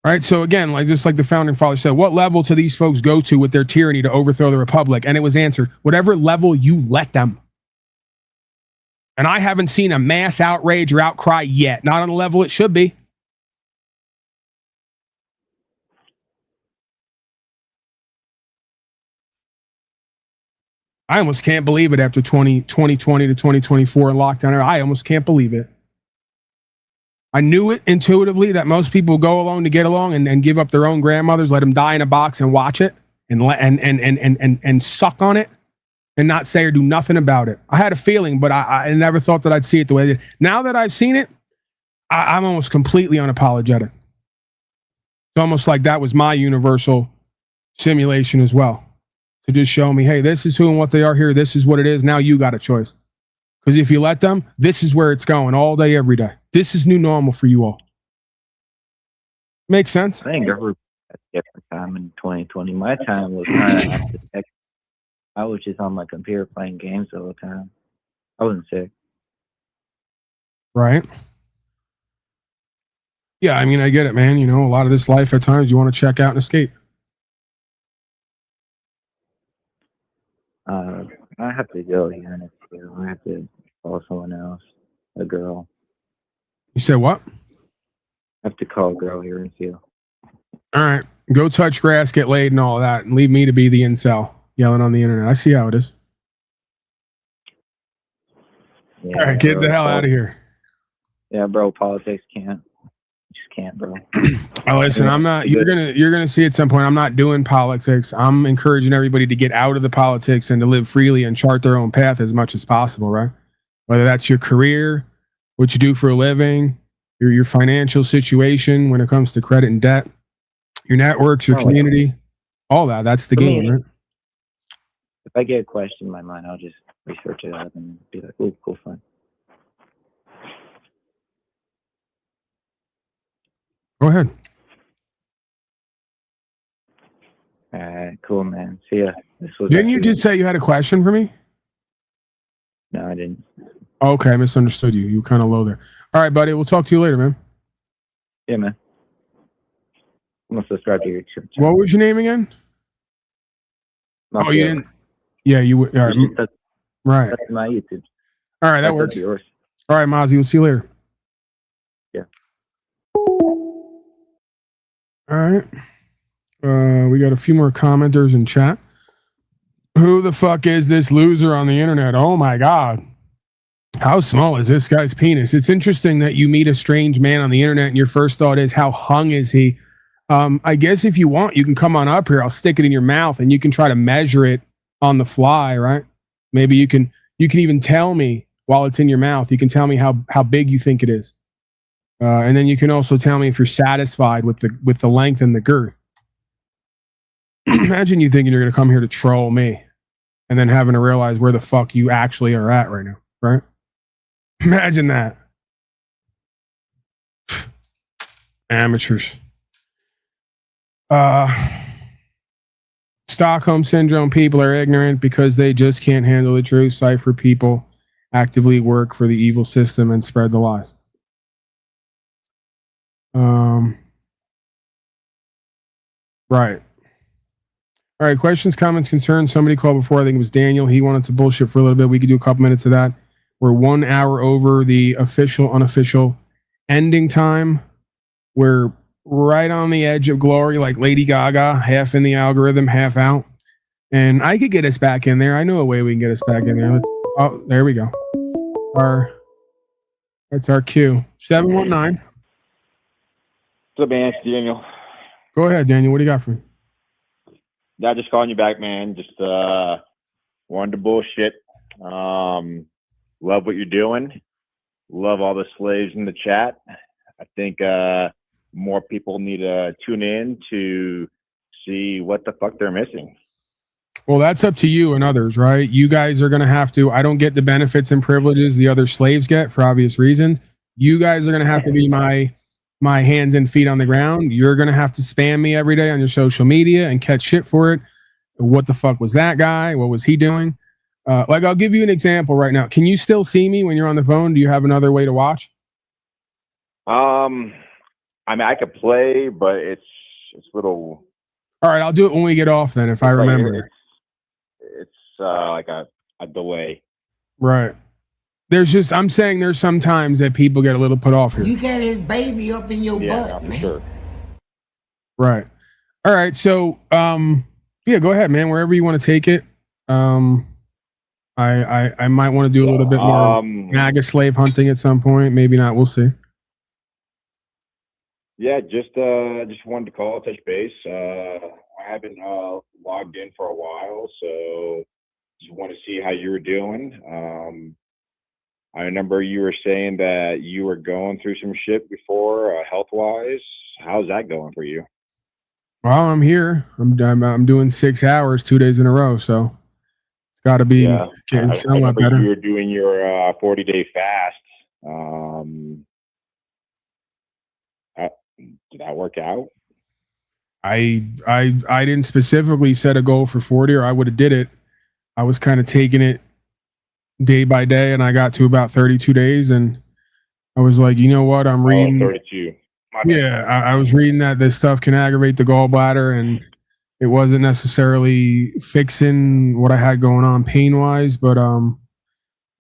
All right, so again, just like the founding fathers said, what level do these folks go to with their tyranny to overthrow the republic? And it was answered, whatever level you let them. And I haven't seen a mass outrage or outcry yet, not on the level it should be. I almost can't believe it after 2020 to 2024 and lockdown era. I almost can't believe it. I knew it intuitively that most people go along to get along and give up their own grandmothers, let them die in a box and watch it and suck on it and not say or do nothing about it. I had a feeling, but I never thought that I'd see it the way I did. Now that I've seen it, I'm almost completely unapologetic. It's almost like that was my universal simulation as well. To just show me, hey, this is who and what they are here. This is what it is. Now you got a choice. Because if you let them, this is where it's going all day, every day. This is new normal for you all. Makes sense? I think every different time in 2020. My time was kind of I was just on my computer playing games all the time. I wasn't sick. Right. Yeah, I mean, I get it, man. You know, a lot of this life at times you want to check out and escape. I have to go here. I have to call someone else, a girl. You said what? I have to call a girl here and see. All right. Go touch grass, get laid, and all that, and leave me to be the incel yelling on the internet. I see how it is. Yeah, All right, get bro, the hell out of here. Yeah, bro. Politics can't. Just can't, bro. Oh, listen, I'm not. You're gonna see at some point. I'm not doing politics. I'm encouraging everybody to get out of the politics and to live freely and chart their own path as much as possible. Right? Whether that's your career, what you do for a living, your financial situation when it comes to credit and debt, your networks, your community, all that. That's the game, right? If I get a question in my mind, I'll just research it out and be like, "Oh, cool, fun." Go ahead. All right, cool, man. See ya. Didn't you just say you had a question for me? No, I didn't. Okay, I misunderstood you. You were kind of low there. All right, buddy. We'll talk to you later, man. Yeah, man. I'm gonna subscribe to your channel. What was your name again? Oh, you didn't. Yeah, you would. All right. Right. That's my YouTube. All right, that That's works. yours. All right, Mozzie. We'll see you later. Yeah. All right. We got a few more commenters in chat. Who the fuck is this loser on the internet? Oh my God. How small is this guy's penis? It's interesting that you meet a strange man on the internet and your first thought is, how hung is he? I guess if you want, you can come on up here. I'll stick it in your mouth and you can try to measure it on the fly, right? Maybe you can even tell me while it's in your mouth. You can tell me how big you think it is. And then you can also tell me if you're satisfied with the length and the girth. Imagine you thinking you're going to come here to troll me and then having to realize where the fuck you actually are at right now, right? Imagine that. Amateurs. Stockholm Syndrome people are ignorant because they just can't handle the truth. Cipher people actively work for the evil system and spread the lies. Right. All right, questions, comments, concerns. Somebody called before. I think it was Daniel. He wanted to bullshit for a little bit. We could do a couple minutes of that. We're 1 hour over the official, unofficial ending time. We're right on the edge of glory, like Lady Gaga, half in the algorithm, half out. And I could get us back in there. I know a way we can get us back in there. Oh, there we go. That's our cue. 719. What's up, man? It's Daniel. Go ahead, Daniel. What do you got for me? Yeah, just calling you back, man. Just wanted to bullshit. Love what you're doing. Love all the slaves in the chat. I think more people need to tune in to see what the fuck they're missing. Well, that's up to you and others, right? You guys are going to have to. I don't get the benefits and privileges the other slaves get for obvious reasons. You guys are going to have to be my hands and feet on the ground. You're going to have to spam me every day on your social media and catch shit for it. What the fuck was that guy? What was he doing? Like, I'll give you an example right now. Can you still see me when you're on the phone? Do you have another way to watch? I mean, I could play, but it's little. All right, I'll do it when we get off then, if I remember. It's like a delay. Right. I'm saying there's some times that people get a little put off here. You got his baby up in your butt, man. Sure. Right. All right. So, yeah, go ahead, man. Wherever you want to take it. I might want to do a little bit more MAGA slave hunting at some point. Maybe not. We'll see. Yeah, just wanted to call, touch base. I haven't logged in for a while, so just want to see how you were doing. I remember you were saying that you were going through some shit before, health-wise. How's that going for you? Well, I'm here. I'm doing 6 hours, 2 days in a row, so it's got to be getting somewhat better. You were doing your 40-day fast. Did that work out? I didn't specifically set a goal for 40, or I would have did it. I was kind of taking it day by day, and I got to about 32 days, and I was like, you know what? I'm reading. 32. Yeah, I was reading that this stuff can aggravate the gallbladder, and it wasn't necessarily fixing what I had going on pain-wise, but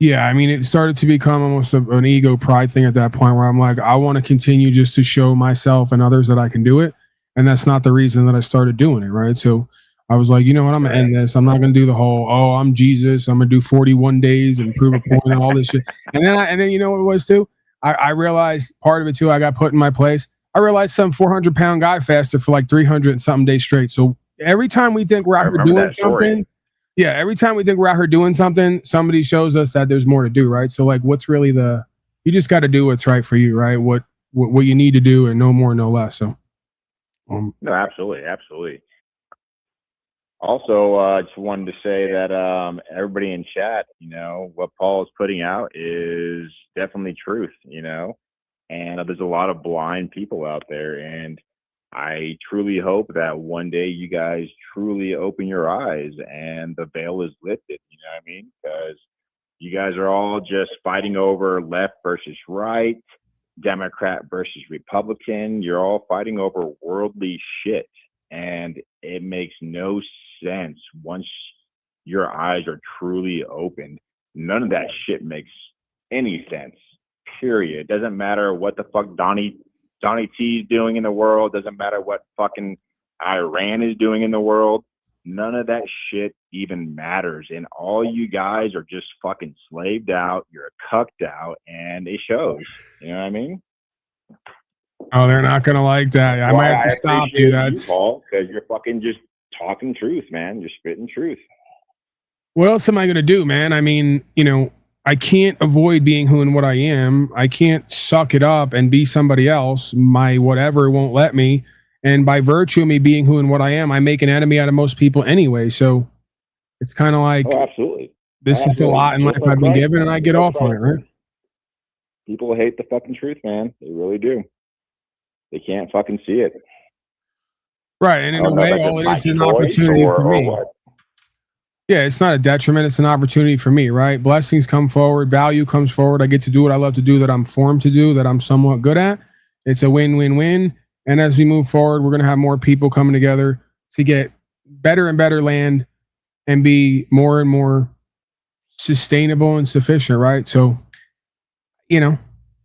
yeah, I mean, it started to become almost an ego pride thing at that point where I'm like, I want to continue just to show myself and others that I can do it. And that's not the reason that I started doing it, right? So I was like, you know what, I'm gonna end this. I'm not gonna do the whole, oh, I'm Jesus, I'm gonna do 41 days and prove a point and all this shit. And then you know what it was too? I realized part of it too, I got put in my place. I realized some 400-pound guy fasted for like 300 and something days straight. So every time we think we're out here doing something, every time we think we're out here doing something, somebody shows us that there's more to do, right? So like, what's really you just got to do what's right for you, right? What you need to do, and no more, no less. So. No, absolutely. Also, I just wanted to say that everybody in chat, you know, what Paul is putting out is definitely truth, you know, and there's a lot of blind people out there, and I truly hope that one day you guys truly open your eyes and the veil is lifted, you know what I mean? Because you guys are all just fighting over left versus right, Democrat versus Republican. You're all fighting over worldly shit, and it makes no sense once your eyes are truly opened. None of that shit makes any sense, period. It doesn't matter what the fuck Donnie T is doing in the world. Doesn't matter what fucking Iran is doing in the world. None of that shit even matters. And all you guys are just fucking slaved out. You're cucked out, and it shows. You know what I mean? Oh, they're not gonna like that. I might have to stop you. That's Paul, because you're fucking just talking truth, man. You're spitting truth. What else am I gonna do, man? I mean, you know, I can't avoid being who and what I am. I can't suck it up and be somebody else. My whatever won't let me. And by virtue of me being who and what I am, I make an enemy out of most people anyway. So it's kind of like, absolutely. This is the lot in life I've been given, and I get off on it, right? People hate the fucking truth, man. They really do. They can't fucking see it. Right, and in a way, all it is an opportunity for me. Yeah, it's not a detriment. It's an opportunity for me, right? Blessings come forward. Value comes forward. I get to do what I love to do, that I'm formed to do, that I'm somewhat good at. It's a win-win-win. And as we move forward, we're going to have more people coming together to get better and better land and be more and more sustainable and sufficient, right? So, you know.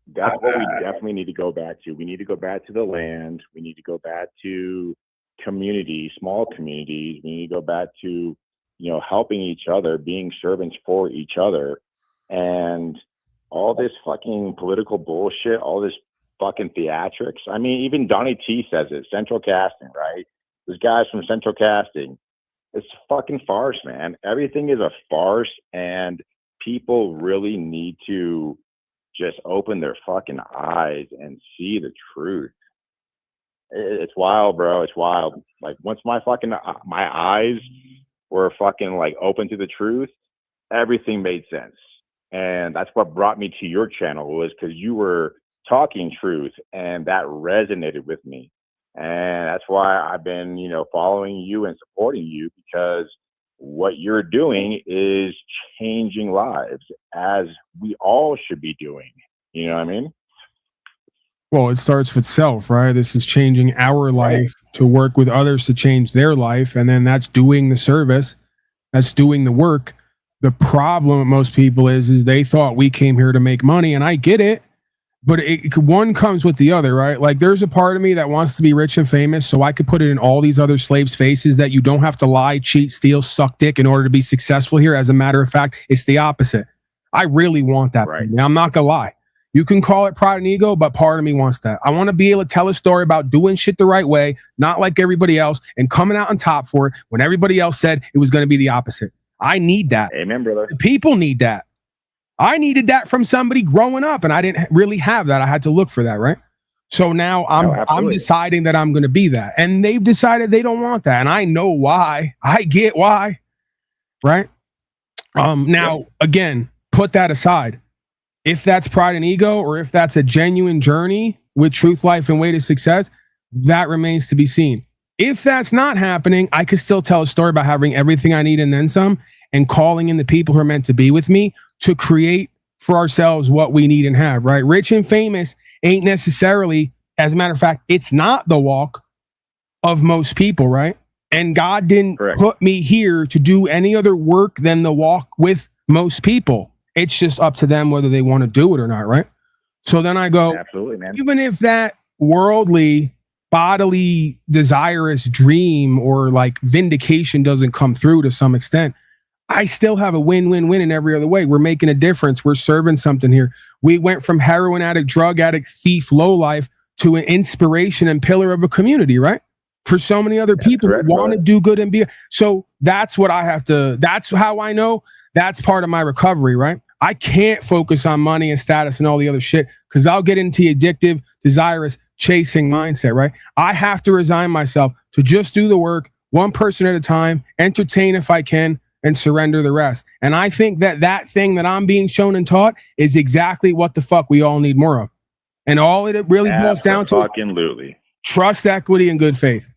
That's what we definitely need to go back to. We need to go back to the land. We need to go back to communities, small communities. We need to go back to, you know, helping each other, being servants for each other. And all this fucking political bullshit, all this fucking theatrics. I mean, even Donnie T says it, Central Casting, right? There's guys from Central Casting. It's a fucking farce, man. Everything is a farce, and people really need to just open their fucking eyes and see the truth. It's wild, bro. It's wild. Like, once my eyes were fucking like open to the truth, everything made sense. And that's what brought me to your channel, was because you were talking truth, and that resonated with me. And that's why I've been, you know, following you and supporting you, because what you're doing is changing lives, as we all should be doing. You know what I mean? Well, it starts with self, right? This is changing our life to work with others to change their life. And then that's doing the service. That's doing the work. The problem with most people is they thought we came here to make money, and I get it. But one comes with the other, right? Like, there's a part of me that wants to be rich and famous, so I could put it in all these other slaves' faces that you don't have to lie, cheat, steal, suck dick in order to be successful here. As a matter of fact, it's the opposite. I really want that. Right. I'm not gonna lie. You can call it pride and ego, but part of me wants that. I want to be able to tell a story about doing shit the right way, not like everybody else, and coming out on top for it when everybody else said it was going to be the opposite. I need that. Amen, brother. People need that. I needed that from somebody growing up, and I didn't really have that. I had to look for that, right? So now I'm deciding that I'm going to be that, and they've decided they don't want that, and I know why. I get why, right? Now, again, put that aside. If that's pride and ego, or if that's a genuine journey with truth, life, and way to success, that remains to be seen. If that's not happening, I could still tell a story about having everything I need and then some, and calling in the people who are meant to be with me to create for ourselves what we need and have, right? Rich and famous ain't necessarily, as a matter of fact, it's not the walk of most people, right? And God didn't put me here to do any other work than the walk with most people. It's just up to them whether they want to do it or not, right? So then I go, absolutely, man. Even if that worldly bodily desirous dream or like vindication doesn't come through to some extent, I still have a win-win-win in every other way. We're making a difference. We're serving something here. We went from heroin addict, drug addict, thief, lowlife to an inspiration and pillar of a community, right? For so many other people who want to do good and be. So that's what I have to, that's how I know that's part of my recovery, right? I can't focus on money and status and all the other shit because I'll get into the addictive, desirous, chasing mindset, right? I have to resign myself to just do the work, one person at a time, entertain if I can, and surrender the rest. And I think that thing that I'm being shown and taught is exactly what the fuck we all need more of. And all it really boils down to is trust, equity, and good faith.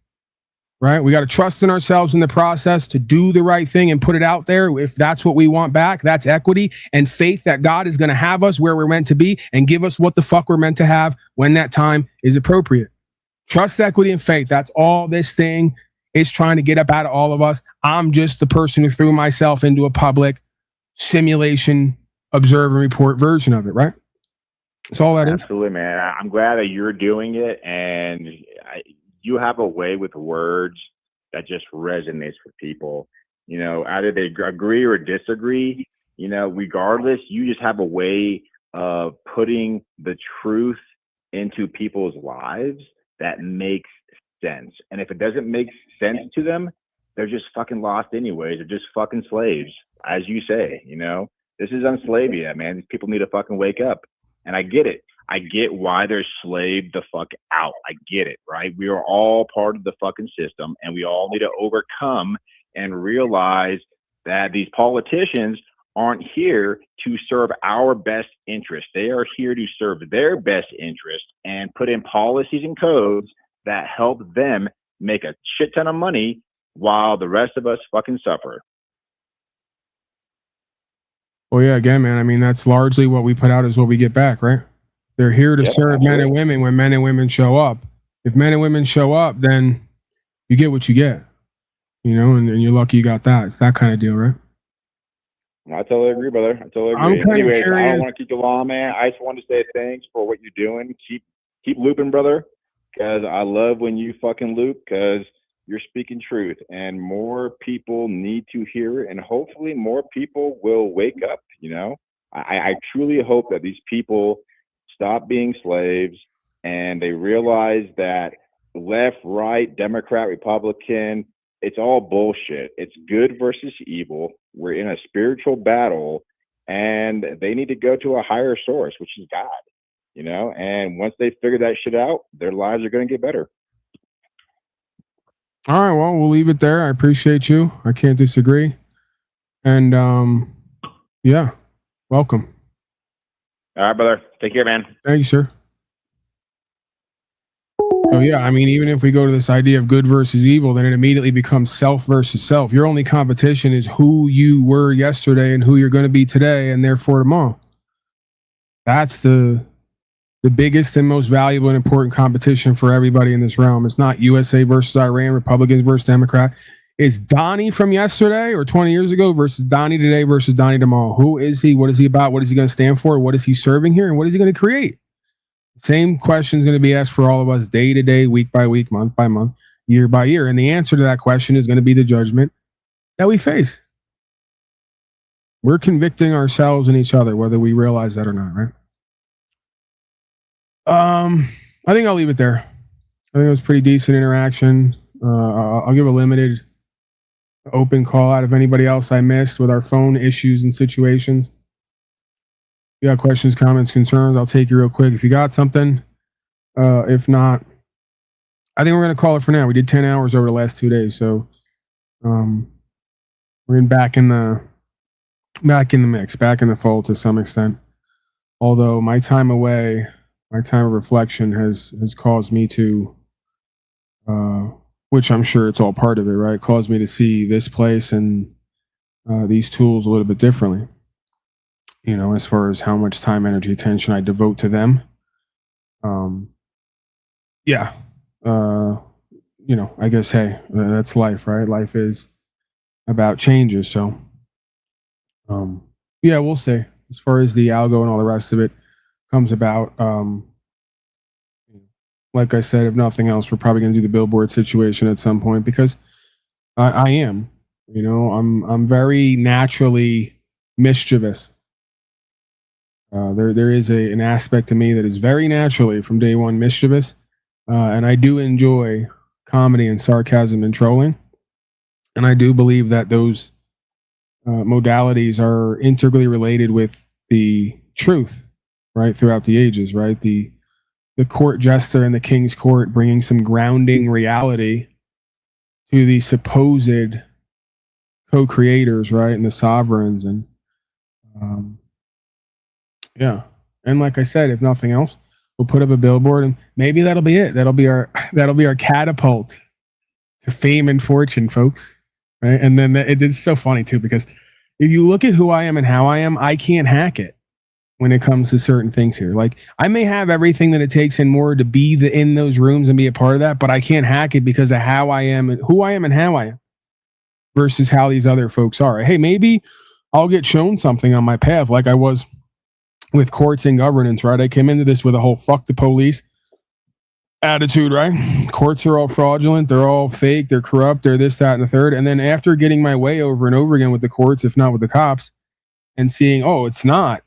Right? We got to trust in ourselves in the process to do the right thing and put it out there. If that's what we want back, that's equity and faith that God is going to have us where we're meant to be and give us what the fuck we're meant to have when that time is appropriate. Trust, equity, and faith. That's all this thing is trying to get up out of all of us. I'm just the person who threw myself into a public simulation, observe and report version of it, right? That's all that is. Absolutely, man. I'm glad that you're doing it, and you have a way with words that just resonates with people. You know, either they agree or disagree, you know, regardless, you just have a way of putting the truth into people's lives that makes sense. And if it doesn't make sense to them, they're just fucking lost anyways. They're just fucking slaves, as you say, you know. This is unslavia, man. These people need to fucking wake up. And I get it. I get why they're slaved the fuck out. I get it, right? We are all part of the fucking system, and we all need to overcome and realize that these politicians aren't here to serve our best interest. They are here to serve their best interest and put in policies and codes that help them make a shit ton of money while the rest of us fucking suffer. Well, yeah, again, man, I mean, that's largely what we put out is what we get back, right? They're here to serve men and women when men and women show up. If men and women show up, then you get what you get, you know, and you're lucky you got that. It's that kind of deal, right? I totally agree, brother. I totally agree. Anyways, I don't want to keep you long, man. I just want to say thanks for what you're doing. Keep looping, brother, because I love when you fucking loop, because you're speaking truth, and more people need to hear it, and hopefully more people will wake up, you know? I truly hope that these people stop being slaves and they realize that left, right, Democrat, Republican, it's all bullshit. It's good versus evil. We're in a spiritual battle, and they need to go to a higher source, which is God, you know? And once they figure that shit out, their lives are going to get better. All right, well, we'll leave it there. I appreciate you. I can't disagree. And yeah, welcome. All right, brother. Take care, man. Thank you, sir. So yeah, I mean, even if we go to this idea of good versus evil, then it immediately becomes self versus self. Your only competition is who you were yesterday and who you're going to be today and therefore tomorrow. That's the biggest and most valuable and important competition for everybody in this realm. It's not USA versus Iran, Republicans versus Democrat. It's Donnie from yesterday or 20 years ago versus Donnie today versus Donnie tomorrow. Who is he? What is he about? What is he going to stand for? What is he serving here? And what is he going to create? Same question is going to be asked for all of us day to day, week by week, month by month, year by year. And the answer to that question is going to be the judgment that we face. We're convicting ourselves and each other, whether we realize that or not, right? I think I'll leave it there. I think it was pretty decent interaction. I'll give a limited open call out if anybody else I missed with our phone issues and situations. If you got questions, comments, concerns, I'll take you real quick. If you got something, if not, I think we're going to call it for now. We did 10 hours over the last 2 days. So, we're back in the mix, back in the fold to some extent. Although my time away, my time of reflection has caused me to, which I'm sure it's all part of it, right? Caused me to see this place and these tools a little bit differently. You know, as far as how much time, energy, attention I devote to them. Yeah. You know, I guess, hey, that's life, right? Life is about changes. So, yeah, we'll see. As far as the algo and all the rest of it comes about, like I said, if nothing else, we're probably going to do the billboard situation at some point because I am, you know, I'm very naturally mischievous. There is an aspect to me that is very naturally from day one mischievous, and I do enjoy comedy and sarcasm and trolling, and I do believe that those modalities are integrally related with the truth, right, throughout the ages, right? The court jester in the king's court bringing some grounding reality to the supposed co-creators, right, and the sovereigns, and yeah. And like I said, if nothing else, we'll put up a billboard, and maybe that'll be it. That'll be our catapult to fame and fortune, folks. Right? And then it's so funny too, because if you look at who I am and how I am, I can't hack it when it comes to certain things here. Like, I may have everything that it takes and more to be in those rooms and be a part of that, but I can't hack it because of how I am and who I am and how I am versus how these other folks are. Hey, maybe I'll get shown something on my path like I was with courts and governance, right? I came into this with a whole fuck the police attitude, right? Courts are all fraudulent, they're all fake, they're corrupt, they're this, that, and the third. And then after getting my way over and over again with the courts, if not with the cops, and seeing, oh, it's not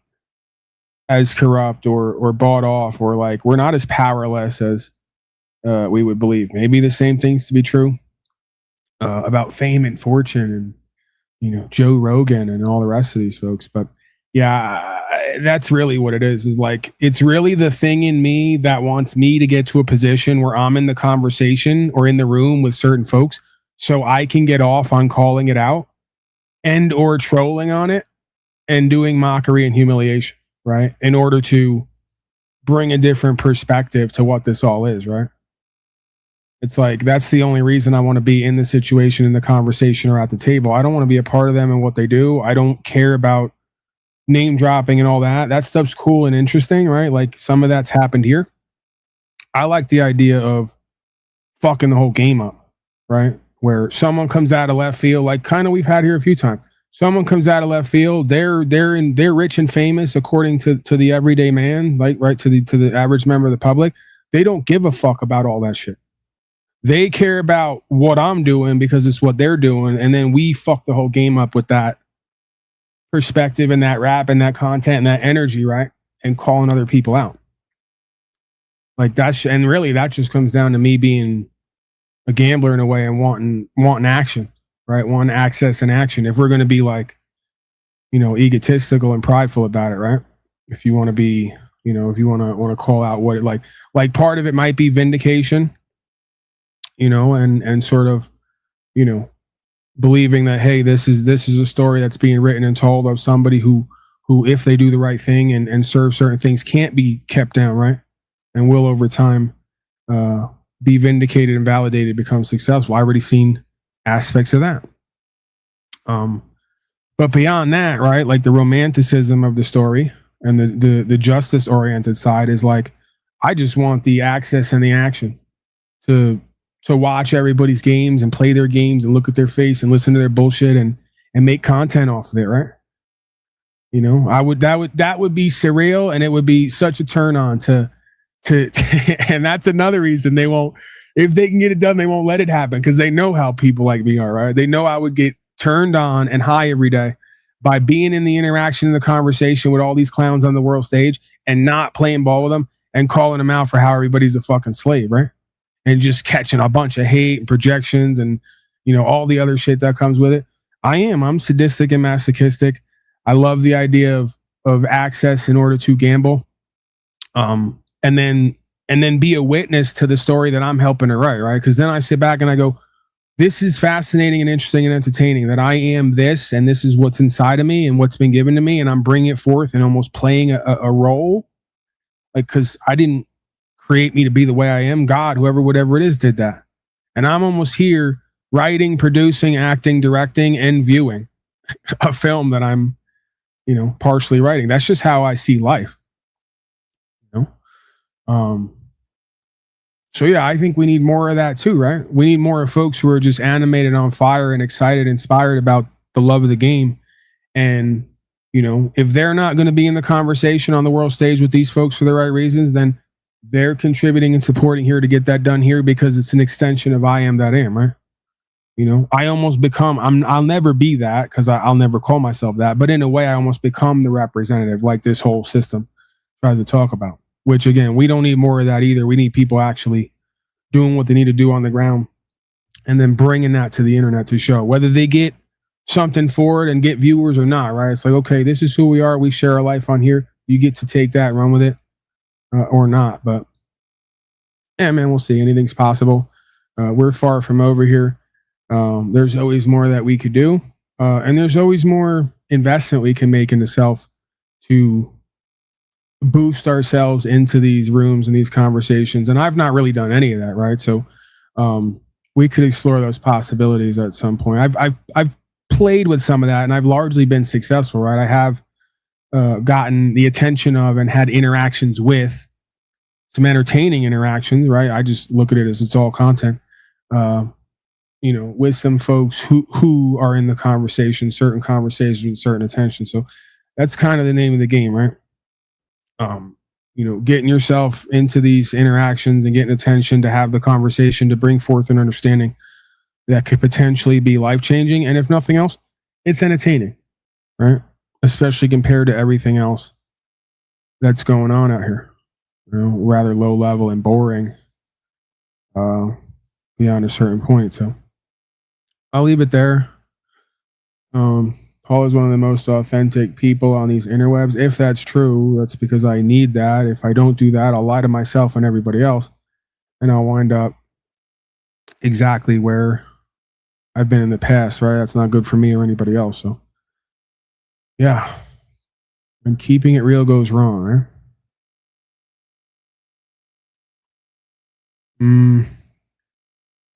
as corrupt or bought off, or like we're not as powerless as we would believe. Maybe the same things to be true about fame and fortune and, you know, Joe Rogan and all the rest of these folks. But yeah, that's really what it is like, it's really the thing in me that wants me to get to a position where I'm in the conversation or in the room with certain folks so I can get off on calling it out and or trolling on it and doing mockery and humiliation, right? In order to bring a different perspective to what this all is, right? It's like, that's the only reason I want to be in the situation, in the conversation, or at the table. I don't want to be a part of them and what they do. I don't care about name dropping and all that. That stuff's cool and interesting, right? Like, some of that's happened here. I like the idea of fucking the whole game up, right? Where someone comes out of left field, like kind of we've had here a few times. Someone comes out of left field. They're rich and famous according to the everyday man, like, right, to the average member of the public. They don't give a fuck about all that shit. They care about what I'm doing because it's what they're doing, and then we fuck the whole game up with that perspective and that rap and that content and that energy, right? And calling other people out. Like, that's, and really that just comes down to me being a gambler in a way and wanting action, right? Wanting access and action. If we're going to be like, you know, egotistical and prideful about it, right? If you want to be, you know, if you want to call out what it like part of it might be vindication, you know, and sort of, you know, believing that, hey, this is a story that's being written and told of somebody who if they do the right thing and serve certain things, can't be kept down, right? And will over time be vindicated and validated, become successful. I've already seen aspects of that. But beyond that, right, like the romanticism of the story and the justice oriented side is like, I just want the access and the action to watch everybody's games and play their games and look at their face and listen to their bullshit and make content off of it, right? You know, that would be surreal, and it would be such a turn on to and that's another reason they won't, if they can get it done, they won't let it happen, because they know how people like me are, right? They know I would get turned on and high every day by being in the interaction, in the conversation with all these clowns on the world stage and not playing ball with them and calling them out for how everybody's a fucking slave, right? And just catching a bunch of hate and projections and, you know, all the other shit that comes with it. I'm sadistic and masochistic. I love the idea of access in order to gamble. And then be a witness to the story that I'm helping to write, right? Because then I sit back and I go, this is fascinating and interesting and entertaining, that I am this, and this is what's inside of me and what's been given to me, and I'm bringing it forth and almost playing a role. Like, because I didn't create me to be the way I am. God, whatever it is, did that. And I'm almost here writing, producing, acting, directing, and viewing a film that I'm, you know, partially writing. That's just how I see life. You know? So yeah, I think we need more of that too, right? We need more of folks who are just animated, on fire, and excited, inspired about the love of the game. And, you know, if they're not going to be in the conversation on the world stage with these folks for the right reasons, then they're contributing and supporting here to get that done here because it's an extension of I am that am, right? You know, I almost become, I'll never be that because I'll never call myself that. But in a way, I almost become the representative like this whole system tries to talk about, which again, we don't need more of that either. We need people actually doing what they need to do on the ground and then bringing that to the internet to show whether they get something for it and get viewers or not, right? It's like, okay, this is who we are. We share our life on here. You get to take that and run with it or not. But yeah, man, we'll see. Anything's possible. We're far from over here. There's always more that we could do. And there's always more investment we can make into self to boost ourselves into these rooms and these conversations. And I've not really done any of that, right? So we could explore those possibilities at some point. I've played with some of that and I've largely been successful, right? I have gotten the attention of and had interactions with some entertaining interactions, right? I just look at it as it's all content. You know, with some folks who are in the conversation, certain conversations with certain attention. So that's kind of the name of the game, right? You know, getting yourself into these interactions and getting attention to have the conversation to bring forth an understanding that could potentially be life-changing. And if nothing else, it's entertaining, right? Especially compared to everything else that's going on out here. You know, rather low level and boring beyond a certain point. So I'll leave it there. Paul is one of the most authentic people on these interwebs. If that's true, that's because I need that. If I don't do that, I'll lie to myself and everybody else, and I'll wind up exactly where I've been in the past, right? That's not good for me or anybody else. So, yeah. And keeping it real goes wrong, right?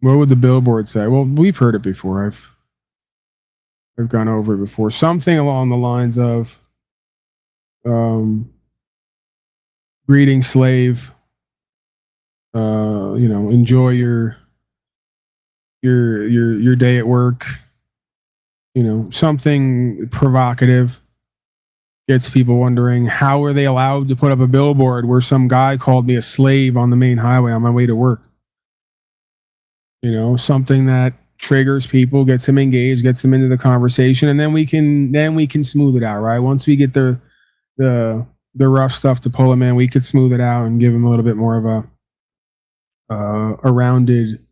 What would the billboard say? Well, we've heard it before. I've gone over it before. Something along the lines of greeting slave, you know, enjoy your day at work, you know, something provocative gets people wondering, how are they allowed to put up a billboard where some guy called me a slave on the main highway on my way to work? You know, something that triggers people, gets them engaged, gets them into the conversation, and then we can smooth it out, right? Once we get the rough stuff to pull them in, we could smooth it out and give them a little bit more of a rounded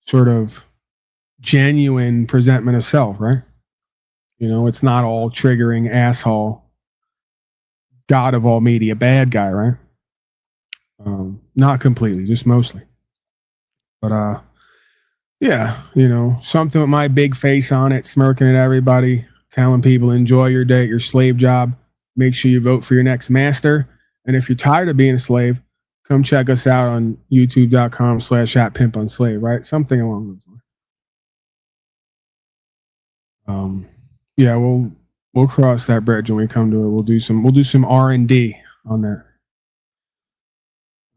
sort of genuine presentment of self, right? You know, it's not all triggering asshole, god of all media, bad guy, right? Not completely, just mostly. But yeah, you know, something with my big face on it, smirking at everybody, telling people enjoy your day at your slave job. Make sure you vote for your next master. And if you're tired of being a slave, come check us out on youtube.com/@pimpunslave, right? Something along those lines. Yeah, we'll cross that bridge when we come to it. We'll do some R&D on that.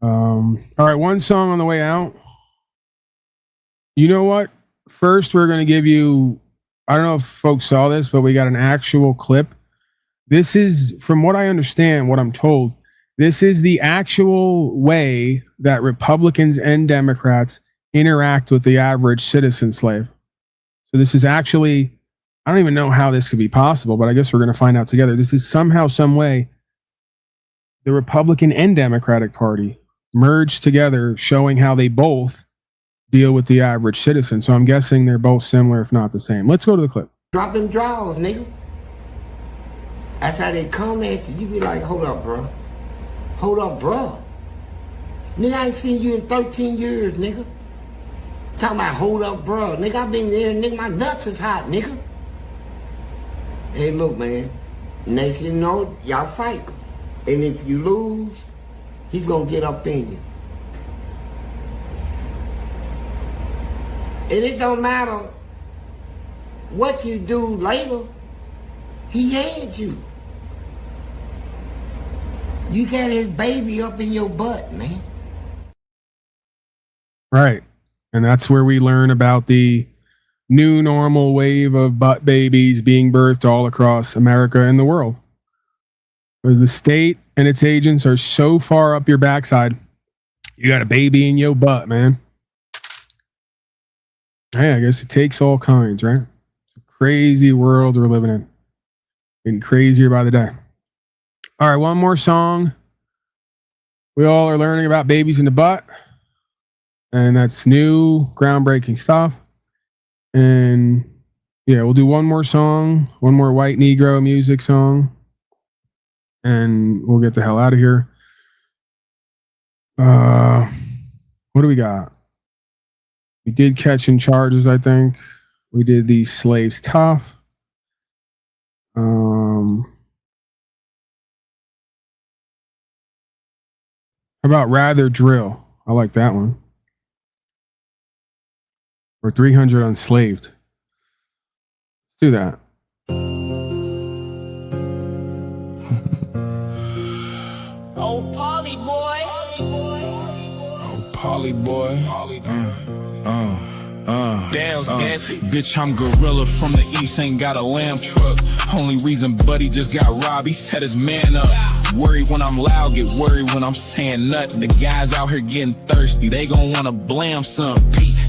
All right, one song on the way out. You know what? First, we're going to give you, I don't know if folks saw this, but we got an actual clip. This is, from what I understand, what I'm told, this is the actual way that Republicans and Democrats interact with the average citizen slave. So this is actually, I don't even know how this could be possible, but I guess we're going to find out together. This is somehow, some way, the Republican and Democratic Party merged together, showing how they both deal with the average citizen. So I'm guessing they're both similar, if not the same. Let's go to the clip. Drop them draws, nigga. That's how they come at you. You be like, hold up, bro. Hold up, bro. Nigga, I ain't seen you in 13 years, nigga. Talking about hold up, bro. Nigga, I been there, nigga, my nuts is hot, nigga. Hey, look, man. Next thing you know, y'all fight. And if you lose, he's gonna get up in you. And it don't matter what you do later, he had you. You got his baby up in your butt, man. Right. And that's where we learn about the new normal wave of butt babies being birthed all across America and the world. Because the state and its agents are so far up your backside. You got a baby in your butt, man. Hey, I guess it takes all kinds, right? It's a crazy world we're living in. Getting crazier by the day. All right, one more song. We all are learning about babies in the butt. And that's new, groundbreaking stuff. And yeah, we'll do one more song, one more white Negro music song. And we'll get the hell out of here. What do we got? We did Catching Charges, I think. We did These Slaves Tough. How about Rather Drill? I like that one. Or 300 Unslaved. Let's do that. Oh, Polly boy. Oh, Polly boy. Damn, bitch, I'm gorilla from the east, ain't got a lamb truck. Only reason Buddy just got robbed, he set his man up. Worried when I'm loud, get worried when I'm saying nothing. The guys out here getting thirsty, they gon' wanna blam some.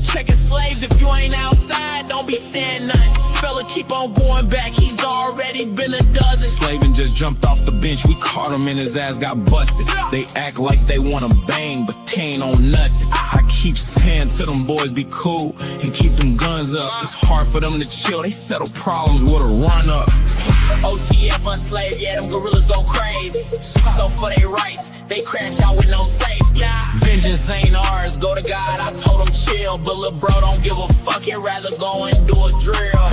Checking slaves if you ain't outside, don't be saying nothing. Fella keep on going back, he's already been a dozen. Slavin' just jumped off the bench, we caught him and his ass got busted. They act like they wanna bang, but they ain't on nothing. I keep saying to them boys be cool and keep them guns up. It's hard for them to chill, they settle problems with a run up. OTF unslaved, yeah, them gorillas go crazy. So for their rights, they crash out with no safety. Vengeance ain't ours, go to God, I told them chill. But lil' bro don't give a fuck, he'd rather go and do a drill.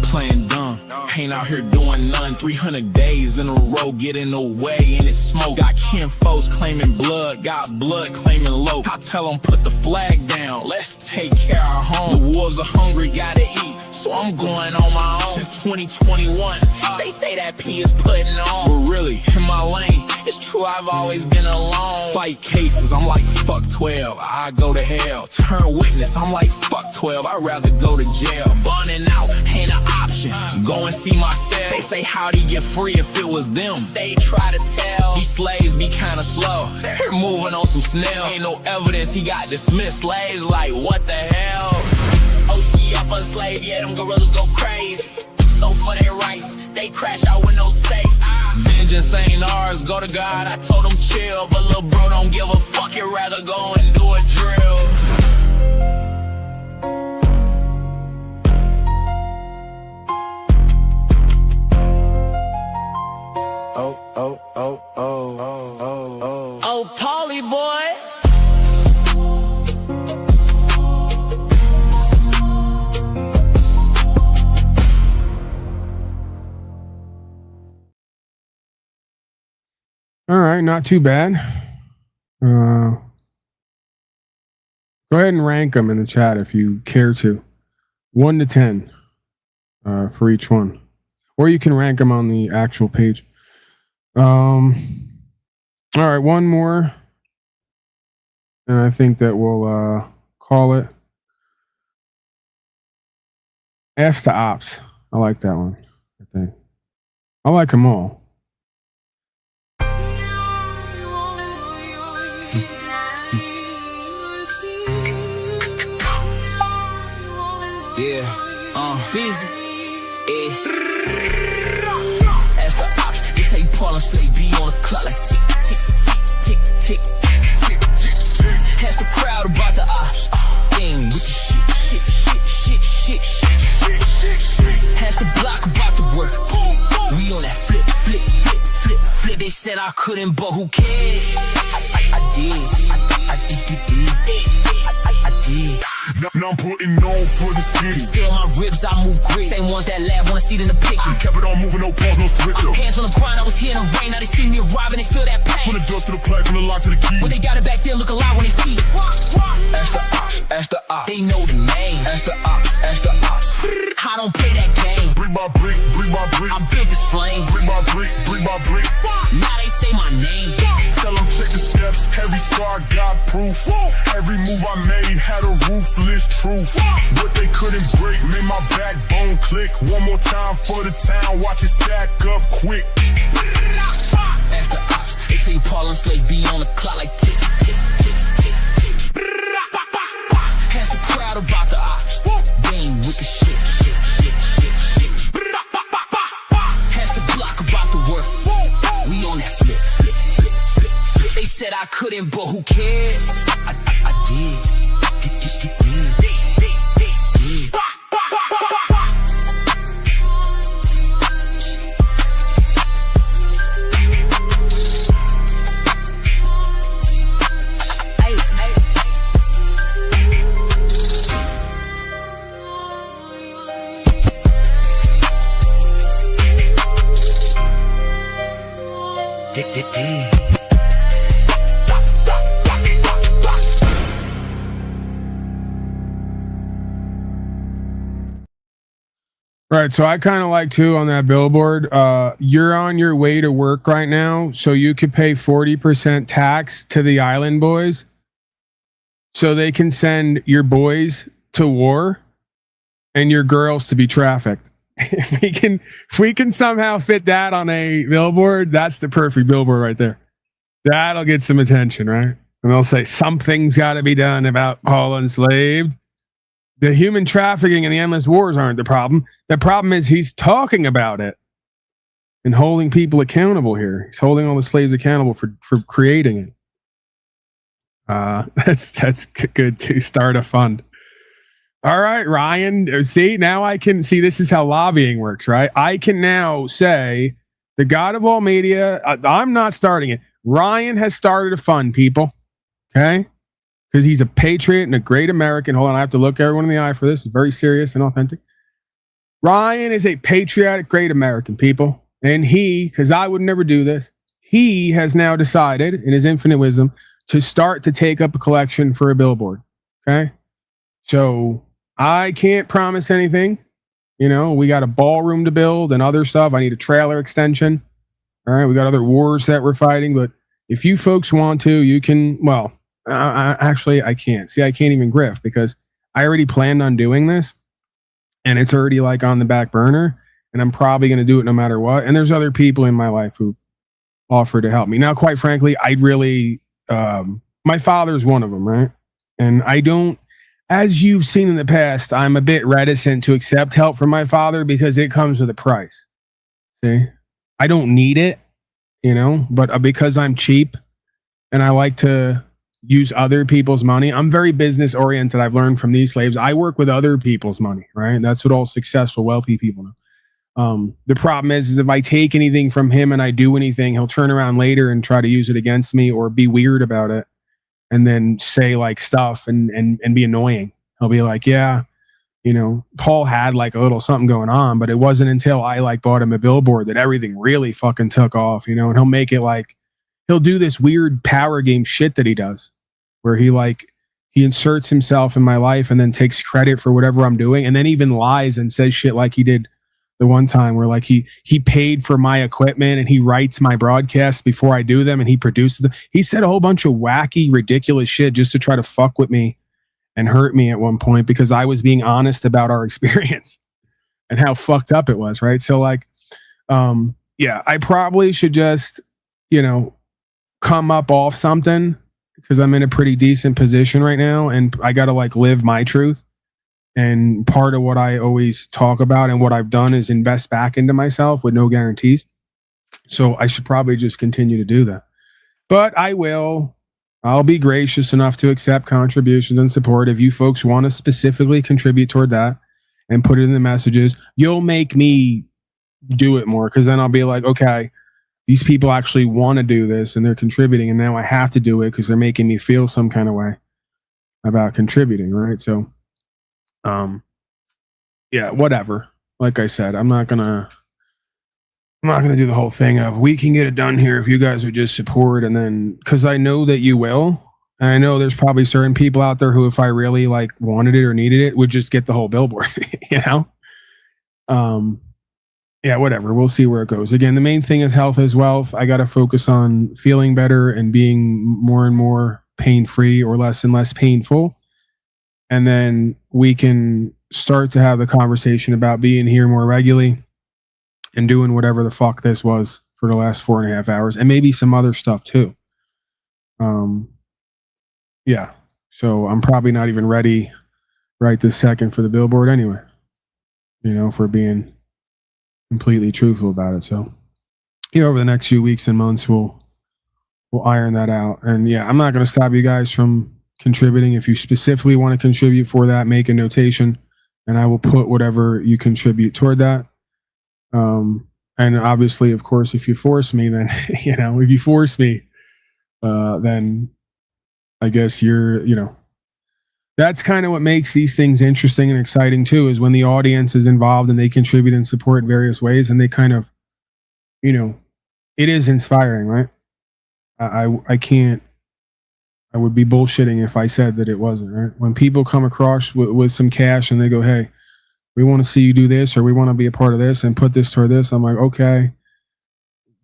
Playing dumb, ain't out here doing none. 300 days in a row, get in the way and it's smoke. Got kin folks claiming blood, got blood claiming low. I tell them put the flag down, let's take care of home. The wolves are hungry, gotta eat, so I'm going on my own. Since 2021, they say that P is putting on. But really, in my lane, it's true I've always been alone. Fight cases, I'm like fuck 12, I go to hell. Turn witness, I'm like fuck 12, I'd rather go to jail. Burning out ain't an option, go and see myself. They say how'd he get free if it was them? They try to tell, these slaves be kinda slow, they're moving on some snail. Ain't no evidence he got dismissed, slaves like what the hell? OTF unslaved, yeah, them gorillas go crazy. So for their rights, they crash out with no safety. Vengeance ain't ours, go to God, I told him chill. But lil' bro don't give a fuck, he'd rather go and do a drill. Oh, Polly boy. All right, not too bad. Go ahead and rank them in the chat if you care to. 1 to 10 for each one. Or you can rank them on the actual page. All right, one more. And I think that we'll call it. Ask the Ops. I like that one, I think. I like them all. Yeah, busy. As the ops, they take part on slave be on the clock like tick, tick, tick, tick, tick, tick, tick. Ask the crowd about the ops. Damn, with the shit, shit, shit, shit, shit, shit, shit. Ask the block about the work. We on that flip, flip, flip, flip, flip. They said I couldn't, but who cares? I did. I did. I did. Now I'm putting on for the city. Still my ribs, I move grit. Same ones that laugh, wanna see it in the picture. Kept it on moving, no pause, no switch up. Hands on the grind, I was here in the rain. Now they see me arriving, they feel that pain. From the door to the plate, from the lock to the key. What they got it back there, look alive when they see it. Ask the ops, ask the ops. They know the name. Ask the ops, ask the ops. I don't play that game. Bring my brick, bring my brick. I built this flame. Bring my brick, bring my brick. Now they say my name. Tell them check the steps, every scar got proof. Every move I made had a ruthless truth. What they couldn't break made my backbone click. One more time for the town, watch it stack up quick. Stay Paul and Slay be on the clock like tick, tick, tick, tick, tick. Ask the crowd about the ops. They ain't with the shit, shit, shit, shit, shit. Ask the block about the work. We on that flip, flip, flip, flip, flip. They said I couldn't, but who cared? I did. Right, so I kind of like too on that billboard. You're on your way to work right now, so you could pay 40% tax to the island boys, so they can send your boys to war and your girls to be trafficked. If we can somehow fit that on a billboard, that's the perfect billboard right there. That'll get some attention, right? And they'll say something's got to be done about Paul enslaved. The human trafficking and the endless wars aren't the problem. The problem is he's talking about it and holding people accountable here. He's holding all the slaves accountable for creating it. That's good to start a fund. All right, Ryan. See, now I can see this is how lobbying works, right? I can now say the God of all media, I'm not starting it. Ryan has started a fund, people. Okay? Because he's a patriot and a great American. Hold on, I have to look everyone in the eye for this. It's very serious and authentic. Ryan is a patriotic, great American, people. And he, because I would never do this, he has now decided, in his infinite wisdom, to start to take up a collection for a billboard. Okay? So I can't promise anything. You know, we got a ballroom to build and other stuff. I need a trailer extension. All right, we got other wars that we're fighting. But if you folks want to, you can, well, actually, I can't. See, I can't even grift because I already planned on doing this and it's already like on the back burner and I'm probably going to do it no matter what. And there's other people in my life who offer to help me. Now, quite frankly, I really, my father's one of them, right? And I don't, as you've seen in the past, I'm a bit reticent to accept help from my father because it comes with a price. See, I don't need it, you know, but because I'm cheap and I like to use other people's money. I'm very business oriented. I've learned from these slaves. I work with other people's money, right? That's what all successful, wealthy people know. The problem is if I take anything from him and I do anything, he'll turn around later and try to use it against me or be weird about it and then say like stuff and be annoying. He'll be like, yeah, you know, Paul had like a little something going on, but it wasn't until I like bought him a billboard that everything really fucking took off, you know, and he'll make it like, he'll do this weird power game shit that he does where he inserts himself in my life and then takes credit for whatever I'm doing and then even lies and says shit like he did the one time where like he paid for my equipment and he writes my broadcasts before I do them and he produces them. He said a whole bunch of wacky, ridiculous shit just to try to fuck with me and hurt me at one point because I was being honest about our experience and how fucked up it was, right? So like, yeah, I probably should just, you know, come up off something because I'm in a pretty decent position right now and I got to like live my truth. And part of what I always talk about and what I've done is invest back into myself with no guarantees. So I should probably just continue to do that. But I'll be gracious enough to accept contributions and support. If you folks want to specifically contribute toward that and put it in the messages, you'll make me do it more because then I'll be like, okay, these people actually want to do this and they're contributing and now I have to do it because they're making me feel some kind of way about contributing, right? So, yeah, whatever. Like I said, I'm not gonna do the whole thing of we can get it done here if you guys would just support and then because I know that you will. And I know there's probably certain people out there who, if I really like wanted it or needed it, would just get the whole billboard, you know? Yeah, whatever. We'll see where it goes. Again, the main thing is health is wealth. I got to focus on feeling better and being more and more pain-free or less and less painful. And then we can start to have the conversation about being here more regularly and doing whatever the fuck this was for the last 4.5 hours, and maybe some other stuff too. Yeah. So I'm probably not even ready right this second for the billboard anyway, for being completely truthful about it. So, over the next few weeks and months, we'll iron that out. And yeah, I'm not going to stop you guys from contributing. If you specifically want to contribute for that, make a notation, and I will put whatever you contribute toward that. And obviously, of course, if you force me, then, if you force me, then I guess that's kind of what makes these things interesting and exciting too, is when the audience is involved and they contribute and support in various ways, and they kind of, it is inspiring, right? I would be bullshitting if I said that it wasn't, right? When people come across with some cash and they go, hey, we want to see you do this, or we want to be a part of this and put this toward this. I'm like, okay,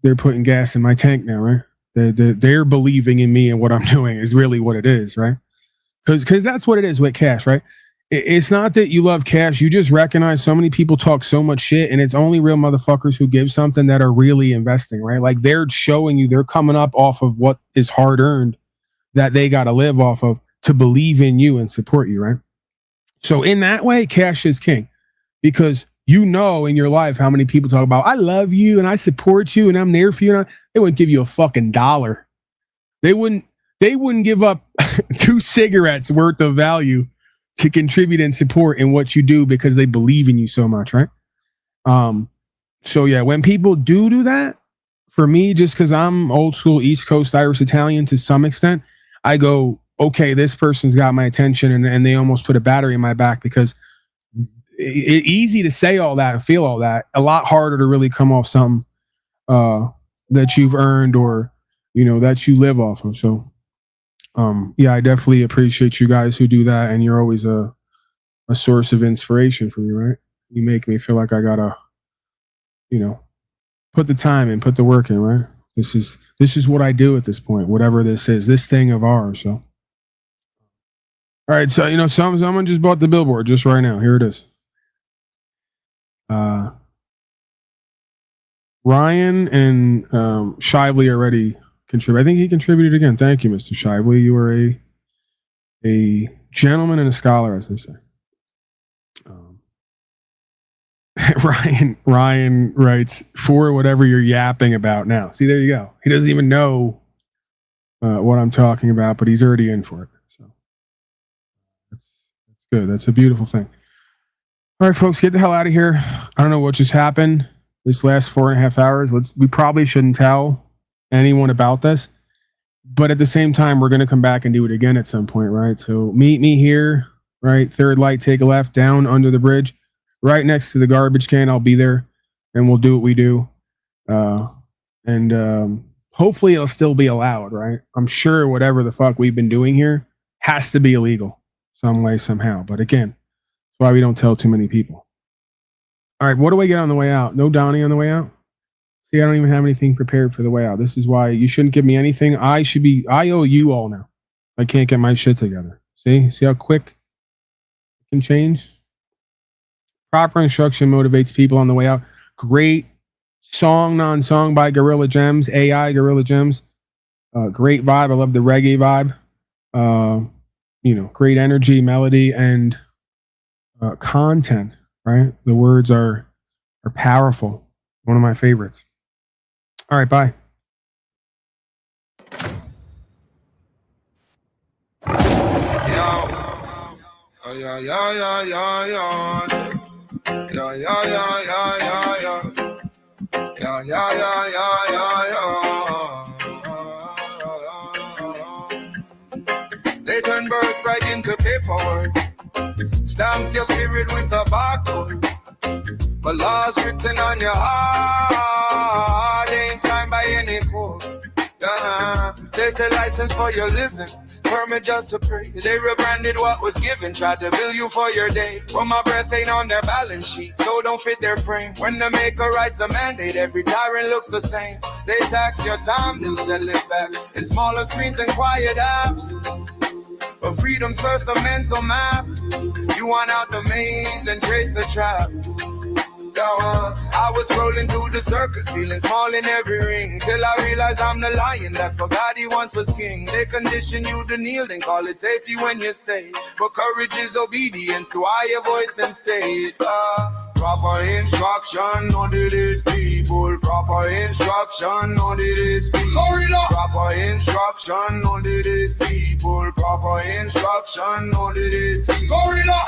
they're putting gas in my tank now, right? They're believing in me and what I'm doing is really what it is, right? Because that's what it is with cash, right? It's not that you love cash. You just recognize so many people talk so much shit, and it's only real motherfuckers who give something that are really investing, right? Like, they're showing you they're coming up off of what is hard earned that they got to live off of to believe in you and support you, right? So in that way, cash is king, because in your life how many people talk about, I love you and I support you and I'm there for you. And they wouldn't give you a fucking dollar. They wouldn't give up 2 cigarettes worth of value to contribute and support in what you do because they believe in you so much, right? So yeah, when people do that, for me, just because I'm old school East Coast Irish Italian to some extent, I go, okay, this person's got my attention, and they almost put a battery in my back, because it's easy to say all that and feel all that. A lot harder to really come off something that you've earned, or that you live off of. So yeah, I definitely appreciate you guys who do that, and you're always a source of inspiration for me, right? You make me feel like I gotta put the time in, put the work in, right? This is what I do at this point, whatever this is, this thing of ours. So all right, so someone just bought the billboard just right now. Here it is. Ryan and Shively already contributed. I think he contributed again. Thank you, Mr. Shively. You are a gentleman and a scholar, as they say. Ryan writes, for whatever you're yapping about now. See, there you go. He doesn't even know what I'm talking about, but he's already in for it. So that's good. That's a beautiful thing. All right, folks, get the hell out of here. I don't know what just happened this last 4.5 hours. We probably shouldn't tell anyone about this, but at the same time, we're going to come back and do it again at some point, right? So meet me here, right? Third light, take a left, down under the bridge, right next to the garbage can. I'll be there, and we'll do what we do. And hopefully it'll still be allowed, right? I'm sure whatever the fuck we've been doing here has to be illegal some way, somehow. But again, that's why we don't tell too many people. All right, what do I get on the way out? No Donnie on the way out? See, I don't even have anything prepared for the way out. This is why you shouldn't give me anything. I owe you all now. I can't get my shit together. See how quick it can change? Proper instruction motivates people on the way out. Great song, non-song by Gorilla Gems, AI Gorilla Gems. Great vibe. I love the reggae vibe. Great energy, melody, and content, right? The words are powerful. One of my favorites. All right, bye. They turn birthright into paperwork. Stamp your spirit with a barcode. But laws written on your heart ain't signed by any court. They say license for your living, permit just to pray. They rebranded what was given, tried to bill you for your day. But my breath ain't on their balance sheet, so don't fit their frame. When the maker writes the mandate, every tyrant looks the same. They tax your time, they'll sell it back in smaller screens and quiet apps. But freedom's first a mental map. You want out the maze and trace the trap. I was was scrolling through the circus, feeling small in every ring, till I realized I'm the lion that forgot he once was king. They condition you to kneel, then call it safety when you stay. But courage is obedience to higher voice than state. Proper instruction under this people. Proper instruction under this people. Proper instruction under this people. Proper instruction under this people. Gorilla.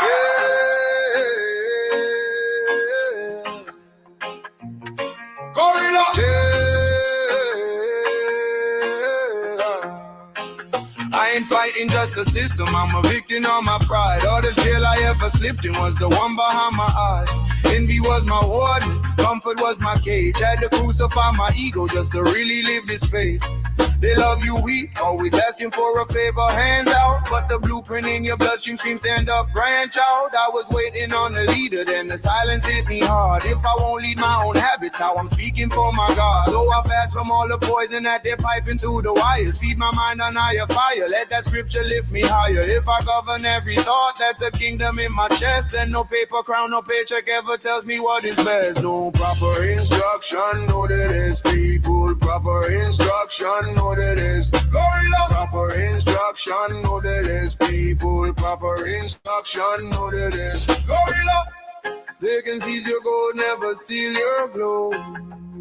I ain't fighting just the system, I'm a victim of my pride. All the jail I ever slipped in was the one behind my eyes. Envy was my warden, comfort was my cage. Had to crucify my ego just to really live this faith. They love you weak, always asking for a favor, hands out. But the blueprint in your bloodstream screams stand up, branch out. I was waiting on a leader, then the silence hit me hard. If I won't lead my own habits, how I'm speaking for my God. So I fast from all the poison that they're piping through the wires. Feed my mind on higher fire, let that scripture lift me higher. If I govern every thought, that's a kingdom in my chest. Then no paper crown, no paycheck ever tells me what is best. No proper instruction, no that is people. Proper instruction, no that is gorilla. Proper instruction, no that is people. Proper instruction, no that is gorilla. They can seize your gold, never steal your glow.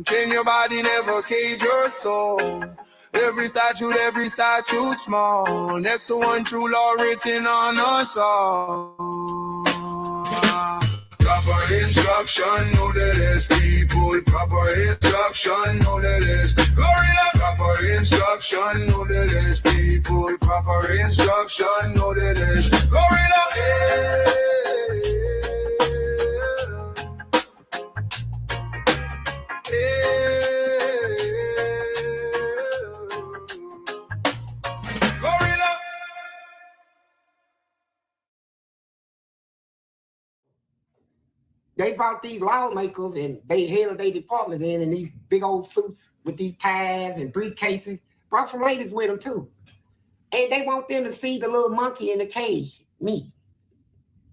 Chain your body, never cage your soul. Every statute small. Next to one true law written on us all. Proper instruction, know that it's people. Proper instruction, know that it's gorilla. Proper instruction, know that it's people. Proper instruction, know that it's gorilla. Gorilla. They brought these lawmakers and they headed their departments in these big old suits with these ties and briefcases. Brought some ladies with them too. And they want them to see the little monkey in the cage, me.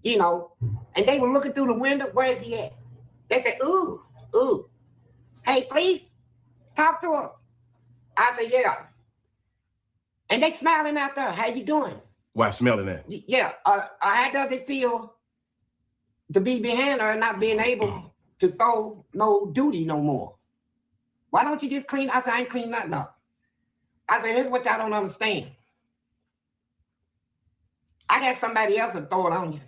You know, and they were looking through the window, where is he at? They said, ooh, ooh. Hey, please, talk to us. I said, yeah. And they smiling out there, how you doing? Why smelling that? Yeah, how does it feel to be behind her and not being able to throw no duty no more? Why don't you just clean? I said, I ain't clean nothing up. I said, here's what y'all don't understand. I got somebody else to throw it on you.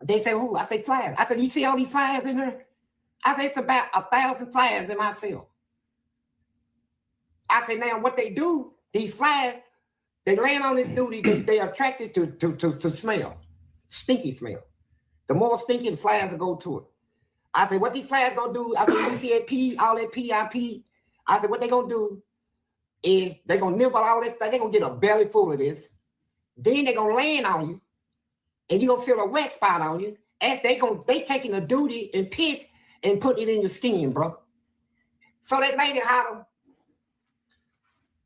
They say, who? I say, flyers. I said, you see all these flyers in here? I said, it's about 1,000 flyers in my cell. I said, now what they do, these flyers, they land on this duty, they are attracted to smell, stinky smell. The more stinky, the flyers will go to it. I said, what these flyers gonna do? I said, you see that P, all that PIP? I said, what they gonna do is they gonna nibble all this stuff. They gonna get a belly full of this. Then they gonna land on you, and you gonna feel a wet spot on you. And they taking a duty and piss and put it in your skin, bro. So that lady hollered,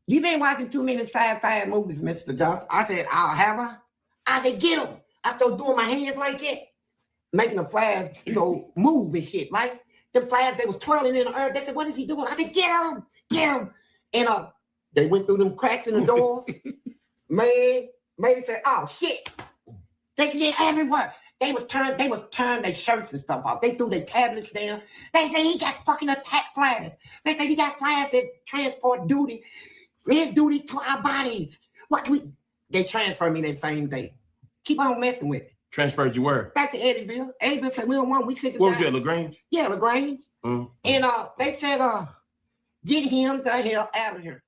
you been watching too many sci-fi movies, Mr. Johnson. I said, I'll have her. I said, get him. I started doing my hands like that, making the flags, move and shit, right? The flags, they was twirling in the earth. They said, what is he doing? I said, get him. And they went through them cracks in the doors. Man, they said, oh, shit. They get everywhere. They was turn their shirts and stuff off. They threw their tablets down. They said, he got fucking attack flags. They said, he got flags that transport duty. His duty to our bodies. What can we? They transferred me that same day. Keep on messing with it. Transferred you where? Back to Eddyville. Eddyville said, we don't want, we sick of What was you at, LaGrange? Yeah, LaGrange. Mm. And they said, get him the hell out of here.